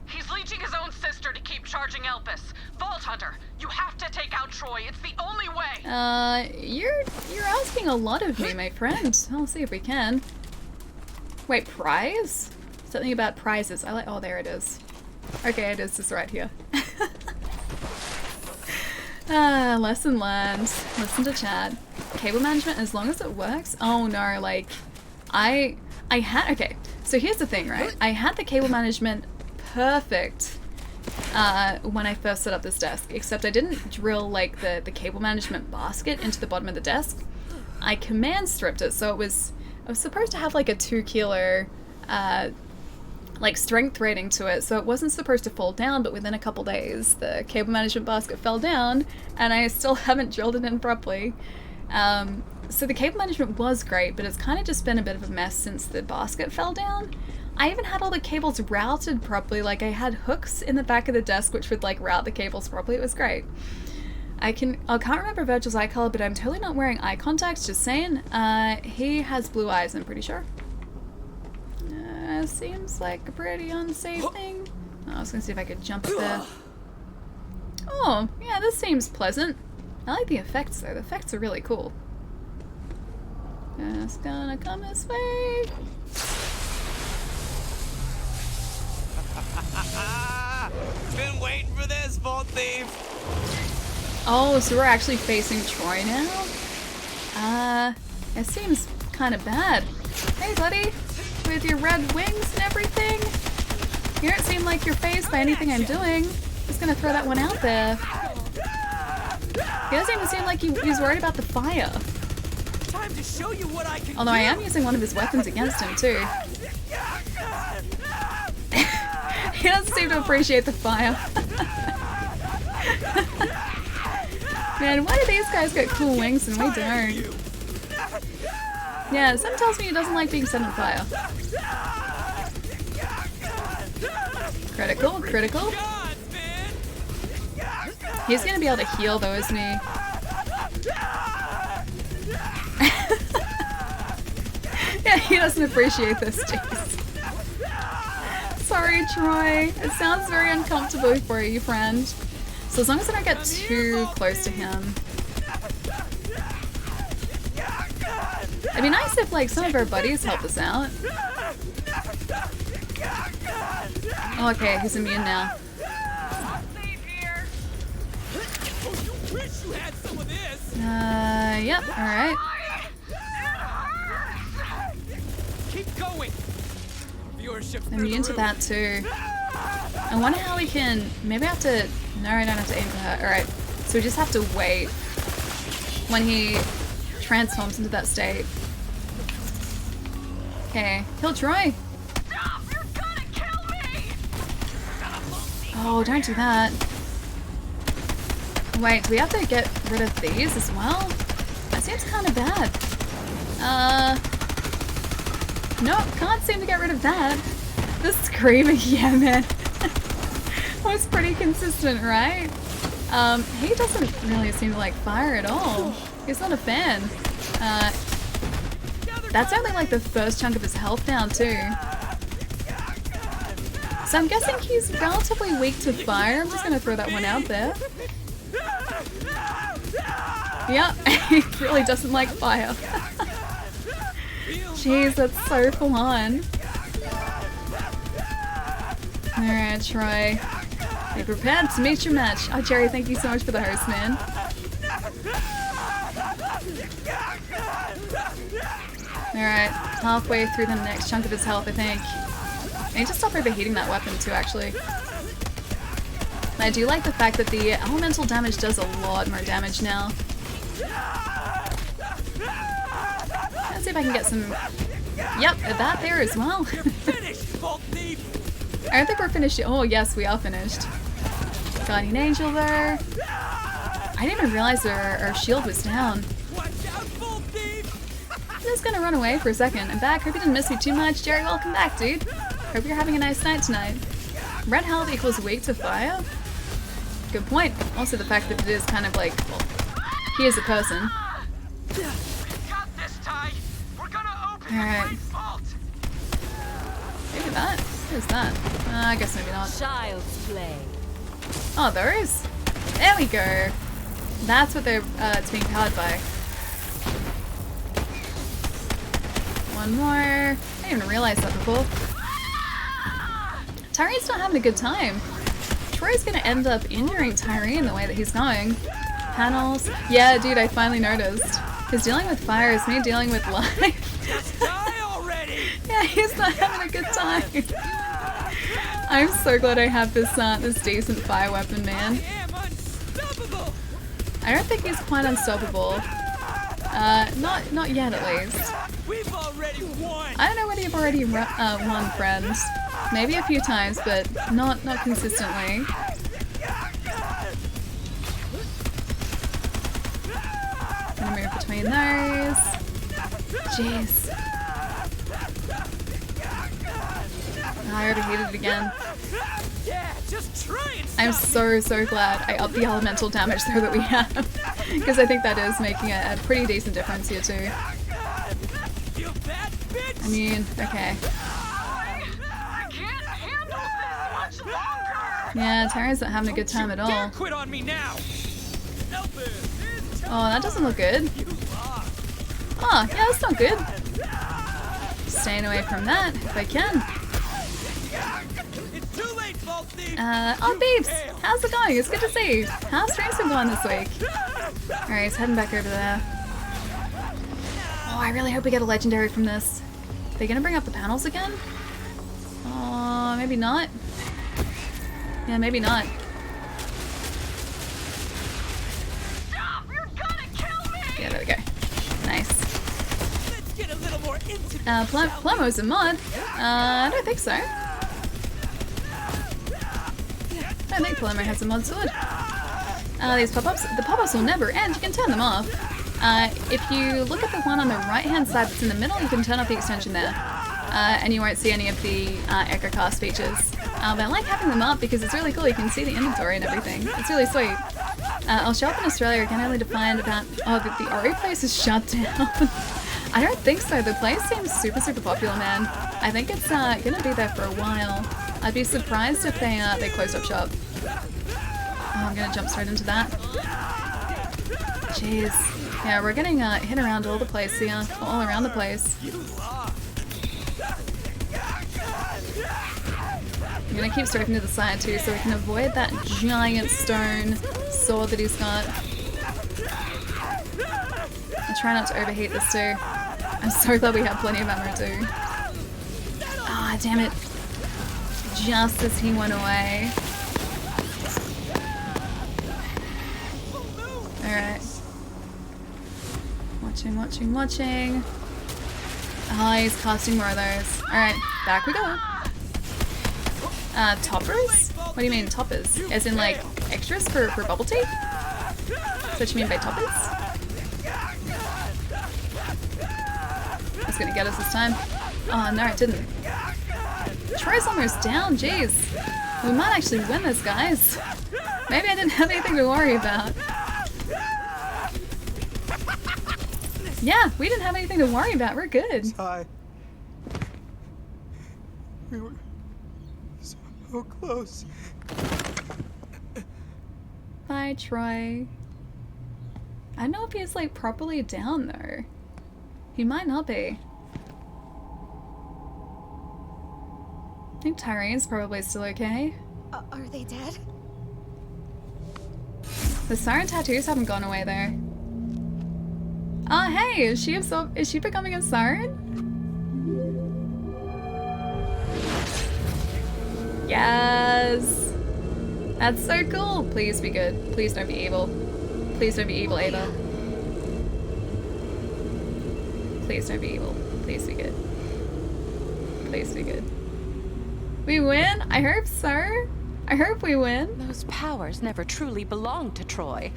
S: He's leeching his own sister to keep charging Elpis. Vault Hunter, you have to take out Troy. It's the only way.
A: You're asking a lot of me, my friend. I'll see if we can. Wait, prize? Something about prizes. I like. Oh, there it is. Okay, it is just right here. Lesson learned. Listen to chat. Cable management, as long as it works. Oh no, like, I had. Okay, so here's the thing, right? I had the cable management perfect when I first set up this desk, except I didn't drill like the cable management basket into the bottom of the desk. I command stripped it, so I was supposed to have like a 2 kilo like strength rating to it, so it wasn't supposed to fall down, but within a couple days the cable management basket fell down and I still haven't drilled it in properly. So the cable management was great, but it's kind of just been a bit of a mess since the basket fell down. I even had all the cables routed properly, like I had hooks in the back of the desk which would like route the cables properly. It was great. I can't remember Virgil's eye color, but I'm totally not wearing eye contacts, just saying. He has blue eyes, I'm pretty sure. Seems like a pretty unsafe thing. Oh, I was gonna see if I could jump up there. Oh, yeah, this seems pleasant. I like the effects though. The effects are really cool. Just gonna come this way.
T: Been waiting for this, Vault Thief.
A: Oh, so we're actually facing Troy now? It seems kind of bad. Hey, buddy. With your red wings and everything. You don't seem like you're fazed by anything I'm doing. Just gonna throw that one out there. He doesn't even seem like he's worried about the fire.
T: Time to show you what I can
A: Although I am using one of his weapons against him too. He doesn't seem to appreciate the fire. Man, why do these guys get cool wings and we don't? Yeah, something tells me he doesn't like being set on fire. Critical, critical. He's gonna be able to heal though, isn't he? Yeah, he doesn't appreciate this, jeez. Sorry, Troy. It sounds very uncomfortable for you, friend. So as long as I don't get too close to him. It'd be nice if like some of our buddies help us out. Oh, okay, he's immune now. Yep, alright.
T: Keep going.
A: Immune to that too. I wonder how we can, maybe I have to, no, I don't have to aim for her. Alright, so we just have to wait when he transforms into that state. Okay, kill Troy.
S: Stop! You're gonna kill me!
A: Oh, don't do that. Wait, do we have to get rid of these as well? That seems kind of bad. Nope, can't seem to get rid of that. The screaming, yeah, man. Was pretty consistent, right? He doesn't really seem to like fire at all. He's not a fan. That's only like the first chunk of his health down too. So I'm guessing he's relatively weak to fire. I'm just gonna throw that one out there. Yep, he really doesn't like fire. Jeez, that's so full on. Alright, Troy. Be prepared to meet your match. Oh, Jerry, thank you so much for the host, man. Alright, halfway through the next chunk of his health, I think. I need to stop overheating that weapon too, actually. I do like the fact that the elemental damage does a lot more damage now. Let's see if I can get some... Yep, that there as well. I don't think we're finished yet. Oh, yes, we are finished. Guardian Angel there. I didn't even realize our shield was down. just gonna run away for a second. I'm back. Hope you didn't miss me too much. Jerry, welcome back, dude. Hope you're having a nice night tonight. Red health equals weak to fire? Good point. Also the fact that it is kind of like, well, he is a person. Alright. Maybe that? What is that? I guess maybe not.
O: Child's play.
A: Oh, there is. There we go. That's what they're, it's being powered by. One more. I didn't even realize that before. Tyrene's not having a good time. Troy's gonna end up injuring Tyrene the way that he's going. Panels. Yeah, dude, I finally noticed. He's dealing with fire is me dealing with life.
T: Just die already!
A: Yeah, he's not having a good time. I'm so glad I have this this decent fire weapon, man. I don't think he's quite unstoppable. Not yet at least.
T: We've already won.
A: I don't know whether you've already won, friends. Maybe a few times, but not consistently. Gonna move between those. Jeez. Oh, I overheated it again.
T: Yeah, just try and
A: I'm so glad I upped the elemental damage though that we have. Because I think that is making a pretty decent difference here too. I mean, okay. Yeah, Tyrene's not having a good time at all.
T: Quit on me now.
A: Oh, that doesn't look good. Oh, yeah, that's not good. Staying away from that if I can. Oh, Beeps! How's it going? It's good to see you. How's streams been going this week? Alright, he's heading back over there. Oh, I really hope we get a legendary from this. Are they gonna bring up the panels again? Oh, maybe not. Yeah, maybe not. Yeah, there we go. Nice.
T: Let's get a little more
A: Plemo's a mod? I don't think so. I don't think Plemo has a mod sword. These pop-ups, the pop-ups will never end. You can turn them off. If you look at the one on the right-hand side that's in the middle, you can turn off the extension there. And you won't see any of the EchoCast features. But I like having them up because it's really cool. You can see the inventory and everything. It's really sweet. I'll show up in Australia again only to find about... Oh, the Ori place is shut down. I don't think so. The place seems super popular, man. I think it's gonna be there for a while. I'd be surprised if they closed up shop. Oh, I'm gonna jump straight into that. Jeez. Yeah, we're getting hit around all the place here. All around the place. I'm gonna keep striking to the side too so we can avoid that giant stone sword that he's got. I'll try not to overheat this too. I'm so glad we have plenty of ammo too. Ah, damn it. Just as he went away. Alright. Watching. Oh, he's casting more of those. Alright, back we go. Toppers? What do you mean toppers? As in like extras for bubble tea? Is that what you mean by toppers? That's gonna get us this time. Oh no, it didn't. Troy's almost down, jeez. We might actually win this, guys. Maybe I didn't have anything to worry about. Yeah, we didn't have anything to worry about. We're good.
U: Hi. We were so close.
A: Bye, Troy. I don't know if he's like properly down though. He might not be. I think Tyrene's probably still okay.
B: Are they dead?
A: The siren tattoos haven't gone away though. Oh hey, is she becoming a siren? Yes! That's so cool! Please be good. Please don't be evil. Please don't be evil, Ava. Please don't be evil. Please be good. Please be good. We win? I hope so. I hope we win.
C: Those powers never truly belonged to Troy.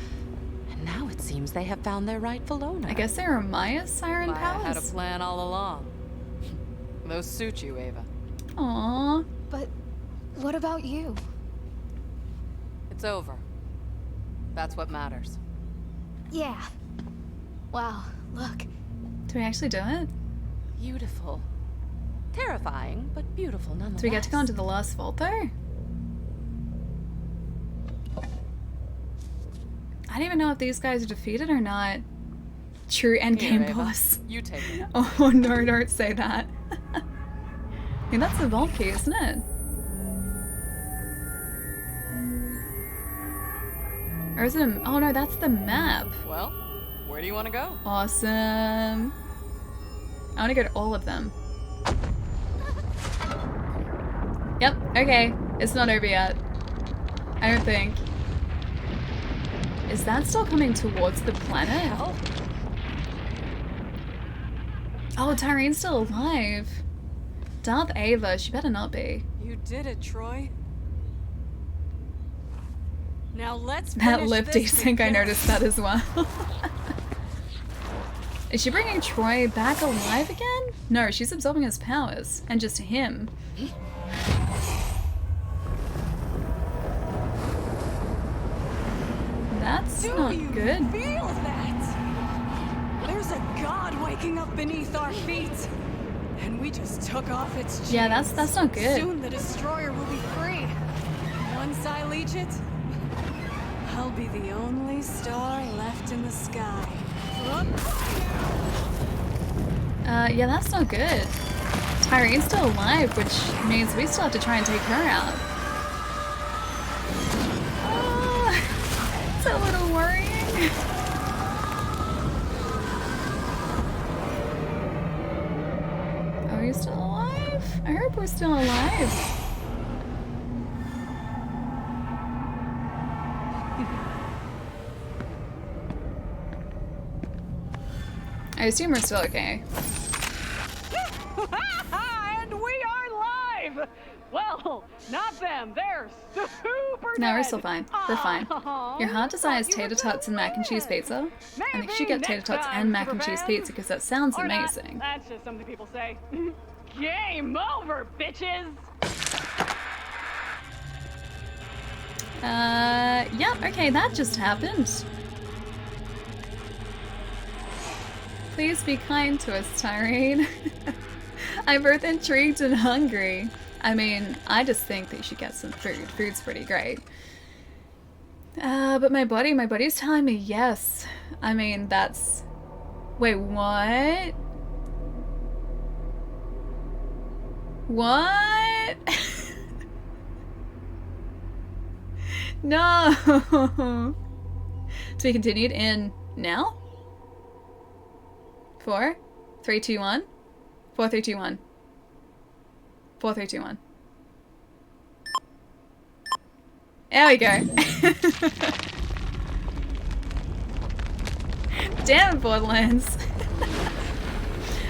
C: And Now it seems they have found their rightful owner.
A: I guess they were Maya's siren
C: Maya
A: powers?
C: had a plan all along. Those suit you, Ava.
A: Aww.
B: But what about you?
C: It's over. That's what matters.
B: Yeah. Wow, look.
A: Do we actually do it?
C: Beautiful. Terrifying, but beautiful nonetheless.
A: Do we get to go into the last vault though? I don't even know if these guys are defeated or not. True endgame
C: Ava,
A: boss.
C: you take it.
A: Oh no, don't say that. I mean, that's the vault key, isn't it? Or is it a... Oh no, that's the map.
C: Well, where do you want to go?
A: Awesome. I want to go to all of them. Yep, okay. It's not over yet. I don't think. Is that still coming towards the planet? Oh, Tyrene's still alive. Darth Ava, she better not be.
O: You did it, Troy. Now let's
A: That
O: finish
A: lip
O: this
A: desync, I
O: together.
A: noticed that as well. Is she bringing Troy back alive again? No, she's absorbing his powers. And just him. That's not good.
O: Feel that? There's a god waking up beneath our feet. And we just took off its chains.
A: Yeah, that's not good.
O: Soon the destroyer will be free. Once I leech it, I'll be the only star left in the sky.
A: Yeah, that's not good. Tyrene's still alive, which means we still have to try and take her out. It's a little worrying. Are we still alive? I hope we're still alive. I assume we're still okay.
K: And we are live! Well, not them. They're super
A: No, we're
K: dead.
A: still fine. We're fine. Your heart desires tater tots and mac and cheese pizza. I think you should get tater tots and mac and cheese pizza because that sounds
K: Or not.
A: amazing.
K: That's just something people say. Game over, bitches!
A: Yep, okay, that just happened. Please be kind to us, Tyrene. I'm both intrigued and hungry. I mean, I just think that you should get some food. Food's pretty great. But my body's telling me yes. I mean, that's... Wait, what? What? No! To be continued in now? 4, 3, 2, 1. 4, 3, 2, 1. 4, 3, 2, 1. There we go. Damn, Borderlands.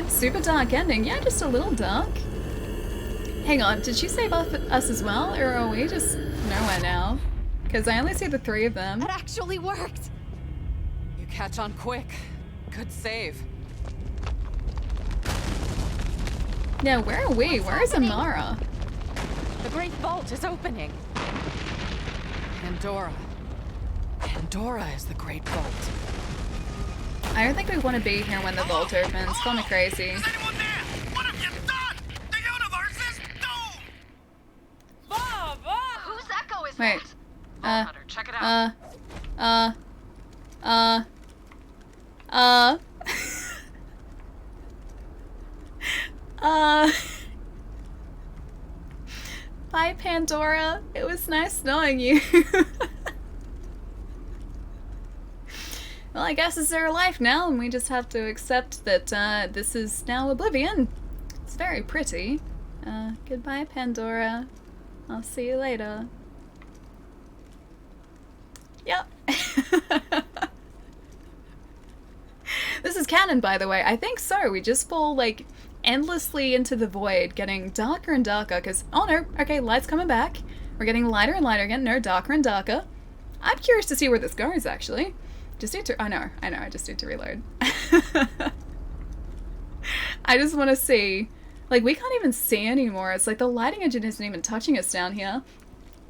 A: Super dark ending. Yeah, just a little dark. Hang on, did she save us as well? Or are we just nowhere now? Because I only see the 3 of them.
L: It actually worked.
C: You catch on quick. Good save.
A: Yeah, where are we? Where is Amara?
C: The Great Vault is opening. Pandora. Pandora is the Great Vault.
A: I don't think we want to be here when the vault opens. Call me crazy.
S: Whose echo is
A: Wait.
S: that? Check it out.
A: Bye, Pandora. It was nice knowing you. Well, I guess it's our life now, and we just have to accept that this is now Oblivion. It's very pretty. Goodbye, Pandora. I'll see you later. Yep. This is canon, by the way. I think so. We just fall, like, endlessly into the void, getting darker and darker, because, oh no, okay, light's coming back. We're getting lighter and lighter again. No, darker and darker. I'm curious to see where this goes, actually. Just need to, I know, I just need to reload. I just want to see, like, we can't even see anymore. It's like the lighting engine isn't even touching us down here.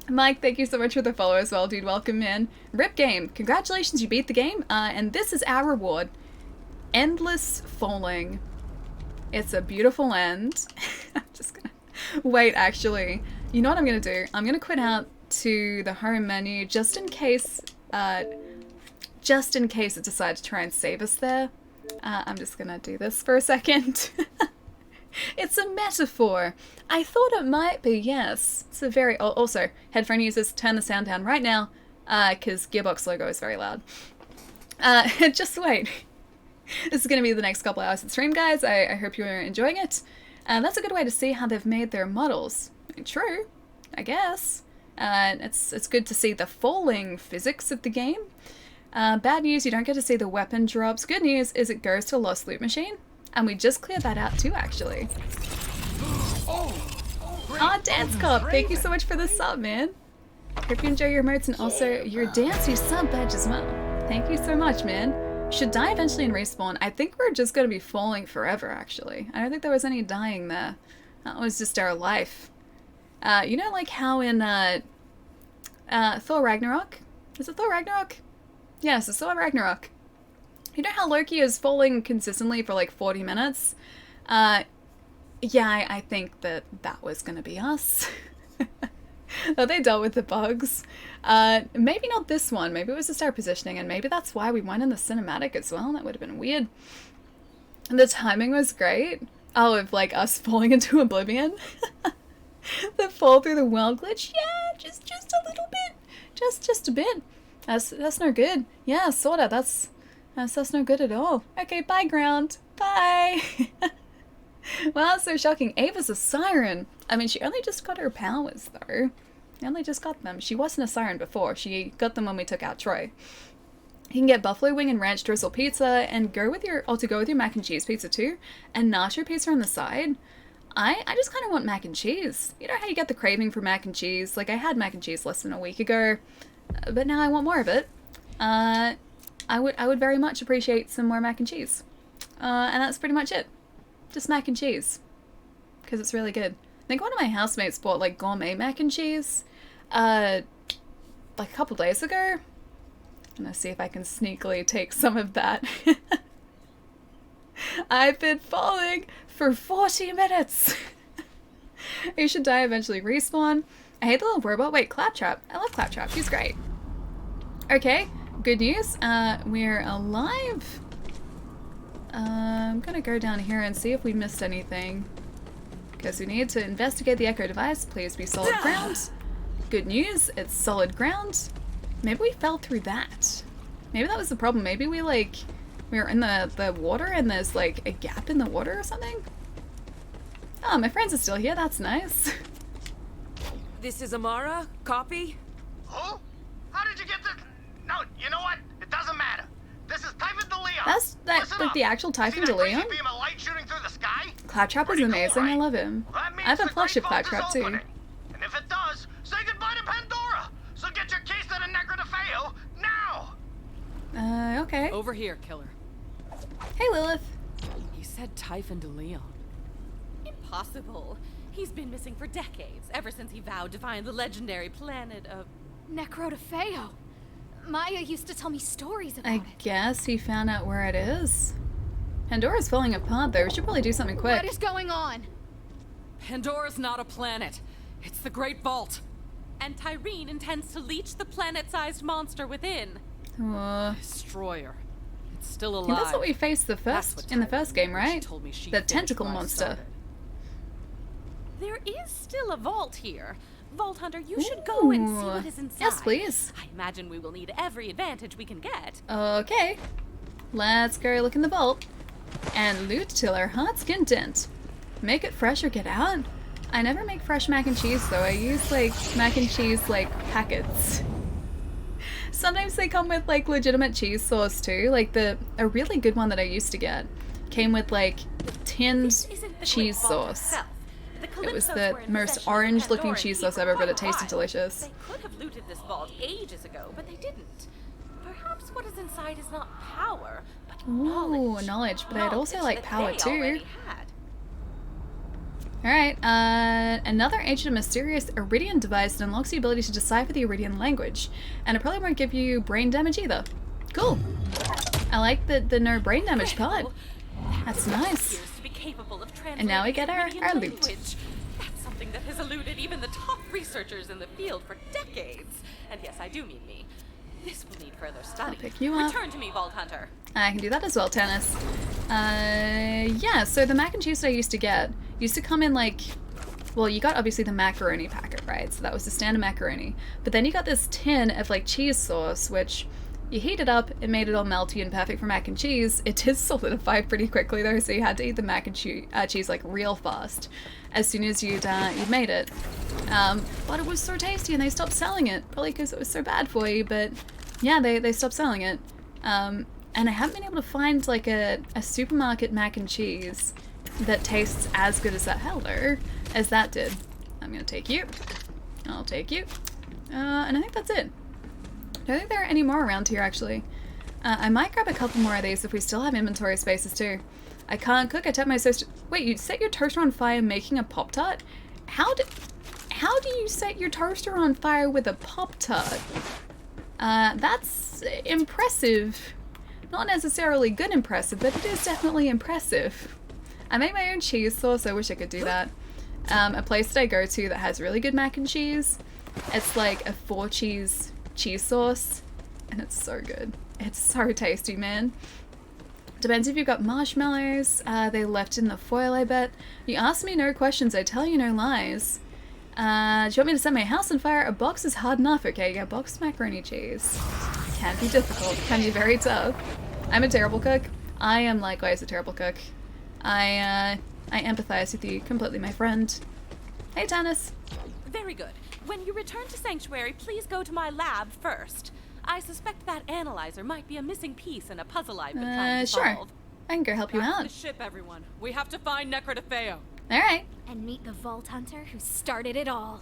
A: Mike, thank you so much for the follow as well, dude. Welcome in. Rip Game, congratulations, you beat the game. And this is our reward. Endless Falling. It's a beautiful end. I'm just gonna... Wait, actually. You know what I'm gonna do? I'm gonna quit out to the home menu just in case it decides to try and save us there. I'm just gonna do this for a second. It's a metaphor. I thought it might be, yes. It's a very... Also, headphone users, turn the sound down right now, because Gearbox logo is very loud. Just wait. This is going to be the next couple hours of the stream, guys. I hope you're enjoying it. That's a good way to see how they've made their models. True, I guess. It's good to see the falling physics of the game. Bad news, you don't get to see the weapon drops. Good news is it goes to a lost loot machine. And we just cleared that out too, actually. Oh, Dance Cop, thank you so much for the sub, man. Hope you enjoy your emotes and also your dancey sub badge as well. Thank you so much, man. Should die eventually and respawn. I think we're just going to be falling forever, actually. I don't think there was any dying there. That was just our life. You know, like how in Thor Ragnarok? Is it Thor Ragnarok? Yes, it's Thor Ragnarok. You know how Loki is falling consistently for like 40 minutes? Yeah, I think that was going to be us. Though they dealt with the bugs. Maybe not this one. Maybe it was just our positioning, and maybe that's why we went in the cinematic as well. That would have been weird. And the timing was great. Oh, of like us falling into oblivion. The fall through the well glitch. Yeah, just a little bit. Just a bit. That's no good. Yeah, sorta. That's no good at all. Okay, bye, ground. Bye. Wow, so shocking. Ava's a siren. I mean, she only just got her powers, though. She only just got them. She wasn't a siren before. She got them when we took out Troy. You can get buffalo wing and ranch drizzle pizza, and go with your mac and cheese pizza too, and nacho pizza on the side. I just kind of want mac and cheese. You know how you get the craving for mac and cheese? Like, I had mac and cheese less than a week ago, but now I want more of it. I would very much appreciate some more mac and cheese. And that's pretty much it. Just mac and cheese. Because it's really good. I think one of my housemates bought, like, gourmet mac and cheese, like, a couple days ago. I'm gonna see if I can sneakily take some of that. I've been falling for 40 minutes! You should die eventually respawn. I hate the little robot. Wait, Claptrap. I love Claptrap. He's great. Okay, good news. We're alive. I'm gonna go down here and see if we missed anything. Because we need to investigate the Echo device. Please be solid ground. Good news, it's solid ground. Maybe we fell through that. Maybe that was the problem. Maybe we were in the water and there's like a gap in the water or something. Oh, my friends are still here. That's nice.
E: This is Amara. Copy?
F: Who? How did you get this? No, you know what? It doesn't matter. This is Typhon de Leon.
A: That's like the actual Typhon de Leon?
F: Beam of light shooting through the sky?
A: Claptrap is amazing. Cool, right? I love him.
F: Well,
A: I have a plush of Claptrap too.
F: And if it does, say goodbye to Pandora. So get your case to the Negra de Feo now.
A: Okay.
C: Over here, killer.
A: Hey, Lilith.
C: You said Typhon de Leon. Impossible. He's been missing for decades, ever since he vowed to find the legendary planet of...
B: Necro de Feo. Maya used to tell me stories about it.
A: I guess he found out where it is. Pandora's falling apart, though. We should probably do something quick.
B: What is going on?
C: Pandora's not a planet. It's the Great Vault. And Tyreen intends to leech the planet-sized monster within. Destroyer. It's still alive.
A: Yeah, that's what we faced in the first game, right?
C: Told me
A: the tentacle monster.
C: There is still a vault here. Vault Hunter, you should go and see what is inside.
A: Yes, please.
C: I imagine we will need every advantage we can get.
A: Okay. Let's go look in the vault. And loot till our heart's content. Make it fresh or get out. I never make fresh mac and cheese, though. I use, like, mac and cheese, like, packets. Sometimes they come with, like, legitimate cheese sauce, too. Like, a really good one that I used to get came with, like, tinned cheese sauce. It was the most orange-looking cheese sauce ever, but it tasted delicious.
C: They could have looted this vault ages ago, but they didn't. Perhaps what is inside
D: inside is not power, but
A: Ooh, knowledge. But I'd also like power
D: they
A: too.
D: already had.
A: Alright, another ancient and mysterious Iridian device that unlocks the ability to decipher the Iridian language. And it probably won't give you brain damage either. Cool. I like the no brain damage part. That's nice. And now we get our loot.
D: That's something that has eluded even the top researchers in the field for decades. And yes, I do mean me. This will need further study.
A: I'll pick you up.
D: Return to me, Vault Hunter.
A: I can do that as well, Tennis. Yeah, so the mac and cheese that I used to come in like, well, you got obviously the macaroni packet, right? So that was the standard macaroni. But then you got this tin of like cheese sauce, which you heat it up, it made it all melty and perfect for mac and cheese. It did solidify pretty quickly though, so you had to eat the mac and cheese like real fast as soon as you'd made it. But it was so tasty and they stopped selling it, probably because it was so bad for you, but yeah, they stopped selling it. And I haven't been able to find like a supermarket mac and cheese that tastes as good as as that did. I'm gonna take you. I'll take you. And I think that's it. I don't think there are any more around here actually. I might grab a couple more of these if we still have inventory spaces too. I can't cook, I tapped my toaster. Wait, you set your toaster on fire making a Pop-Tart? How do you set your toaster on fire with a Pop-Tart? That's impressive. Not necessarily good impressive, but it is definitely impressive. I make my own cheese sauce, I wish I could do that. A place that I go to that has really good mac and cheese, it's like a 4-cheese cheese sauce, and it's so good. It's so tasty, man. Depends if you've got marshmallows, they left in the foil, I bet. You ask me no questions, I tell you no lies. Do you want me to set my house on fire? A box is hard enough, okay? Yeah, boxed macaroni cheese. Can be difficult, can be very tough. I'm a terrible cook. I am likewise a terrible cook. I empathize with you completely, my friend. Hey, Tannis.
D: Very good. When you return to Sanctuary, please go to my lab first. I suspect that analyzer might be a missing piece in a puzzle I've been trying to
A: sure.
D: solve.
A: I can go help you
C: Back
A: out.
C: to the ship, everyone. We have to find Necrotafeo.
A: Alright.
B: And meet the Vault Hunter who started it all.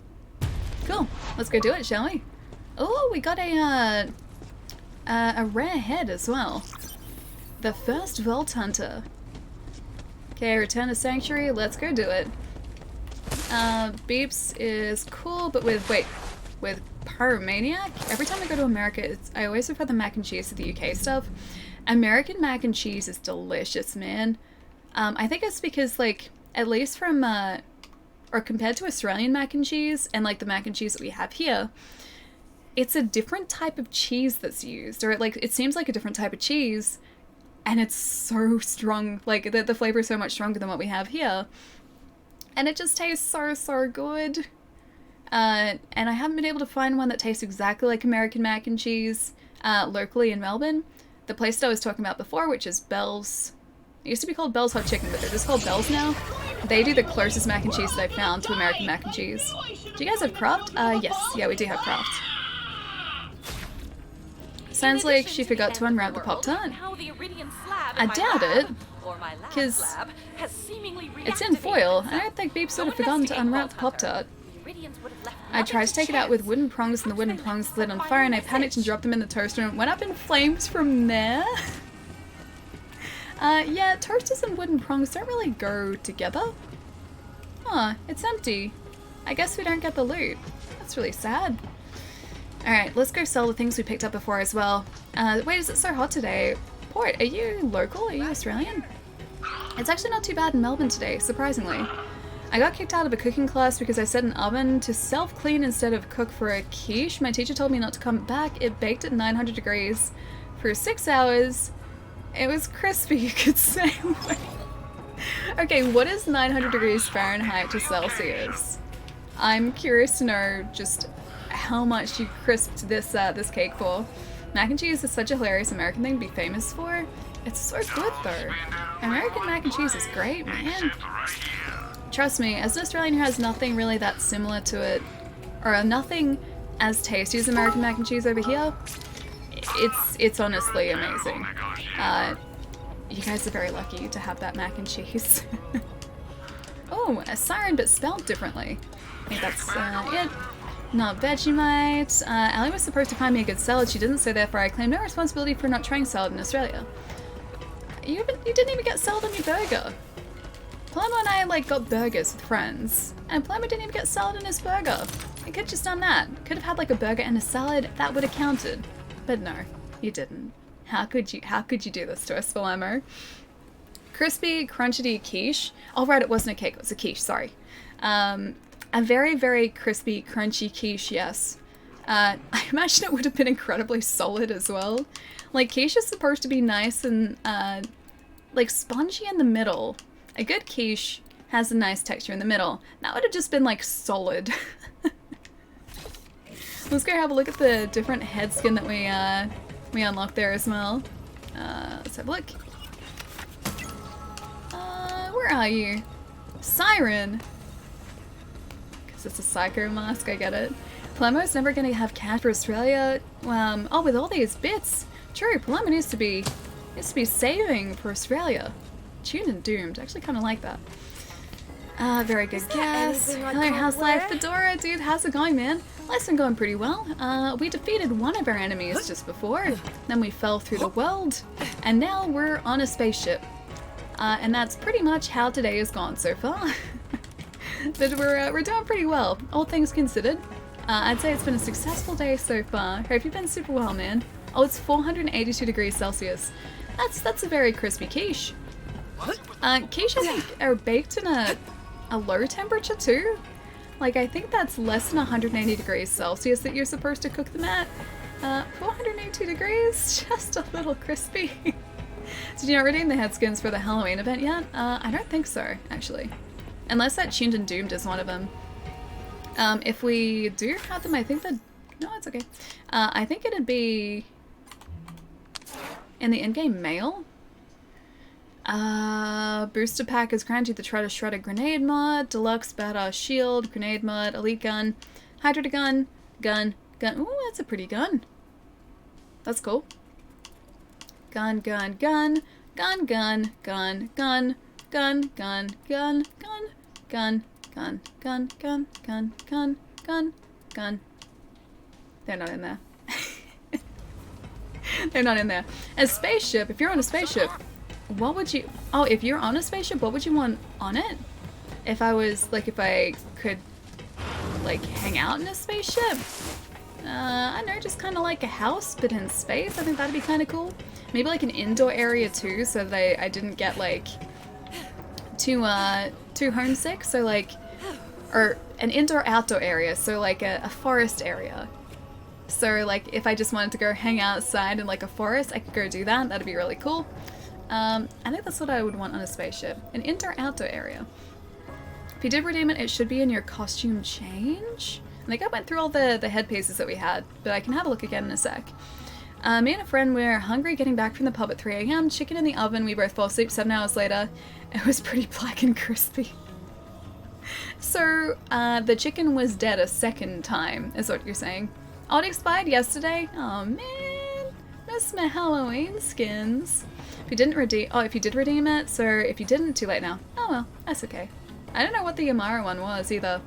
A: Cool. Let's go do it, shall we? Oh, we got a rare head as well. The first Vault Hunter. Okay, return to Sanctuary. Let's go do it. Beeps is cool, but with Pyromaniac? Every time I go to America, I always prefer the mac and cheese to the UK stuff. American mac and cheese is delicious, man. I think it's because, like, at least from, or compared to Australian mac and cheese, and, like, the mac and cheese that we have here, it's a different type of cheese that's used, or, like, it seems like a different type of cheese, and it's so strong. Like, the flavor is so much stronger than what we have here. And it just tastes so good. And I haven't been able to find one that tastes exactly like American mac and cheese locally in Melbourne. The place that I was talking about before, which is Bell's. It used to be called Bell's Hot Chicken, but they're just called Bell's now. They do the closest mac and cheese that I've found to American mac and cheese. Do you guys have Kraft? Yes. Yeah, we do have Kraft. Sounds like she forgot to unwrap the Pop-Tart. I doubt it, because it's in foil. I don't think Beeps would have forgotten to unwrap the Pop-Tart. I tried to take it out with wooden prongs and the wooden prongs lit on fire and I panicked and dropped them in the toaster and it went up in flames from there. Yeah, toasters and wooden prongs don't really go together. Huh, it's empty. I guess we don't get the loot. That's really sad. Alright, let's go sell the things we picked up before as well. Wait, is it so hot today? Port, are you local? Are you Australian? It's actually not too bad in Melbourne today, surprisingly. I got kicked out of a cooking class because I set an oven to self-clean instead of cook for a quiche. My teacher told me not to come back. It baked at 900 degrees for 6 hours. It was crispy, you could say. Okay, what is 900 degrees Fahrenheit to Celsius? I'm curious to know just how much you crisped this this cake for. Mac and cheese is such a hilarious American thing to be famous for. It's so good though. American mac and cheese is great, man. Trust me, as an Australian who has nothing really that similar to it, or nothing as tasty as American mac and cheese over here, it's honestly amazing. You guys are very lucky to have that mac and cheese. Oh, a siren but spelled differently. I think that's it. Not Vegemite. Ali was supposed to find me a good salad. She didn't, so therefore I claim no responsibility for not trying salad in Australia. You didn't even get salad on your burger. Palermo and I, like, got burgers with friends. And Palermo didn't even get salad in his burger. I could just done that. Could have had, like, a burger and a salad. That would have counted. But no, you didn't. How could you do this to us, Palermo? Crispy, crunchy quiche. Oh, right, it wasn't a cake. It was a quiche, sorry. A very, very crispy, crunchy quiche, yes. I imagine it would have been incredibly solid as well. Like, quiche is supposed to be nice and, like, spongy in the middle. A good quiche has a nice texture in the middle. That would have just been, like, solid. Let's go have a look at the different head skin that we unlocked there as well. Let's have a look. Where are you? Siren! Because it's a psycho mask, I get it. Palermo's never going to have cat for Australia. Oh, with all these bits. True, Palermo needs to be saving for Australia. Tuned and doomed. I actually kind of like that. Very good guess. Hello, how's life? Fedora, dude, how's it going, man? Life's been going pretty well. We defeated one of our enemies just before. Then we fell through the world. And now we're on a spaceship. And that's pretty much how today has gone so far. But we're doing pretty well, all things considered. I'd say it's been a successful day so far. Hope you've been super well, man. Oh, it's 482 degrees Celsius. That's a very crispy quiche. Quiche, I think, are baked in a low temperature too. Like, I think that's less than 180 degrees Celsius that you're supposed to cook them at. 482 degrees, just a little crispy. Did you not redeem the head skins for the Halloween event yet? I don't think so, actually. Unless that Tuned and Doomed is one of them. If we do have them, I think that... No, it's okay. I think it'd be... in the in-game mail? Booster pack is granted the Try to Shred a Grenade mod, Deluxe Badass Shield, Grenade mod, Elite Gun, Hydra Gun, Gun. Ooh, that's a pretty gun. That's cool. Gun, gun, gun, gun, gun, gun, gun, gun, gun, gun, gun, gun, gun, gun, gun, gun, gun, gun, gun. They're not in there. They're not in there. A spaceship, if you're on a spaceship, what would you... Oh, if you're on a spaceship, what would you want on it? If I was, like, if I could, like, hang out in a spaceship? I know, just kind of like a house, but in space. I think that'd be kind of cool. Maybe, like, an indoor area, too, so that I didn't get, like, too homesick. So, like... Or an indoor-outdoor area, so, like, a forest area. So, like, if I just wanted to go hang outside in, like, a forest, I could go do that. That'd be really cool. I think that's what I would want on a spaceship. An indoor-outdoor area. If you did redeem it, it should be in your costume change. I think I went through all the headpieces that we had, but I can have a look again in a sec. Me and a friend were hungry getting back from the pub at 3 AM. Chicken in the oven. We both fell asleep 7 hours later. It was pretty black and crispy. So, the chicken was dead a second time, is what you're saying. Oh, it expired yesterday? Oh, man. Miss my Halloween skins. If you didn't redeem... Oh, if you did redeem it, so if you didn't, too late now. Oh, well, that's okay. I don't know what the Yamara one was, either.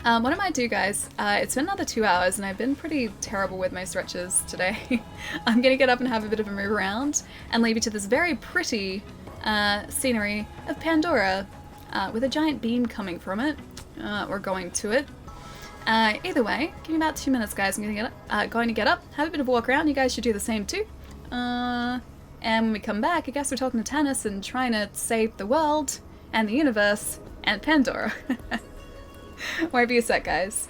A: What I might do, guys, it's been another 2 hours, and I've been pretty terrible with my stretches today. I'm gonna get up and have a bit of a move around, and leave you to this very pretty scenery of Pandora, with a giant beam coming from it. We're going to it. Either way, give me about 2 minutes, guys. I'm going to get up, have a bit of a walk around. You guys should do the same too. And when we come back, I guess we're talking to Tannis and trying to save the world and the universe and Pandora. Won't be a sec, guys.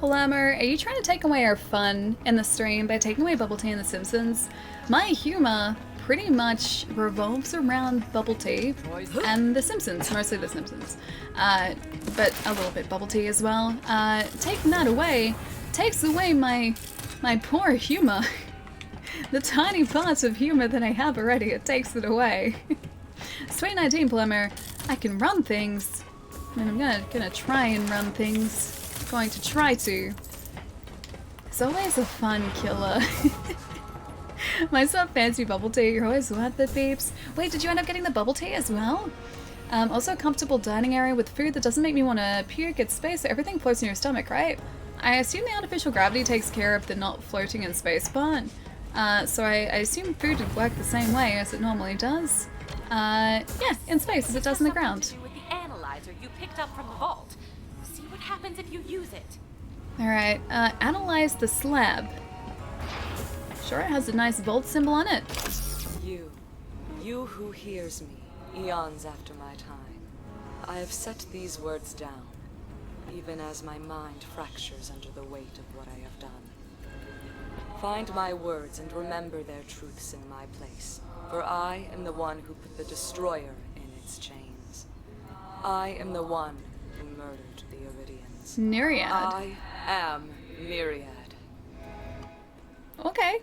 A: Polemer, are you trying to take away our fun in the stream by taking away Bubble Tea and The Simpsons? My humor pretty much revolves around Bubble Tea and The Simpsons, mostly The Simpsons. But a little bit Bubble Tea as well. Taking that away takes away my poor humor. The tiny parts of humor that I have already, it takes it away. Sweet 19, Polemer, I can run things. I mean, I'm gonna try and run things. Going to try to. It's always a fun killer. My sub fancy bubble tea, you're always worth it, beeps. Wait, did you end up getting the bubble tea as well? Also a comfortable dining area with food that doesn't make me want to puke. It's space so everything floats in your stomach, right? I assume the artificial gravity takes care of the not floating in space part. So I assume food would work the same way as it normally does. Yeah, in space as it does in the ground.
D: With the analyzer you picked up from the vault. See what happens if you use it.
A: Alright, analyze the slab. Sure, it has a nice volt symbol on it.
J: You who hears me, eons after my time. I have set these words down, even as my mind fractures under the weight of what I have done. Find my words and remember their truths in my place, for I am the one who put the destroyer in its chains. I am the one who murdered the Iridians.
A: Myriad.
J: I am Myriad.
A: Okay.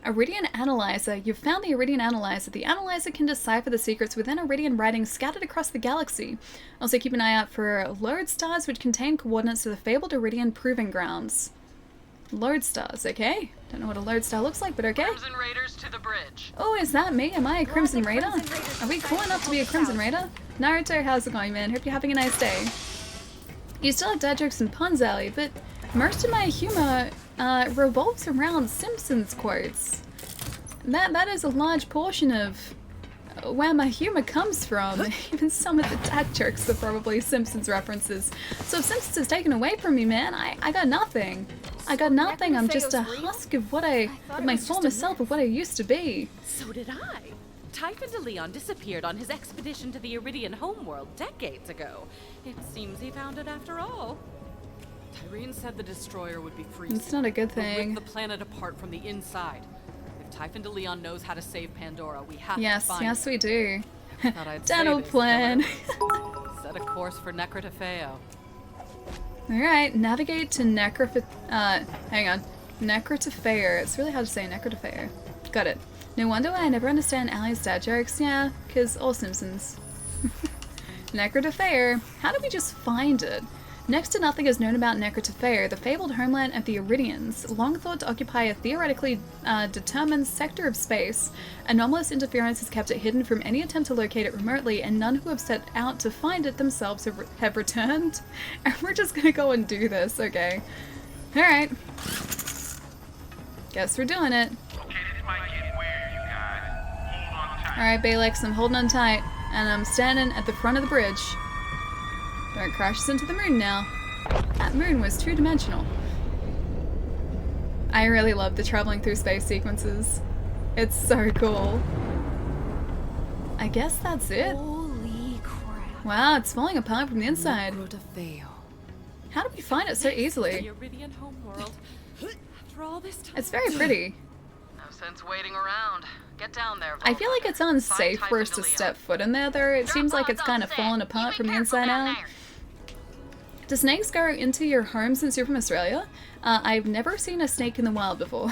A: Iridian Analyzer. You've found the Iridian Analyzer. The Analyzer can decipher the secrets within Iridian writing scattered across the galaxy. Also keep an eye out for lodestars which contain coordinates to the fabled Iridian Proving Grounds. Lodestars, okay? Don't know what a lodestar looks like, but okay.
S: Crimson Raiders to the bridge.
A: Oh, is that me? Am I a Crimson Raider? Are we cool enough to be a Crimson Raider? Naruto, how's it going, man? Hope you're having a nice day. You still have dad jokes and puns, Allie, but most of my humor revolves around Simpsons quotes. That is a large portion of where my humor comes from. Even some of the dad jokes are probably Simpsons references. So if Simpsons is taken away from me, man, I got nothing. I got nothing. I'm just a husk of what of my former self, of what I used to be.
D: So did I. Typhon de Leon disappeared on his expedition to the Iridian homeworld decades ago. It seems he found it after all.
C: Tyreen said the destroyer would be freezing.
A: It's not a good thing.
C: Rip the planet apart from the inside. If Typhon de Leon knows how to save Pandora, we have to find
A: Yes,
C: it.
A: we do.
C: Dental
A: plan.
C: Set a course for Necrotafeo.
A: Alright, navigate to hang on. Necrotafeo. It's really hard to say Necrotafeo. Got it. No wonder why I never understand Allie's dad jokes. Yeah, because all Simpsons. Necrotafeo. How did we just find it? Next to nothing is known about Necrotafeo, the fabled homeland of the Iridians, long thought to occupy a theoretically determined sector of space. Anomalous interference has kept it hidden from any attempt to locate it remotely, and none who have set out to find it themselves have returned. And we're just gonna go and do this, okay. Alright. Guess we're doing it. Alright, Balex, I'm holding on tight, and I'm standing at the front of the bridge. Don't crash us into the moon now. That moon was two-dimensional. I really love the traveling through space sequences. It's so cool. I guess that's it.
B: Holy crap.
A: Wow, it's falling apart from the inside. How did we find it so easily?
D: The Iridian homeworld. After all this time.
A: It's very pretty.
S: No sense waiting around. Get down there,
A: I feel like it's unsafe for us to step foot in there, though. It seems like it's kind of fallen apart from the inside out. Do snakes go into your home since you're from Australia? I've never seen a snake in the wild before.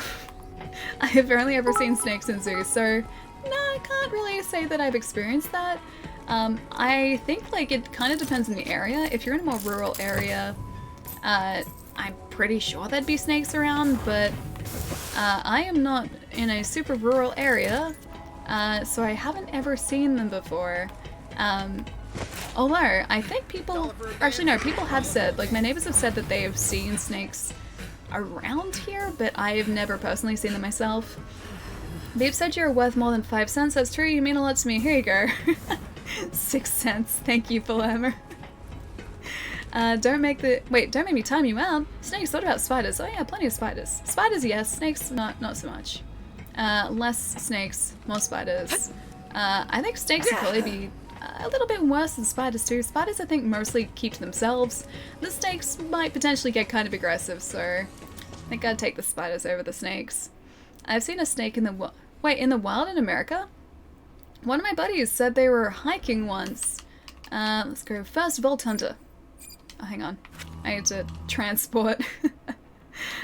A: I have only ever seen snakes in zoos, so no, I can't really say that I've experienced that. I think like it kind of depends on the area. If you're in a more rural area, I'm pretty sure there'd be snakes around, but I am not in a super rural area, so I haven't ever seen them before. Although, I think people have said, like my neighbors have said that they have seen snakes around here, but I have never personally seen them myself. Beep said you're worth more than 5 cents. That's true, you mean a lot to me. Here you go. 6 cents. Thank you, Palermo. Don't make me time you out. Snakes, what about spiders? Oh yeah, plenty of spiders. Spiders, yes. Snakes, not so much. Less snakes, more spiders. I think snakes would probably be a little bit worse than spiders too. Spiders, I think, mostly keep to themselves. The snakes might potentially get kind of aggressive, so I think I'd take the spiders over the snakes. I've seen a snake in the in the wild in America? One of my buddies said they were hiking once. Let's go first Vault Hunter. Oh, hang on. I need to transport.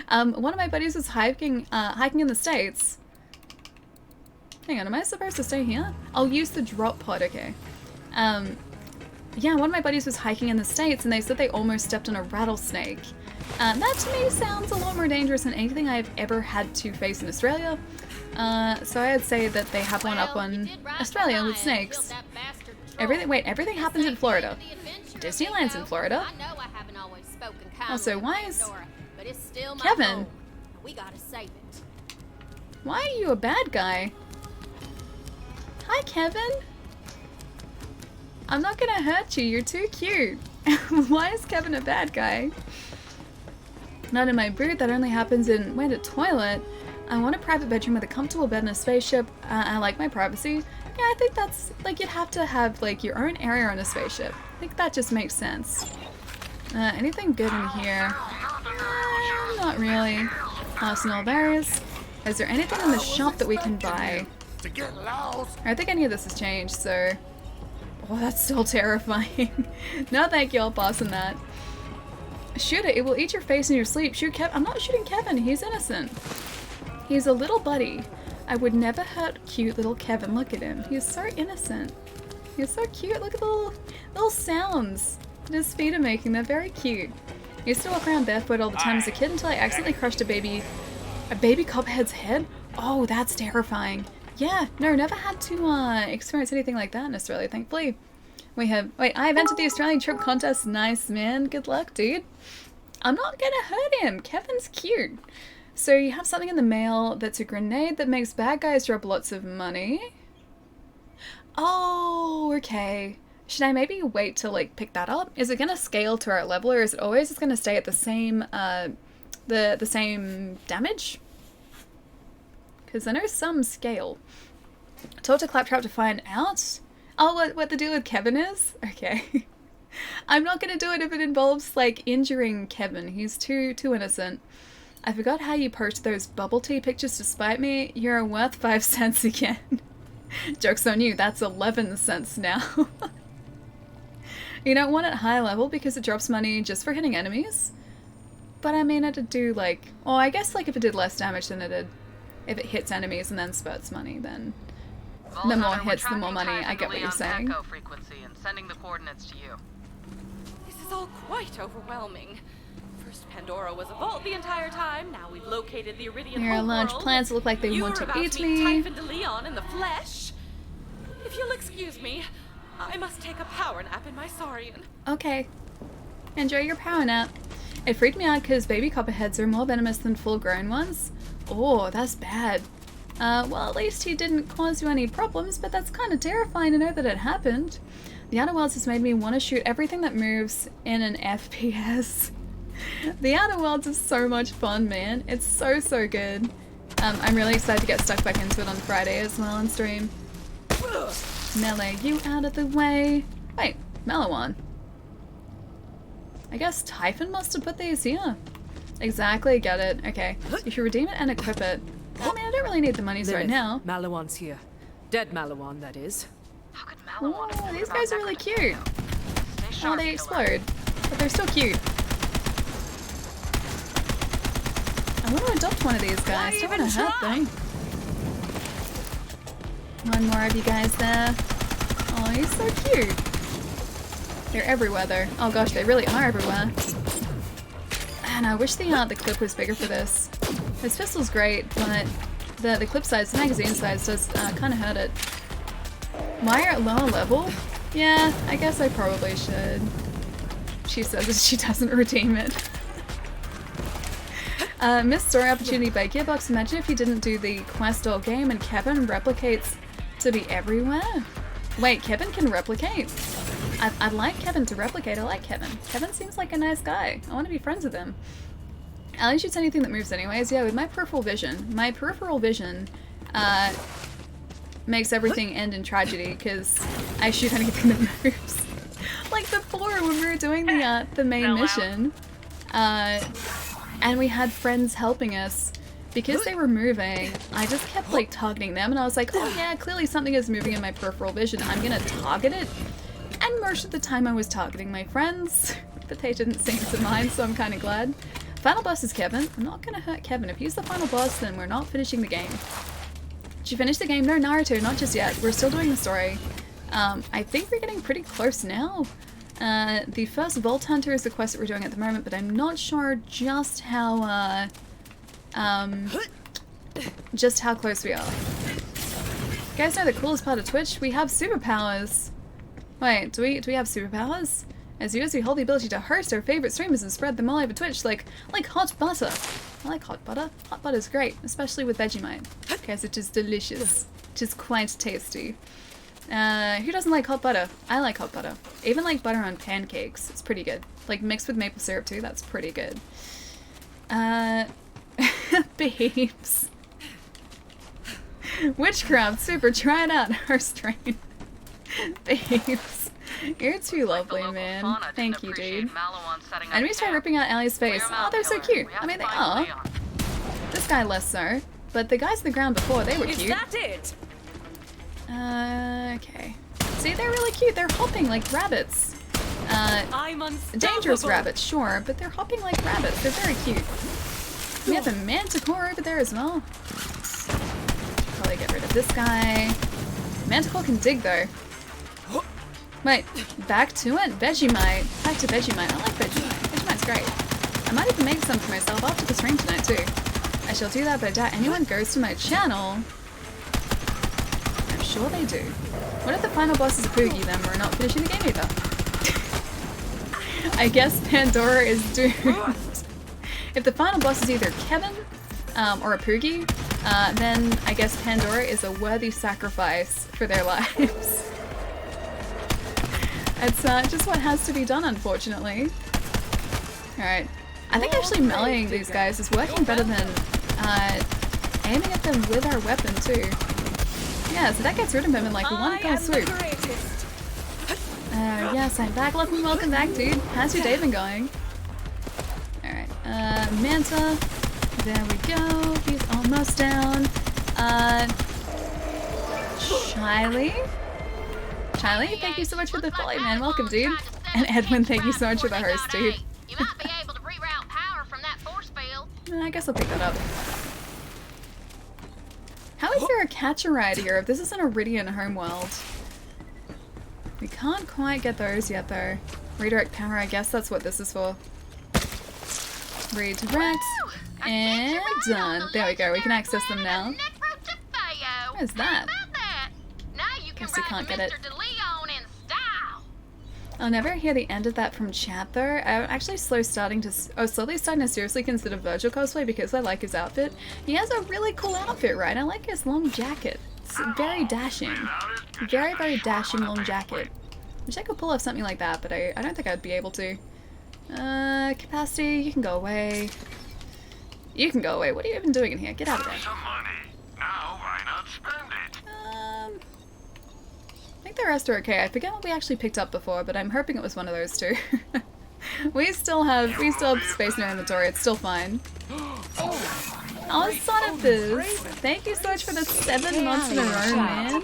A: One of my buddies was hiking in the States. Hang on, am I supposed to stay here? I'll use the drop pod, okay. Yeah, one of my buddies was hiking in the States and they said they almost stepped on a rattlesnake. That to me sounds a lot more dangerous than anything I've ever had to face in Australia. So I'd say that they have one up on Australia with snakes. Everything happens in Florida. Disneyland's in Florida. Also, why is Kevin? Why are you a bad guy? Hi, Kevin. I'm not gonna hurt you. You're too cute. Why is Kevin a bad guy? Not in my boot. That only happens in a toilet. I want a private bedroom with a comfortable bed and a spaceship. I like my privacy. Yeah, I think that's, like, you'd have to have, like, your own area on a spaceship. I think that just makes sense. Anything good in here? Not really. Arsenal berries. Is there anything in the shop that we can buy? I don't think any of this has changed, so... Oh, that's still terrifying. No thank you, I'll pass on that. Shoot it, it will eat your face in your sleep. Shoot Kevin. I'm not shooting Kevin, he's innocent. He's a little buddy. I would never hurt cute little Kevin. Look at him. He's so innocent. He's so cute. Look at the little sounds that his feet are making. They're very cute. I used to walk around barefoot all the time as a kid until I accidentally crushed a baby copperhead's head. Oh, that's terrifying. Yeah, no, never had to experience anything like that in Australia, thankfully. I have entered the Australian trip contest. Nice, man. Good luck, dude. I'm not gonna hurt him. Kevin's cute. So you have something in the mail that's a grenade that makes bad guys drop lots of money. Oh, okay. Should I maybe wait to, like, pick that up? Is it gonna scale to our level, or is it always just gonna stay at the same, the same damage? Because I know some scale. Talk to Claptrap to find out? Oh, what the deal with Kevin is? Okay. I'm not gonna do it if it involves, like, injuring Kevin. He's too innocent. I forgot how you post those bubble tea pictures to spite me. You're worth 5 cents again. Joke's on you, that's 11 cents now. You don't want it high level because it drops money just for hitting enemies. But I mean, it'd do like... Oh, I guess like if it did less damage than it did. If it hits enemies and then spurts money, then... The more hits, the more money. I get what you're saying.
S: Frequency and sending the coordinates to you.
D: This is all quite overwhelming. First Pandora was a vault the entire time. Now we've located the Iridian
A: There are large plants that look like they want to eat me.
D: Typhon de Leon in the flesh. If you'll excuse me, I must take a power nap in my Saurian.
A: Okay. Enjoy your power nap. It freaked me out because baby copperheads are more venomous than full-grown ones. Oh, that's bad. Well, at least he didn't cause you any problems, but that's kind of terrifying to know that it happened. The Outer Worlds has made me want to shoot everything that moves in an FPS. The Outer Worlds is so much fun, man. It's so good. I'm really excited to get stuck back into it on Friday as well on stream. Melee, you out of the way. Wait, Malawan. I guess Typhon must have put these here. Exactly, get it. Okay, you should redeem it and equip it. I mean, I don't really need the monies right now.
E: Malawan's here. Dead Malawan, that is.
S: How could Malawan?
A: Oh, these guys are really cute. Oh, they explode, but they're still cute. I want to adopt one of these guys. Don't want to hurt them. One more of you guys there. Oh, he's so cute. They're everywhere though. Oh gosh, they really are everywhere. And I wish the clip was bigger for this. This pistol's great, but the clip size, the magazine size does kind of hurt it. Why are at lower level? Yeah, I guess I probably should. She says that she doesn't redeem it. Missed story opportunity by Gearbox. Imagine if you didn't do the quest or game and Kevin replicates to be everywhere. Wait, Kevin can replicate? I'd like Kevin to replicate. I like Kevin. Kevin seems like a nice guy. I want to be friends with him. Alan shoots anything that moves anyways. Yeah, with my peripheral vision. My peripheral vision makes everything end in tragedy because I shoot anything that moves. Like before when we were doing the main mission, and we had friends helping us, because they were moving, I just kept like targeting them, and I was like, oh yeah, clearly something is moving in my peripheral vision, I'm gonna target it. And most of the time I was targeting my friends, but they didn't seem to mind, so I'm kind of glad. Final boss is Kevin. I'm not gonna hurt Kevin. If he's the final boss, then we're not finishing the game. Did you finish the game? No, Naruto, not just yet. We're still doing the story. I think we're getting pretty close now. The first Vault Hunter is the quest that we're doing at the moment, but I'm not sure just how close we are. You guys know the coolest part of Twitch? We have superpowers. Wait, do we have superpowers? As viewers, we hold the ability to host our favorite streamers and spread them all over Twitch, like hot butter. I like hot butter. Hot butter's great, especially with Vegemite, because it is delicious. It is quite tasty. Who doesn't like hot butter? I like hot butter. Even like butter on pancakes. It's pretty good. Like mixed with maple syrup too. That's pretty good. Babes. Witchcraft super. Try it out. Our strain. Babes. You're too lovely, man. Thank you, dude. Enemies try ripping out Allie's face. Oh, they're so cute. I mean, they are. This guy less so. But the guys on the ground before, they were cute. Is that it? Okay. See, they're really cute. They're hopping like rabbits. Dangerous rabbits, sure, but they're hopping like rabbits. They're very cute. We have a manticore over there as well. Probably get rid of this guy. Manticore can dig though. Wait, back to it? Vegemite. Back to Vegemite. I like Vegemite. Vegemite's great. I might even make some for myself after the stream tonight too. I shall do that, but I doubt anyone goes to my channel. I'm sure they do. What if the final boss is a Poogie, then we're not finishing the game either? I guess Pandora is doomed. If the final boss is either Kevin or a Poogie, then I guess Pandora is a worthy sacrifice for their lives. It's just what has to be done, unfortunately. Alright. I think actually meleeing these guys is working better than aiming at them with our weapon, too. Yeah, so that gets rid of him in like one fell swoop. Yes, I'm back. Welcome back, dude. How's your day been going? Alright. Manta. There we go. He's almost down. Shiley? Shiley, thank you so much for the follow, man. Welcome, dude. And Edwin, thank you so much for the host, dude.
L: You might be able to reroute power from that force field.
A: I guess I'll pick that up. How is there a catcher right here if this is an Iridian homeworld? We can't quite get those yet, though. Redirect power, I guess that's what this is for. Redirect. And done. There we go, we can access them now. What is that? Guess we can't get it. I'll never hear the end of that from chat though. I'm actually slowly starting to seriously consider Virgil cosplay because I like his outfit. He has a really cool outfit, right? I like his long jacket. It's very dashing. Very, very dashing long jacket. Wish I could pull off something like that, but I don't think I'd be able to. Capacity, you can go away. You can go away. What are you even doing in here? Get out of there.
H: Now why not spend it?
A: I think the rest are okay. I forget what we actually picked up before, but I'm hoping it was one of those two. we still have space in our inventory. It's still fine. Oh, son of this! Thank you so much for the 7 months in a row, man.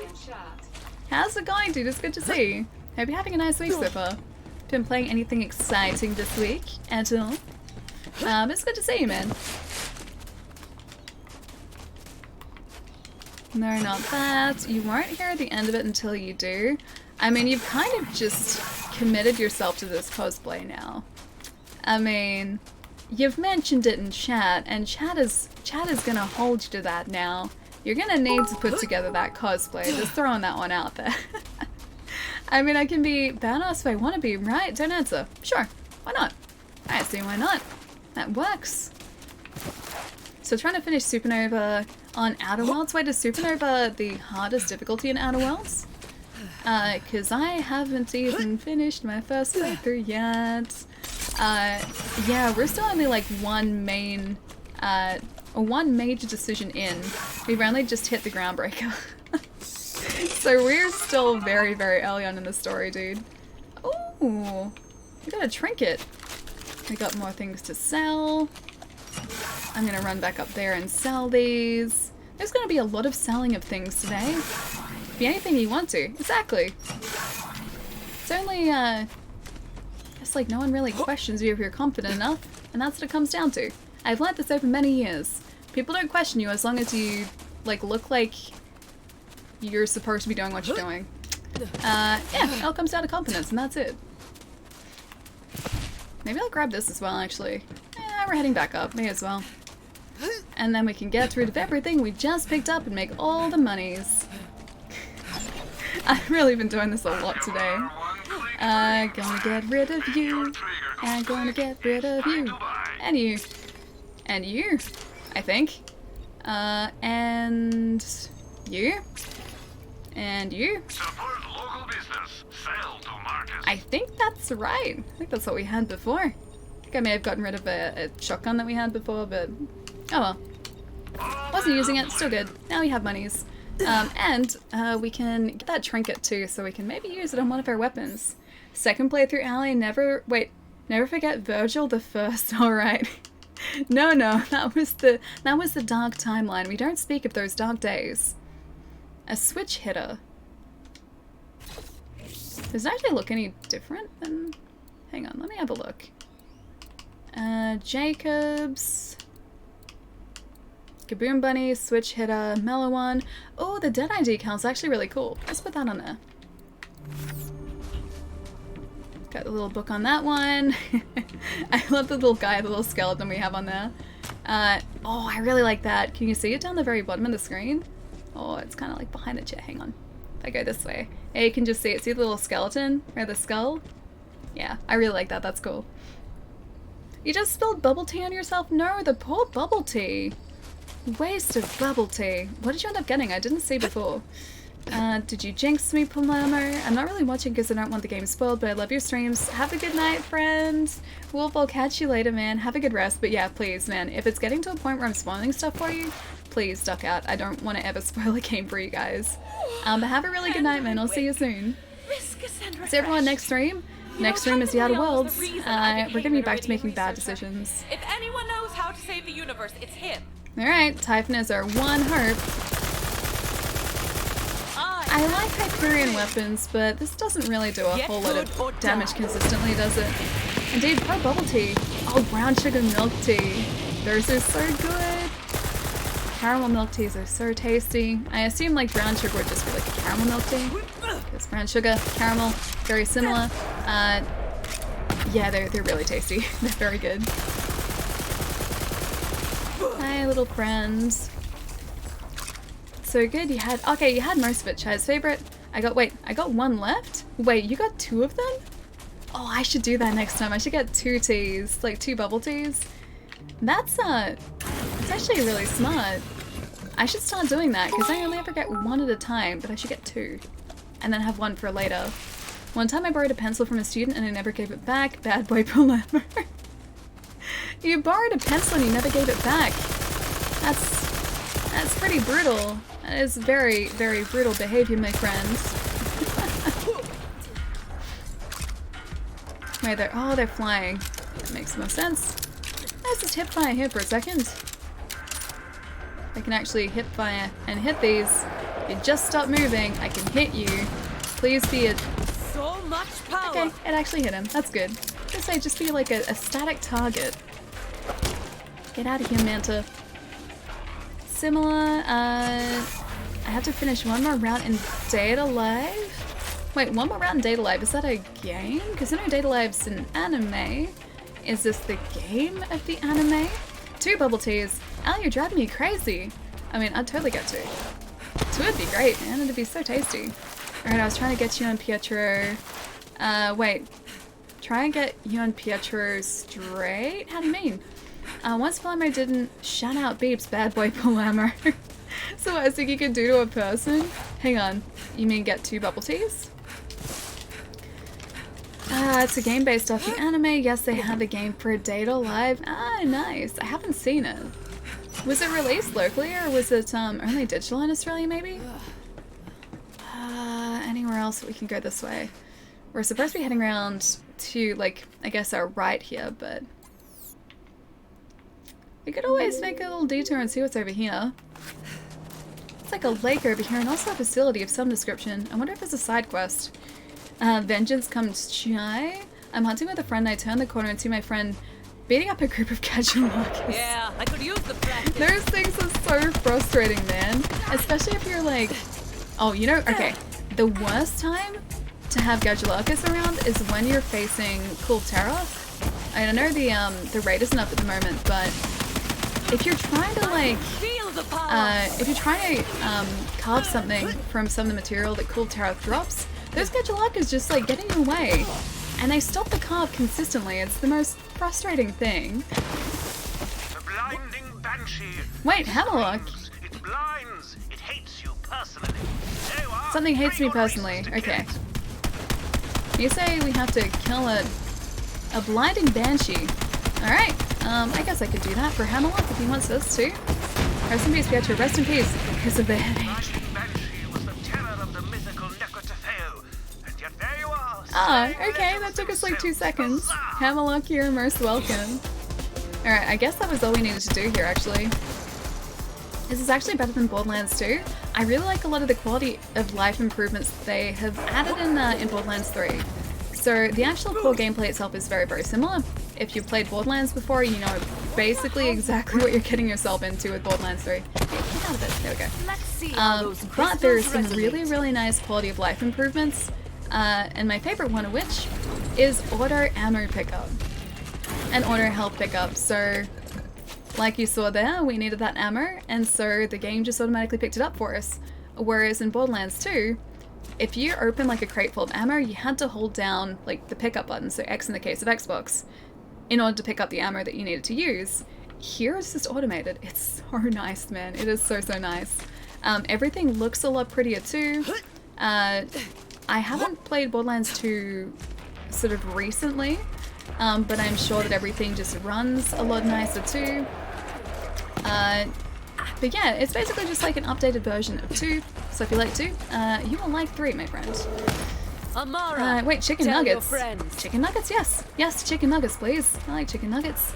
A: How's it going, dude? It's good to see you. Hope you're having a nice week so far. Been playing anything exciting this week at all? It's good to see you, man. No, not that. You won't hear the end of it until you do. I mean, you've kind of just committed yourself to this cosplay now. I mean, you've mentioned it in chat, and chat is gonna hold you to that now. You're gonna need to put together that cosplay. Just throwing that one out there. I mean, I can be badass if I want to be, right? Don't answer. Sure. Why not? I see why not. That works. So trying to finish Supernova on Outer Worlds. Wait, is Supernova the hardest difficulty in Outer Worlds? Cause I haven't even finished my first playthrough yet. Yeah, we're still only like one major decision in. We've only just hit the groundbreaker. So we're still very, very early on in the story, dude. Ooh, we got a trinket. We got more things to sell. I'm gonna run back up there and sell these. There's gonna be a lot of selling of things today. Be anything you want to. Exactly. It's only, it's like no one really questions you if you're confident enough, and that's what it comes down to. I've learned this over many years. People don't question you as long as you, like, look like you're supposed to be doing what you're doing. Yeah, it all comes down to confidence, and that's it. Maybe I'll grab this as well, actually. We're heading back up. May as well. And then we can get rid of everything we just picked up and make all the monies. I've really been doing this a lot today. I'm gonna get rid of you. I'm gonna get rid of you. And you. And you, I think. And you. And you. I think that's right. I think that's what we had before. I think I may have gotten rid of a shotgun that we had before, but oh well. Wasn't using it, still good. Now we have monies. And we can get that trinket too, so we can maybe use it on one of our weapons. Second playthrough, Allie, never forget Virgil the First, alright. No, that was the dark timeline. We don't speak of those dark days. A switch hitter. Does it actually look any different than... Hang on, let me have a look. Jacobs... Kaboom Bunny, Switch Hitter, Mellow One. Oh, the Deadeye decal's actually really cool. Let's put that on there. Got the little book on that one. I love the little guy, the little skeleton we have on there. Oh, I really like that. Can you see it down the very bottom of the screen? Oh, it's kind of like behind the chair. Hang on. If I go this way. Yeah, you can just see it. See the little skeleton? Or the skull? Yeah, I really like that. That's cool. You just spilled bubble tea on yourself? No, the poor bubble tea. Waste of bubble tea. What did you end up getting? I didn't see before. Did you jinx me, Palermo? I'm not really watching because I don't want the game spoiled, but I love your streams. Have a good night, friends. Wolf, I'll catch you later, man. Have a good rest. But yeah, please, man, if it's getting to a point where I'm spoiling stuff for you, please duck out. I don't want to ever spoil a game for you guys. But have a really good night, man. I'll see you soon. See everyone next stream. Next stream is The Outer Worlds. We're going to be back to making bad decisions.
D: If anyone knows how to save the universe, it's him.
A: Alright, Typhon is our one hope. I like Hyperion weapons, but this doesn't really do a whole lot of damage consistently, does it? Indeed, pro bubble tea. Oh, brown sugar milk tea. Those are so good. Caramel milk teas are so tasty. I assume like brown sugar would just be like a caramel milk tea. Because brown sugar, caramel, very similar. Yeah, they're really tasty. They're very good. Hi, little friends. So good, you had most of it. Chai's favorite. I got one left? Wait, you got two of them? Oh, I should do that next time. I should get 2 teas, like 2 bubble teas. That's actually really smart. I should start doing that, because I only ever get 1 at a time, but I should get 2. And then have 1 for later. One time I borrowed a pencil from a student and I never gave it back. Bad boy Palermo. You borrowed a pencil and you never gave it back. That's pretty brutal. That is very, very brutal behavior, my friends. Wait, they're flying. That makes more sense. Let's just hip fire here for a second. I can actually hip fire and hit these. You just stop moving, I can hit you. Please be a...
D: So much power!
A: Okay, it actually hit him. That's good. Just say, just be like a static target. Get out of here, Manta. Similar, I have to finish one more round in Data Live? Wait, one more round in Data Live, is that a game? Because I know Data Live's an anime. Is this the game of the anime? 2 bubble teas. Al, you're driving me crazy. I mean, I'd totally get 2. 2 would be great, man. It'd be so tasty. Alright, I was trying to get you and Pietro. Wait. Try and get you and Pietro straight? How do you mean? Once Palermo didn't shout out Beep's bad boy Palermo. So what I think you could do to a person? Hang on. You mean get 2 bubble teas? It's a game based off the anime. Yes, they have a game for Data Live. Ah, nice. I haven't seen it. Was it released locally or was it only digital in Australia maybe? anywhere else that we can go this way? We're supposed to be heading around to, like, I guess our right here, but we could always make a little detour and see what's over here. It's like a lake over here and also a facility of some description. I wonder if there's a side quest. Vengeance comes shy. I'm hunting with a friend. I turn the corner and see my friend beating up a group of casual markers.
J: Yeah, I could use the practice.
A: Those things are so frustrating, man. Especially if you're like, oh, you know, okay. The worst time to have Gajularcus around is when you're facing Cool Terror. I know the raid isn't up at the moment, but if you're trying to like, if you're trying to carve something from some of the material that Cool Terror drops, those Gajularcus just like get in your way. And they stop the carve consistently. It's the most frustrating thing.
F: The blinding banshee.
A: Wait, Hammerlock.
F: It blinds. It hates you personally. There you are.
A: Something hates me personally. Okay. You say we have to kill a blinding banshee. Alright. I guess I could do that for Hammerlock if he wants us to. Rest in peace, Pietro. Rest in peace. Because of the headache. Ah, okay, that took us like 2 seconds. Hammerlock, you're most welcome. Alright, I guess that was all we needed to do here, actually. This is actually better than Borderlands 2. I really like a lot of the quality of life improvements they have added in Borderlands 3. So the actual core gameplay itself is very, very similar. If you've played Borderlands before, you know basically exactly what you're getting yourself into with Borderlands 3. Get out of it. There we go. But there's some really, really nice quality of life improvements. And my favorite one of which is auto ammo pickup and auto health pickup. So like you saw there, we needed that ammo, and so the game just automatically picked it up for us. Whereas in Borderlands 2, if you open like a crate full of ammo, you had to hold down like the pickup button, so X in the case of Xbox, in order to pick up the ammo that you needed to use. Here it's just automated. It's so nice, man. It is so, so nice. Everything looks a lot prettier too. I haven't played Borderlands 2 sort of recently, but I'm sure that everything just runs a lot nicer too. But yeah, it's basically just like an updated version of 2, so if you like 2, you will like 3, my friend.
J: Amara,
A: wait, chicken nuggets. Chicken nuggets, yes. Yes, chicken nuggets, please. I like chicken nuggets.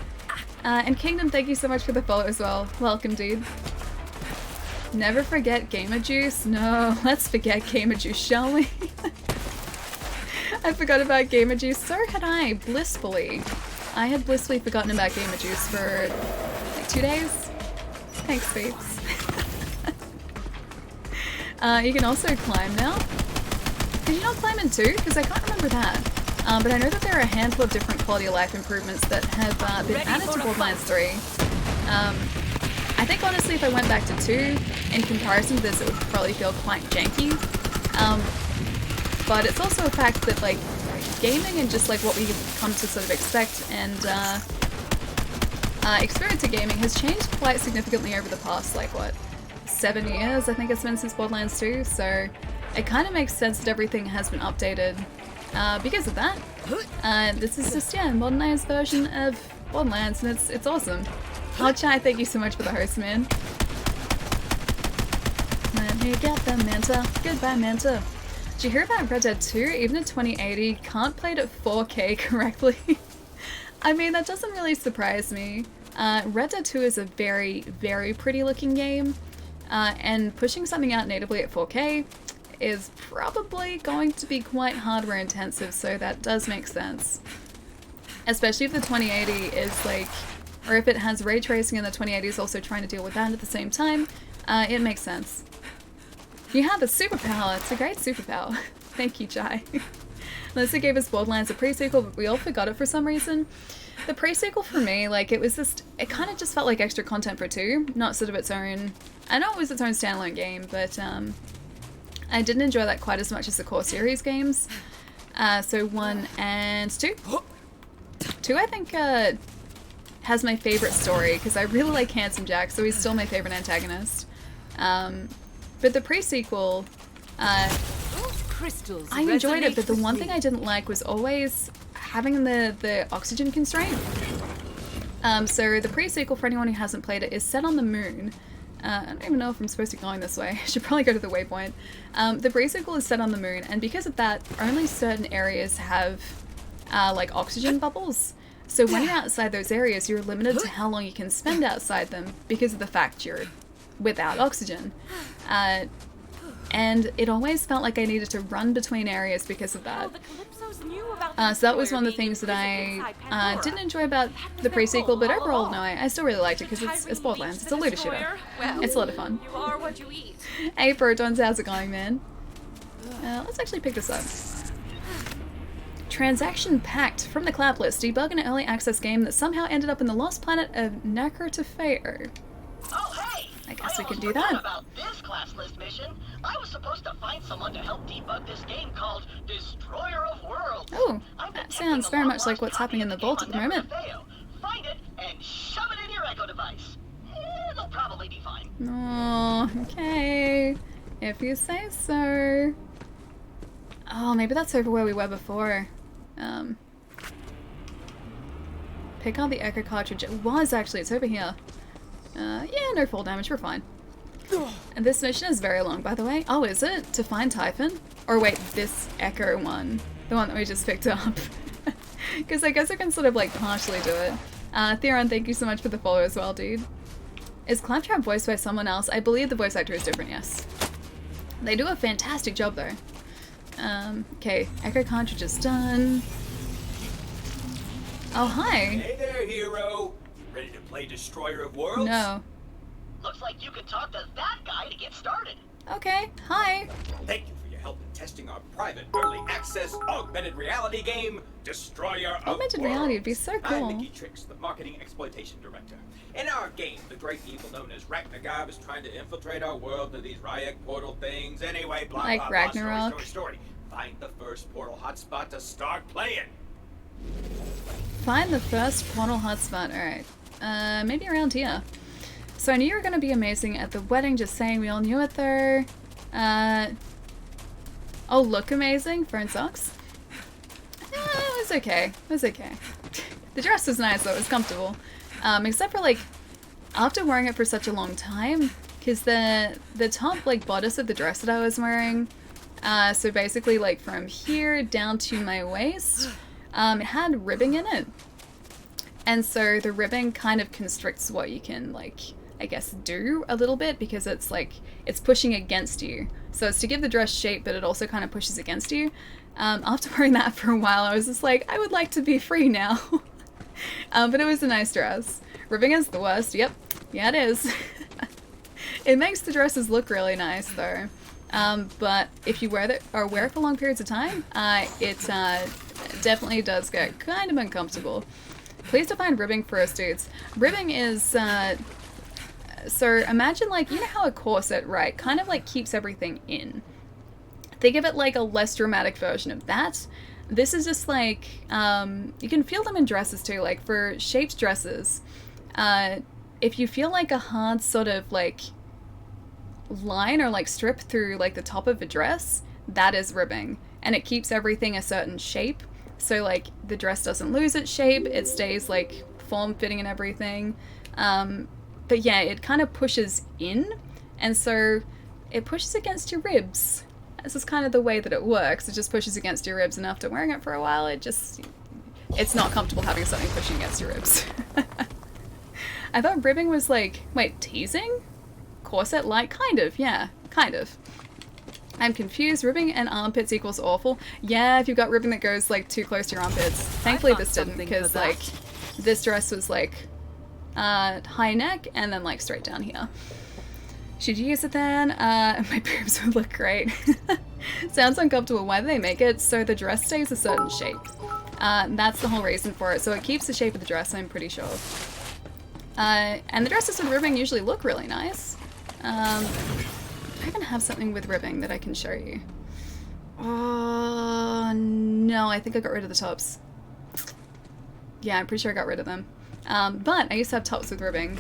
A: And Kingdom, thank you so much for the follow as well. Welcome, dude. Never forget Gamer Juice. No, let's forget Gamer Juice, shall we? I forgot about Gamer Juice. So had I, blissfully. I had blissfully forgotten about Gamer Juice for like 2 days. Thanks, babes. You can also climb now. Did you not climb in 2? Because I can't remember that. But I know that there are a handful of different quality of life improvements that have been added to Borderlands 3. I think honestly if I went back to 2, in comparison to this it would probably feel quite janky. But it's also a fact that like gaming and just like what we've come to sort of expect and experience of gaming has changed quite significantly over the past like what, 7 years I think it's been since Borderlands 2, so it kind of makes sense that everything has been updated because of that. This is just, yeah, a modernized version of Borderlands and it's awesome. Hot Chai, thank you so much for the host, man. Let me get the Manta. Goodbye, Manta. Did you hear about Red Dead 2? Even in 2080, can't play it at 4K correctly. I mean, that doesn't really surprise me. Red Dead 2 is a very, very pretty looking game. And pushing something out natively at 4K is probably going to be quite hardware intensive, so that does make sense. Especially if the 2080 is like, or if it has ray tracing and the 2080 is also trying to deal with that at the same time, it makes sense. You have a superpower. It's a great superpower. Thank you, Jai. Melissa gave us Borderlands a pre-sequel, but we all forgot it for some reason. The pre-sequel for me, like, it was just, it kind of just felt like extra content for 2, not sort of its own, I know it was its own standalone game, but I didn't enjoy that quite as much as the core series games. So 1 and 2. 2, I think, has my favorite story, because I really like Handsome Jack, so he's still my favorite antagonist. But the pre-sequel, I enjoyed it, but the one thing I didn't like was always having the oxygen constraint. So the pre-sequel, for anyone who hasn't played it, is set on the moon, I don't even know if I'm supposed to be going this way. I should probably go to the waypoint. The bracicle is set on the moon, and because of that, only certain areas have like oxygen bubbles. So when you're outside those areas, you're limited to how long you can spend outside them because of the fact you're without oxygen. And it always felt like I needed to run between areas because of that. So that was one of the things that I didn't enjoy about the pre-sequel, but overall, no, I still really liked it because it's Borderlands. It's a looter shooter. It's a lot of fun.
D: You are what you eat.
A: Hey Protons, how's it going, man? Let's actually pick this up. Transaction packed from the Clap list. Debug an early access game that somehow ended up in the lost planet of Nakurtafeo.
N: Oh, hey!
A: I guess we can do that.
N: About this class list mission, I was supposed to find someone to help debug this game called Destroyer of Worlds.
A: Oh, that sounds very much like what's happening in the vault at the moment.
N: Find it and shove it in your Echo device. It'll probably be fine.
A: Oh, okay. If you say so. Oh, maybe that's over where we were before. Pick up the Echo cartridge. It was actually, it's over here. Yeah, no fall damage, we're fine. And this mission is very long, by the way. Oh, is it? To find Typhon? Or wait, this Echo one. The one that we just picked up. Because I guess I can sort of like partially do it. Theron, thank you so much for the follow as well, dude. Is Claptrap voiced by someone else? I believe the voice actor is different, yes. They do a fantastic job though. Okay, Echo cartridge is done. Oh, hi!
M: Hey there, hero! Ready to play Destroyer of Worlds?
A: No.
N: Looks like you can talk to that guy to get started.
A: Okay, hi!
M: Thank you for your help in testing our private early access augmented reality game, Destroyer of
A: Augmented
M: Worlds.
A: reality would be so cool.
M: I'm Mickey Tricks, the marketing exploitation director. In our game, the great evil known as Ragnarok is trying to infiltrate our world through these Ryek portal things. Anyway, blah,
A: like
M: blah,
A: Ragnarok.
M: blah, story. Find the first portal hotspot to start playing.
A: Find the first portal hotspot. Alright. Maybe around here. So I knew you were going to be amazing at the wedding, just saying, we all knew it though. Oh, look amazing. Fern socks. It was okay. It was okay. The dress was nice though, it was comfortable. Except for like, after wearing it for such a long time, because the top like bodice of the dress that I was wearing, so basically like from here down to my waist, it had ribbing in it. And so the ribbing kind of constricts what you can like, I guess, do a little bit because it's like, it's pushing against you. So it's to give the dress shape, but it also kind of pushes against you. After wearing that for a while, I was just like, I would like to be free now. But it was a nice dress. Ribbing is the worst. Yep. Yeah, it is. It makes the dresses look really nice though. But if you wear it for long periods of time, it definitely does get kind of uncomfortable. Please define ribbing for us dudes. Ribbing is, so imagine like, you know how a corset, right, kind of like keeps everything in. Think of it like a less dramatic version of that. This is just like, you can feel them in dresses too, like for shaped dresses, if you feel like a hard sort of like line or like strip through like the top of a dress, that is ribbing. And it keeps everything a certain shape. So like the dress doesn't lose its shape, it stays like form-fitting and everything. But yeah, it kind of pushes in, and so it pushes against your ribs. This is kind of the way that it works. It just pushes against your ribs, and after wearing it for a while, it's not comfortable having something pushing against your ribs. I thought ribbing was like, wait, teasing? Corset like? Kind of, yeah, kind of. I'm confused. Ribbing and armpits equals awful. Yeah, if you've got ribbing that goes like too close to your armpits. Thankfully this didn't, because like this dress was like high neck and then like straight down here. Should you use it then? My boobs would look great. Sounds uncomfortable. Why do they make it? So the dress stays a certain shape. That's the whole reason for it. So it keeps the shape of the dress, I'm pretty sure. And the dresses with ribbing usually look really nice. I even have something with ribbing that I can show you. Oh, no, I think I got rid of the tops. Yeah, I'm pretty sure I got rid of them. But I used to have tops with ribbing.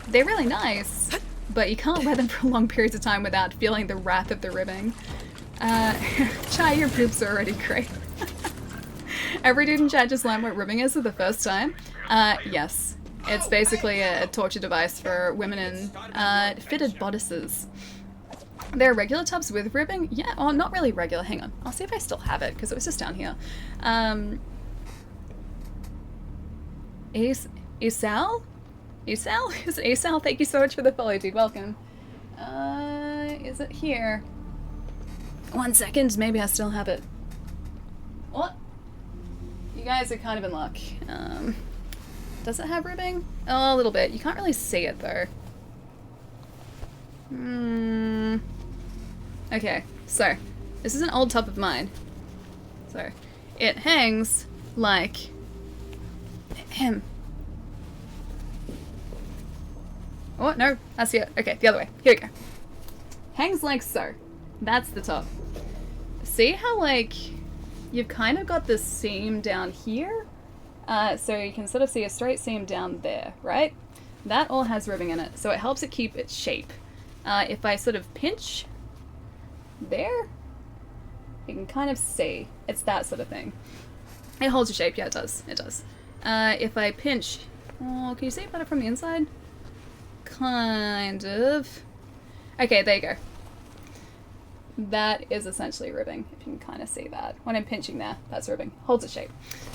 A: They're really nice, but you can't wear them for long periods of time without feeling the wrath of the ribbing. Chai, your boobs are already great. Every dude in chat just learned what ribbing is for the first time. Yes. It's basically a torture device for women in fitted bodices. There are regular tubs with ribbing? Yeah, oh, not really regular. Hang on. I'll see if I still have it, because it was just down here. Isal? Isal? Is it Isal? Thank you so much for the follow, dude. Welcome. Is it here? 1 second. Maybe I still have it. What? You guys are kind of in luck. Does it have ribbing? Oh, a little bit. You can't really see it, though. Okay, so this is an old top of mine. So it hangs like him. Oh, no, that's the, okay, the other way. Here we go. Hangs like so. That's the top. See how, like, you've kind of got this seam down here? So you can sort of see a straight seam down there, right? That all has ribbing in it, so it helps it keep its shape. If I sort of pinch there, you can kind of see. It's that sort of thing. It holds your shape. Yeah, it does. It does. If I pinch... Oh, can you see it better from the inside? Kind of. Okay, there you go. That is essentially ribbing, if you can kind of see that. When I'm pinching there, that's ribbing. Holds its shape.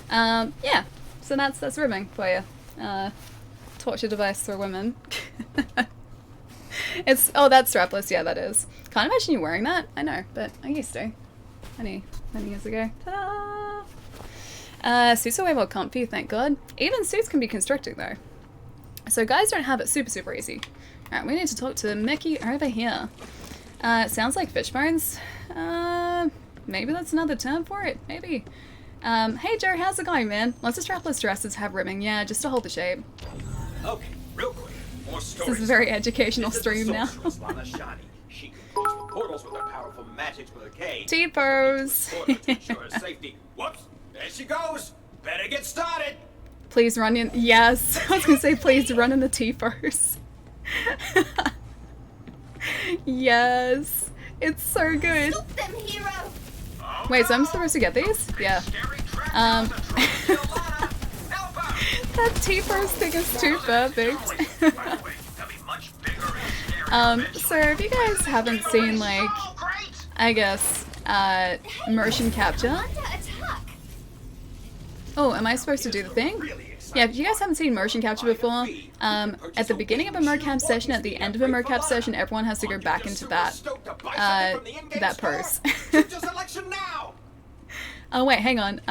A: Yeah, so that's ribbing for you. Torture device for women. It's, oh, that's strapless. Yeah, that is. Can't imagine you wearing that. I know, but I used to. Many years ago. Ta-da! Suits are way more comfy, thank God. Even suits can be constricting, though. So guys don't have it super easy. Alright, we need to talk to Mickey over here. Sounds like fish bones. Maybe that's another term for it. Maybe. Hey Joe, how's it going, man? Lots of strapless dresses have ribbing. Yeah, just to hold the shape.
M: Okay, real quick. More stories.
A: This is a very educational stream now.
M: She controls the portals with her powerful magic with a K.
A: T-pose.
M: Safety. Whoops, there she goes. Better get started.
A: Please run in. Yes, I was gonna say please run in the T-pose. Yes, it's so good.
L: Them, hero.
A: Wait, so I'm supposed to get these? Yeah. That T-pose thing is too perfect. So if you guys haven't seen, like, I guess, motion capture. Oh, am I supposed to do the thing? Yeah, if you guys haven't seen motion capture before, at the beginning of a mocap session, at the end of a mocap session, everyone has to go back into that, that pose. Oh wait, hang on,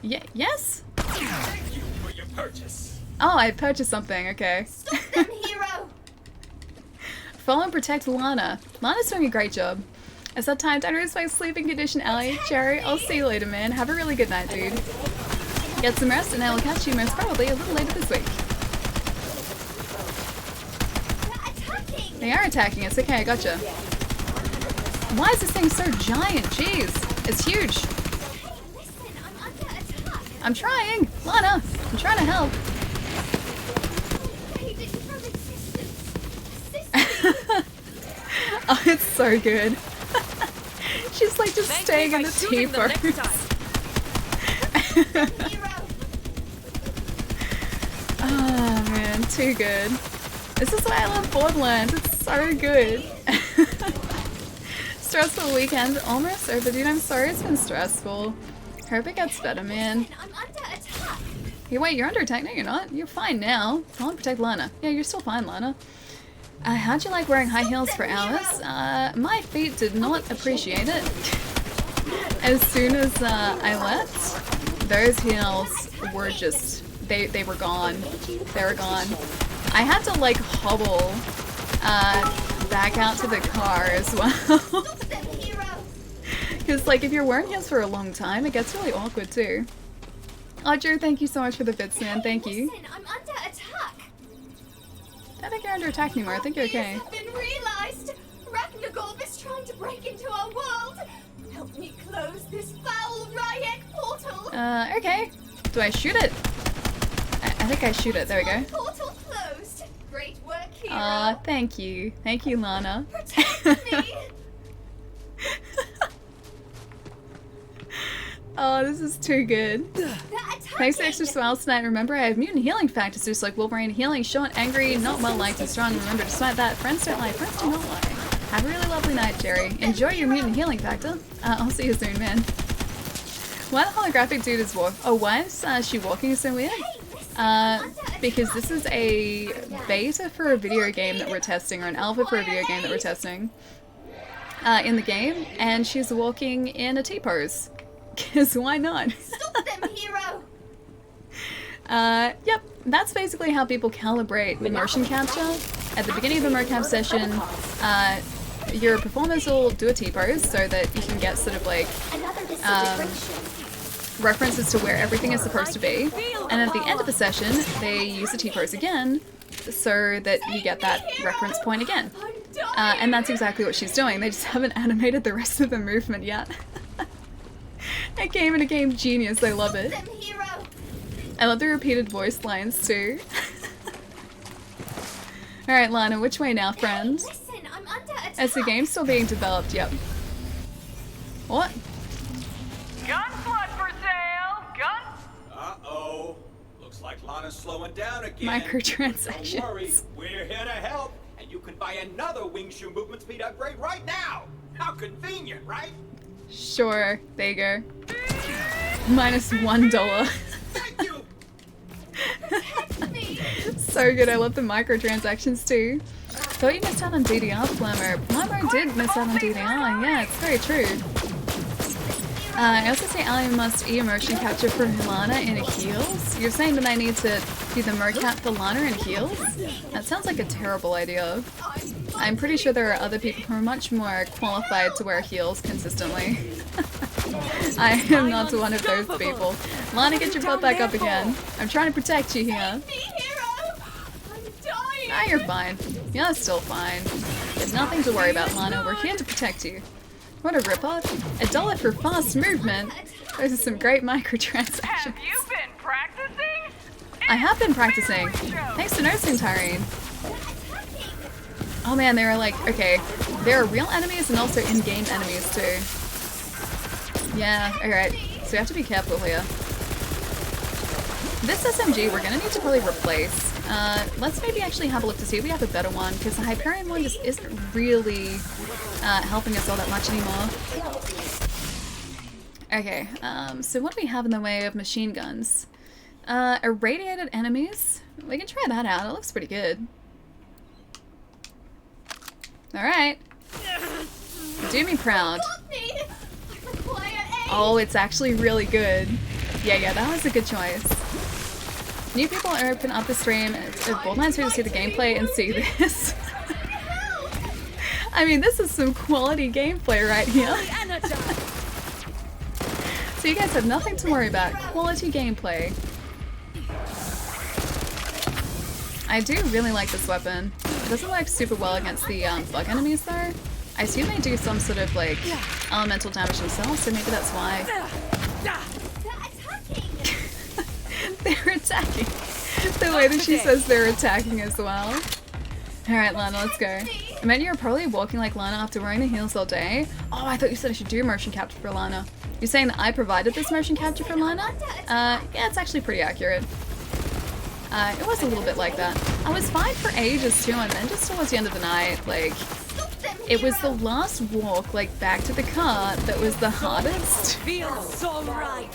A: yes?
M: Thank you for your purchase.
A: Oh, I purchased something, okay.
L: Stop them, hero!
A: Follow and protect Lana. Lana's doing a great job. Is that time? Don't lose my sleeping condition, Ellie. Jerry, I'll see you later, man. Have a really good night, dude. Get some rest, and I will catch you most probably a little later this week. They are attacking us. Okay, I gotcha. Why is this thing so giant? Jeez. It's huge. I'm trying. Lana, I'm trying to help. Oh, it's so good. She's like just staying in the T-pose. Oh man, too good. This is why I love Borderlands. It's so good. Stressful weekend, almost over, dude. I'm sorry it's been stressful. Hope it gets better, man. Hey, wait, you're under attack? No, you're not. You're fine now. Go and protect Lana. Yeah, you're still fine, Lana. How'd you like wearing high heels for hours? My feet did not appreciate it. As soon as I left, those heels were just, they were gone. They were gone. I had to like hobble back out to the car as well. Because like if you're wearing heels for a long time, it gets really awkward too. Oh, Drew, thank you so much for the bits, man. Thank you.
L: I'm under attack.
A: I don't think you're under attack anymore. I think you're okay.
L: Have been realized. Ragnagorb is trying to break into our world. Help me close this foul Ryek portal.
A: Okay. Do I shoot it? I think I shoot it. There we go.
L: Portal closed. Great work, hero.
A: Thank you. Thank you, Lana.
L: Protect me.
A: Oh, this is too good.
L: The attack
A: Thanks for the extra smiles tonight. Remember, I have mutant healing factors just like Wolverine. Healing, short, angry, not well liked, and strong. Remember, despite that, friends don't lie, friends do not lie. Have a really lovely night, Jerry. Enjoy your mutant healing factor. I'll see you soon, man. Why the holographic dude is walking? Oh, why is she walking so weird? Because this is a beta for a video game that we're testing, or an alpha for a video game that we're testing in the game, and she's walking in a T-pose. Because why not?
L: Stop them, hero!
A: Yep, that's basically how people calibrate the motion capture. At the beginning of a mocap session, your performers will do a T-pose so that you can get sort of like references to where everything is supposed to be. And at the end of the session, they use the T-pose again so that you get that reference point again. And that's exactly what she's doing. They just haven't animated the rest of the movement yet. A game and a game genius, I love it. I love the repeated voice lines too. Alright, Lana, which way now, friend? Is the game still being developed? Yep. What?
K: Gunslug for sale!
M: Uh-oh. Looks like Lana's slowing down again.
A: Microtransactions.
M: Don't worry, we're here to help, and you can buy another Wing Shoe movement speed upgrade right now. How convenient, right?
A: Sure, there you go. Minus $1. So good, I love the microtransactions too. Thought you missed out on DDR, Flammo. Flammo did miss out on DDR, yeah, it's very true. I also say Ali must e-motion capture for Lana in heels. You're saying that I need to do the mocap for Lana in heels? That sounds like a terrible idea. I'm pretty sure there are other people who are much more qualified to wear heels consistently. I am not one of those people. Lana, get your butt back up again. I'm trying to protect you here. Ah, you're fine. You're still fine. There's nothing to worry about, Lana. We're here to protect you. What a ripoff. $1 for fast movement. Those are some great microtransactions.
K: Have you been practicing?
A: I have been practicing. Thanks for noticing, Tyrene. Oh man, there are like, okay, there are real enemies and also in-game enemies too. Yeah, alright. So we have to be careful here. This SMG we're gonna need to probably replace. Let's maybe actually have a look to see if we have a better one, because the Hyperion one just isn't really helping us all that much anymore. Okay, so what do we have in the way of machine guns? Irradiated enemies? We can try that out, it looks pretty good. Alright. Do me proud. Oh, it's actually really good. Yeah, that was a good choice. New people open up the stream of Borderlands 2 to see the gameplay and see this. I mean, this is some quality gameplay right here. So you guys have nothing to worry about. Quality gameplay. I do really like this weapon. It doesn't work super well against the bug enemies though. I assume they do some sort of like elemental damage themselves, so maybe that's why. They're attacking. The way that she says they're attacking as well. Alright, Lana, let's go. I meant you were probably walking like Lana after wearing the heels all day. Oh, I thought you said I should do motion capture for Lana. You're saying that I provided this motion capture for Lana? Yeah, it's actually pretty accurate. It was a little bit like that. I was fine for ages too, and then just towards the end of the night, like, it was the last walk, like, back to the car that was the hardest.
J: Feels so right.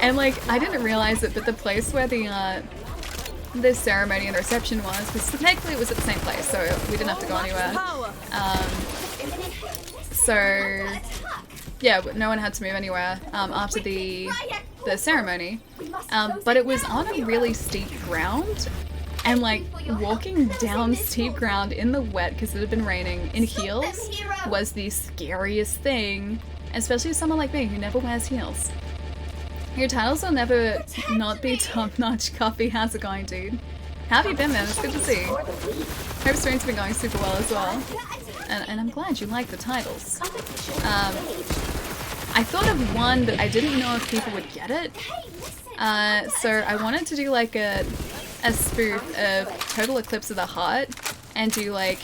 A: And, like, I didn't realize it, but the place where the ceremony and the reception was, because technically it was at the same place, so we didn't have to go anywhere. So, yeah, no one had to move anywhere after the ceremony. But it was on a really steep ground, and like walking down steep ground in the wet because it had been raining in heels was the scariest thing, especially someone like me who never wears heels. Your titles will never not be top-notch. Coffee. How's it going, dude? How have you been, man? It's good to see. Hope stream's been going super well as well. And I'm glad you like the titles. I thought of one, but I didn't know if people would get it. So I wanted to do like a spoof of Total Eclipse of the Heart and do like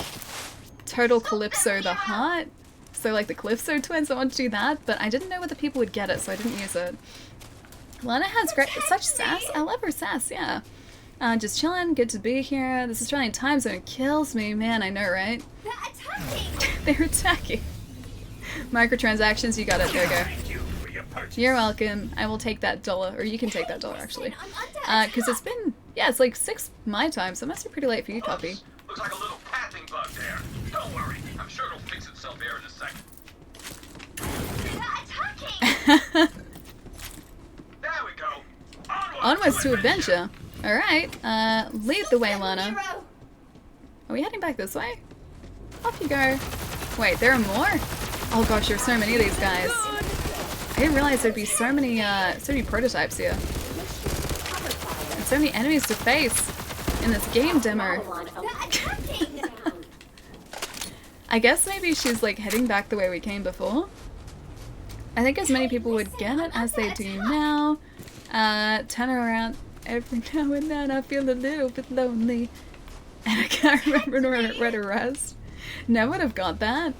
A: Total Calypso the Heart. So like the Calypso twins, I wanted to do that, but I didn't know whether people would get it, so I didn't use it. Lana has such sass. I love her sass, yeah. Just chilling, good to be here. This Australian time zone kills me. Man, I know, right?
L: They're attacking!
A: They're attacking. Microtransactions, you got it. There you go. You're welcome. I will take that $1. Or you can take that $1, actually. Because it's been, yeah, it's like 6 my time, so it must be pretty late for you, Coffee.
H: Looks like a little pathing bug there. Don't worry, I'm sure it'll fix itself here in a second.
L: They're attacking!
H: There we go.
A: Onwards to adventure. Alright, lead the way, Lana. Are we heading back this way? Off you go. Wait, there are more? Oh gosh, there's so many of these guys. I didn't realize there'd be so many prototypes here. And so many enemies to face in this game demo. I guess maybe she's like heading back the way we came before. I think as many people would get it as they do now. Turn around every now and then. I feel a little bit lonely. And I can't remember where to rest. Never would have got that.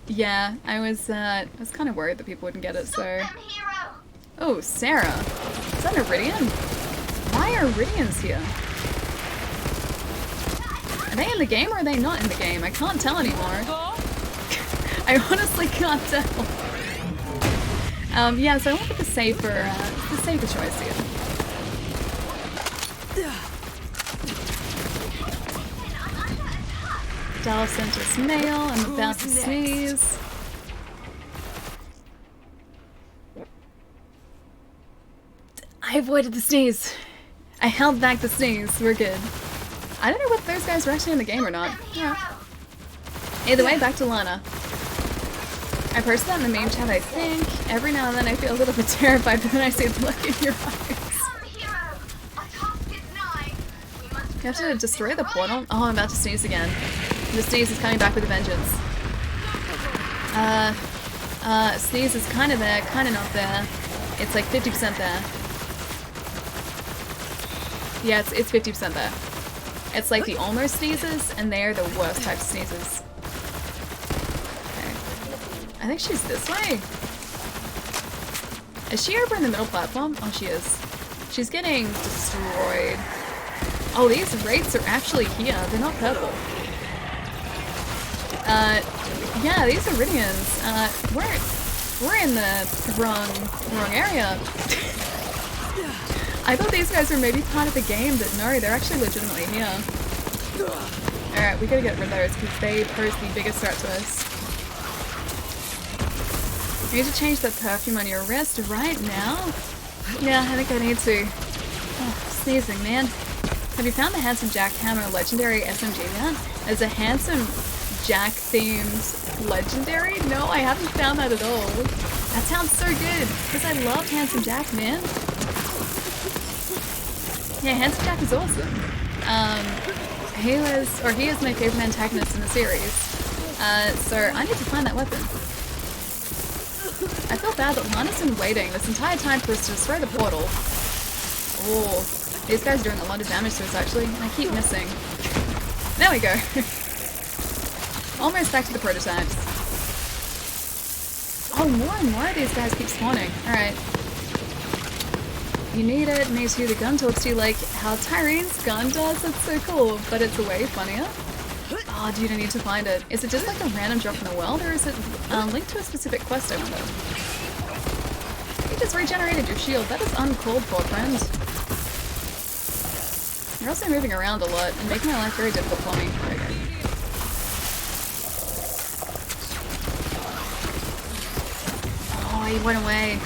A: Yeah, I was kind of worried that people wouldn't get it, so... Oh, Sarah. Is that an Iridian? Why are Iridians here? Are they in the game or are they not in the game? I can't tell anymore. I honestly can't tell. Yeah, so I went with the safer choice here. Dallas sent us mail. I'm about to sneeze. I avoided the sneeze. I held back the sneeze. We're good. I don't know whether those guys were actually in the game or not. Yeah. Either way, back to Lana. I posted that in the meme chat, I think. Every now and then I feel a little bit terrified, but then I see the look in your eyes. You have to destroy the portal? Oh, I'm about to sneeze again. The sneeze is coming back with a vengeance. Sneeze is kind of there, kind of not there. It's like 50% there. Yeah, it's 50% there. It's like the almost sneezes, and they're the worst type of sneezes. Okay. I think she's this way. Is she over in the middle platform? Oh, she is. She's getting destroyed. Oh, these wraiths are actually here. They're not purple. Yeah, these Iridians. We're in the wrong area. I thought these guys were maybe part of the game, but no, they're actually legitimately here. Alright, we gotta get rid of those because they pose the biggest threat to us. You need to change that perfume on your wrist right now? Yeah, I think I need to. Oh, sneezing, man. Have you found the Handsome Jack Hammer Legendary SMG yet? There's a Handsome Jack themed Legendary? No, I haven't found that at all. That sounds so good, because I love Handsome Jack, man. Yeah, Handsome Jack is awesome. He is my favorite antagonist in the series. So I need to find that weapon. I feel bad that Lana's been waiting this entire time for us to destroy the portal. Oh. These guys are doing a lot of damage to us, actually, and I keep missing. There we go. Almost back to the prototypes. Oh, more and more of these guys keep spawning. Alright. You need it, me too. The gun talks to you like how Tyrene's gun does. That's so cool, but it's way funnier. Oh, dude, I need to find it. Is it just like a random drop in the world, or is it linked to a specific quest, I wonder? You just regenerated your shield. That is uncalled for, friend. You're also moving around a lot and making my life very difficult for me. Okay. Oh, he went away.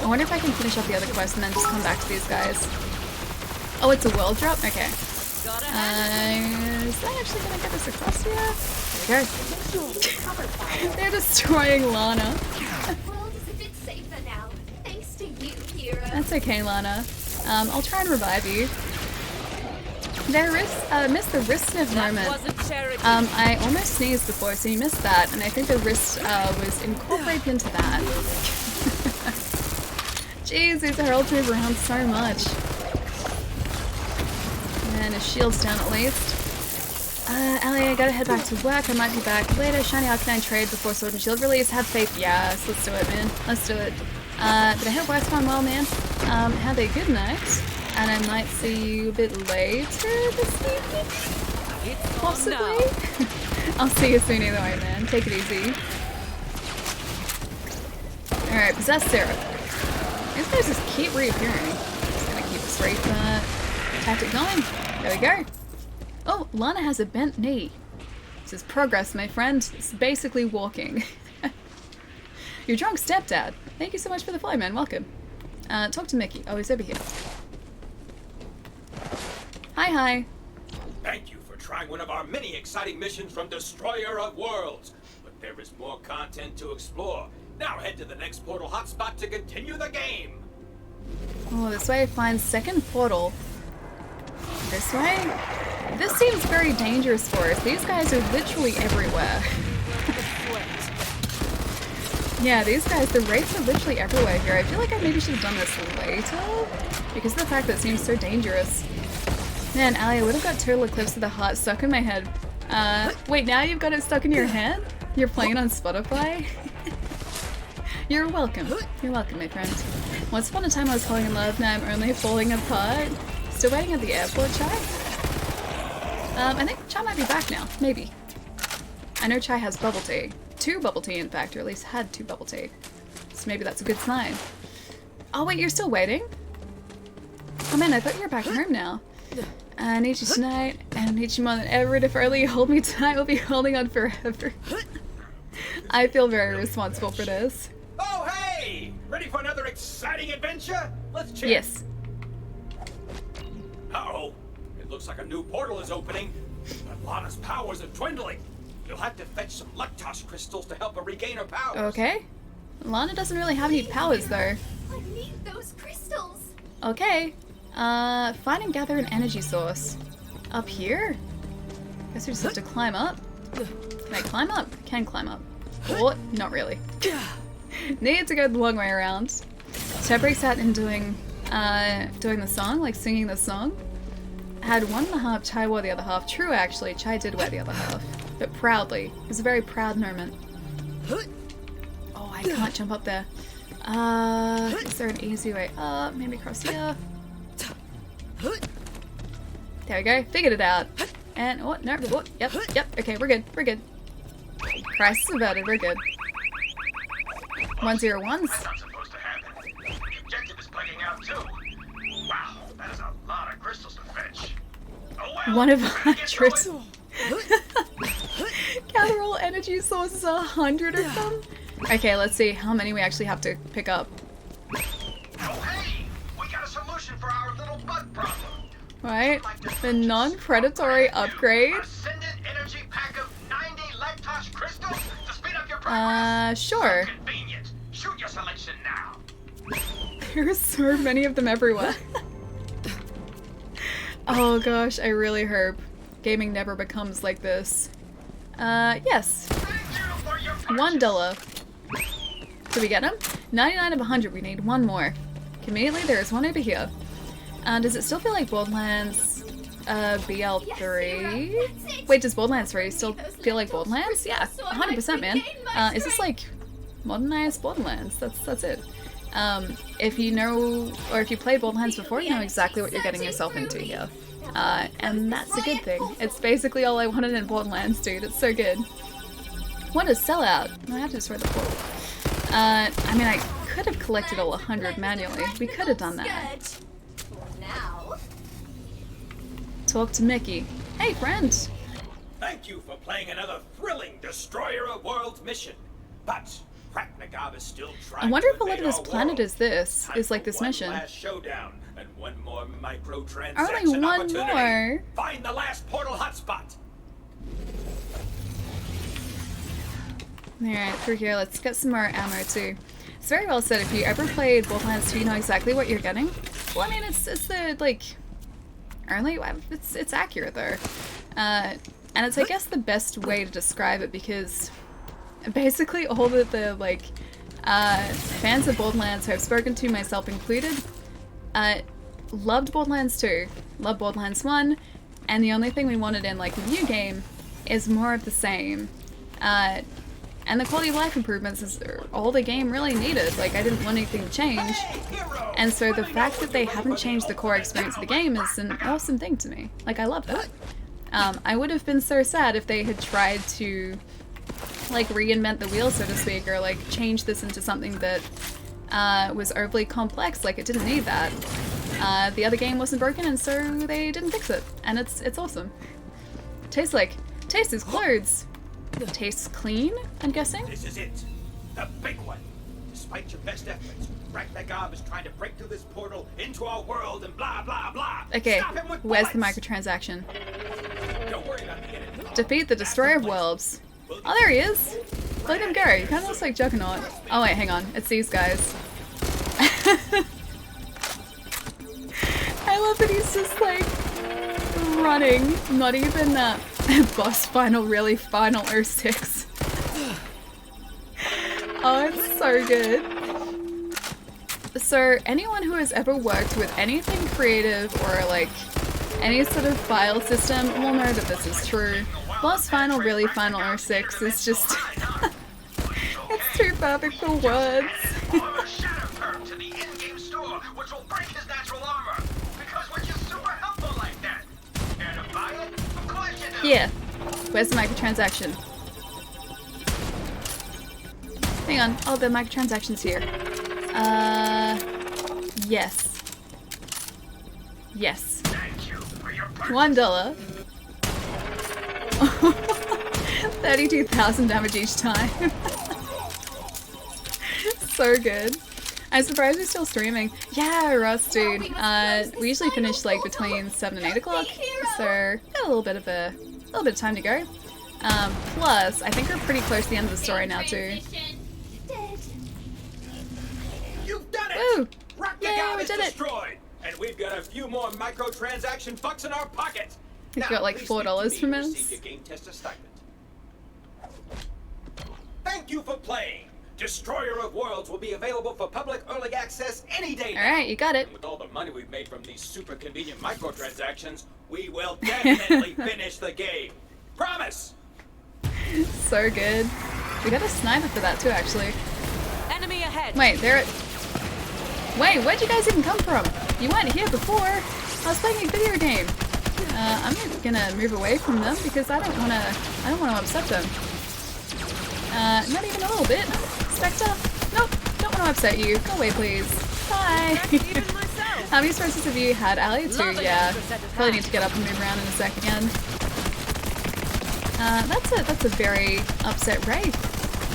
A: I wonder if I can finish up the other quest and then just come back to these guys. Oh, it's a world drop? Okay. Is that actually gonna get us across here? There we go. They're destroying Lana.
L: The world is a bit safer now, thanks to you, hero.
A: That's okay, Lana. I'll try and revive you. Did I missed the wrist sniff moment? I almost sneezed before, so you missed that, and I think the wrist was incorporated into that. Jeez, these heralds move around so much. And his shield's down at least. Ellie, I gotta head back to work. I might be back later. Shiny Arcanine trade before Sword and Shield release. Have faith. Yes, let's do it, man. Let's do it. But I hope work's gone well, man. Have a good night, and I might see you a bit later this evening? Possibly? I'll see you soon either way, man. Take it easy. Alright, possess Sarah. These guys just keep reappearing. Just gonna keep this rape tactic going. There we go. Oh, Lana has a bent knee. This is progress, my friend. It's basically walking. Your drunk stepdad. Thank you so much for the fly, man. Welcome. Talk to Mickey. Oh, he's over here. Hi.
M: Thank you for trying one of our many exciting missions from Destroyer of Worlds. But there is more content to explore. Now head to the next portal hotspot to continue the game.
A: Oh, this way finds second portal. This way? This seems very dangerous for us. These guys are literally everywhere. Yeah, these guys, the wraiths are literally everywhere here. I feel like I maybe should have done this later because of the fact that it seems so dangerous. Man, Ali, I would have got Total Eclipse of the Heart stuck in my head. Wait, now you've got it stuck in your head? You're playing on Spotify? You're welcome. You're welcome, my friend. Once upon a time I was falling in love, now I'm only falling apart. Still waiting at the airport, Chai? I think Chai might be back now. Maybe. I know Chai has bubble tea. 2 bubble tea, in fact, or at least had 2 bubble tea. So maybe that's a good sign. Oh wait, you're still waiting? Oh man, I thought you were back home now. I need you tonight, and I need you more than ever, and if only you hold me tight, we'll be holding on forever. I feel very responsible for this.
M: Oh, hey! Ready for another exciting adventure? Let's check.
A: Yes.
M: Uh-oh. It looks like a new portal is opening, but Lana's powers are dwindling. You'll have to fetch some Lectos crystals to help her regain her powers.
A: Okay. Lana doesn't really have any powers, though.
B: I need those crystals.
A: Okay. Find and gather an energy source. Up here? Guess we just have to climb up. Can I climb up? Can climb up. Or, not really. Need to go the long way around. Chai breaks out in doing the song, like singing the song. Had 1.5, Chai wore the other half. True, actually, Chai did wear the other half. But proudly. It was a very proud moment. Oh, I can't jump up there. Is there an easy way up? Maybe across here? There we go. Figured it out. And, oh, no. Oh, yep. Okay, we're good. We're good. Crisis averted. We're good. 101s.
F: That's not supposed to happen. The objective is bugging out too. Wow, that is a lot of crystals to fetch. Oh well.
A: 1 of 100. Gather all energy sources, 100 of them? Okay, let's see how many we actually have to pick up.
F: Oh hey! We got a solution for our little bug problem.
A: Right? The non-predatory upgrade?
F: Ascendant energy pack of 90 Lectos crystals to speed up your progress.
A: Sure.
F: So convenient. Shoot your selection now.
A: There are so many of them everywhere. Oh gosh, I really hope gaming never becomes like this. Yes. $1. Did we get them? 99 of 100. We need 1 more. Conveniently, there is 1 over here. Does it still feel like Borderlands BL3? Wait, does Borderlands 3 still feel like Borderlands? Yeah, 100%, man. Is this like modernized Borderlands? That's it. If you know, or if you played Borderlands before, you know exactly what you're getting yourself into here. And that's a good thing. It's basically all I wanted in Borderlands, dude. It's so good. What a sellout. I have to destroy the portal. I mean, I could have collected all 100 manually. We could have done that. Talk to Mickey. Hey, friend.
M: Thank you for playing another thrilling Destroyer of Worlds mission. But Kraknagab is still trying.
A: I wonder if a lot
M: to
A: of this planet is this.
M: Time
A: Is like this
M: for one
A: mission.
M: last showdown and 1 more microtransaction
A: Only 1
M: opportunity.
A: more.
M: Find the last portal hotspot.
A: Alright, through here, let's get some more ammo too. It's very well said. If you ever played Borderlands 2, you know exactly what you're getting. Well, I mean, it's the, like, it's accurate though. And it's, I guess, the best way to describe it because basically all the like, fans of Borderlands who I've spoken to, myself included, loved Borderlands 2, loved Borderlands 1, and the only thing we wanted in, like, a new game is more of the same. And the quality of life improvements is all the game really needed. Like, I didn't want anything to change. And so the fact that they haven't changed the core experience of the game is an awesome thing to me. Like, I love that. I would have been so sad if they had tried to, like, reinvent the wheel, so to speak, or, like, change this into something that was overly complex. Like, it didn't need that. The other game wasn't broken, and so they didn't fix it. And it's awesome. Tastes is clothes. Tastes clean, I'm guessing?
M: This is it. The big one. Despite your best efforts, Raknagab is trying to break through this portal into our world and blah blah blah.
A: Okay,
M: Stop him with
A: where's the
M: bullets.
A: microtransaction?
M: Don't worry about the enemy.
A: Defeat the Destroyer of Worlds. Oh, there he is. Look at him go. He kind of looks like Juggernaut. Oh wait, hang on. It's these guys. I love that he's just like running. Not even boss final, really final 06. Oh, it's so good. So anyone who has ever worked with anything creative or like any sort of file system will know that this is true. Boss final, really final 06 is just it's too perfect for words.
F: To the in-game store, which will break his natural armor. Because we're just super helpful like that. Care to buy it? Of course you do.
A: Yeah. Where's the microtransaction? Hang on. Oh, the microtransaction's here. Yes. Yes. $1. 32,000 damage each time. So good. I'm surprised we're still streaming. Yeah, Ross, dude. We usually finish like between 7 and 8 o'clock, so got a little bit of time to go. Plus, I think we're pretty close to the end of the story now too.
M: You've done it!
A: Woo! Yeah, we
M: is
A: did it!
M: destroyed, and we've got a few more microtransaction bucks in our pocket.
A: We've got like $4 from us.
M: Receive your game test assignment. Thank you for playing. Destroyer of Worlds will be available for public early access any day now.
A: Alright, you got it.
M: And with all the money we've made from these super convenient microtransactions, we will definitely finish the game. Promise!
A: So good. We got a sniper for that too, actually.
C: Enemy ahead.
A: Wait, Wait, where'd you guys even come from? You weren't here before. I was playing a video game. I'm gonna move away from them because I don't wanna upset them. Not even a little bit. Spectre? Nope, don't want to upset you. Go away, please. Bye. How many sources have you had, Ali? 2, yeah. Probably need to get up and move around in a sec again. That's a very upset Wraith.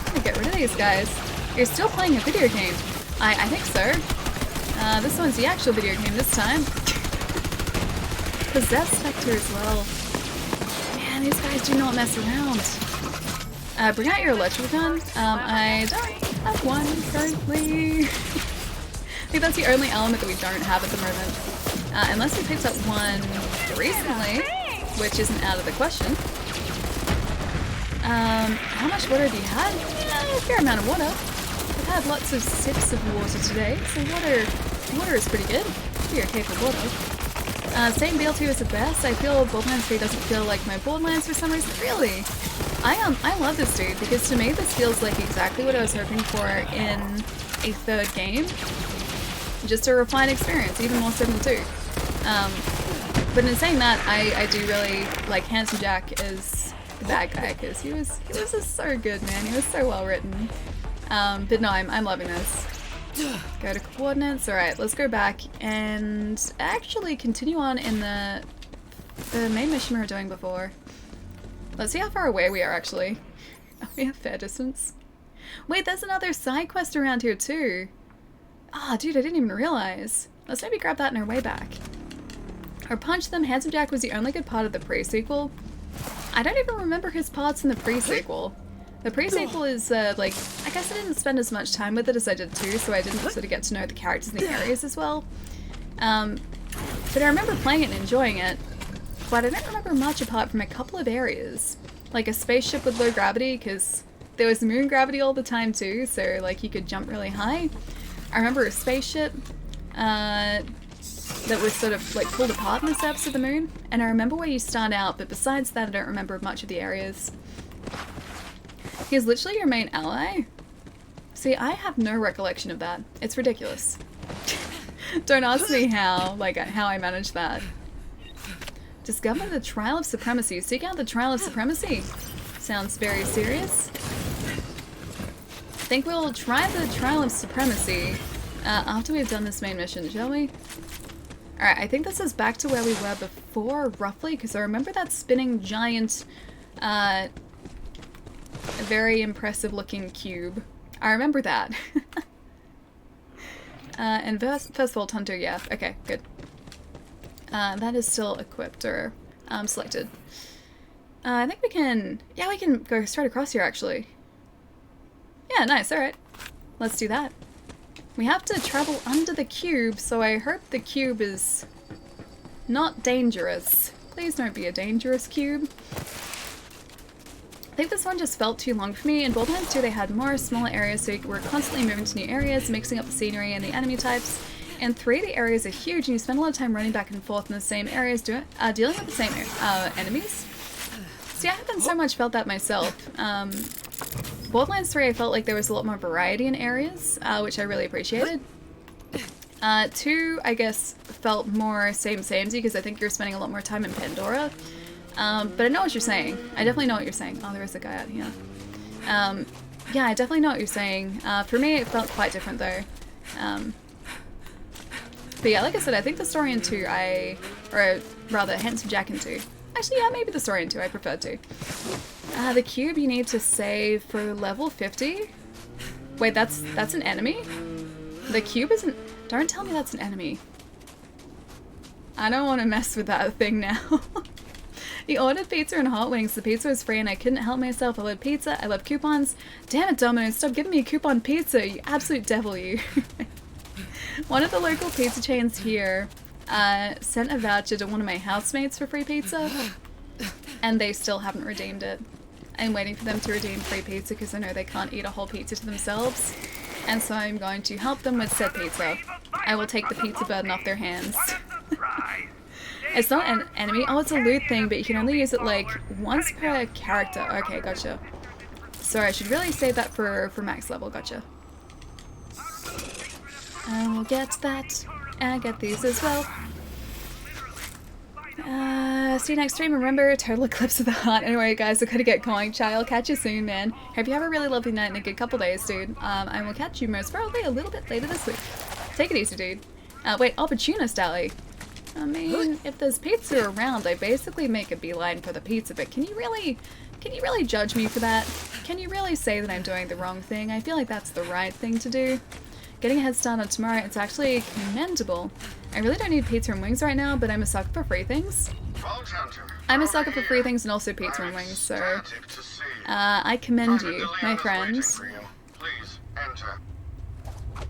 A: I'm gonna get rid of these guys. You're still playing a video game. I think so. This one's the actual video game this time. Possess Spectre as well. Man, these guys do not mess around. Bring out your electrical gun. I don't have one currently. I think that's the only element that we don't have at the moment. Unless we picked up one recently, which isn't out of the question. How much water have you had? A fair amount of water. I've had lots of sips of water today, so water is pretty good. Be okay for water. Saying BL2 is the best. I feel Borderlands 3 doesn't feel like my Borderlands for some reason. Really? I love this, dude, because to me this feels like exactly what I was hoping for in a third game. Just a refined experience, even more so than 2. But in saying that, I do really like Handsome Jack as the bad guy, because he was just so good, man. He was so well written. But no, I'm loving this. Go to coordinates. Alright, let's go back and actually continue on in the main mission we were doing before. Let's see how far away we are, actually. Oh, we have fair distance. Wait, there's another side quest around here, too. Ah, dude, I didn't even realize. Let's maybe grab that on our way back. Or punch them. Handsome Jack was the only good part of the pre-sequel. I don't even remember his parts in the pre-sequel. The pre-sequel is, like, I guess I didn't spend as much time with it as I did 2, so I didn't sort of get to know the characters in the areas as well. But I remember playing it and enjoying it. But I don't remember much apart from a couple of areas. Like a spaceship with low gravity, because there was moon gravity all the time too, so like you could jump really high. I remember a spaceship that was sort of like pulled apart in the surface of the moon, and I remember where you start out, but besides that I don't remember much of the areas. He's literally your main ally? See, I have no recollection of that. It's ridiculous. Don't ask me how I managed that. Discover the Trial of Supremacy. Seek out the Trial of Supremacy. Sounds very serious. I think we'll try the Trial of Supremacy after we've done this main mission, shall we? Alright, I think this is back to where we were before, roughly, because I remember that spinning giant, very impressive looking cube. I remember that. And first Vault Hunter, yeah, okay, good. That is still equipped or selected. I think we can go straight across here actually. Yeah, nice, alright. Let's do that. We have to travel under the cube, so I hope the cube is not dangerous. Please don't be a dangerous cube. I think this one just felt too long for me. In Borderlands 2 they had more smaller areas, so you were constantly moving to new areas, mixing up the scenery and the enemy types. In 3 the areas are huge and you spend a lot of time running back and forth in the same areas dealing with the same enemies. See, I haven't so much felt that myself. Borderlands 3 I felt like there was a lot more variety in areas, which I really appreciated. 2 I guess felt more same-samey because I think you're spending a lot more time in Pandora. But I know what you're saying. I definitely know what you're saying. Oh, there is a guy out here. Yeah, I definitely know what you're saying. For me, it felt quite different though. But yeah, like I said, I think the story in 2, or rather, Handsome Jack in 2. Actually, yeah, maybe the story in 2 I prefer to. The cube you need to save for level 50. Wait, that's an enemy? The cube isn't. Don't tell me that's an enemy. I don't want to mess with that thing now. He ordered pizza and hot wings. The pizza was free and I couldn't help myself. I love pizza. I love coupons. Damn it, Domino's. Stop giving me a coupon pizza. You absolute devil, you. One of the local pizza chains here sent a voucher to one of my housemates for free pizza. And they still haven't redeemed it. I'm waiting for them to redeem free pizza because I know they can't eat a whole pizza to themselves. And so I'm going to help them with said pizza. I will take the pizza burden off their hands. It's not an enemy. Oh, it's a loot thing, but you can only use it like once per character. Okay, gotcha. Sorry, I should really save that for max level. Gotcha. I will get that. And get these as well. See you next stream. Remember, total eclipse of the heart. Anyway, guys, I gotta get going. Chai, I'll catch you soon, man. Hope you have a really lovely night and a good couple days, dude. I will catch you most probably a little bit later this week. Take it easy, dude. Wait, Opportunist Alley. I mean, if there's pizza around, I basically make a beeline for the pizza, but can you really judge me for that? Can you really say that I'm doing the wrong thing? I feel like that's the right thing to do. Getting a head start on tomorrow, it's actually commendable. I really don't need pizza and wings right now, but I'm a sucker for free things. I'm a sucker for free things and also pizza and wings, so I commend you, my friends.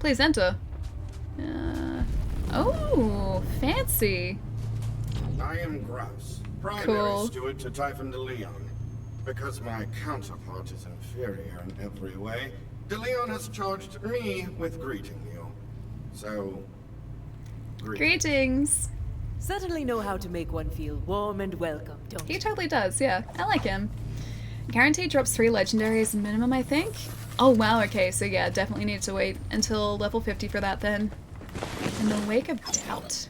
A: Please enter. Oh, fancy.
P: I am Grouse, primary
A: cool.
P: steward to Typhon de Leon. Because my counterpart is inferior in every way, de Leon has charged me with greeting you. So,
A: greetings.
E: Certainly know how to make one feel warm and welcome, don't you?
A: He totally does, yeah. I like him. Guaranteed drops 3 legendaries minimum, I think. Oh wow, okay, so yeah, definitely need to wait until level 50 for that then. In the wake of doubt.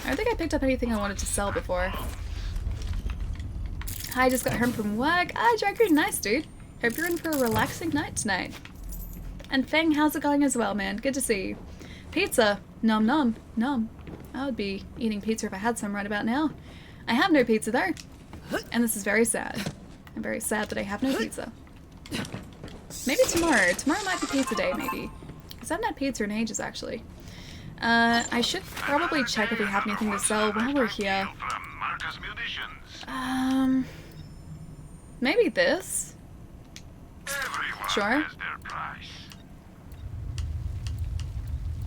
A: I don't think I picked up anything I wanted to sell before. Hi, just got home from work. Ah, Dragoon, nice dude. Hope you're in for a relaxing night tonight. And Feng, how's it going as well, man? Good to see you. Pizza. Nom nom. Nom. I would be eating pizza if I had some right about now. I have no pizza though. And this is very sad. I'm very sad that I have no pizza. Maybe tomorrow. Tomorrow might be pizza day, maybe. Because I haven't had pizza in ages, actually. I should probably check if we have anything to sell while we're here. Maybe this? Sure.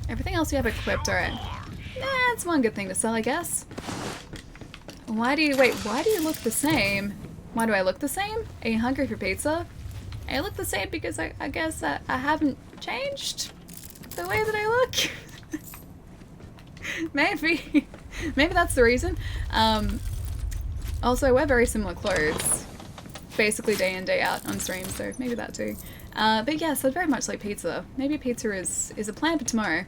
A: Everything else we have equipped, alright. That's one good thing to sell, I guess. Why do you look the same? Why do I look the same? Are you hungry for pizza? I look the same because I guess I haven't changed the way that I look. Maybe. Maybe that's the reason. Also, I wear very similar clothes. basically day in, day out on stream, so maybe that too. But yes, I'd very much like pizza. Maybe pizza is a plan for tomorrow.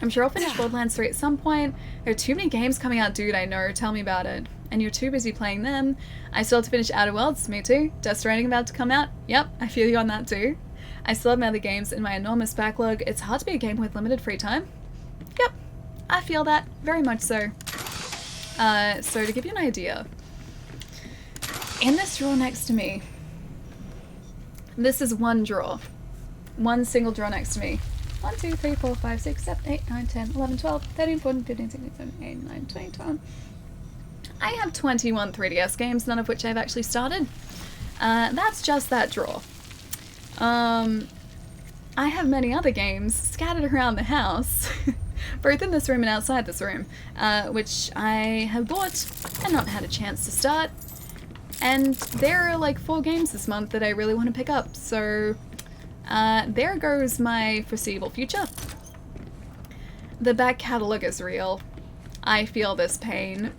A: I'm sure I'll finish Borderlands 3 at some point. There are too many games coming out, dude, I know. Tell me about it. And you're too busy playing them. I still have to finish Outer Worlds. Me too. Death Stranding about to come out. Yep, I feel you on that too. I still have my other games in my enormous backlog. It's hard to be a game with limited free time. Yep, I feel that. Very much so. So to give you an idea, in this drawer next to me, this is one drawer. One single drawer next to me. 1, 2, 3, 4, 5, 6, 7, 8, 9, 10, 11, 12, 13, 14, 15, 16, 17, 18, 19, 20, 21. I have 21 3DS games, none of which I've actually started. That's just that drawer. I have many other games scattered around the house, both in this room and outside this room, which I have bought and not had a chance to start. And there are like 4 games this month that I really want to pick up, so there goes my foreseeable future. The back catalogue is real. I feel this pain.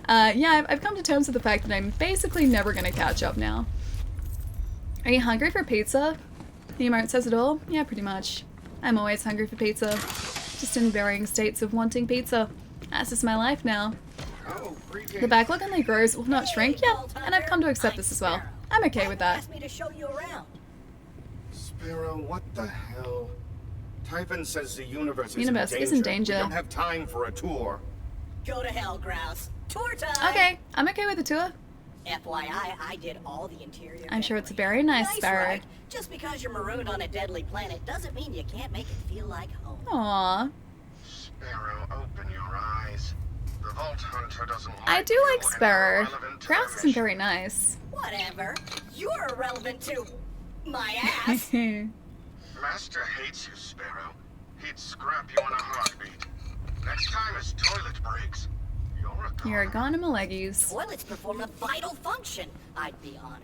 A: Yeah, I've come to terms with the fact that I'm basically never gonna catch up now. Are you hungry for pizza? The emote says it all. Yeah, pretty much. I'm always hungry for pizza. Just in varying states of wanting pizza. That's just my life now. The backlog only grows, will not shrink. Yeah, and I've come to accept this as well. I'm okay with that.
N: Asked me to show you around.
P: Sparrow, what the hell? Typhon says the universe
A: is in danger.
P: We don't have time for a tour.
N: Go to hell, Grouse. Tour time.
A: Okay, I'm okay with the tour.
N: FYI, I did all the interior.
A: I'm sure it's very nice, Sparrow.
N: Right? Just because you're marooned on a deadly planet doesn't mean you can't make it feel like home.
A: Aww.
P: Sparrow, open your eyes. The Vault Hunter doesn't like
A: I do like Sparrow. Grouse isn't very nice.
N: Whatever. You're irrelevant to my ass.
P: Master hates you, Sparrow. He'd scrap you in a heartbeat. Next time his toilet breaks, you're
A: a goner Maleggis.
N: Toilets perform a vital function. I'd be honored.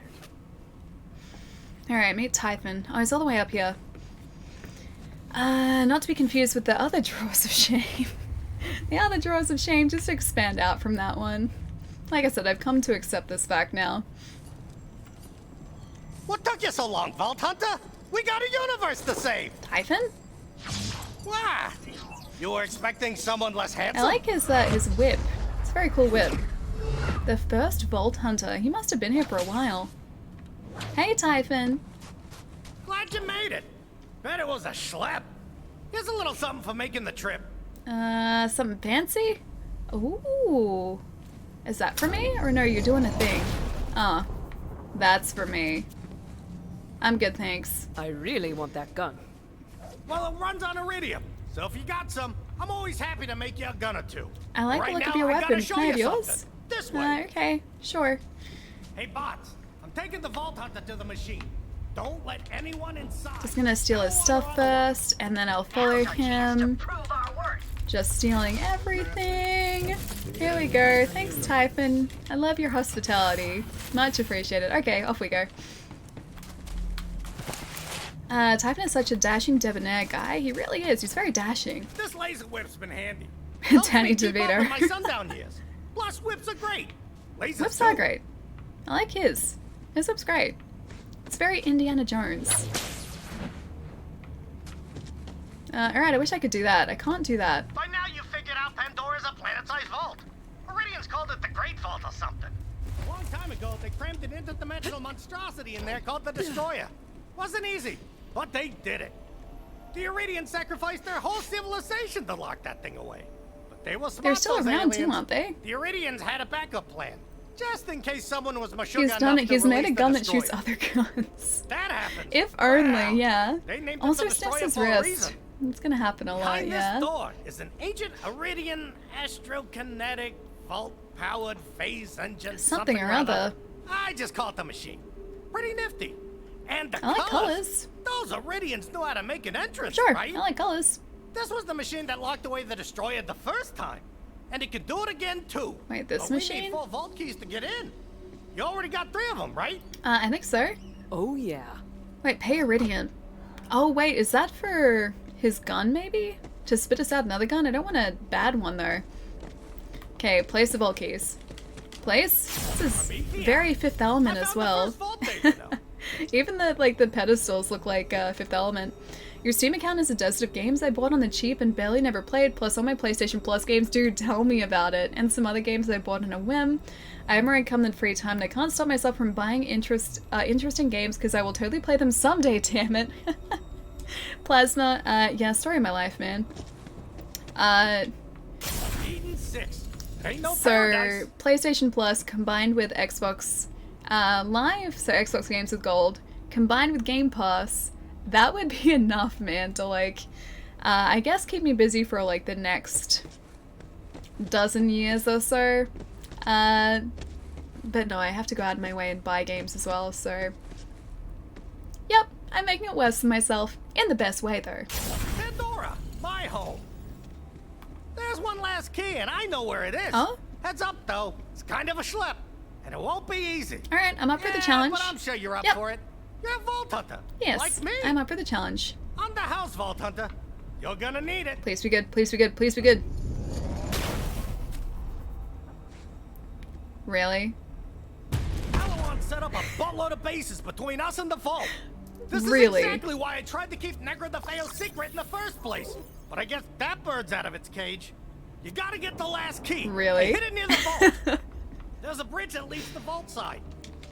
A: Alright, meet Typhon. Oh, he's all the way up here. Not to be confused with the other drawers of shame. The other drawers of shame, just to expand out from that one. Like I said, I've come to accept this fact now.
G: What took you so long, Vault Hunter? We got a universe to save!
A: Typhon?
G: What? You were expecting someone less handsome?
A: I like his whip. It's a very cool whip. The first Vault Hunter. He must have been here for a while. Hey, Typhon.
G: Glad you made it. Bet it was a schlep. Here's a little something for making the trip.
A: Something fancy? Ooh. Is that for me? Or no, you're doing a thing. Ah, that's for me. I'm good, thanks.
E: I really want that gun.
G: Well, it runs on iridium, so if you got some, I'm always happy to make you a gun or two.
A: I like the look of your weapon. Can I have yours?
G: This way.
A: Okay, sure.
G: Hey, bots, I'm taking the Vault Hunter to the machine. Don't let anyone inside.
A: Just gonna steal his stuff first, and then I'll follow him. Just stealing everything. Here we go. Thanks, Typhon. I love your hospitality. Much appreciated. Okay, off we go. Typhon is such a dashing debonair guy. He really is. He's very dashing.
G: This laser whip's been handy.
A: Danny DeVito.
G: My sundown years. Plus, whips are great.
A: Whips are great. I like his. His whip's great. It's very Indiana Jones. Alright, I wish I could do that. I can't do that.
F: By now you figured out Pandora's a planet-sized vault. Iridians called it the Great Vault or something.
G: A long time ago, they crammed an interdimensional monstrosity in there called the Destroyer. Wasn't easy, but they did it. The Iridians sacrificed their whole civilization to lock that thing away. But they were smart.
A: They're still around too, aren't they?
G: The Iridians had a backup plan. Just in case someone was mature
A: He's done it. He's made a gun that shoots other guns.
G: That happened.
A: If only, yeah.
G: They named
A: also
G: it the
A: snips
G: Destroyer
A: his
G: for a
A: wrist.
G: reason.
A: It's gonna happen a lot,
G: Behind
A: yeah.
G: this door is an ancient Iridian astrokinetic vault-powered phase engine.
A: Something or other.
G: I just call it the machine. Pretty nifty. And the
A: I like colors.
G: Those Iridians knew how to make an entrance,
A: Sure,
G: right?
A: I like colors.
G: This was the machine that locked away the Destroyer the first time. And it could do it again, too.
A: Wait, this
G: but
A: machine?
G: We need 4 vault keys to get in. You already got 3 of them, right?
A: I think so.
E: Oh, yeah.
A: Wait, pay Iridian. Oh, wait, is that for his gun, maybe? To spit us out another gun? I don't want a bad one, though. Okay, place the vault keys. place. This is very Fifth Element as well. Even the pedestals look like Fifth Element. Your Steam account is a desert of games I bought on the cheap and barely never played, plus all my PlayStation Plus games. Dude, tell me about it. And some other games I bought on a whim. I have more income than free time, and I can't stop myself from buying interesting games because I will totally play them someday, damn it. Plasma, yeah, story of my life, man. So, PlayStation Plus combined with Xbox Live, so Xbox games with gold, combined with Game Pass, that would be enough, man, to like, I guess keep me busy for like the next dozen years or so. But no, I have to go out of my way and buy games as well, so yep, I'm making it worse for myself, in the best way though.
G: Pandora, my home. There's one last key and I know where it is.
A: Oh?
G: Heads up though, it's kind of a schlep, and it won't be easy.
A: Alright, I'm up for the challenge.
G: But I'm sure you're up for it. You're a Vault Hunter.
A: Yes,
G: like me.
A: I'm up for the challenge.
G: On the house, Vault Hunter. You're gonna need it.
A: Please be good, please be good, please be good. Really?
G: Malawan set up a buttload of bases between us and the vault. This
A: Really?
G: is exactly why I tried to keep Negra the Fail's secret in the first place. But I guess that bird's out of its cage. You gotta get the last key.
A: Really?
G: Hit it near the vault. There's a bridge that leads to the vault side.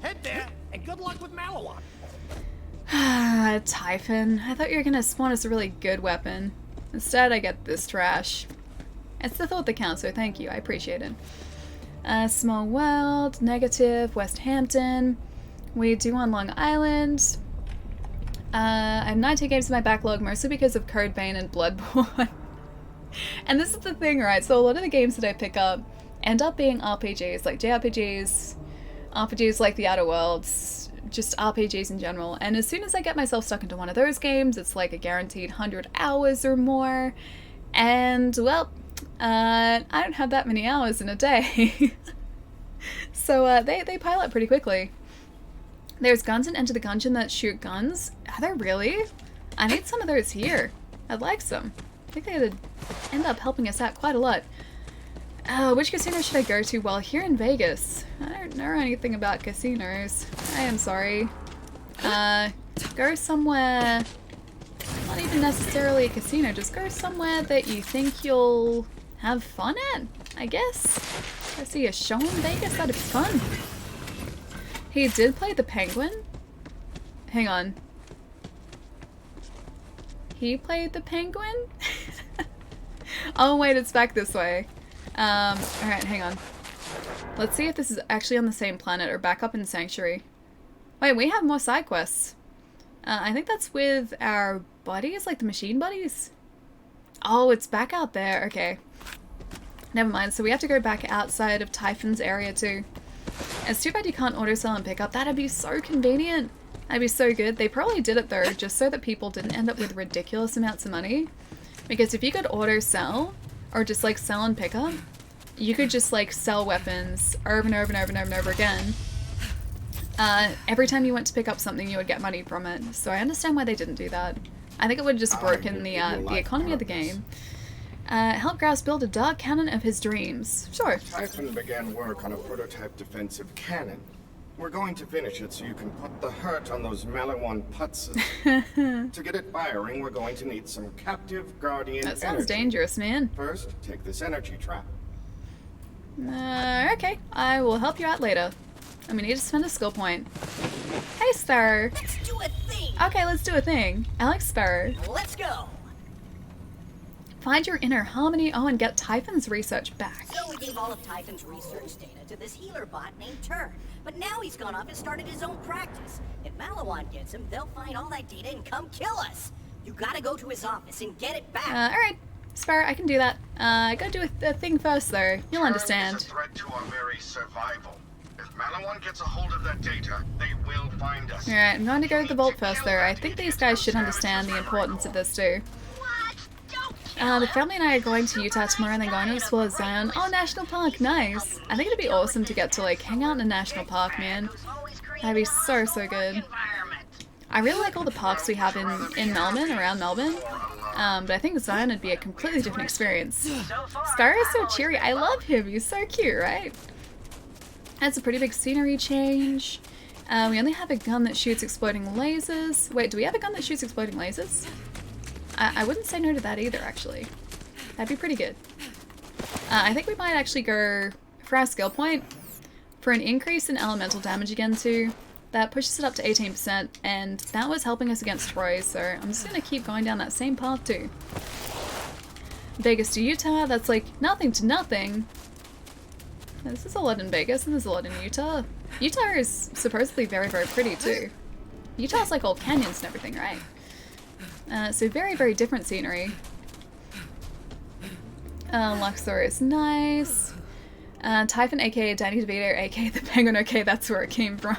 G: Head there, and good luck with Malawan.
A: Typhon. I thought you were gonna spawn us a really good weapon. Instead, I get this trash. It's the thought that counts, so thank you. I appreciate it. Small World, negative, West Hampton. We do on Long Island. I have 19 games in my backlog, mostly because of Code Vein and Bloodborne. And this is the thing, right? So a lot of the games that I pick up end up being RPGs, like JRPGs, RPGs like The Outer Worlds, just RPGs in general. And as soon as I get myself stuck into one of those games, it's like a guaranteed 100 hours or more. And, well, I don't have that many hours in a day. So they pile up pretty quickly. There's guns in Enter the Gungeon that shoot guns. Are there really? I need some of those here. I'd like some. I think they would end up helping us out quite a lot. Which casino should I go to? Well, here in Vegas. I don't know anything about casinos. I am sorry. Go somewhere, not even necessarily a casino, just go somewhere that you think you'll have fun at, I guess. Go see a show in Vegas, that'd be fun. He did play the Penguin? Hang on. He played the Penguin? Oh wait, it's back this way. Alright, hang on. Let's see if this is actually on the same planet or back up in Sanctuary. Wait, we have more side quests. I think that's with our buddies, like the machine buddies? Oh, it's back out there. Okay. Never mind, so we have to go back outside of Typhon's area too. It's too bad you can't auto sell and pick up. That'd be so convenient. That'd be so good. They probably did it though, just so that people didn't end up with ridiculous amounts of money. Because if you could auto sell, or just like sell and pick up, you could just like sell weapons over and over and over and over and over again. Every time you went to pick up something, you would get money from it. So I understand why they didn't do that. I think it would have just broken the economy of the game. Help Grouse build a dark cannon of his dreams. Sure.
P: Typhon began work on a prototype defensive cannon. We're going to finish it so you can put the hurt on those Malawan putzes. To get it firing, we're going to need some captive guardian
A: That sounds
P: energy.
A: dangerous, man.
P: First, take this energy trap.
A: Okay. I will help you out later. I'm gonna need to spend a skill point. Hey, Sparrow.
N: Let's do a thing.
A: Okay, let's do a thing. Alex Sparrow.
N: Let's go.
A: Find your inner harmony. Oh, and get Typhon's research back.
N: So we gave all of Typhon's research data to this healer bot named Turn. But now he's gone off and started his own practice. If Malawan gets him, they'll find all that data and come kill us. You gotta go to his office and get it back.
A: Alright. Sparrow, I can do that. I gotta do a thing first, though. You'll understand.
P: Is a threat to our very survival. If Malawan gets a hold of that data, they will find us.
A: Alright, I'm going to go to the vault first, though. I think these guys should understand the importance of this, too. The family and I are going to Utah tomorrow and then going to explore Zion. Oh, National Park, nice! I think it'd be awesome to get to, like, hang out in a national park, man. That'd be so, so good. I really like all the parks we have in Melbourne, around Melbourne. But I think Zion would be a completely different experience. Sparrow is so cheery. I love him. He's so cute, right? That's a pretty big scenery change. We only have a gun that shoots exploding lasers. Wait, do we have a gun that shoots exploding lasers? I wouldn't say no to that either, actually. That'd be pretty good. I think we might actually go for our skill point for an increase in elemental damage again too. That pushes it up to 18%, and that was helping us against Troy, so I'm just gonna keep going down that same path too. Vegas to Utah, that's like nothing to nothing. This is a lot in Vegas and there's a lot in Utah. Utah is supposedly very, very pretty too. Utah's like all canyons and everything, right? So very, very different scenery. Luxor is nice. Typhon aka Danny DeVito aka the Penguin, okay, that's where it came from.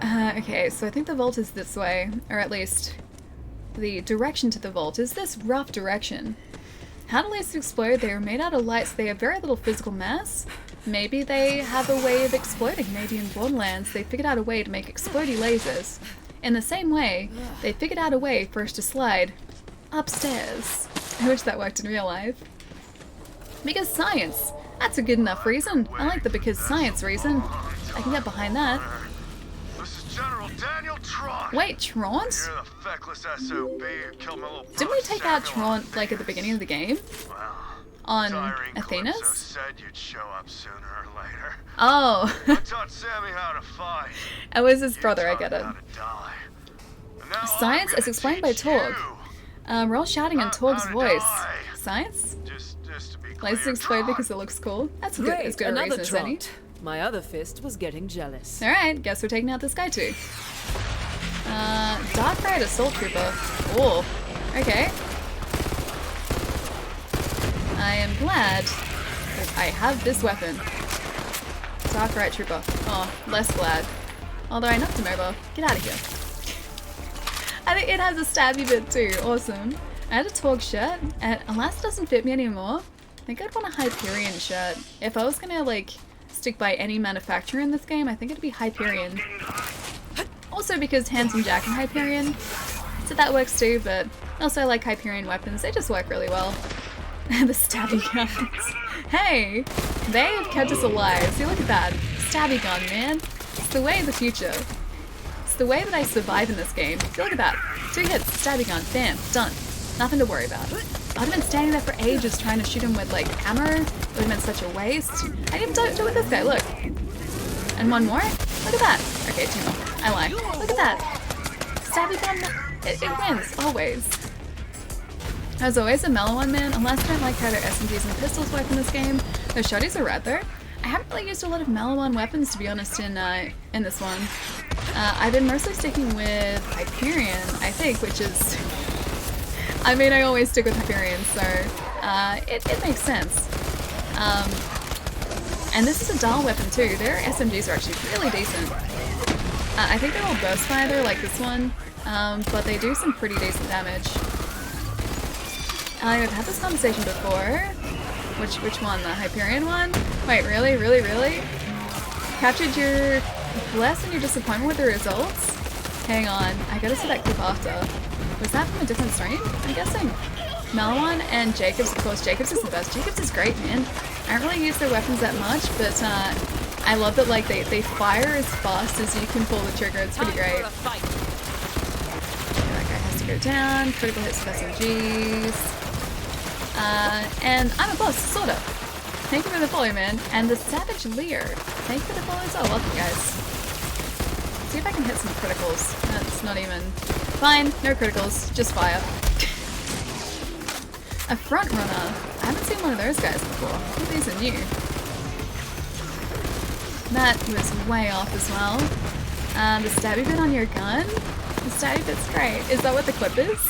A: Okay, so I think the vault is this way, or at least the direction to the vault is this rough direction. How do lasers explode? They are made out of light, so they have very little physical mass. Maybe they have a way of exploding. Maybe in Borderlands they figured out a way to make explodey lasers. In the same way, they figured out a way for us to slide upstairs. I wish that worked in real life. Because science! That's a good enough reason. I like the because science reason. I can get behind that.
H: This is General Daniel Trant.
A: Wait, Trant?
H: You're the feckless SOB who killed my little brother.
A: Didn't we take out Trant like at the beginning of the game?
H: Well,
A: on
H: Tyreen
A: Athena's?
H: Calypso said you'd show up sooner or later.
A: Oh.
H: I taught Sammy how to fight.
A: It was his brother, I get it.
H: How to die. And now
A: Science as explained by Torg. We're all shouting in Torg's voice. Science?
H: Just to be
A: Lasers explode because it looks cool. That's good, as good a reason as any.
E: My other fist was getting jealous.
A: Alright, guess we're taking out this guy too. Dark Ride Assault Trooper. Oh, okay. I am glad that I have this weapon. Dark Ride Trooper. Oh, less glad. Although I knocked him over. Get out of here. I think it has a stabby bit too. Awesome. I had a Torg shirt, and alas it doesn't fit me anymore. I think I'd want a Hyperion shirt. If I was gonna like stick by any manufacturer in this game, I think it'd be Hyperion. Also because Handsome Jack and Hyperion, so that works too, but also I like Hyperion weapons, they just work really well. The stabby guns. Hey! They have kept us alive. See, look at that. Stabby gun, man. It's the way of the future. It's the way that I survive in this game. See, look at that. 2 hits, stabby gun, bam, done. Nothing to worry about. I'd have been standing there for ages trying to shoot him with, like, ammo. It would have been such a waste. I didn't do it with this guy, look. And one more? Look at that. Okay, 2 more. I lied. Look at that. Stabby gun, it wins, always. As always, a mellow one, man, unless I don't like how their SMGs and pistols work in this game. Their shotties are rad, though. I haven't really used a lot of mellow one weapons, to be honest, in this one. I've been mostly sticking with Hyperion, I think, which is... I mean, I always stick with Hyperion, so it makes sense. And this is a dull weapon, too. Their SMGs are actually really decent. I think they're all burst fire, they're like this one, but they do some pretty decent damage. I've had this conversation before. Which one? The Hyperion one? Wait, really? Really? Really? Captured your bless and your disappointment with the results? Hang on, I gotta see that clip after. Was that from a different stream? I'm guessing. Malawan and Jacobs, of course. Jacobs is the best. Jacobs is great, man. I don't really use their weapons that much, but I love that like they fire as fast as you can pull the trigger. It's pretty great. That guy has to go down. Critical hits with SMGs. And I'm a boss, sort of. Thank you for the follow, man. And the Savage Lear. Thank you for the follow as well. Welcome, guys. Let's see if I can hit some criticals. That's not even... Fine, no criticals, just fire. A front runner. I haven't seen one of those guys before. I think these are new. That was way off as well. The stabby bit on your gun? The stabby bit's great. Is that what the clip is?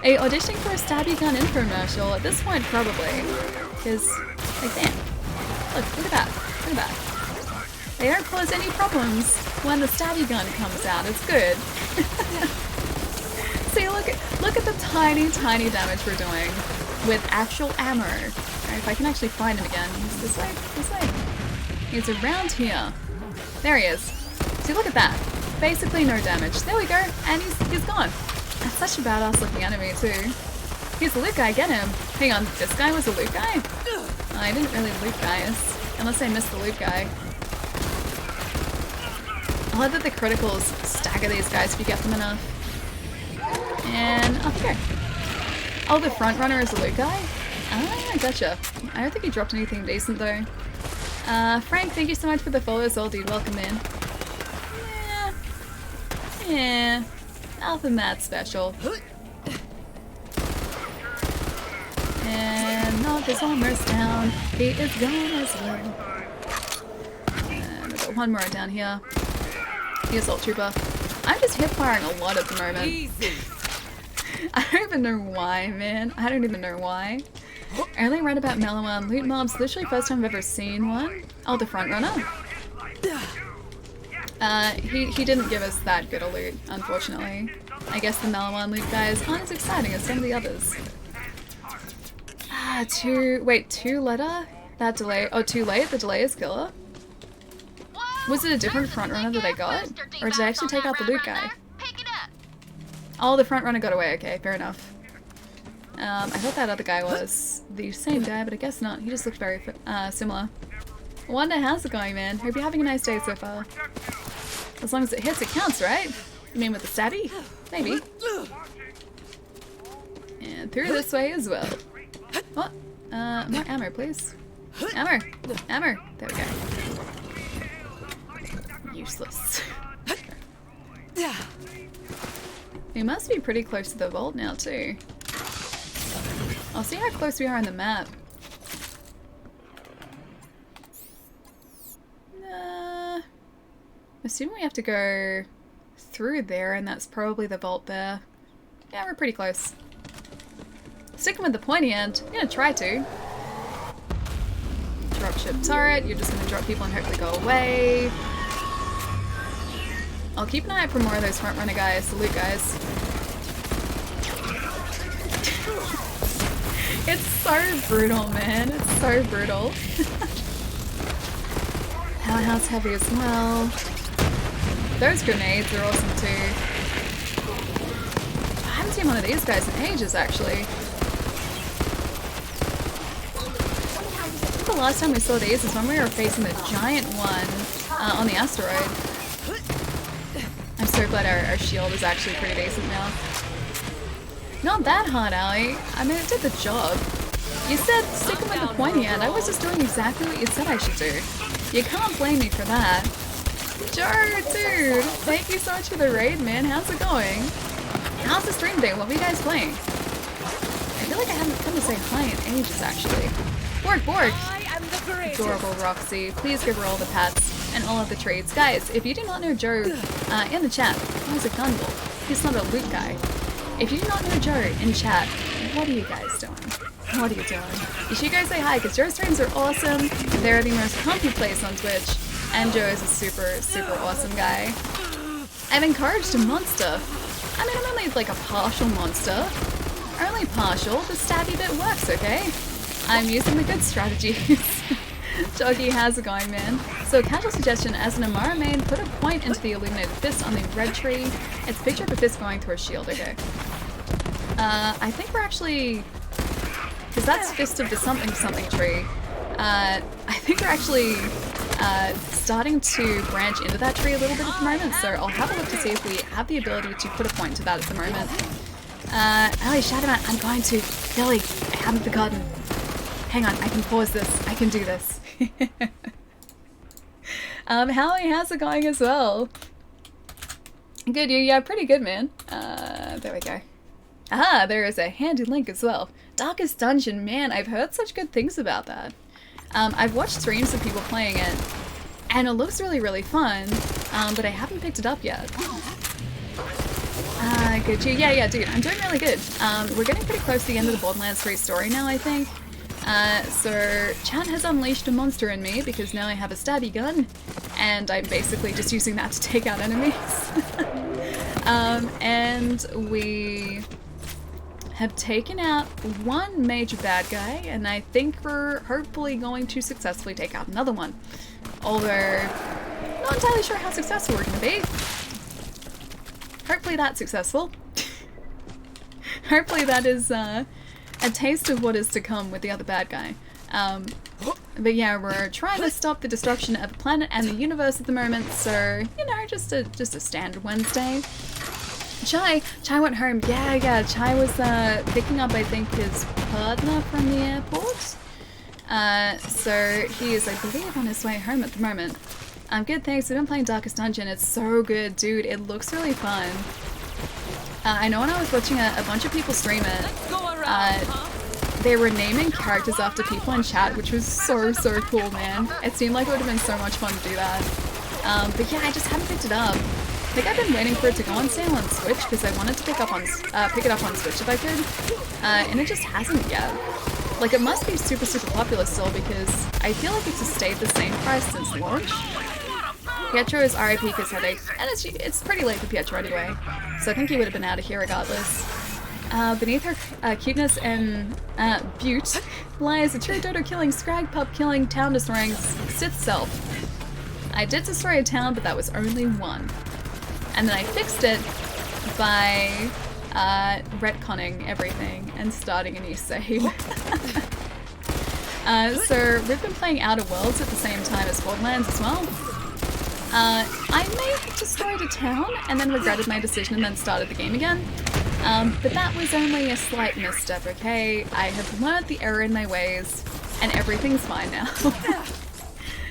A: Are you auditioning for a stabby gun infomercial? At this point, probably. Because, like, damn. Look at that. Look at that. They don't cause any problems when the stabby gun comes out. It's good. See, look at the tiny, tiny damage we're doing with actual ammo. Alright, if I can actually find him again. He's this way. This way. He's around here. There he is. See, look at that. Basically no damage. There we go. And he's gone. That's such a badass looking enemy too. He's a loot guy, get him. Hang on, this guy was a loot guy? I didn't really loot guys, unless I missed the loot guy. I love that the criticals stagger these guys if you get them enough. And up here. Oh, the front runner is a loot guy? Ah, gotcha. I don't think he dropped anything decent though. Frank, thank you so much for the follow as well, dude. Welcome in. Yeah, nothing that special. And knock his almost down. He is gone as well. And I've got one more down here. The assault trooper. I'm just hip firing a lot at the moment.
C: Easy.
A: I don't even know why, man. I don't even know why. I only read about Maliwan loot mobs. Literally first time I've ever seen one. Oh, the front runner. He didn't give us that good a loot, unfortunately. I guess the Maliwan loot guys aren't as exciting as some of the others. Two letter? That delay. Oh, too late? The delay is killer? Was it a different front runner that I got? Or did I actually take out the loot guy? Oh, the front runner got away. Okay, fair enough. I thought that other guy was the same guy, but I guess not. He just looked very similar. Wanda, how's it going, man? Hope you're having a nice day so far. As long as it hits, it counts, right? You mean with the stabby? Maybe. And through this way as well. What? More ammo, please. Ammo! Ammo! There we go. Useless. We must be pretty close to the vault now, too. I'll see how close we are on the map. Assuming we have to go through there, and that's probably the vault there. Yeah, we're pretty close. Sticking with the pointy end. I'm gonna try to. Dropship turret. You're just gonna drop people and hopefully go away. I'll keep an eye out for more of those front runner guys, the loot guys. It's so brutal, man. It's so brutal. Powerhouse heavy as well. Those grenades are awesome too. I haven't seen one of these guys in ages, actually. I think the last time we saw these is when we were facing the giant one on the asteroid. I'm so glad our shield is actually pretty decent now. Not that hard, Allie. I mean, it did the job. You said sticking with the pointy end. I was just doing exactly what you said I should do. You can't blame me for that. Joe, dude, thank you so much for the raid, man. How's it going? How's the stream day? What were you guys playing? I feel like I haven't come to say hi in ages, actually. Borg! Adorable Roxy. Please give her all the pats and all of the trades. Guys, if you do not know Joe in the chat, he's a gunball. He's not a loot guy. If you do not know Joe in chat, what are you guys doing? What are you doing? You should go say hi, because Joe's streams are awesome. They're the most comfy place on Twitch. And Joe is a super, super awesome guy. I've encouraged a monster. I mean, I'm only like a partial monster. Only partial. The stabby bit works, okay? I'm using the good strategies. Joggy, how's it going, man? So, casual suggestion, as an Amara main, put a point into the illuminated fist on the red tree. It's a picture of a fist going through a shield, okay? I think we're actually... because that's fist of the something tree. I think we're actually starting to branch into that tree a little bit at the moment, so I'll have a look to see if we have the ability to put a point to that at the moment. Allie, shout him out. I'm going to. Billy, I haven't forgotten. Hang on, I can pause this. I can do this. Howie, how's it going as well? Good, yeah, pretty good, man. There we go. Ah, there is a handy link as well. Darkest Dungeon, man, I've heard such good things about that. I've watched streams of people playing it, and it looks really, really fun, but I haven't picked it up yet. Good, yeah, dude, I'm doing really good. We're getting pretty close to the end of the Borderlands 3 story now, I think. So chat has unleashed a monster in me because now I have a stabby gun, and I'm basically just using that to take out enemies. And we have taken out one major bad guy, and I think we're hopefully going to successfully take out another one. Although, not entirely sure how successful we're going to be. Hopefully that's successful. Hopefully that is a taste of what is to come with the other bad guy. But yeah, we're trying to stop the destruction of the planet and the universe at the moment, so, you know, just a standard Wednesday. Chai went home. Yeah, Chai was picking up, I think, his partner from the airport. So he is, I believe, on his way home at the moment. Good, thanks. I've been playing Darkest Dungeon. It's so good, dude. It looks really fun. I know when I was watching a bunch of people stream it, they were naming characters after people in chat, which was so cool, man. It seemed like it would have been so much fun to do that. But yeah, I just haven't picked it up. I think I've been waiting for it to go on sale on Switch because I wanted to pick it up on Switch if I could, and it just hasn't yet. Like, it must be super popular still because I feel like it's just stayed the same price since launch. Pietro's RIP because headache, and it's pretty late for Pietro anyway, so I think he would have been out of here regardless. Beneath her cuteness and beaut lies a true dodo-killing, scrag-pup-killing, town-destroying Sith self. I did destroy a town, but that was only one. And then I fixed it by retconning everything and starting a new save. So we've been playing Outer Worlds at the same time as Borderlands as well. I may have destroyed a town and then regretted my decision and then started the game again. But that was only a slight misstep, okay? I have learned the error in my ways and everything's fine now.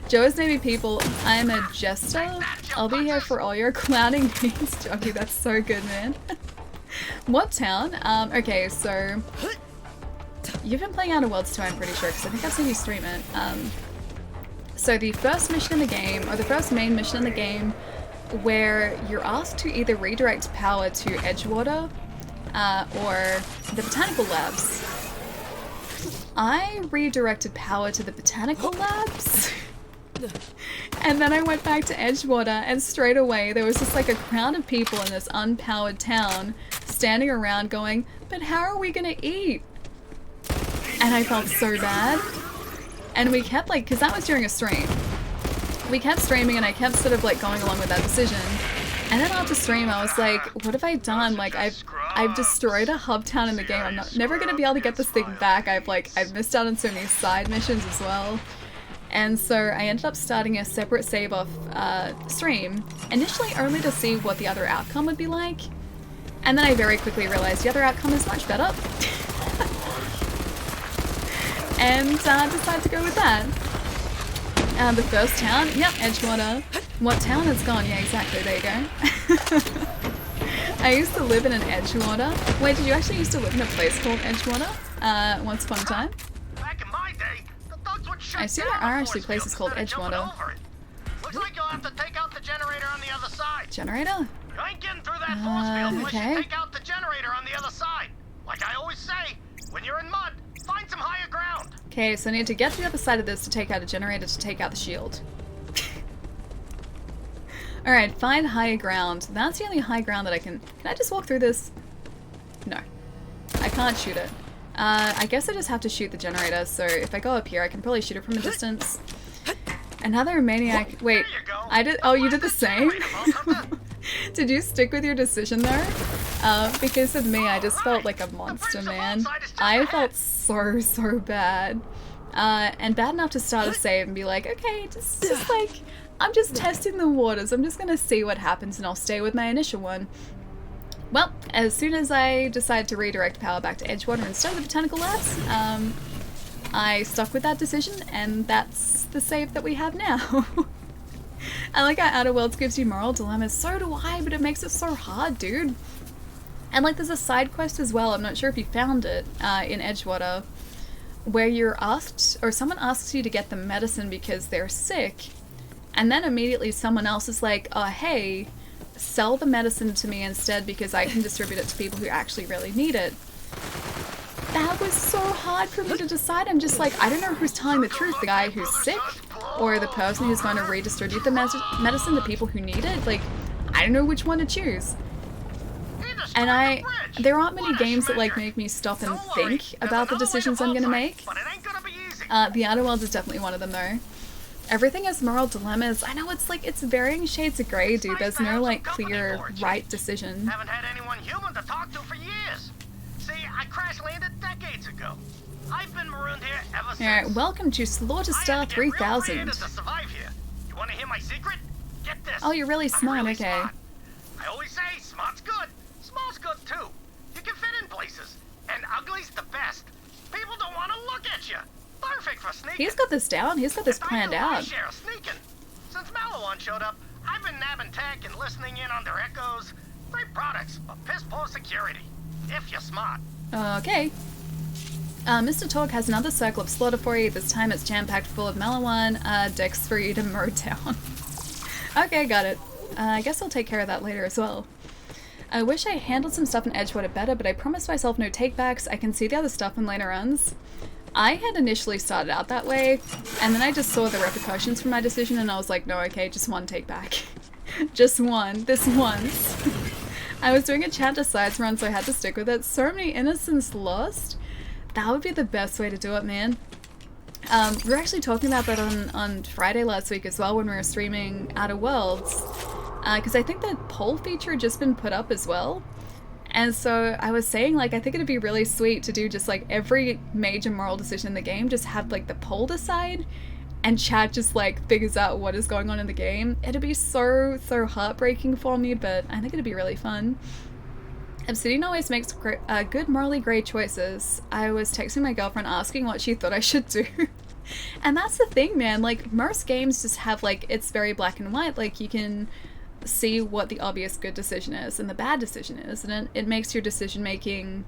A: Joe's Navy people, I am a jester. I'll be here for all your clowning needs. Johnny, that's so good, man. What town? Okay, so you've been playing Outer Worlds too, I'm pretty sure, because I think I've seen you stream it. So the first mission in the game, or the first main mission in the game, where you're asked to either redirect power to Edgewater or the Botanical Labs. I redirected power to the Botanical Labs. And then I went back to Edgewater, and straight away there was just like a crowd of people in this unpowered town standing around going, but how are we gonna eat? And I felt so bad. And we kept like, because that was during a stream, we kept streaming and I kept sort of like going along with that decision. And then after stream I was like, what have I done? Like I've destroyed a hub town in the game. I'm never gonna be able to get this thing back. I've missed out on so many side missions as well. And so I ended up starting a separate save off stream, initially only to see what the other outcome would be like. And then I very quickly realized the other outcome is much better. And decided to go with that. The first town, yep, Edgewater. What town? It's gone. Yeah, exactly. There you go. I used to live in an Edgewater. Wait, did you actually used to live in a place called Edgewater? Once upon a time?
F: Back in my day, the thugs would shoot
A: I assume there are actually places called Edgewater.
F: Looks like you'll have to take out the generator on the other side.
A: Generator?
F: You ain't getting through that force field unless
A: okay.
F: you take out the generator on the other side. Like I always say, when you're in mud, find some higher ground.
A: Okay, so I need to get to the other side of this to take out a generator to take out the shield. Alright, find higher ground. That's the only high ground that I can... Can I just walk through this? No. I can't shoot it. I guess I just have to shoot the generator, so if I go up here, I can probably shoot it from a distance. Another maniac... Wait, I did... Oh, you did the same? Did you stick with your decision there? Because of me, I just felt like a monster, man. I felt so bad. And bad enough to start a save and be like, okay, just like... I'm just testing the waters. I'm just gonna see what happens and I'll stay with my initial one. Well, as soon as I decided to redirect power back to Edgewater instead of the Botanical Labs, I stuck with that decision and that's the save that we have now. I like how Outer Worlds gives you moral dilemmas. So do I, but it makes it so hard, dude. And like there's a side quest as well, I'm not sure if you found it, in Edgewater, where you're asked, or someone asks you to get them medicine because they're sick, and then immediately someone else is like, oh hey, sell the medicine to me instead because I can distribute it to people who actually really need it. That was so hard for me to decide. I'm just like, I don't know who's telling the truth, the guy who's sick or the person who's going to redistribute the medicine to people who need it. Like, I don't know which one to choose. And there aren't many games that like make me stop and think about the decisions I'm gonna make. The Outer Worlds is definitely one of them though. Everything has moral dilemmas. I know it's like, it's varying shades of grey, dude. There's no like clear right decision.
F: Haven't had anyone human to talk to for years. See, I crash landed decades ago. I've been marooned here ever since.
A: Alright, welcome to Slaughter Star 3000.
F: To survive here. You want to hear my secret? Get this.
A: Oh, you're really smart,
F: really
A: okay.
F: Smart. I always say smart's good. Small's good too. You can fit in places. And ugly's the best. People don't want to look at you. Perfect for sneaking.
A: He's got this down. He's got this planned out.
F: My share of sneaking. Since Malawan showed up, I've been nabbing tech and listening in on their echoes. Great products, but piss poor security. If you're smart.
A: Okay. Mr. Talk has another circle of slaughter for you. This time it's jam-packed full of Malawan decks for you to mow down. Okay, got it. I guess I'll take care of that later as well. I wish I handled some stuff in Edgewater better, but I promised myself no takebacks. I can see the other stuff in later runs. I had initially started out that way, and then I just saw the repercussions from my decision, and I was like, no, okay, just one takeback. Just one. This once. I was doing a chat decides run, so I had to stick with it. So many innocents lost. That would be the best way to do it, man. We were actually talking about that on Friday last week as well when we were streaming Outer Worlds. Because I think the poll feature had just been put up as well. And so I was saying, like, I think it'd be really sweet to do just, like, every major moral decision in the game, just have, like, the poll decide, and chat just, like, figures out what is going on in the game. It'd be so heartbreaking for me, but I think it'd be really fun. Obsidian always makes good morally grey choices. I was texting my girlfriend asking what she thought I should do. And that's the thing, man. Like, most games just have, like, it's very black and white. Like, you can see what the obvious good decision is and the bad decision is, and it makes your decision making,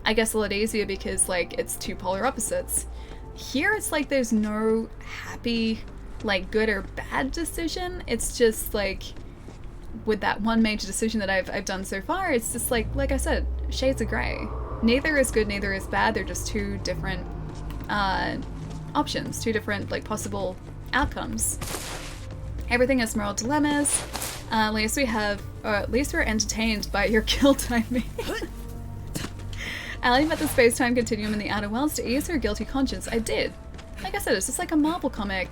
A: I guess, a lot easier because, like, it's two polar opposites. Here it's like there's no happy, like, good or bad decision. It's just like, with that one major decision that I've done so far, it's just like I said, shades of grey. Neither is good, neither is bad. They're just two different options, two different, like, possible outcomes. Everything is moral dilemmas. At least we have, or at least we're entertained by your kill timing. Allie met the space-time continuum in the Outer Worlds to ease her guilty conscience. I did. Like I said, it's just like a Marvel comic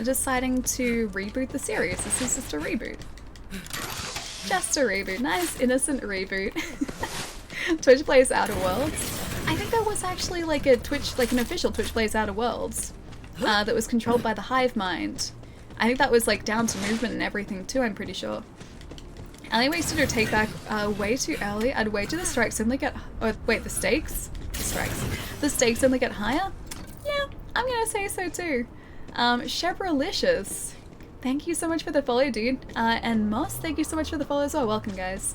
A: deciding to reboot the series. This is just a reboot. Just a reboot. Nice, innocent reboot. Twitch plays Outer Worlds. I think there was actually like a Twitch, like an official Twitch plays Outer Worlds that was controlled by the Hive Mind. I think that was like down to movement and everything too, I'm pretty sure. Allie wasted her take back way too early. I'd wait till the strikes only get, oh wait, the stakes? The strikes. The stakes only get higher? Yeah, I'm gonna say so too. Chevrolicious, thank you so much for the follow, dude. And Moss, thank you so much for the follow as well. Welcome, guys.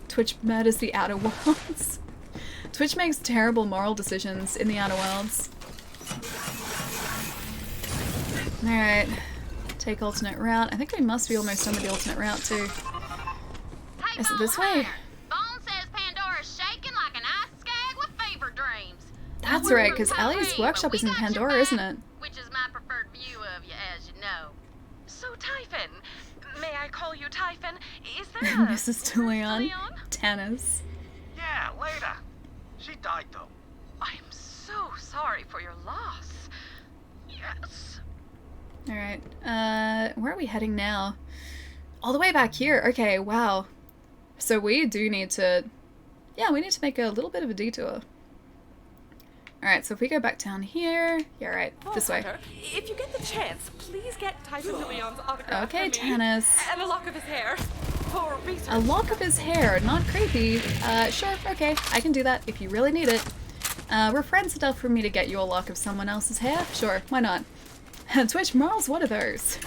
A: Twitch murders the Outer Worlds. Twitch makes terrible moral decisions in the Outer Worlds. Alright, take alternate route. I think we must be almost done with the alternate route too.
L: Hey,
A: Is it this way?
L: Bone says Pandora's shaking like an ice skag with fever dreams.
A: That's right, because Allie's workshop is in Pandora, isn't it?
L: Which is my preferred view of you, as you know.
S: So, Typhon, may I call you Typhon? Is there a
A: Mrs. DeLeon? Tannis.
F: Yeah, later. She died though.
S: I'm so sorry for your loss. Yes.
A: Alright, where are we heading now? All the way back here. Okay, wow. So we do need to, yeah, we need to make a little bit of a detour. Alright, so if we go back down here, yeah, right, this way.
C: If you get the chance, please get Typhon DeLeon's autograph
A: Okay,
C: for me.
A: Tannis.
C: And a lock of his hair. For research.
A: A lock of his hair, not creepy. Sure, okay, I can do that if you really need it. We're friends enough for me to get you a lock of someone else's hair. Sure, why not? Twitch morals, what are those?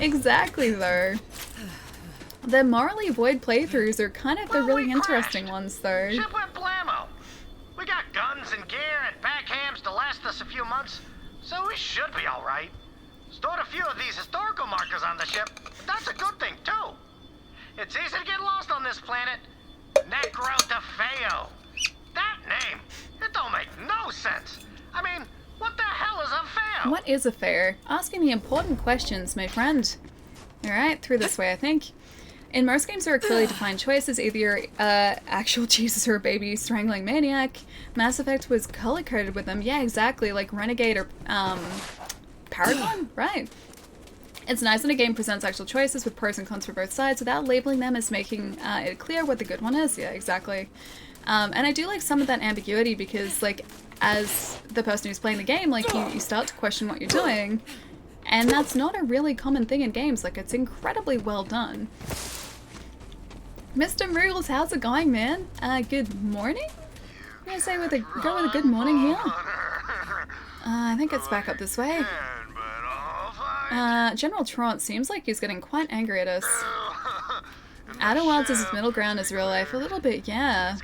A: Exactly, though. The morally void playthroughs are kind of the really interesting ones, though.
F: Ship went blammo. We got guns and gear and backhams to last us a few months, so we should be alright. Stored a few of these historical markers on the ship, but that's a good thing, too. It's easy to get lost on this planet. Necro-DeFeo. That name, it don't make no sense. I mean, what the hell is a fair?
A: What is a fair? Asking the important questions, my friend. Alright, through this way, I think. In most games, there are clearly defined choices. Either you're actual Jesus or a baby strangling maniac. Mass Effect was color-coded with them. Yeah, exactly, like Renegade or Paragon, right. It's nice when a game presents actual choices with pros and cons for both sides without labeling them as making it clear what the good one is. Yeah, exactly. And I do like some of that ambiguity because, like, as the person who's playing the game, like, you start to question what you're doing. And that's not a really common thing in games. Like, it's incredibly well done. Mr. Moogles, how's it going, man? Good morning? I'm gonna say go with a good morning here. I think it's back up this way. General Trant seems like he's getting quite angry at us. Outer Wilds is his middle ground is real life. A little bit, yeah.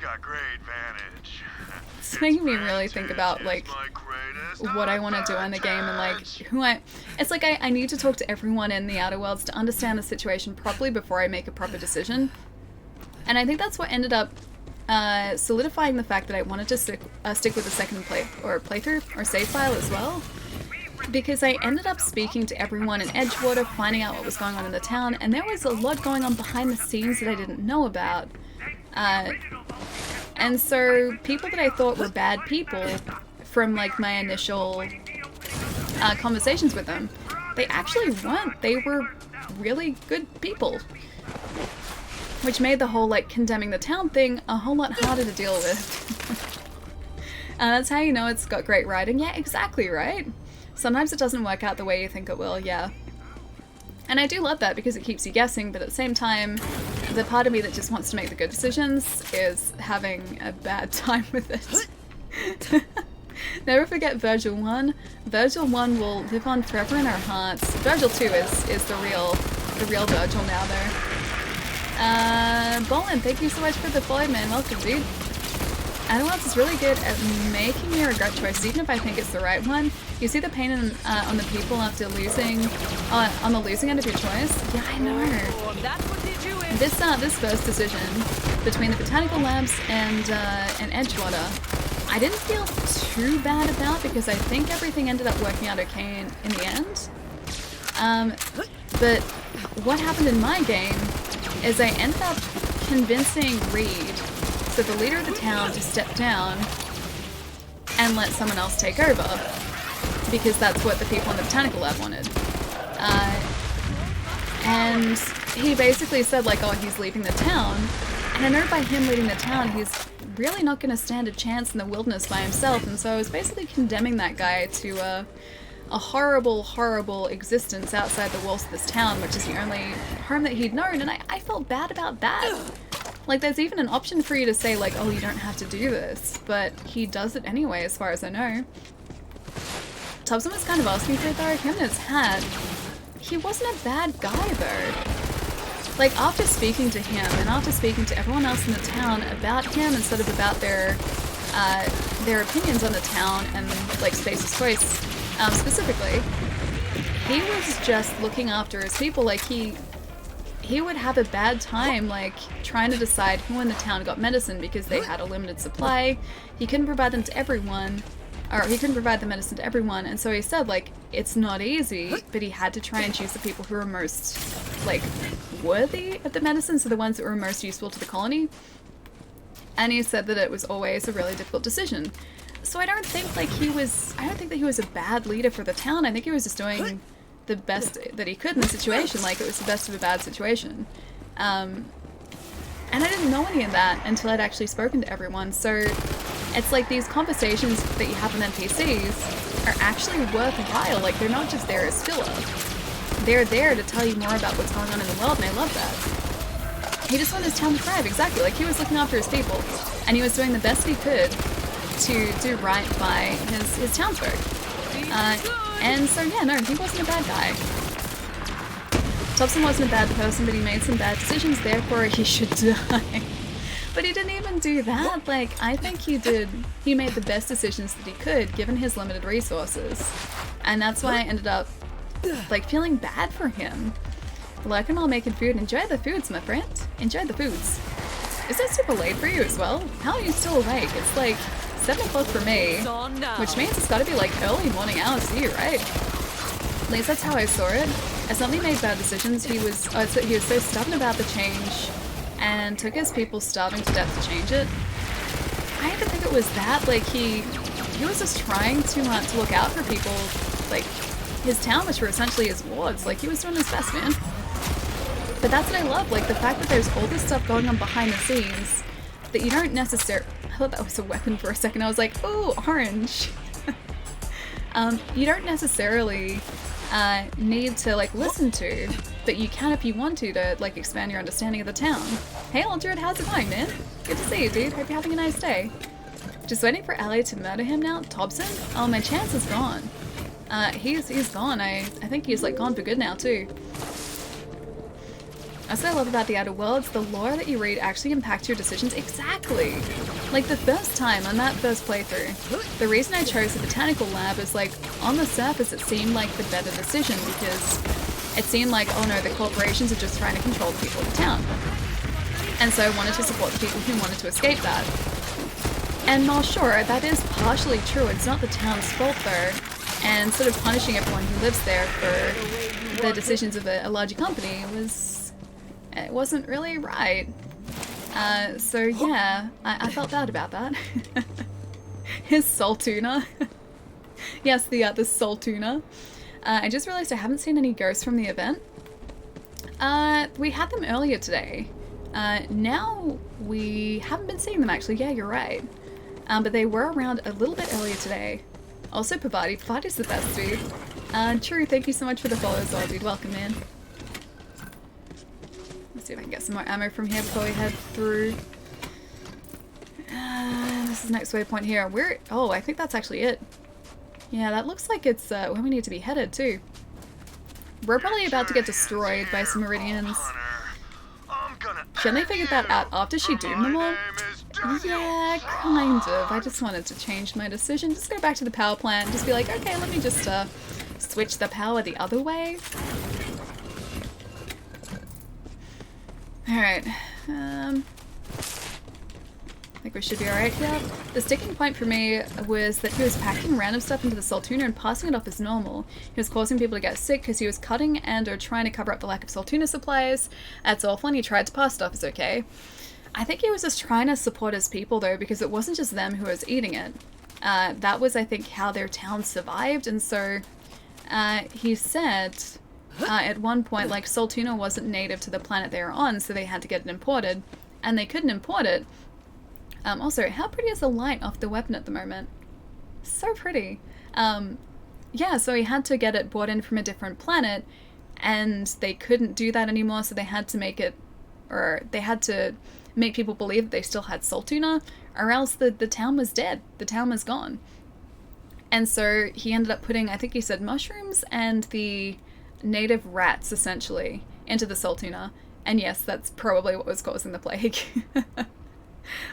A: It's making me really think about, like, what I want to do in the game and, like, it's like I need to talk to everyone in the Outer Worlds to understand the situation properly before I make a proper decision. And I think that's what ended up solidifying the fact that I wanted to stick with the second playthrough or save file as well. Because I ended up speaking to everyone in Edgewater, finding out what was going on in the town, and there was a lot going on behind the scenes that I didn't know about. And so people that I thought were bad people from, like, my initial conversations with them, they actually weren't. They were really good people. Which made the whole, like, condemning the town thing a whole lot harder to deal with. And that's how you know it's got great writing. Yeah, exactly, right? Sometimes it doesn't work out the way you think it will, yeah. And I do love that because it keeps you guessing, but at the same time, the part of me that just wants to make the good decisions is having a bad time with it. Never forget Virgil 1. Virgil 1 will live on forever in our hearts. Virgil 2 is the real Virgil now, though. Bolin, thank you so much for the follow, man. Welcome, dude. Outer Wilds is really good at making me regret choice, even if I think it's the right one. You see the pain on the people after losing, on the losing end of your choice? Yeah, I know. This first decision between the botanical labs and Edgewater, I didn't feel too bad about because I think everything ended up working out okay in the end. But what happened in my game is I ended up convincing Reed, so the leader of the town, to step down and let someone else take over, because that's what the people in the botanical lab wanted. And he basically said, like, oh, he's leaving the town, and I know by him leaving the town, he's really not going to stand a chance in the wilderness by himself, and so I was basically condemning that guy to a horrible, horrible existence outside the walls of this town, which is the only home that he'd known, and I felt bad about that. Like, there's even an option for you to say, like, oh, you don't have to do this, but he does it anyway, as far as I know. Tubson was kind of asking for it, though. Him and his hat. He wasn't a bad guy, though. Like, after speaking to him, and after speaking to everyone else in the town about him, and sort of about their opinions on the town, and, like, Space's choice, specifically, he was just looking after his people. Like, he would have a bad time, like, trying to decide who in the town got medicine because they had a limited supply. He couldn't provide them to everyone, or he couldn't provide the medicine to everyone, and so he said, like, it's not easy, but he had to try and choose the people who were most, like, worthy of the medicine, so the ones that were most useful to the colony. And he said that it was always a really difficult decision. So I don't think that he was a bad leader for the town. I think he was just doing the best that he could in the situation. Like, it was the best of a bad situation. And I didn't know any of that until I'd actually spoken to everyone. So it's like these conversations that you have with NPCs are actually worthwhile. Like, they're not just there as filler. They're there to tell you more about what's going on in the world, and I love that. He just wanted his town to thrive, exactly. Like, he was looking after his people, and he was doing the best he could to do right by his townsfolk. And so, yeah, no, he wasn't a bad guy. Tobson wasn't a bad person, but he made some bad decisions, therefore he should die. But he didn't even do that. Like, I think he made the best decisions that he could, given his limited resources. And that's why I ended up, like, feeling bad for him. Lurking while making food. Enjoy the foods, my friend. Enjoy the foods. Is it super late for you as well? How are you still awake? It's like 7 o'clock for me, which means it's gotta be like early morning hours for you, right? At least that's how I saw it. As somebody made bad decisions, he was so stubborn about the change and took his people starving to death to change it. I even think it was that, like, he was just trying to look out for people, like his town, which were essentially his wards. Like, he was doing his best, man. But that's what I love, like, the fact that there's all this stuff going on behind the scenes that you don't necessarily, thought that was a weapon for a second. I was like, oh, orange. You don't necessarily need to like listen to, but you can if you want to like expand your understanding of the town. Hey Aldred, how's it going, man? Good to see you, dude. Hope you're having a nice day. Just waiting for Ellie to murder him now? Thompson? Oh, my chance is gone. He's gone. I think he's like gone for good now too. That's what I love about the Outer Worlds. The lore that you read actually impacts your decisions. Exactly! Like the first time, on that first playthrough, the reason I chose the botanical lab is like, on the surface it seemed like the better decision because it seemed like, oh no, the corporations are just trying to control the people of the town. And so I wanted to support the people who wanted to escape that. And while sure, that is partially true, it's not the town's fault though, and sort of punishing everyone who lives there for the decisions of a larger company it wasn't really right. So yeah, I felt bad about that. His soul tuna. Yes, the soul tuna. I just realized I haven't seen any ghosts from the event. We had them earlier today. Now we haven't been seeing them actually. Yeah, you're right. But they were around a little bit earlier today. Also Pavati. Pavati's the best, dude. True, thank you so much for the follow as well, dude. Welcome, man. Let's see if I can get some more ammo from here before we head through. This is next waypoint here. Oh, I think that's actually it. Yeah, that looks like it's where we need to be headed too. We're probably about to get destroyed by some Meridians. Shouldn't they figured that out after she doomed them all? Yeah, kind of. I just wanted to change my decision. Just go back to the power plant. Just be like, okay, let me just switch the power the other way. Alright. I think we should be alright here. The sticking point for me was that he was packing random stuff into the Saltuna and passing it off as normal. He was causing people to get sick because he was cutting and or trying to cover up the lack of Saltuna supplies. That's awful, and he tried to pass it off as okay. I think he was just trying to support his people though, because it wasn't just them who was eating it. That was, I think, how their town survived, and so he said at one point, like, Saltuna wasn't native to the planet they were on, so they had to get it imported, and they couldn't import it. Also, how pretty is the light off the weapon at the moment? So pretty. Yeah, so he had to get it brought in from a different planet, and they couldn't do that anymore, so they had to make it, or they had to make people believe that they still had Saltuna, or else the town was dead. The town was gone. And so he ended up putting, I think he said mushrooms and the native rats, essentially, into the Saltuna. And yes, that's probably what was causing the plague.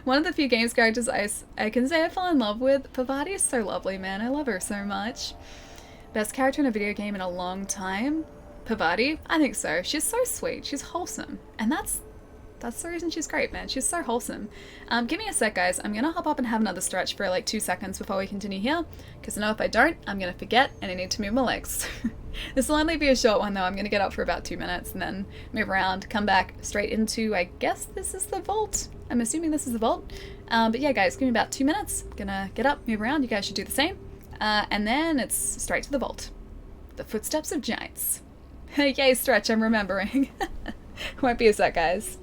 A: One of the few games characters I can say I fell in love with. Pavati is so lovely, man. I love her so much. Best character in a video game in a long time? Pavati? I think so. She's so sweet. She's wholesome. And that's the reason she's great, man. She's so wholesome. Give me a sec, guys. I'm gonna hop up and have another stretch for like 2 seconds before we continue here, because I know if I don't, I'm gonna forget and I need to move my legs. This will only be a short one though. I'm gonna get up for about 2 minutes and then move around, come back straight into, I guess this is the vault. I'm assuming this is the vault. But yeah, guys, give me about 2 minutes. Gonna get up, move around. You guys should do the same. And then it's straight to the vault. The footsteps of giants. Yay, stretch, I'm remembering. Won't be a sec, guys.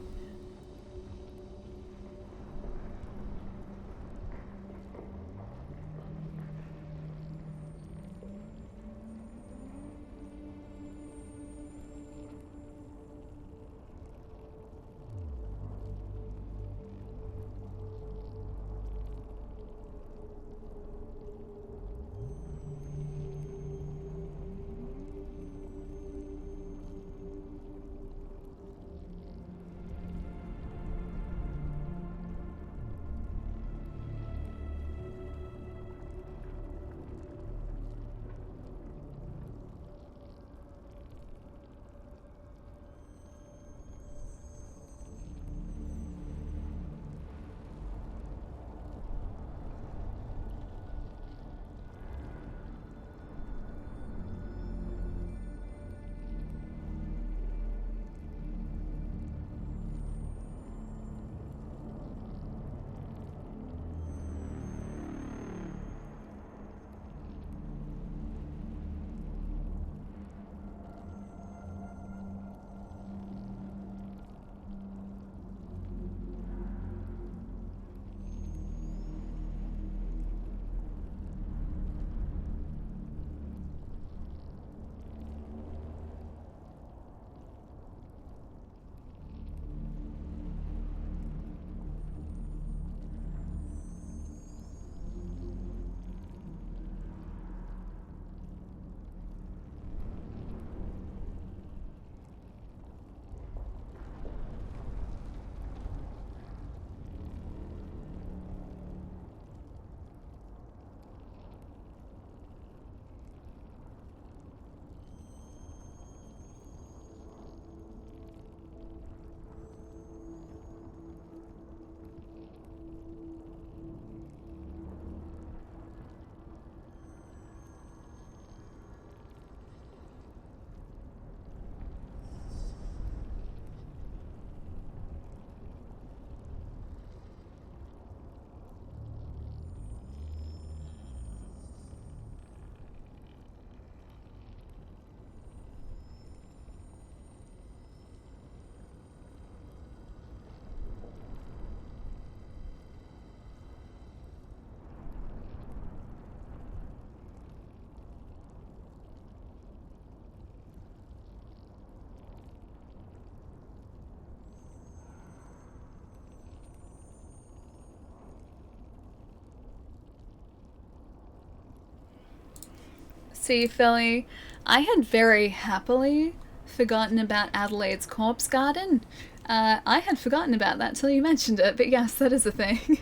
A: See, Philly, I had very happily forgotten about Adelaide's corpse garden. I had forgotten about that till you mentioned it, but yes, that is a thing.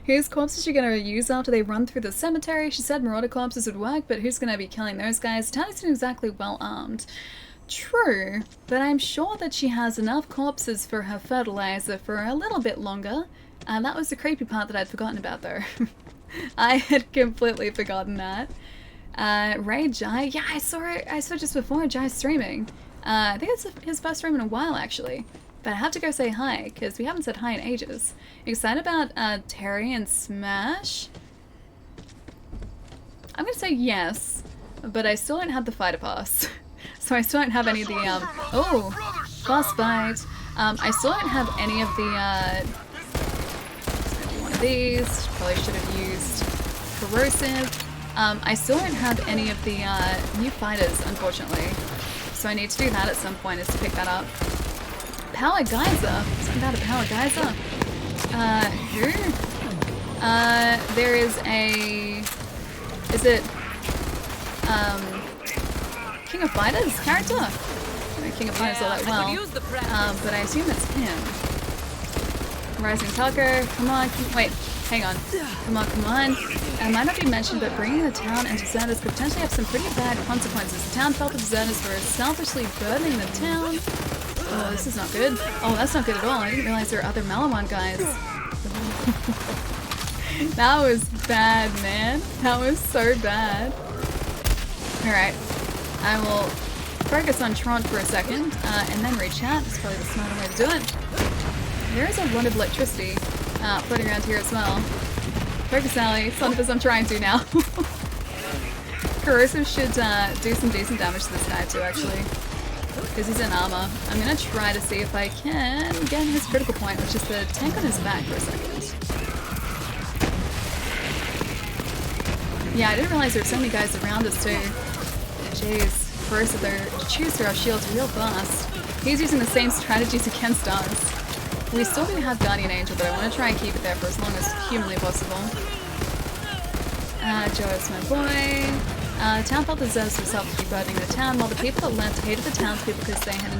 A: Whose corpses are you going to use after they run through the cemetery? She said marauder corpses would work, but who's going to be killing those guys? The town isn't exactly well armed. True, but I'm sure that she has enough corpses for her fertilizer for a little bit longer. That was the creepy part that I'd forgotten about, though. I had completely forgotten that. Ray Jai, yeah, I saw just before Jai streaming. I think it's his first stream in a while, actually. But I have to go say hi, because we haven't said hi in ages. Excited about Terry and Smash? I'm gonna say yes, but I still don't have the fighter pass. So I still don't have any of the, oh, boss fight. I still don't have any of the, one of these. Probably should have used corrosive. I still don't have any of the new fighters, unfortunately. So I need to do that at some point, is to pick that up. Power Geyser? Something about a Power Geyser? Who? There is a... Is it... King of Fighters character? I don't know King of Fighters all that well. But I assume it's him. Rising Tucker, come on, wait, hang on. Come on. It might not be mentioned, but bringing the town and deserters could potentially have some pretty bad consequences. The town felt the deserters were selfishly burdening the town. Oh, this is not good. Oh, that's not good at all. I didn't realize there were other Malawan guys. That was bad, man. That was so bad. Alright. I will focus on Trant for a second, and then rechat. That's probably the smarter way to do it. There is a lot of electricity floating around here as well. Focus, Ally. Son of as I'm trying to now. Corrosive should do some decent damage to this guy too, actually. Because he's in armor. I'm going to try to see if I can get his critical point, which is the tank on his back for a second. Yeah, I didn't realize there were so many guys around us too. Jeez, Corrosive, they're chews through our shields real fast. He's using the same strategies against us. We still do have Guardian Angel, but I want to try and keep it there for as long as humanly possible. Joe's my boy. The town felt deserves himself to keep burdening the town, while the people that left hated the townspeople because they had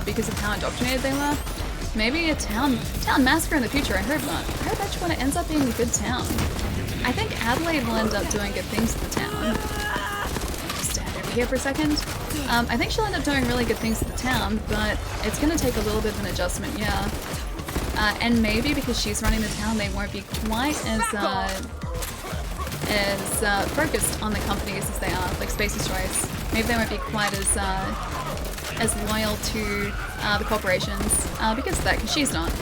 A: because of how indoctrinated they were. Maybe a town massacre in the future. I hope not. I hope Edgewater ends up being a good town. I think Adelaide will end up doing good things to the town. Just stand over here for a second. I think she'll end up doing really good things to the town, but it's going to take a little bit of an adjustment, yeah. And maybe because she's running the town, they won't be quite as focused on the companies as they are, like Space Destroyers. Maybe they won't be quite as loyal to the corporations because of that, because she's not.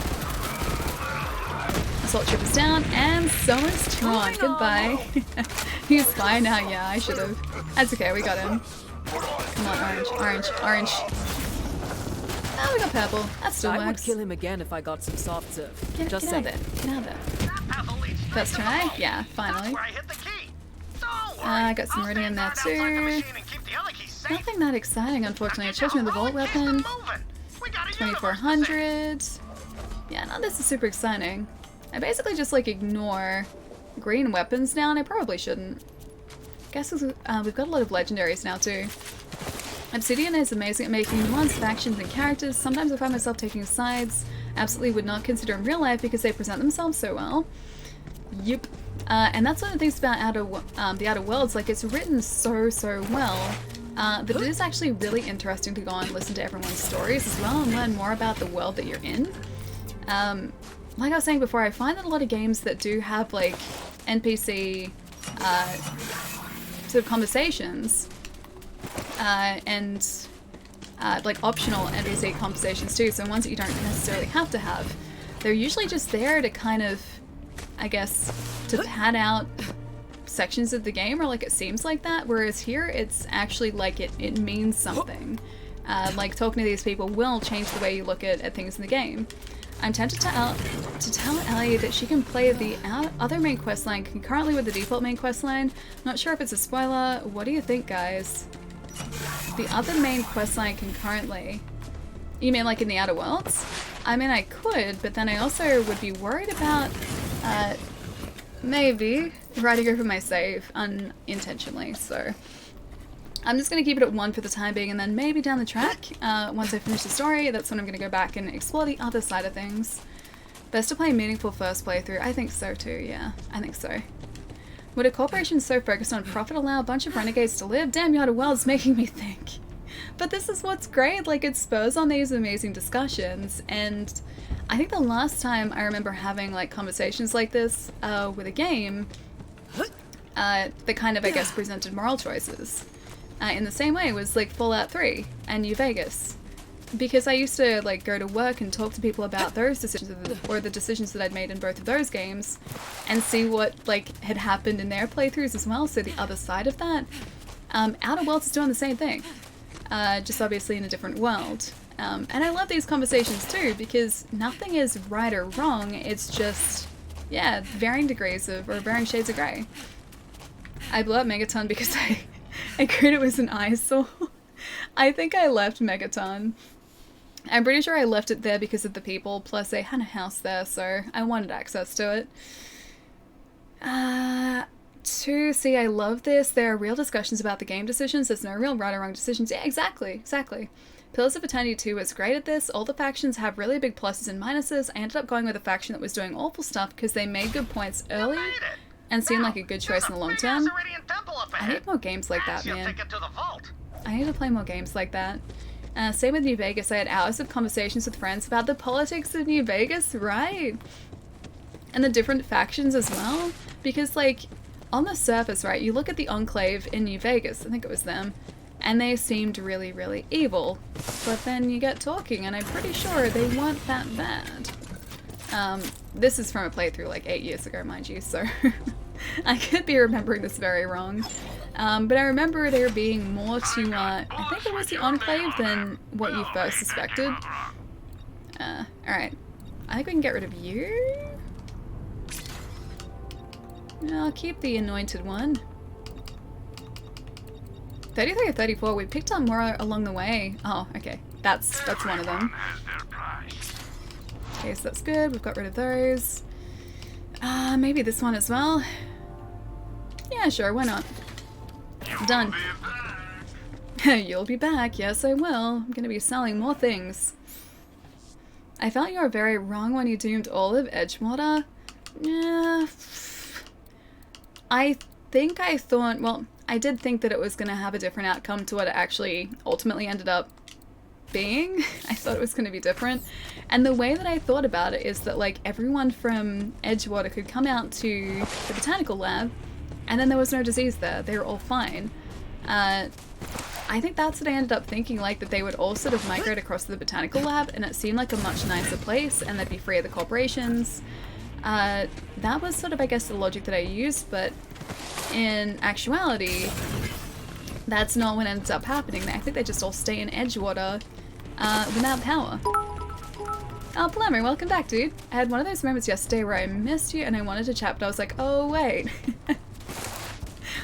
A: Assault Troop is down, and so is Tron. Goodbye. He's fine now, yeah, I should have. That's okay, we got him. Come on, orange. Oh, we got purple. That still works.
E: I would kill him again if I got some soft serve.
A: Get out of there. First try? Yeah, finally. I got some Meridian there too. Nothing that exciting, unfortunately. Children of the Vault weapon. 2400. Yeah, none of this is super exciting. I basically just like ignore green weapons now, and I probably shouldn't. Guess we've got a lot of legendaries now too. Obsidian is amazing at making nuanced factions and characters. Sometimes I find myself taking sides absolutely would not consider in real life because they present themselves so well. Yep. And that's one of the things about the Outer Worlds, like it's written so well, that it is actually really interesting to go and listen to everyone's stories as well and learn more about the world that you're in. Like I was saying before, I find that a lot of games that do have like NPC sort of conversations and like optional NPC conversations too, so ones that you don't necessarily have to have, they're usually just there to kind of, I guess, to pad out sections of the game, or like it seems like that, whereas here it's actually like it means something. Like talking to these people will change the way you look at things in the game. I'm tempted to tell Ellie that she can play the other main questline concurrently with the default main questline. Not sure if it's a spoiler. What do you think, guys? The other main questline concurrently? You mean like in the Outer Worlds? I mean, I could, but then I also would be worried about maybe writing over my save unintentionally, so I'm just going to keep it at 1 for the time being, and then maybe down the track, once I finish the story, that's when I'm going to go back and explore the other side of things. Best to play meaningful first playthrough. I think so too, yeah. I think so. Would a corporation so focused on profit allow a bunch of renegades to live? Damn, Outer World's making me think. But this is what's great, like it spurs on these amazing discussions, and I think the last time I remember having like conversations like this with a game that kind of, I guess, presented moral choices in the same way was like Fallout 3 and New Vegas. Because I used to like go to work and talk to people about those decisions or the decisions that I'd made in both of those games and see what like had happened in their playthroughs as well, so the other side of that. Outer Worlds is doing the same thing, just obviously in a different world. And I love these conversations too, because nothing is right or wrong, it's just, yeah, varying degrees of, or varying shades of grey. I blew up Megaton because I agreed it was an eyesore. I think I left Megaton. I'm pretty sure I left it there because of the people, plus they had a house there, so I wanted access to it. 2, see, I love this. There are real discussions about the game decisions. There's no real right or wrong decisions. Yeah, exactly. Pillars of Eternity 2 was great at this. All the factions have really big pluses and minuses. I ended up going with a faction that was doing awful stuff because they made good points early and seemed like a good choice in the long term. I need more games like that, man. I need to play more games like that. Same with New Vegas. I had hours of conversations with friends about the politics of New Vegas, right? And the different factions as well. Because, like, on the surface, right, you look at the Enclave in New Vegas, I think it was them, and they seemed really, really evil. But then you get talking, and I'm pretty sure they weren't that bad. This is from a playthrough like 8 years ago, mind you, so I could be remembering this very wrong. But I remember there being more to, I think it was the Enclave than what you first suspected. Alright. I think we can get rid of you. I'll keep the anointed one. 33 or 34, we picked up more along the way. Oh, okay. That's one of them. Okay, so that's good. We've got rid of those. Maybe this one as well. Yeah, sure, why not? Done. You'll be back. Yes, I will. I'm gonna be selling more things. I felt you were very wrong when you doomed all of Edgewater. Yeah. I think I thought, well, I did think that it was gonna have a different outcome to what it actually ultimately ended up being. I thought it was gonna be different. And the way that I thought about it is that, like, everyone from Edgewater could come out to the botanical lab and then there was no disease there. They were all fine. I think that's what I ended up thinking, like, that they would all sort of migrate across to the botanical lab and it seemed like a much nicer place and they'd be free of the corporations. That was sort of, I guess, the logic that I used, but in actuality, that's not what ends up happening. I think they just all stay in Edgewater without power. Oh, Palermo, welcome back, dude. I had one of those moments yesterday where I missed you and I wanted to chat, but I was like, oh, wait.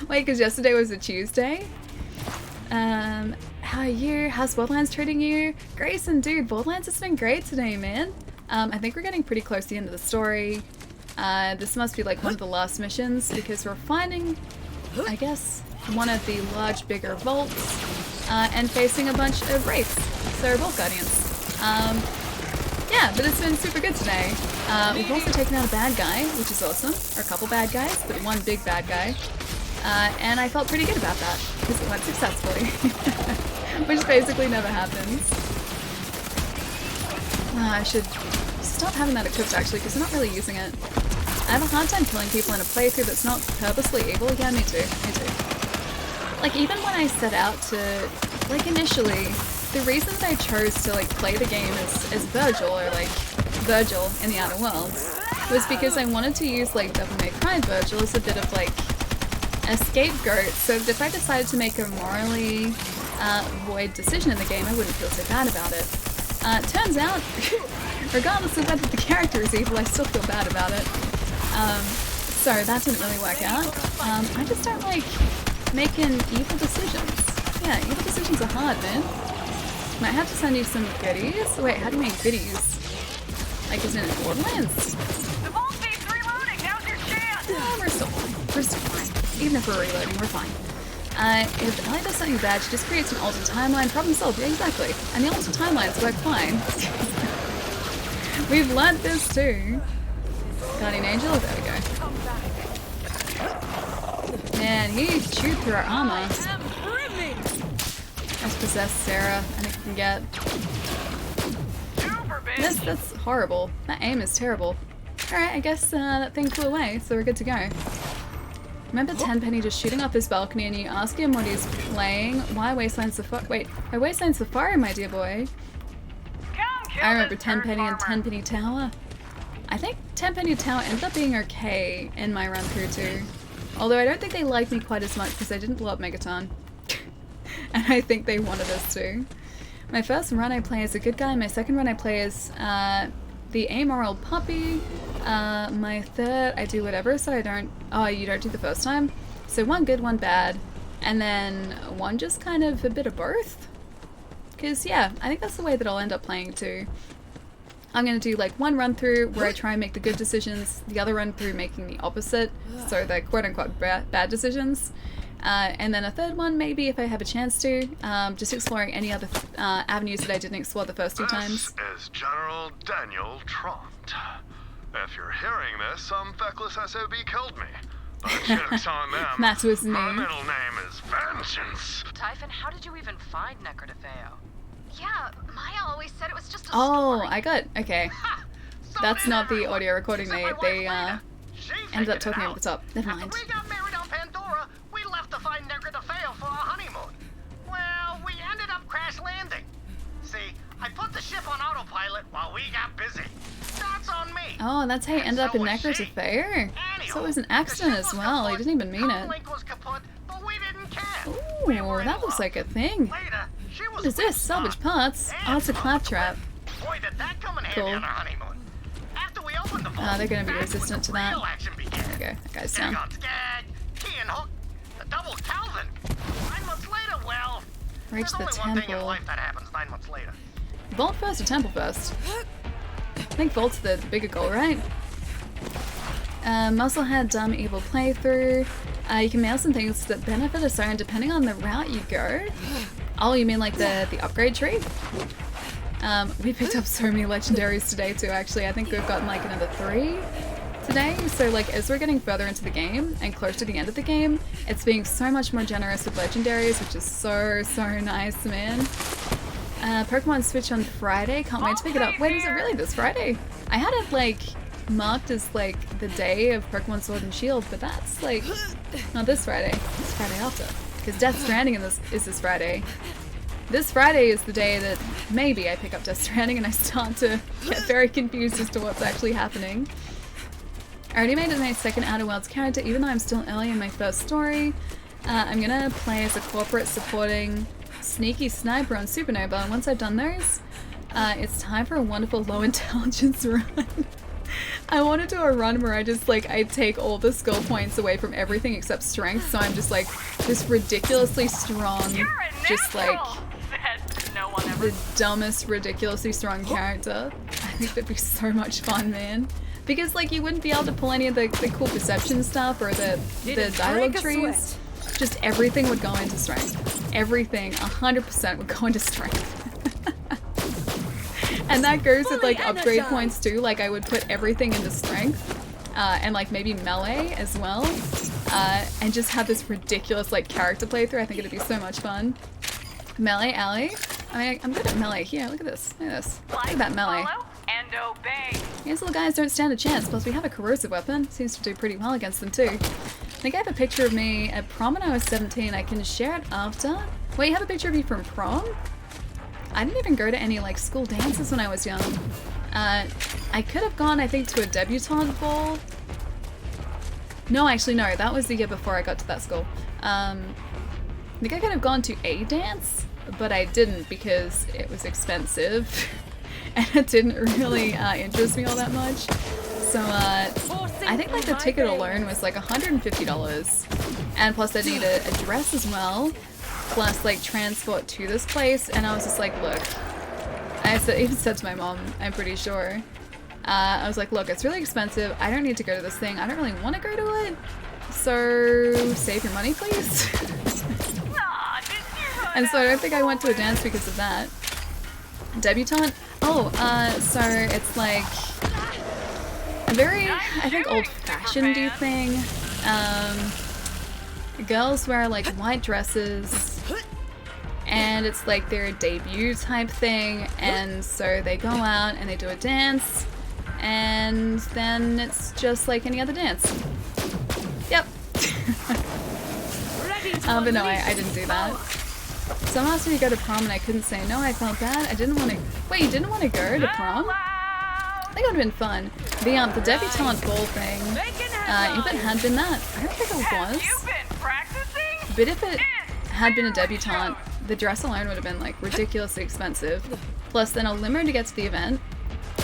A: Wait, because yesterday was a Tuesday? How are you? How's Borderlands treating you? Grayson, dude, Borderlands has been great today, man. I think we're getting pretty close to the end of the story. This must be like one of the last missions because we're finding, I guess, one of the large, bigger vaults and facing a bunch of wraiths, so vault guardians. Yeah, but it's been super good today. We've also taken out a bad guy, which is awesome, or a couple bad guys, but one big bad guy. And I felt pretty good about that because it went successfully, which basically never happens. I should stop having that equipped actually because I'm not really using it. I have a hard time killing people in a playthrough that's not purposely evil. Yeah, me too. Like, even when I set out to, like, initially, the reason that I chose to, like, play the game as Virgil, or, like, Virgil in the Outer Worlds, was because I wanted to use, like, Devil May Cry Virgil as a bit of, like, a scapegoat, so that if I decided to make a morally void decision in the game, I wouldn't feel so bad about it. Turns out, regardless of whether the character is evil, I still feel bad about it. So that didn't really work out. I just don't like making evil decisions. Yeah, evil decisions are hard, man. Might have to send you some goodies. Wait, how do you make goodies? Like, isn't it Borderlands?
K: The vault feed's reloading. Now's your chance.
A: We're still fine. Even if we're reloading, we're fine. If Ellie does something bad, she just creates an alternate timeline. Problem solved. Yeah, exactly. And the alternate timelines work fine. We've learnt this too. Guardian Angel, there we go. Man, he chewed through our armor. Let's possess Sarah, and it can get. That's horrible. That aim is terrible. Alright, I guess that thing flew away, so we're good to go. Remember Tenpenny just shooting off his balcony and you ask him what he's playing? Why Wasteland Safari? Wait, why Wasteland Safari, my dear boy? I remember Tenpenny and Tenpenny Tower. I think Tenpenny Tower ended up being okay in my run through too. Although I don't think they liked me quite as much because I didn't blow up Megaton. And I think they wanted us to. My first run I play as a good guy, my second run I play as the amoral puppy. My third I do whatever, so I don't... Oh, you don't do the first time? So one good, one bad, and then one just kind of a bit of both? Because yeah, I think that's the way that I'll end up playing too. I'm going to do like one run through where I try and make the good decisions, the other run through making the opposite, so the quote-unquote bad decisions. And then a third one, maybe if I have a chance to, just exploring any other avenues that I didn't explore the first two times.
H: This is General Daniel Trant. If you're hearing this, some feckless SOB killed me. But joke's on them.
A: That was me.
H: My middle name is Vengeance.
S: Typhon, how did you even find Necrodefeo? Yeah, Maya always said it was just a
A: story. I got... Okay. That's not the audio recording they ended up talking over the top. Never mind.
F: We got married on Pandora. We left to find Necrodefeo for our honeymoon. Well, we ended up crash landing. See, I put the ship on autopilot while we got busy. That's on me.
A: Oh, and that's how you ended up in Necrodefeo. So it was an accident as well. He didn't even mean it. Ooh, that looks like a thing. What is this? Salvage parts? Oh, it's a claptrap. Cool. They're gonna be resistant to that. There we go. That guy's down. Reach the temple. Vault first or temple first? I think Vault's the bigger goal, right? Musclehead Dumb Evil playthrough. You can mail some things that benefit a siren depending on the route you go. Oh, you mean like the upgrade tree? We picked up so many legendaries today too, actually. I think we've gotten like another 3 today. So like as we're getting further into the game and close to the end of the game, it's being so much more generous with legendaries, which is so nice, man. Pokemon Switch on Friday. Can't wait to pick it up. Wait, is it really this Friday? I had it like marked as like the day of Pokemon Sword and Shield, but that's like not this Friday. It's Friday after. Because Death Stranding is this Friday. This Friday is the day that maybe I pick up Death Stranding and I start to get very confused as to what's actually happening. I already made my second Outer Worlds character, even though I'm still early in my first story. I'm gonna play as a corporate supporting sneaky sniper on Supernova, and once I've done those, it's time for a wonderful low intelligence run. I want to do a run where I just like, I take all the skill points away from everything except strength, so I'm just like this ridiculously strong, just like the dumbest ridiculously strong character. I think that'd be so much fun, man. Because like you wouldn't be able to pull any of the cool perception stuff or the dialogue trees. Just everything would go into strength. Everything, 100% would go into strength. And that goes with like upgrade points too. Like I would put everything into strength and like maybe melee as well. And just have this ridiculous like character playthrough. I think it'd be so much fun. Melee alley. I mean, I'm good at melee. Here, look at this. Look at this. Look at that melee.
K: And obey.
A: These little guys don't stand a chance. Plus we have a corrosive weapon. Seems to do pretty well against them too. I think I have a picture of me at prom when I was 17. I can share it after. Wait, you have a picture of you from prom? I didn't even go to any like school dances when I was young. I could have gone, I think, to a debutante ball. No, actually no, that was the year before I got to that school. I think I could have gone to a dance, but I didn't because it was expensive and it didn't really interest me all that much. So I think like the ticket alone was like $150, and plus I need a dress as well. Plus like transport to this place, and I was just like, look, I even said to my mom, I'm pretty sure, I was like, look, it's really expensive, I don't need to go to this thing, I don't really want to go to it, so save your money, please. And so I don't think I went to a dance because of that. Debutante? Oh, so it's like a very, I think, old-fashioned thing. Girls wear like white dresses, and it's like their debut type thing, and so they go out and they do a dance, and then it's just like any other dance. Yep. But no, I didn't do that. Someone asked me to go to prom and I couldn't say no. I felt bad. I didn't want to. Wait, you didn't want to go to prom? I think it would have been fun. The debutante ball thing. If it had been that, I don't think it was. But if it had been a debutante, the dress alone would have been like ridiculously expensive. Plus then a limo to get to the event,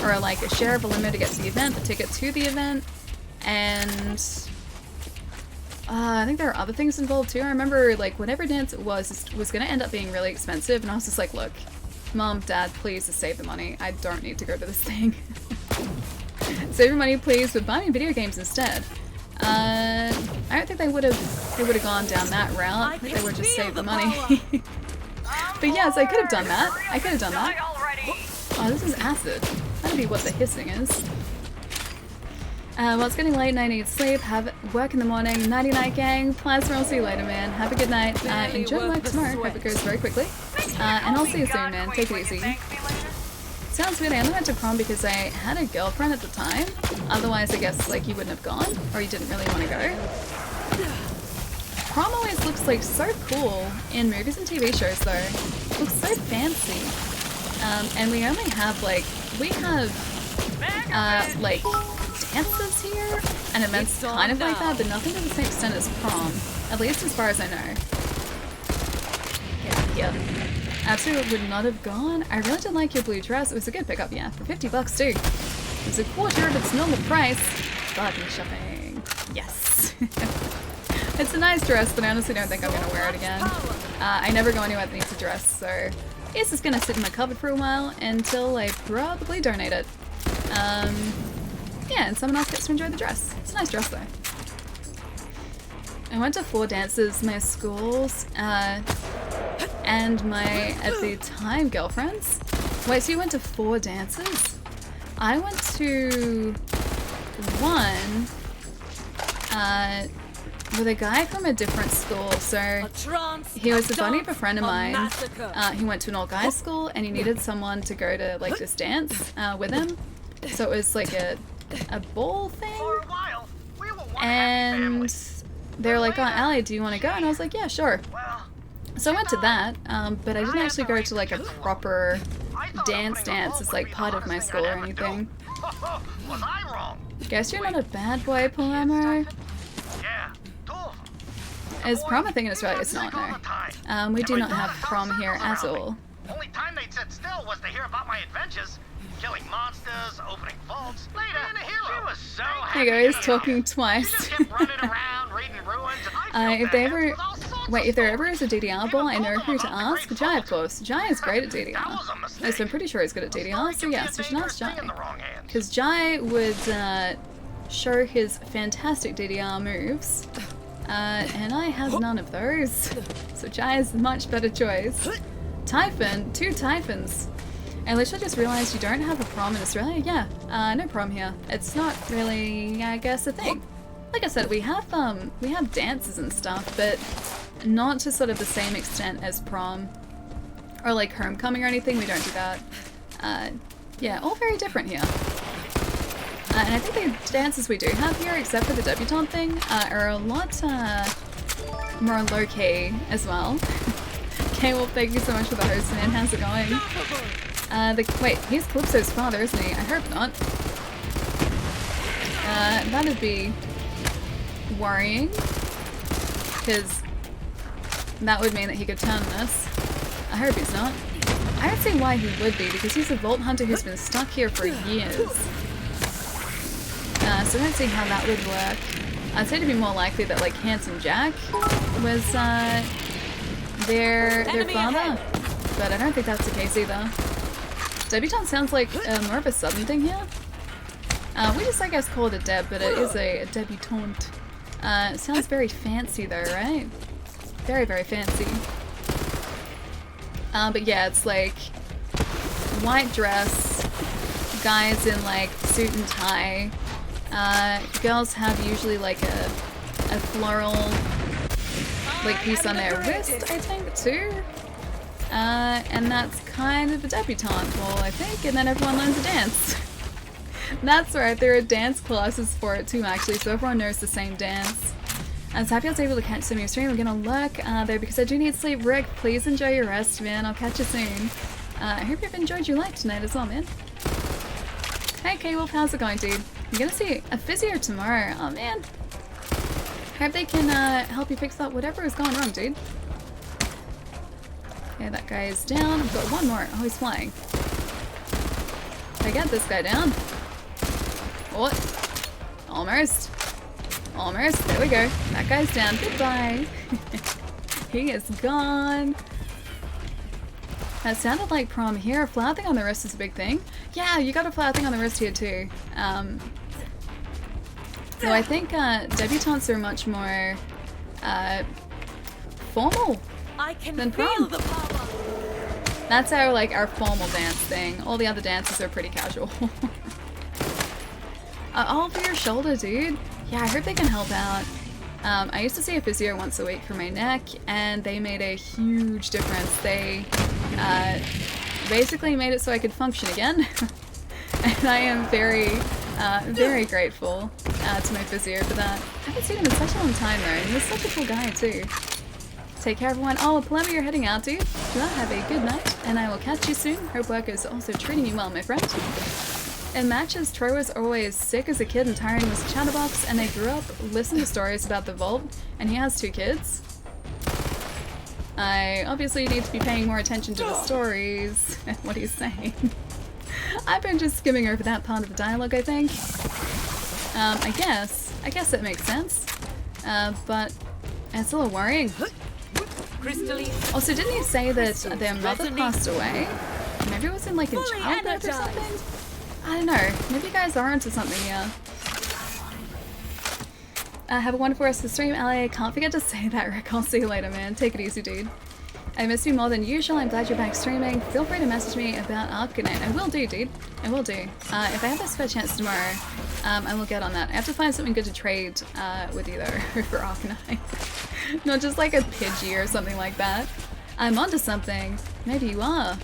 A: or like a share of a limo to get to the event, the ticket to the event, and I think there are other things involved too. I remember like whatever dance it was going to end up being really expensive, and I was just like, look, Mom, Dad, please just save the money. I don't need to go to this thing. Save your money, please, but buy me video games instead. I don't think they would have gone down that route. I think they would just save the money. But yes, I could have done that. I could have done that. Oh, this is acid. That'd be what the hissing is. Well, it's getting late and I need sleep. Have work in the morning. Nighty-night, gang. Plasma, I'll see you later, man. Have a good night. Enjoy work tomorrow. Hope it goes very quickly. And I'll see you soon, man. Take it easy. Sounds weird. I only went to prom because I had a girlfriend at the time. Otherwise, I guess, like, you wouldn't have gone. Or you didn't really want to go. Prom always looks, like, so cool in movies and TV shows, though. It looks so fancy. And we only have, like, like, dances here, and events kind of like that, but nothing to the same extent as prom, at least as far as I know. Yeah. Absolutely would not have gone. I really did like your blue dress. It was a good pickup, yeah, for $50 too. It was a quarter of its normal price. Bargain shopping. Yes. It's a nice dress, but I honestly don't think I'm going to wear it again. I never go anywhere that needs a dress, so it's just going to sit in my cupboard for a while until I probably donate it. Yeah, and someone else gets to enjoy the dress. It's a nice dress though. I went to 4 dances, my school's, and my, at the time, girlfriend's. Wait, so you went to 4 dances? I went to one, with a guy from a different school, so he was a buddy of a friend of mine. He went to an all-guys school, and he needed someone to go to, like, this dance, with him. So it was like a ball thing, and they were like, oh, Allie, do you want to go? And I was like, yeah, sure. So I went to that, but I didn't actually go to like a proper dance as like part of my school or anything. Guess you're not a bad boy, Palermo. Is prom a thing in Australia? It's not, no. We do not have prom here at all.
F: Only time they'd sit still was to hear about my adventures. Killing monsters, opening vaults, later being a hero. She was so happy.
A: Hey guys, talking twice. If there ever is a DDR ball, I know who to ask. Jai, of course. Jai is great at DDR. So I'm pretty sure he's good at DDR, so yes, you should ask Jai. Because Jai would show his fantastic DDR moves, and I have none of those. So Jai is a much better choice. Typhon, 2 Typhons. I literally just realized you don't have a prom in Australia. Yeah, no prom here. It's not really, I guess, a thing. Like I said, we have dances and stuff, but not to sort of the same extent as prom or like homecoming or anything. We don't do that. Yeah, all very different here. And I think the dances we do have here, except for the debutante thing, are a lot more low-key as well. Okay, well, thank you so much for the host, man. How's it going? Wait, he's Calypso's father, isn't he? I hope not. That'd be worrying, because that would mean that he could turn this. I hope he's not. I don't see why he would be, because he's a vault hunter who's been stuck here for years. So I don't see how that would work. I'd say to be more likely that like Handsome Jack was their father, but I don't think that's the case either. Debutante sounds like more of a southern thing here. We just, I guess, call it a deb, but it is a debutante. It sounds very fancy though, right? Very, very fancy. But yeah, it's like white dress, guys in like suit and tie. Girls have usually like a floral like piece on their wrist, I think, too. And that's kind of a debutante ball, I think, and then everyone learns to dance. That's right, there are dance classes for it too, actually, so everyone knows the same dance. I'm so happy I was able to catch some of your stream. I'm gonna lurk there because I do need sleep. Rick, please enjoy your rest, man. I'll catch you soon. I hope you've enjoyed your life tonight as well, man. Hey, K-Wolf, how's it going, dude? I'm gonna see a physio tomorrow. Oh, man. Hope they can help you fix up whatever is going wrong, dude. Okay, that guy is down. I've got one more. Oh, he's flying. Can I get this guy down? What? Almost. Almost. There we go. That guy's down. Goodbye. He is gone. That sounded like prom here. Flower thing on the wrist is a big thing. Yeah, you got a flower thing on the wrist here too. So I think debutantes are much more formal than prom. That's our formal dance thing. All the other dances are pretty casual. All for your shoulder, dude. Yeah, I heard they can help out. I used to see a physio once a week for my neck, and they made a huge difference. They basically made it so I could function again. And I am very, very grateful to my physio for that. I haven't seen him in such a long time though, and he's such a cool guy too. Take care everyone. Oh, Palema, you're heading out, dude. Well, have a good night, and I will catch you soon. Hope work is also treating you well, my friend. In matches, Troy was always sick as a kid and Tyrion was a chatterbox, and they grew up listening to stories about the Vault, and he has 2 kids. I obviously need to be paying more attention to the stories and what he's saying. I've been just skimming over that part of the dialogue, I think. I guess it makes sense. But it's a little worrying. Also, didn't he say that their mother passed away? Maybe it was in like a childbirth or something? I don't know. Maybe you guys are onto something here. Have a wonderful rest of the stream, LA. Can't forget to say that, Rick. I'll see you later, man. Take it easy, dude. I miss you more than usual. I'm glad you're back streaming. Feel free to message me about Arcanine. I will do, dude. I will do. If I have a spare chance tomorrow, I will get on that. I have to find something good to trade with you, though, for Arcanine. Not just like a Pidgey or something like that. I'm onto something. Maybe you are.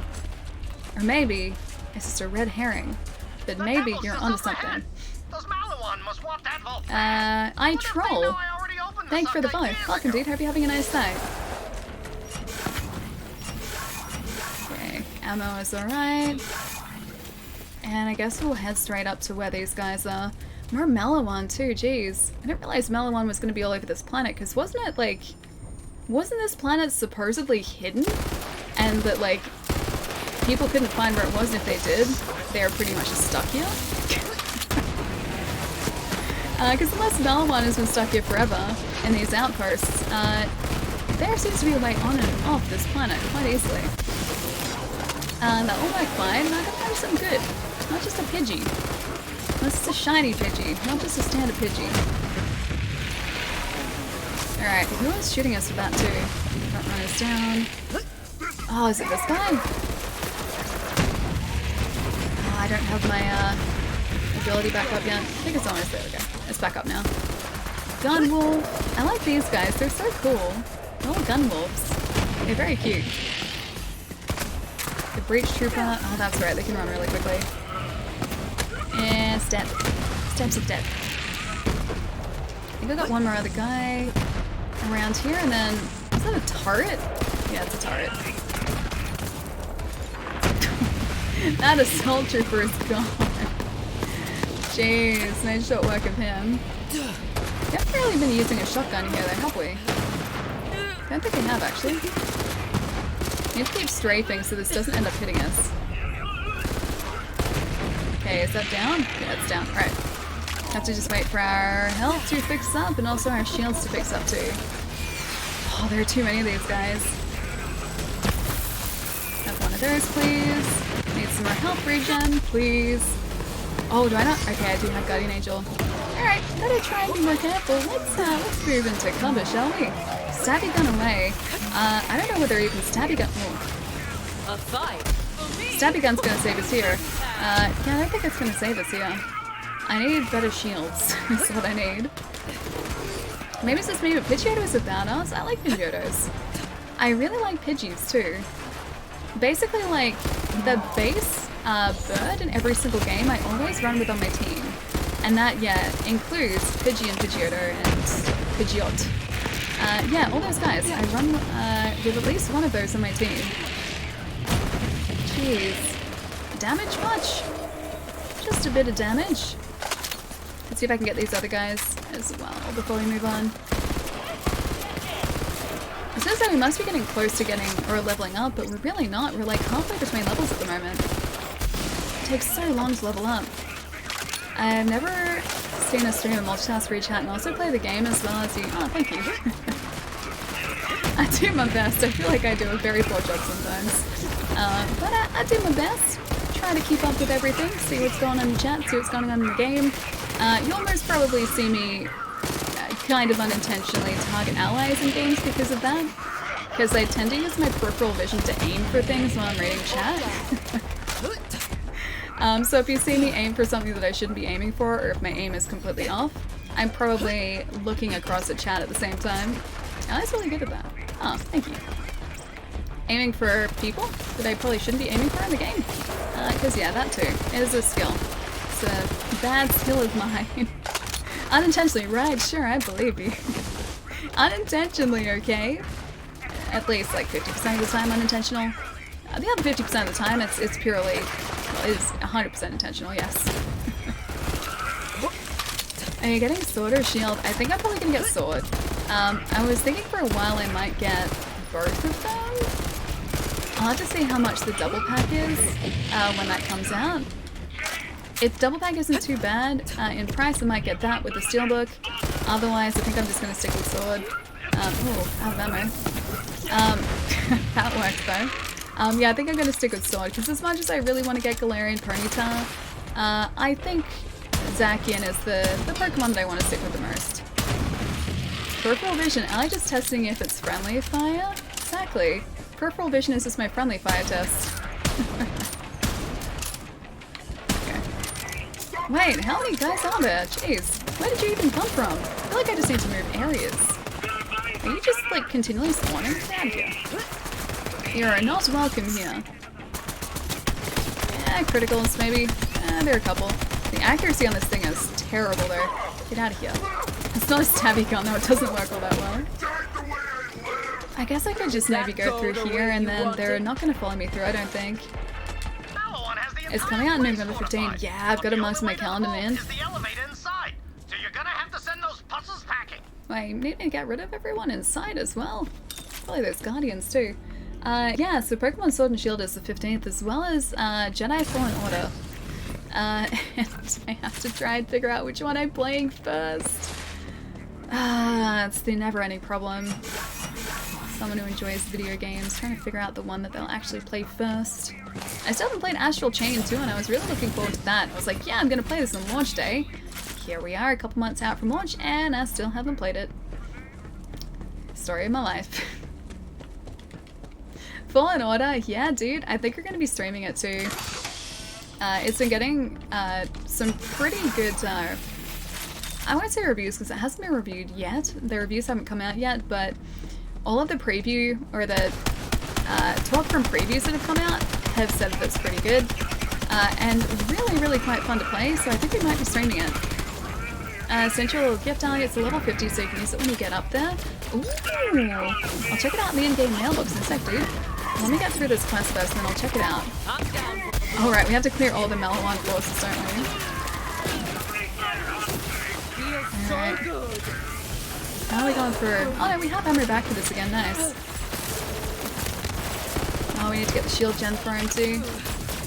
A: Or maybe it's just a red herring. But maybe you're onto something. I troll. Thanks for the follow. Welcome, dude. Hope you're having a nice day. Okay, ammo is alright. And I guess we'll head straight up to where these guys are. More Malawan too, jeez. I didn't realize Malawan was going to be all over this planet, because wasn't this planet supposedly hidden? And that, like, people couldn't find where it was, and if they did, they were pretty much just stuck here? Because unless Malawan has been stuck here forever in these outposts, there seems to be a way on and off this planet quite easily. That will work fine, and I gotta find something good. Not just a Pidgey. Unless it's a shiny Pidgey, not just a standard Pidgey. Alright, who was shooting us with that too? Don't run us down. Oh, is it this guy? Oh, I don't have my ability back up yet. I think it's almost there. We go. It's back up now. Gun wolf. I like these guys. They're so cool. They're all gun wolves. They're very cute. The breach trooper. Oh, that's right. They can run really quickly. And step. Steps of death. I think I got one more other guy around here, and then is that a turret? Yeah, it's a turret. That assault trooper is gone. Jeez, nice shot work of him. We haven't really been using a shotgun here though, have we? I don't think we have actually. We need to keep strafing so this doesn't end up hitting us. Okay, is that down? Yeah, it's down. Alright. Have to just wait for our health to fix up and also our shields to fix up too. Oh, there are too many of these guys. Have one of those, please. Need some more health regen, please. Oh, do I not? Okay, I do have Guardian Angel. Alright, gotta try and be more careful. Let's move into cover, shall we? Stabby gun away. I don't know whether even stabby gun. Oh.
C: A fight.
A: Stabby gun's gonna save us here. Yeah, I don't think it's gonna save us here. I need better shields. That's what I need. Maybe it's just me, but Pidgeotto is a badass. I like Pidgeottos. I really like Pidgeys too. Basically, like, the base bird in every single game I always run with on my team. And that, yeah, includes Pidgey and Pidgeotto and Pidgeot. Yeah, all those guys. I run with at least one of those on my team. Jeez. Damage much? Just a bit of damage. Let's see if I can get these other guys as well before we move on. It says that we must be getting close to getting or leveling up, but we're really not. We're like halfway between levels at the moment. It takes so long to level up. I've never seen a streamer multitask, reach out, and also play the game as well as you. Oh, thank you. I do my best. I feel like I do a very poor job sometimes. But I do my best. Try to keep up with everything, see what's going on in the chat, see what's going on in the game. You'll most probably see me kind of unintentionally target allies in games because of that. Because I tend to use my peripheral vision to aim for things while I'm reading chat. So if you see me aim for something that I shouldn't be aiming for, or if my aim is completely off, I'm probably looking across at chat at the same time. Ally's really good at that. Oh, thank you. Aiming for people that I probably shouldn't be aiming for in the game. Because yeah, that too. It is a skill. It's a bad skill of mine. Unintentionally, right, sure, I believe you. Unintentionally, okay? At least like 50% of the time unintentional. The other 50% of the time it's purely, well, it is 100% intentional, yes. Are you getting sword or shield? I think I'm probably gonna get sword. I was thinking for a while I might get both of them. I'll have to see how much the double pack is when that comes out. If double pack isn't too bad in price, I might get that with the steelbook. Otherwise, I think I'm just gonna stick with sword. Oh, out of ammo. That worked though. Yeah, I think I'm gonna stick with sword because as much as I really want to get Galarian Ponyta, I think Zacian is the Pokemon that I want to stick with the most. Peripheral vision. I like just testing if it's friendly fire. Exactly. Peripheral vision is just my friendly fire test. Wait, how many guys are there? Jeez, where did you even come from? I feel like I just need to move areas. Are you just like continually spawning? Get out of here. You are not welcome here. Yeah, criticals maybe. There are a couple. The accuracy on this thing is terrible though. Get out of here. It's not a stabby gun though, it doesn't work all that well. I guess I could just maybe go through here and then they're not going to follow me through, I don't think. It's coming out November 15th. Yeah, I've got it marked in my calendar, man. Wait, you need me to get rid of everyone inside as well? Probably those Guardians too. Yeah, so Pokemon Sword and Shield is the 15th, as well as Jedi Fallen Order. And I have to try and figure out which one I'm playing first. It's the never-ending problem. Someone who enjoys video games, trying to figure out the one that they'll actually play first. I still haven't played Astral Chain 2 and I was really looking forward to that. I was like, yeah, I'm gonna play this on launch day. Here we are, a couple months out from launch, and I still haven't played it. Story of my life. Fallen Order, yeah dude, I think we're gonna be streaming it too. It's been getting some pretty good, I won't say reviews because it hasn't been reviewed yet. The reviews haven't come out yet, but all of the preview, or the talk from previews that have come out have said that it's pretty good. And really, really quite fun to play, so I think we might be streaming it. Sent you a little gift, Ali. It's a level 50, so you can use it when you get up there. Ooh! I'll check it out in the in-game mailbox in a sec, dude. Let me get through this quest first, and then I'll check it out. Alright, we have to clear all the Maliwan forces, don't we? Alright. How are we going through? Oh no, we have ammo back for this again, nice. Oh, we need to get the shield gen for him too.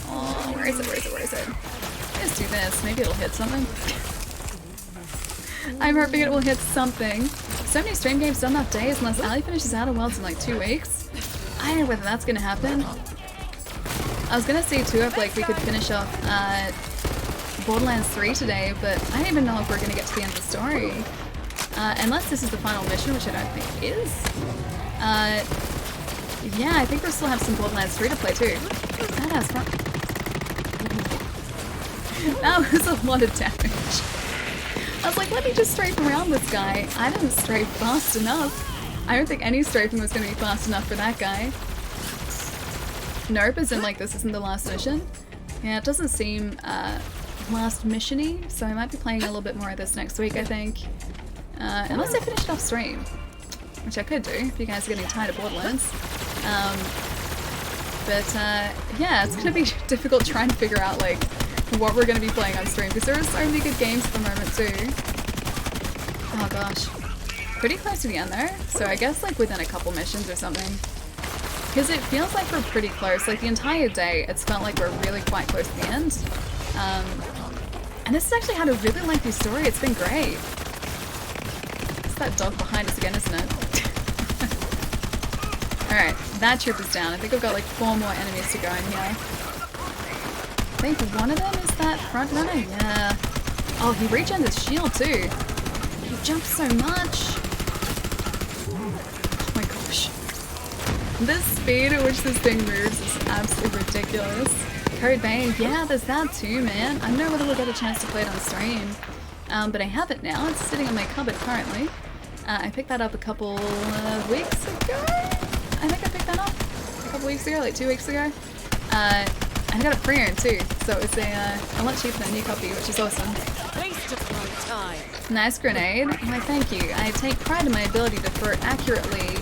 A: Oh, where is it, where is it, where is it? Let's do this, maybe it'll hit something. I'm hoping it will hit something. So many stream games done that days unless Ali finishes Outer Worlds in like 2 weeks. I don't know whether that's gonna happen. I was gonna see too if like we could finish off Borderlands 3 today, but I don't even know if we're going to get to the end of the story. Unless this is the final mission, which I don't think it is. Yeah, I think we'll still have some Borderlands 3 to play too. That has fun. That was a lot of damage. I was like, let me just strafe around this guy. I didn't strafe fast enough. I don't think any strafing was going to be fast enough for that guy. Nope, as in like this isn't the last mission. Yeah, it doesn't seem last mission-y, so I might be playing a little bit more of this next week, I think. Unless I finish it off stream, which I could do if you guys are getting tired of Borderlands. Yeah, it's gonna be difficult trying to figure out like what we're gonna be playing on stream because there are so many good games at the moment too. Oh gosh, pretty close to the end though, so I guess like within a couple missions or something. Because it feels like we're pretty close. Like the entire day, it's felt like we're really quite close to the end. And this has actually had a really lengthy story. It's been great. It's that dog behind us again, isn't it? Alright, that troop is down. I think I've got like 4 more enemies to go in here. I think one of them is that front runner? Yeah. Oh, he regens his shield too. He jumps so much. Oh my gosh. The speed at which this thing moves is absolutely ridiculous. Code Vein, yeah, there's that too, man. I don't know whether we'll get a chance to play it on stream, but I have it now. It's sitting in my cupboard currently. I picked that up a couple of weeks ago. I think I picked that up a couple weeks ago, like 2 weeks ago. I got it pre-owned too, so it was a lot cheaper than a new copy, which is awesome.
C: Waste of my time.
A: Nice grenade. Why, thank you. I take pride in my ability to throw accurately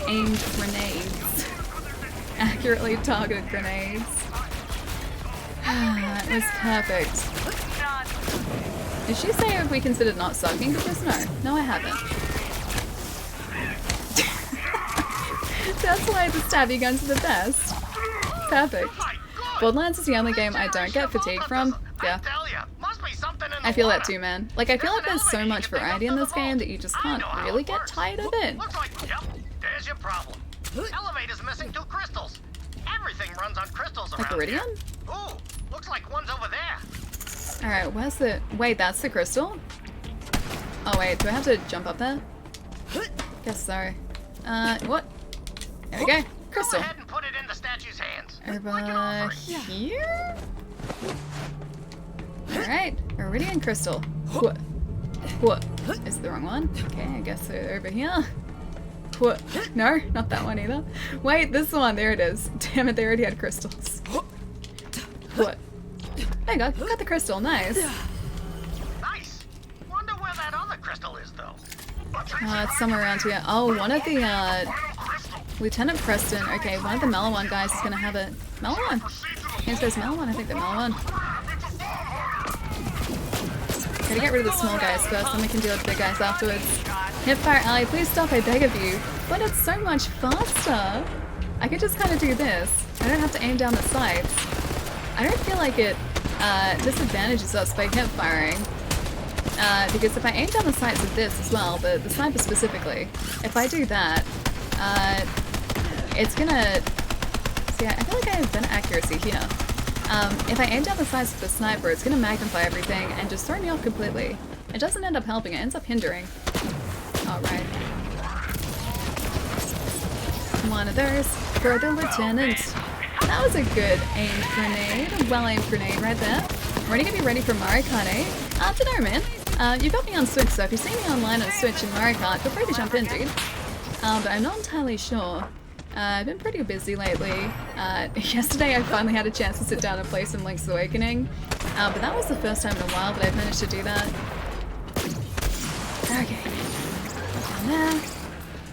A: aimed grenades. Accurately targeted grenades. It was perfect. Did she say if we considered not sucking? Because no I haven't. That's why the stabby guns are the best. Perfect. Borderlands is the only game I don't get fatigue from. Yeah. I feel that too, man. Like, I feel like there's so much variety in this game that you just can't really get tired of it.
F: There's your problem. Elevator's missing 2 crystals. Everything runs on crystals around
A: like Iridium?
F: here. Ooh, looks like one's over there.
A: Alright, where's the... Wait, that's the crystal? Oh wait, do I have to jump up there? Guess so. What? There we go. Crystal.
F: Go ahead and put it in the statue's hands.
A: Over here? Alright, Iridium crystal. What? What? Is the wrong one? Okay, I guess they're over here. What? No, not that one either. Wait, this one. There it is. Damn it, they already had crystals. What? There you go. Got the crystal. Nice.
F: Nice. Wonder where that other crystal is, though.
A: It's somewhere around here. Oh, one of the, Lieutenant Preston. Okay, one of the Malawan guys is gonna have it. Malawan? Yes, there's Malawan. I think they're Malawan. Gotta get rid of the small guys first, then we can deal with the big guys afterwards. Hipfire Alley, please stop, I beg of you. But it's so much faster. I could just kind of do this. I don't have to aim down the sights. I don't feel like it disadvantages us by hip firing. Because if I aim down the sights with this as well, the sniper specifically, if I do that, it's gonna... See, I feel like I have better accuracy here. If I aim down the sights with the sniper, it's gonna magnify everything and just throw me off completely. It doesn't end up helping, it ends up hindering. Alright. One of those for the lieutenant. That was a good aimed grenade. A well-aimed grenade right there. Ready to be ready for Mario Kart 8? I don't know, man. You've got me on Switch, so if you see me online on Switch in Mario Kart, feel free to jump in, dude. But I'm not entirely sure. I've been pretty busy lately. Yesterday I finally had a chance to sit down and play some Link's Awakening. But that was the first time in a while that I've managed to do that. Okay. Down there.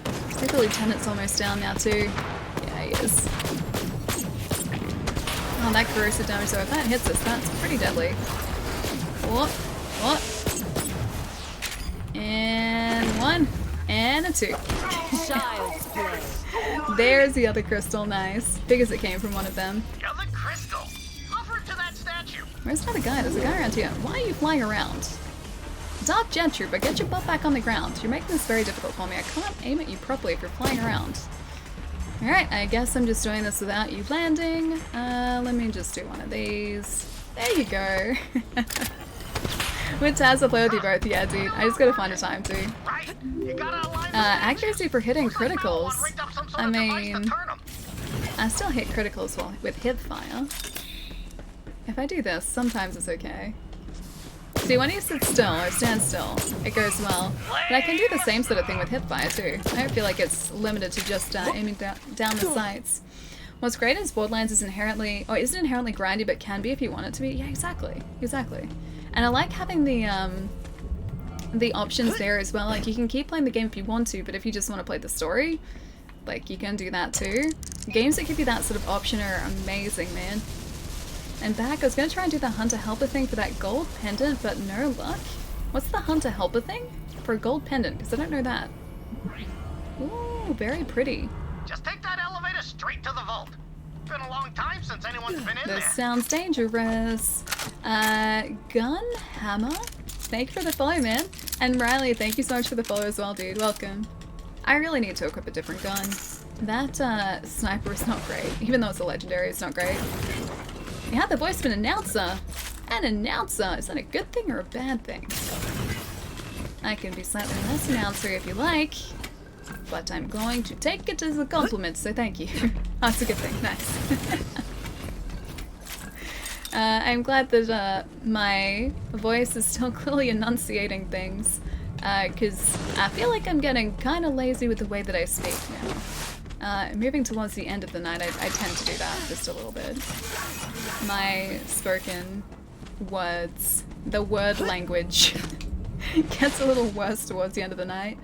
A: I think the lieutenant's almost down now too. Yeah, he is. Oh, that corrosive damage though, if that hits us, that's pretty deadly. What? And 1. And a 2.
C: Child's play.
A: There's the other crystal, nice. Big as it came from one of them.
F: The other crystal. Offer it to that statue.
A: Where's that guy? There's a guy around here. Why are you flying around? Dark Jet Trooper, get your butt back on the ground. You're making this very difficult for me. I can't aim at you properly if you're flying around. Alright, I guess I'm just doing this without you landing. Let me just do one of these. There you go. With Taz, I'll play with you both. Yeah, dude. I just gotta find a time to. Accuracy for hitting criticals. I mean, I still hit criticals with hip fire. If I do this, sometimes it's okay. See, when you sit still or stand still, it goes well. But I can do the same sort of thing with hip fire too. I don't feel like it's limited to just aiming down the sights. What's great is Borderlands is inherently, or isn't inherently grindy, but can be if you want it to be. Yeah, exactly. And I like having the options there as well. Like, you can keep playing the game if you want to, but if you just want to play the story, like, you can do that too. Games that give you that sort of option are amazing, man. And back, I was going to try and do the Hunter Helper thing for that gold pendant, but no luck. What's the Hunter Helper thing? For a gold pendant, because I don't know that. Ooh, very pretty.
F: Just take that elevator straight to the vault. Been a long time since anyone's been in there.
A: This sounds dangerous. Gun Hammer, thank you for the follow, man. And Riley, thank you so much for the follow as well, dude. Welcome. I really need to equip a different gun. That sniper is not great. Even though it's a legendary, it's not great. You have the voice of an announcer. An announcer. Is that a good thing or a bad thing? I can be slightly less announcer if you like, but I'm going to take it as a compliment, so thank you. That's a good thing. Nice. I'm glad that my voice is still clearly enunciating things, because I feel like I'm getting kind of lazy with the way that I speak now. Moving towards the end of the night, I tend to do that just a little bit. My spoken words, the word language, gets a little worse towards the end of the night.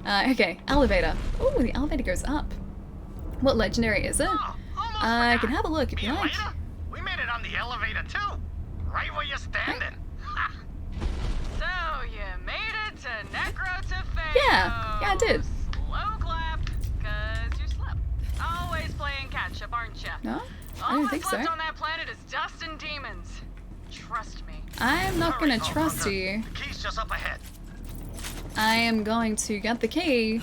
A: Okay, elevator. Ooh, the elevator goes up. What legendary is it? I can have a look if you like.
F: We made it on the elevator too, right where you're standing.
S: So you made it to Necrotophanos.
A: Yeah, I did.
S: Slow clap, cause you slept. Always playing catch up, aren't you?
A: No, I don't think so.
S: All that's left on that planet is dust and demons. Trust me.
A: I'm not gonna trust you.
F: The key's just up ahead.
A: I am going to get the key,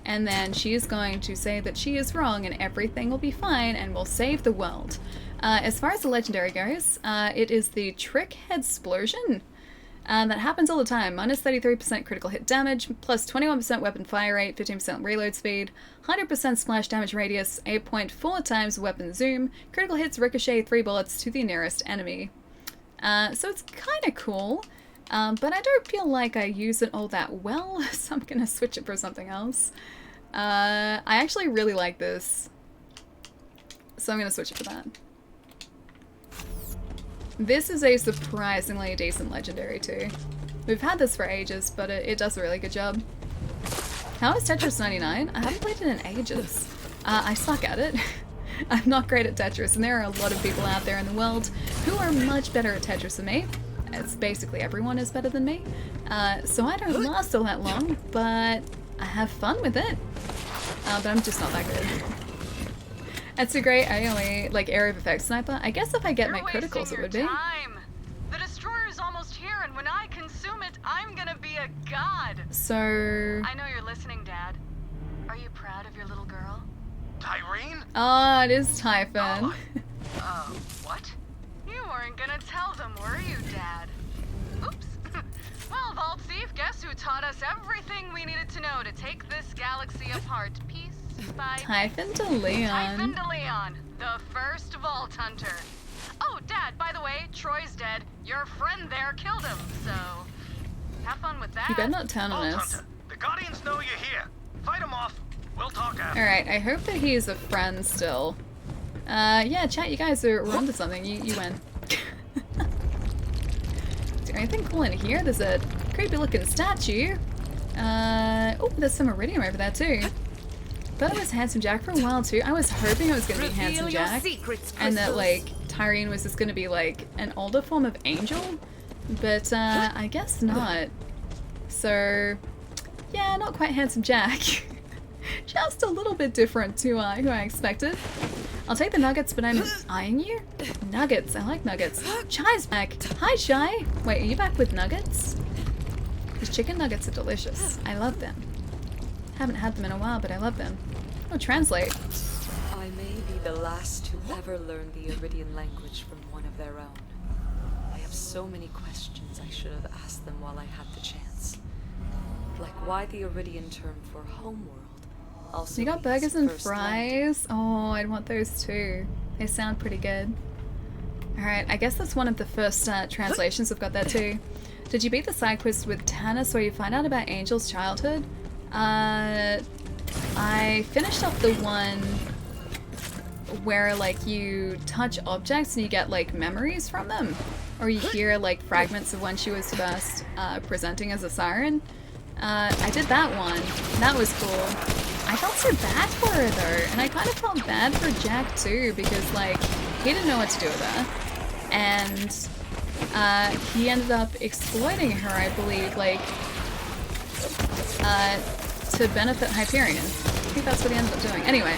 A: and then she is going to say that she is wrong and everything will be fine and we'll save the world. As far as the legendary goes, it is the Trick Headsplosion. That happens all the time. Minus 33% critical hit damage, plus 21% weapon fire rate, 15% reload speed, 100% splash damage radius, 8.4 times weapon zoom, critical hits ricochet 3 bullets to the nearest enemy. So it's kind of cool. But I don't feel like I use it all that well, so I'm gonna switch it for something else. I actually really like this, so I'm gonna switch it for that. This is a surprisingly decent legendary too. We've had this for ages, but it does a really good job. How is Tetris 99? I haven't played it in ages. I suck at it. I'm not great at Tetris, and there are a lot of people out there in the world who are much better at Tetris than me. It's basically everyone is better than me. So I don't last all that long, but I have fun with it. But I'm just not that good. It's a great AoE, like area of effect sniper. I guess if I get my criticals it would be.
S: Time. The destroyer's almost here, and when I consume it, I'm gonna be a god.
A: So...
S: I know you're listening, Dad. Are you proud of your little girl?
F: Tyreen?
A: Oh, it is Typhon.
S: What? You weren't gonna tell them, were you, Dad? Oops. Well, Vault Thief, guess who taught us everything we needed to know to take this galaxy apart piece by
A: Typhon de Leon.
S: Typhon de Leon, the first Vault Hunter. Oh, Dad, by the way, Troy's dead. Your friend there killed him, so have fun with that.
A: You better not turn on
F: Vault
A: us.
F: Hunter, the Guardians know you're here. Fight them off. We'll talk after.
A: Alright, I hope that he's a friend still. Yeah, chat, you guys are onto something. You win. Is there anything cool in here? There's a creepy looking statue. Oh, there's some iridium over there too. Thought it was Handsome Jack for a while too. I was hoping it was gonna be Handsome Jack. And that like Tyreen was just gonna be like an older form of Angel. But I guess not. So yeah, not quite Handsome Jack. Just a little bit different to who I expected. I'll take the nuggets, but I'm eyeing you? Nuggets, I like nuggets. Shy's back. Hi, Shy. Wait, are you back with nuggets? These chicken nuggets are delicious. I love them. Haven't had them in a while, but I love them. Oh, translate.
J: I may be the last to ever learn the Iridian language from one of their own. so many questions I should have asked them while I had the chance. Like why the Iridian term for homeworld also
A: You got
J: means
A: burgers and
J: first
A: fries? Oh, I'd want those too. They sound pretty good. Alright, I guess that's one of the first translations we've got there too. Did you beat the side quest with Tannis where you find out about Angel's childhood? I finished up the one where like you touch objects and you get like memories from them. Or you hear like fragments of when she was first presenting as a siren. I did that one. That was cool. I felt so bad for her though, and I kind of felt bad for Jack too because like he didn't know what to do with her, and he ended up exploiting her, I believe, like to benefit Hyperion. I think that's what he ended up doing. Anyway,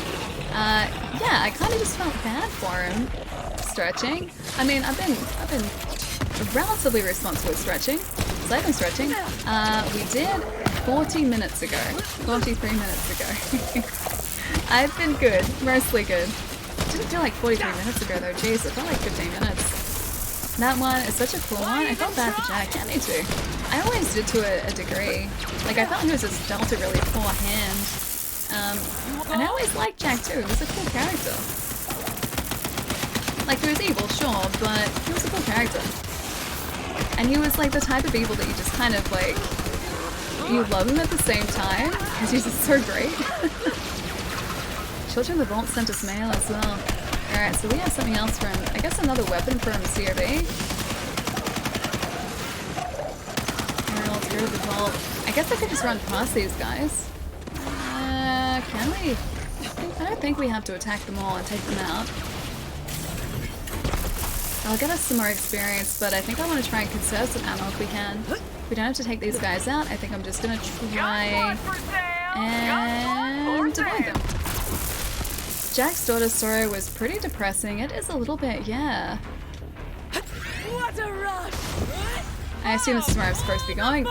A: yeah, I kind of just felt bad for him. Stretching. I mean, I've been relatively responsible with stretching. So I've been stretching. We did 40 minutes ago. 43 minutes ago. I've been good. Mostly good. Didn't feel like 43 minutes ago though. Jeez, it felt like 15 minutes. That one is such a cool one. I felt bad for Jack. Yeah, me too. I always did to a degree. Like, I thought he was just dealt a really poor hand. And I always liked Jack too. He was a cool character. Like, he was evil, sure, but he was a cool character. And he was like the type of evil that you just kind of like, you love him at the same time, because he's just so great. Children of the Vault sent us mail as well. Alright, so we have something else from, I guess another weapon from CRB. Alright, let's go to the Vault. I guess I could just run past these guys. Can we? I don't think we have to attack them all and take them out. I'll get us some more experience, but I think I want to try and conserve some ammo if we can. We don't have to take these guys out. I think I'm just going to try and divide them. Jack's daughter's story was pretty depressing. It is a little bit, yeah.
K: What a rush!
A: I assume this is where I'm supposed to be going.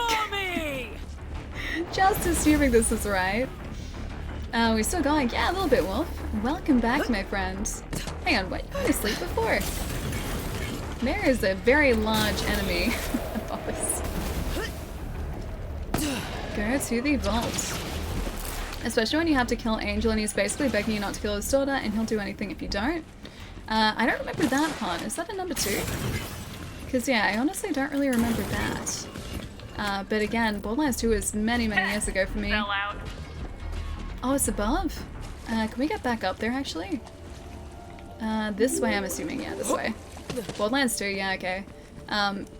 A: Just assuming this is right. We're still going? Yeah, a little bit, Wolf. Welcome back, my friends. Hang on, what? You were asleep before? There is a very large enemy above us. Go to the vault. Especially when you have to kill Angel and he's basically begging you not to kill his daughter and he'll do anything if you don't. I don't remember that part. Is that a number 2? Because yeah, I honestly don't really remember that. But again, Borderlands 2 was many, many years ago for me. Oh, it's above? Can we get back up there actually? This way I'm assuming, yeah, this way. Borderlands 2, yeah, okay.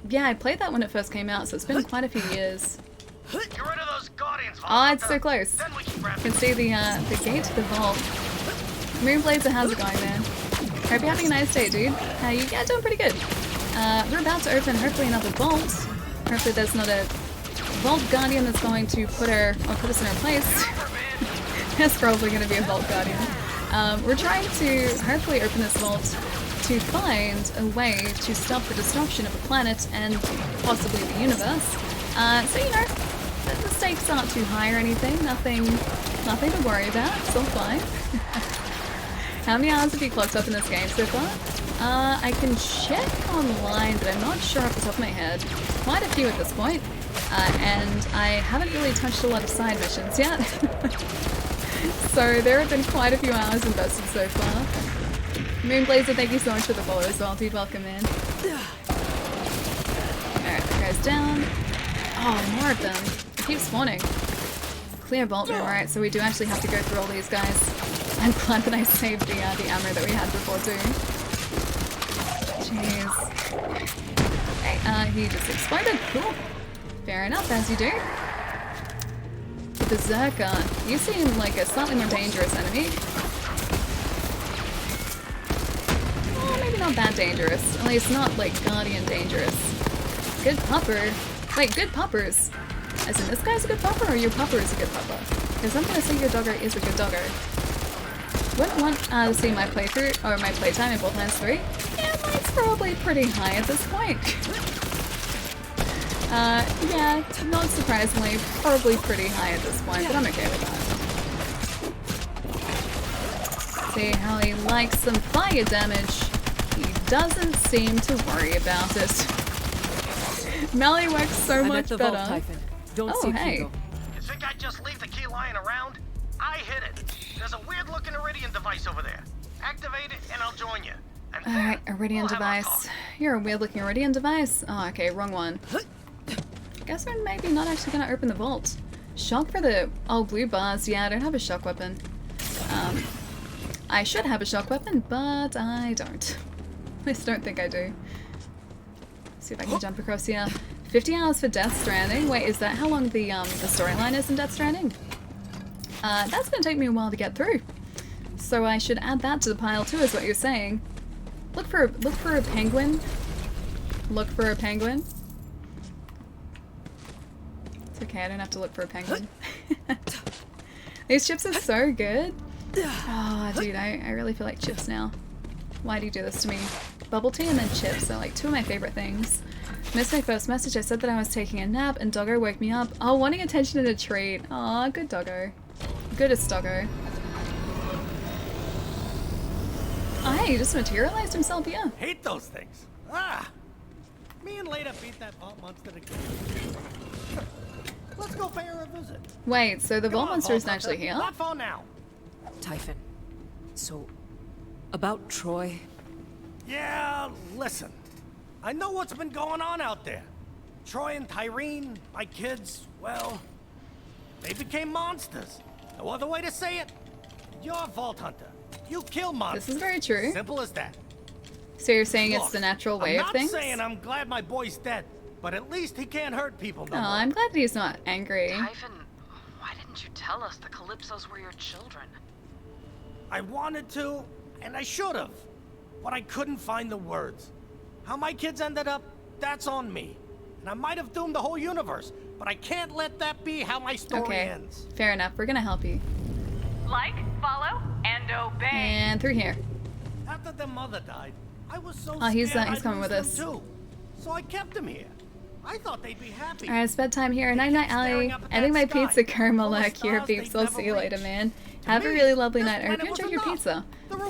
A: Yeah, I played that when it first came out, so it's been quite a few years.
F: Get rid of those Guardians,
A: Oh, it's so close. You can see the gate to the vault. Moonblazer, how's it going, man? Hope you're having a nice day, dude. Yeah, doing pretty good. We're about to open, hopefully, another vault. Hopefully there's not a Vault Guardian that's going to put us in our place. There's probably going to be a Vault Guardian. We're trying to hopefully open this vault to find a way to stop the destruction of a planet and possibly the universe. So, you know, the stakes aren't too high or anything. Nothing to worry about. It's all fine. How many hours have you clocked up in this game so far? I can check online, but I'm not sure off the top of my head. Quite a few at this point. And I haven't really touched a lot of side missions yet. So there have been quite a few hours invested so far. Moonblazer, thank you so much for the follow as well, dude. Welcome in. Alright, that guy's down. Oh, more of them. They keep spawning. Clear vault room, alright, so we do actually have to go through all these guys. I'm glad that I saved the ammo that we had before too. Jeez. Okay, he just exploded. Cool. Fair enough, as you do. The Berserker. You seem like a slightly more dangerous enemy. Well, maybe not that dangerous. At least not, like, Guardian dangerous. Good pupper. Wait, good puppers. As in, this guy's a good pupper, or your pupper is a good pupper? Because I'm gonna say your dogger is a good dogger. Wouldn't want to see my playthrough, or my playtime in Borderlands 3? Yeah, mine's probably pretty high at this point. Yeah, not surprisingly, probably pretty high at this point, but I'm okay with that. See how he likes some fire damage. He doesn't seem to worry about it. Melee works so
E: I'm
A: much
E: at the
A: better.
E: vault, Typhon. Don't
A: Oh,
E: see
A: hey.
E: Hugo.
F: You think I'd just leave the key lying around? I hid it. There's a weird-looking Iridian device over there. Activate it, and I'll join you. And
A: Alright, Iridian device. You're a weird looking Iridian device. Oh, okay, wrong one. Guess we're maybe not actually gonna open the vault. Shock for the blue bars. Yeah, I don't have a shock weapon. I should have a shock weapon, but I don't. I just don't think I do. See if I can jump across here. 50 hours for Death Stranding. Wait, is that how long the storyline is in Death Stranding? That's gonna take me a while to get through. So I should add that to the pile too, is what you're saying. Look for a penguin. Look for a penguin. It's okay, I don't have to look for a penguin. These chips are so good. Oh, dude, I really feel like chips now. Why do you do this to me? Bubble tea and then chips are like two of my favorite things. Missed my first message. I said that I was taking a nap and Doggo woke me up. Oh, wanting attention and a treat. Aw, good Doggo. Goodest Doggo. Oh, hey, he just materialized himself here.
G: Hate those things. Ah! Me and Leda beat that vault monster again. Let's go pay her a visit.
A: Wait, so the vault monster isn't
G: Hunter.
A: actually here?
G: Not for now.
E: Typhon. So, about Troy.
G: Yeah, listen. I know what's been going on out there. Troy and Tyreen, my kids, well, they became monsters. No other way to say it. You're a Vault Hunter. You kill monsters.
A: This is very true.
G: Simple as that.
A: So you're saying
G: Look,
A: it's the natural way of things?
G: I'm not saying I'm glad my boy's dead, but at least he can't hurt people no
A: Oh,
G: more.
A: I'm glad that he's not angry.
S: Typhon, why didn't you tell us the Calypsos were your children?
G: I wanted to, and I should have, but I couldn't find the words. How my kids ended up, that's on me. And I might have doomed the whole universe, but I can't let that be how my story ends.
A: Fair enough. We're gonna help you.
K: Like, follow, and obey.
A: And through here.
G: After their mother died, I was so
A: Oh, he's
G: scared
A: he's
G: I'd
A: coming
G: lose
A: with
G: them
A: us.
G: too. So I kept them here. I thought they'd be happy.
A: Alright, it's bedtime here. Night night, Allie. I think my pizza caramel here, peeps. I'll see you later, man. Have a really lovely night. I hope you enjoyed your pizza. And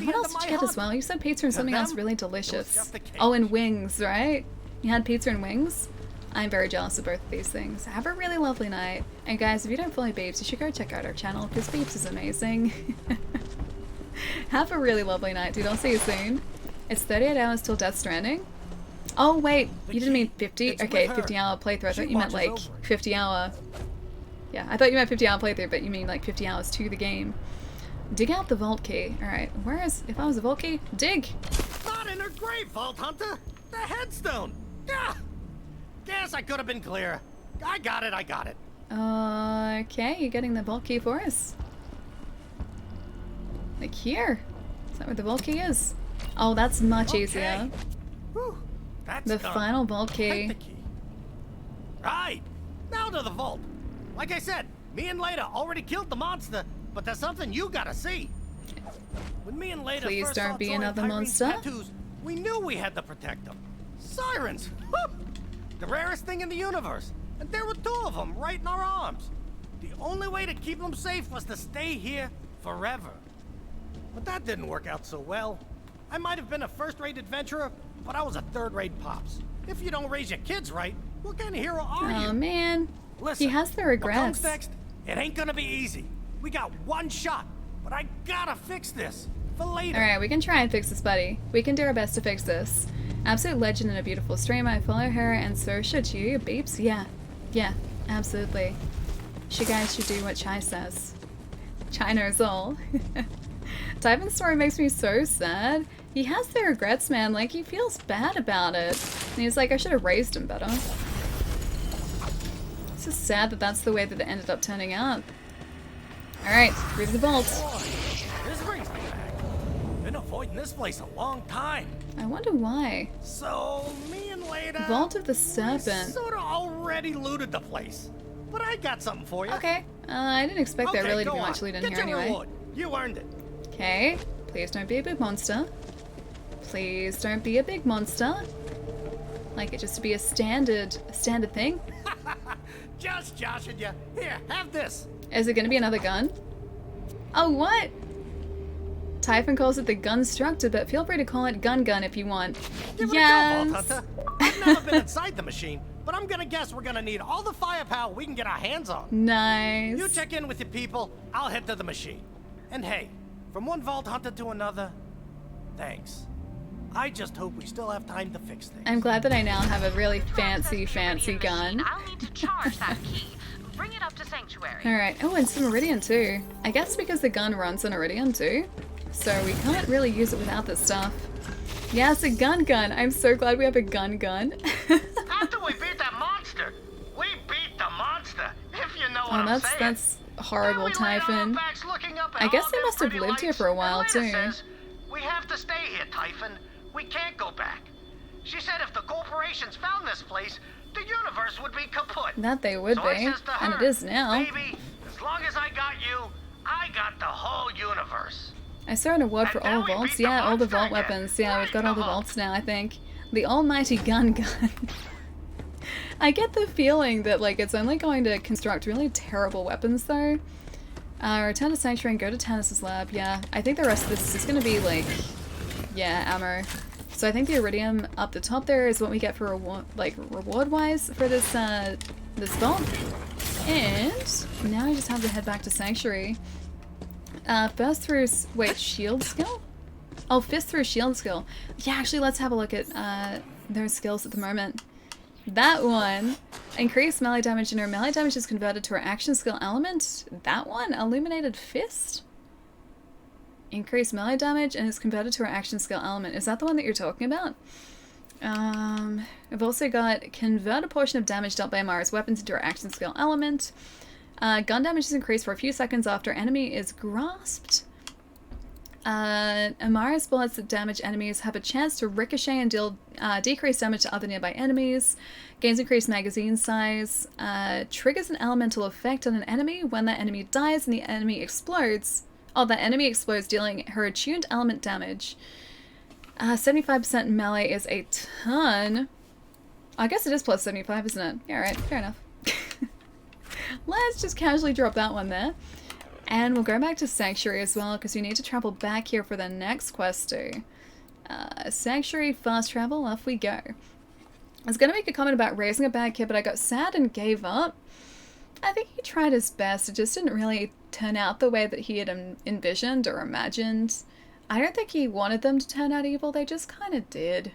A: what else did you get as well? You said pizza and something else really delicious. Oh, and wings, right? You had pizza and wings? I'm very jealous of both of these things. Have a really lovely night. And guys, if you don't follow Babes, you should go check out our channel, because Babes is amazing. Have a really lovely night, dude. I'll see you soon. It's 38 hours till Death Stranding. Oh, wait. You didn't mean 50? Okay, 50-hour playthrough. I thought you meant, like, 50-hour... Yeah, I thought you meant 50-hour playthrough, but you mean, like, 50 hours to the game. Dig out the vault key. Alright, where is... If I was a vault key, dig!
G: Not in her grave, Vault Hunter! The headstone! Ah! Guess I could have been clearer. I got it.
A: Okay, you're getting the vault key for us. Like here. Is that where the vault key is? Oh, that's much easier.
G: Whew, that's
A: The
G: done.
A: final vault key.
G: Take the key. Right. Now to the vault. Like I said, me and Leda already killed the monster, but there's something you gotta see. When me and Leda
A: Please
G: first
A: don't
G: saw
A: be
G: Troy and
A: another
G: Tyrene's
A: monster.
G: tattoos, we knew we had to protect them. Sirens! Whoop! The rarest thing in the universe. And there were two of them right in our arms. The only way to keep them safe was to stay here forever. But that didn't work out so well. I might have been a first-rate adventurer, but I was a third-rate pops. If you don't raise your kids right, what kind of hero are you?
A: Oh man.
G: Listen,
A: He has the
G: what comes
A: regrets.
G: next? It ain't gonna be easy. We got one shot, but I gotta fix this for later.
A: Alright, we can try and fix this, buddy. We can do our best to fix this. Absolute legend and a beautiful stream. I follow her, and so should you. Beeps? Yeah. Yeah, absolutely. You guys should do what Chai says. Chai knows all. Typhon's story makes me so sad. He has the regrets, man. Like, he feels bad about it. And he's like, I should have raised him better. It's just sad that that's the way that it ended up turning out. Alright, through the vault.
G: Boy, this brings me back. Been avoiding this place a long time.
A: I wonder why.
G: So, me and Leda...
A: Vault of the Serpent.
G: Sorta already looted the place. But I got something for you.
A: Okay. I didn't expect there really to be
G: go
A: much
G: on.
A: loot in
G: Get
A: here
G: your
A: anyway.
G: reward. You earned it.
A: Okay. Please don't be a big monster. Please don't be a big monster. Like it just to be a standard thing.
G: Just joshing you. Here, have this.
A: Is it gonna be another gun? Oh, what? Typhon calls it the gun structor, but feel free to call it gun if you want.
G: Give it a go,
A: Yes.
G: Vault Hunter. I've never been inside the machine, but I'm gonna guess we're gonna need all the firepower we can get our hands on.
A: Nice.
G: You check in with your people, I'll head to the machine. And hey, from one vault hunter to another, thanks. I just hope we still have time to fix things.
A: I'm glad that I now have a really fancy gun.
S: I'll need to charge that key. Bring it up to Sanctuary.
A: Alright, oh, and some Iridium too. I guess because the gun runs on Iridium too, so we can't really use it without this stuff. Yeah, it's a gun. I'm so glad we have a gun.
F: After we beat that monster, we beat the monster, if you know what I'm saying.
A: That's horrible, Typhon. I guess they must have lived here for a while too.
F: We have to stay here, Typhon. We can't go back. She said if the corporations found this place, the universe would be kaput.
A: That they would be, and it is now.
F: Baby, as long as I got you, I got the whole universe.
A: I saw an award for all vaults. Yeah, all the vault weapons. Yeah, we've got all the vaults now, I think. The almighty gun. I get the feeling that like it's only going to construct really terrible weapons though. Return to Sanctuary and go to Tannis' lab. Yeah, I think the rest of this is going to be like, yeah, ammo. So I think the Iridium up the top there is what we get for reward-wise for this this vault. And now I just have to head back to Sanctuary. First through shield skill? Oh, fist through shield skill. Yeah, actually, let's have a look at their skills at the moment. That one, increased melee damage, and her melee damage is converted to her action skill element. That one, illuminated fist. Increased melee damage and is converted to her action skill element. Is that the one that you're talking about? I've also got convert a portion of damage dealt by Amara's weapons into her action skill element. Gun damage is increased for a few seconds after enemy is grasped. Amara's bullets that damage enemies have a chance to ricochet and deal decreased damage to other nearby enemies. Gains increased magazine size. Triggers an elemental effect on an enemy when that enemy dies and the enemy explodes. Oh, that enemy explodes, dealing her attuned element damage. 75% melee is a ton. I guess it is plus 75, isn't it? Yeah, right. Fair enough. Let's just casually drop that one there. And we'll go back to Sanctuary as well, because we need to travel back here for the next quest too. Sanctuary, fast travel, off we go. I was going to make a comment about raising a bad kid, but I got sad and gave up. I think he tried his best. It just didn't really turn out the way that he had envisioned or imagined. I don't think he wanted them to turn out evil, they just kind of did.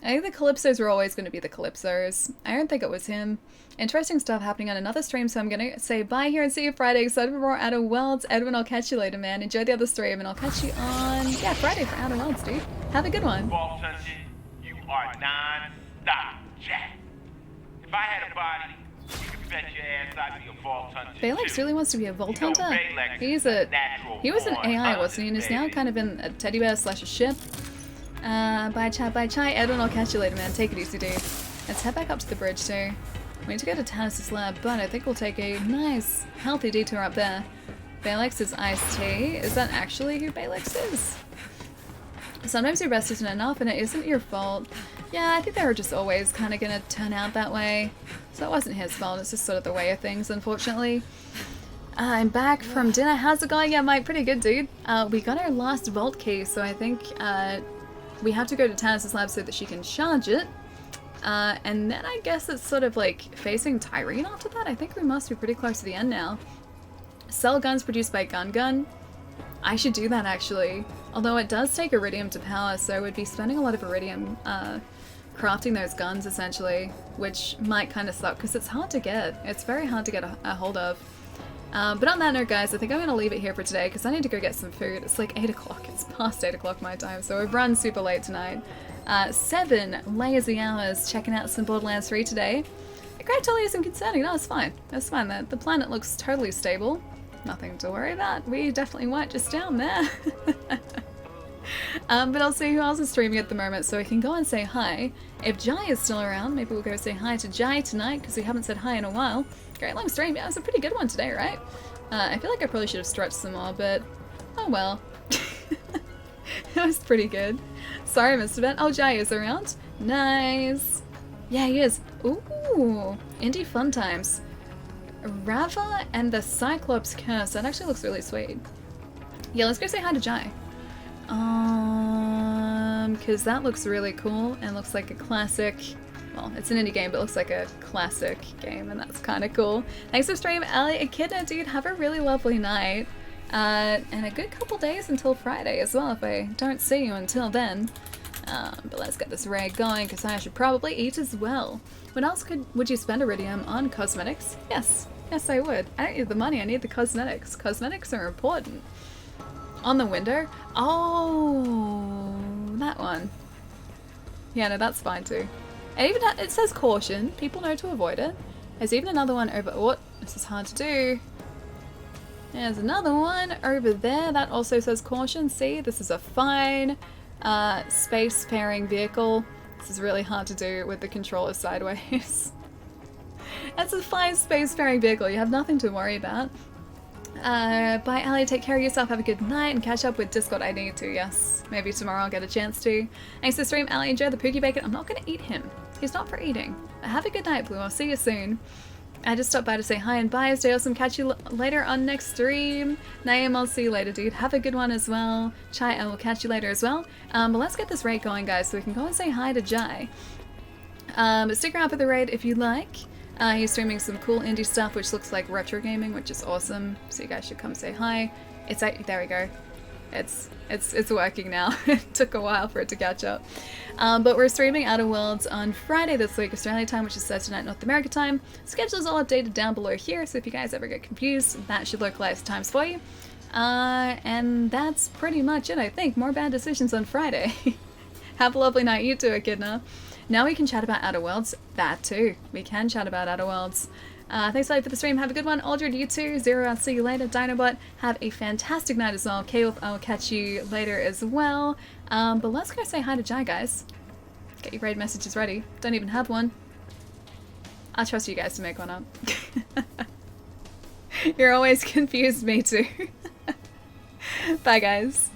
A: I think the Calypsos were always going to be the Calypsos. I don't think it was him. Interesting stuff happening on another stream, so I'm going to say bye here and see you Friday. Excited for more Outer Worlds. Edwin, I'll catch you later, man. Enjoy the other stream, and I'll catch you on, yeah, Friday for Outer Worlds, dude. Have a good one.
Q: Vault hunting, you are non-stop, Jack. If I had a body, you could bet your ass I'd be a vault hunter.
A: Baylex really wants to be a vault hunter. He was an AI, wasn't he? And is now kind of in a teddy bear slash a ship. Bye chai. Edwin, I'll catch you later, man. Take it easy, dude. Let's head back up to the bridge too. We need to go to Tannis' lab, but I think we'll take a nice, healthy detour up there. Baylex is iced tea. Is that actually who Baylex is? Sometimes your best isn't enough, and it isn't your fault. Yeah, I think they were just always kind of gonna turn out that way. So it wasn't his fault, it's just sort of the way of things, unfortunately. I'm back from dinner. How's it going? Yeah, Mike, pretty good, dude. We got our last vault key, so I think we have to go to Tannis' lab so that she can charge it. And then I guess it's sort of like facing Tyreen after that. I think we must be pretty close to the end now. Sell guns produced by Gun. I should do that actually. Although it does take Iridium to power, so we'd be spending a lot of Iridium crafting those guns essentially, which might kind of suck because it's hard to get. It's very hard to get a hold of. But on that note, guys, I think I'm going to leave it here for today because I need to go get some food. It's like 8 o'clock. It's past 8 o'clock my time, so we've run super late tonight. 7 lazy hours checking out some Borderlands 3 today. Great totally isn't concerning. No, it's fine. It's fine. The planet looks totally stable. Nothing to worry about. We definitely weren't just down there. But I'll see who else is streaming at the moment so I can go and say hi. If Jai is still around, maybe we'll go say hi to Jai tonight because we haven't said hi in a while. Great long stream. Yeah, it was a pretty good one today, right? I feel like I probably should have stretched some more, but oh well. That was pretty good. Sorry, Mr. Ben. Oh, Jai is around. Nice. Yeah, he is. Ooh, indie fun times. Rava and the Cyclops Curse. That actually looks really sweet. Yeah, let's go say hi to Jai. because that looks really cool and looks like a classic. Well, it's an indie game, but it looks like a classic game, and that's kind of cool. Thanks for stream, Ali. Echidna, dude, have a really lovely night. And a good couple days until Friday as well, if I don't see you until then. But let's get this raid going, because I should probably eat as well. What else would you spend Iridium on? Cosmetics? Yes. Yes, I would. I don't need the money, I need the cosmetics. Cosmetics are important. On the window? Oh, that one. Yeah, no, that's fine too. And even it says caution. People know to avoid it. There's even another one over... What? This is hard to do. There's another one over there that also says caution. See, this is a fine space-faring vehicle. This is really hard to do with the controller sideways. That's a fine space-faring vehicle. You have nothing to worry about. Bye, Ali. Take care of yourself. Have a good night and catch up with Discord. I need to, yes. Maybe tomorrow I'll get a chance to. Thanks for stream, Ali. Enjoy the Pookie Bacon. I'm not going to eat him. He's not for eating. Have a good night, Blue. I'll see you soon. I just stopped by to say hi and bye. Stay awesome. Catch you later on next stream. Naeem, I'll see you later, dude. Have a good one as well. Chai, I will catch you later as well. But let's get this raid going, guys, so we can go and say hi to Jai. But stick around for the raid if you like. He's streaming some cool indie stuff, which looks like retro gaming, which is awesome. So you guys should come say hi. There we go. It's working now. It took a while for it to catch up. But we're streaming Outer Worlds on Friday this week, Australia time, which is Thursday night, North America time. Schedule is all updated down below here, so if you guys ever get confused, that should localize times for you. And that's pretty much it, I think. More bad decisions on Friday. Have a lovely night, you too, Echidna. Now we can chat about Outer Worlds. That too. We can chat about Outer Worlds. Thanks a lot for the stream. Have a good one. Aldred, you too. Zero, I'll see you later. Dinobot, have a fantastic night as well. K-Wolf, I'll catch you later as well. But let's go say hi to Jai, guys. Get your raid messages ready. Don't even have one. I trust you guys to make one up. You're always confused, me too. Bye, guys.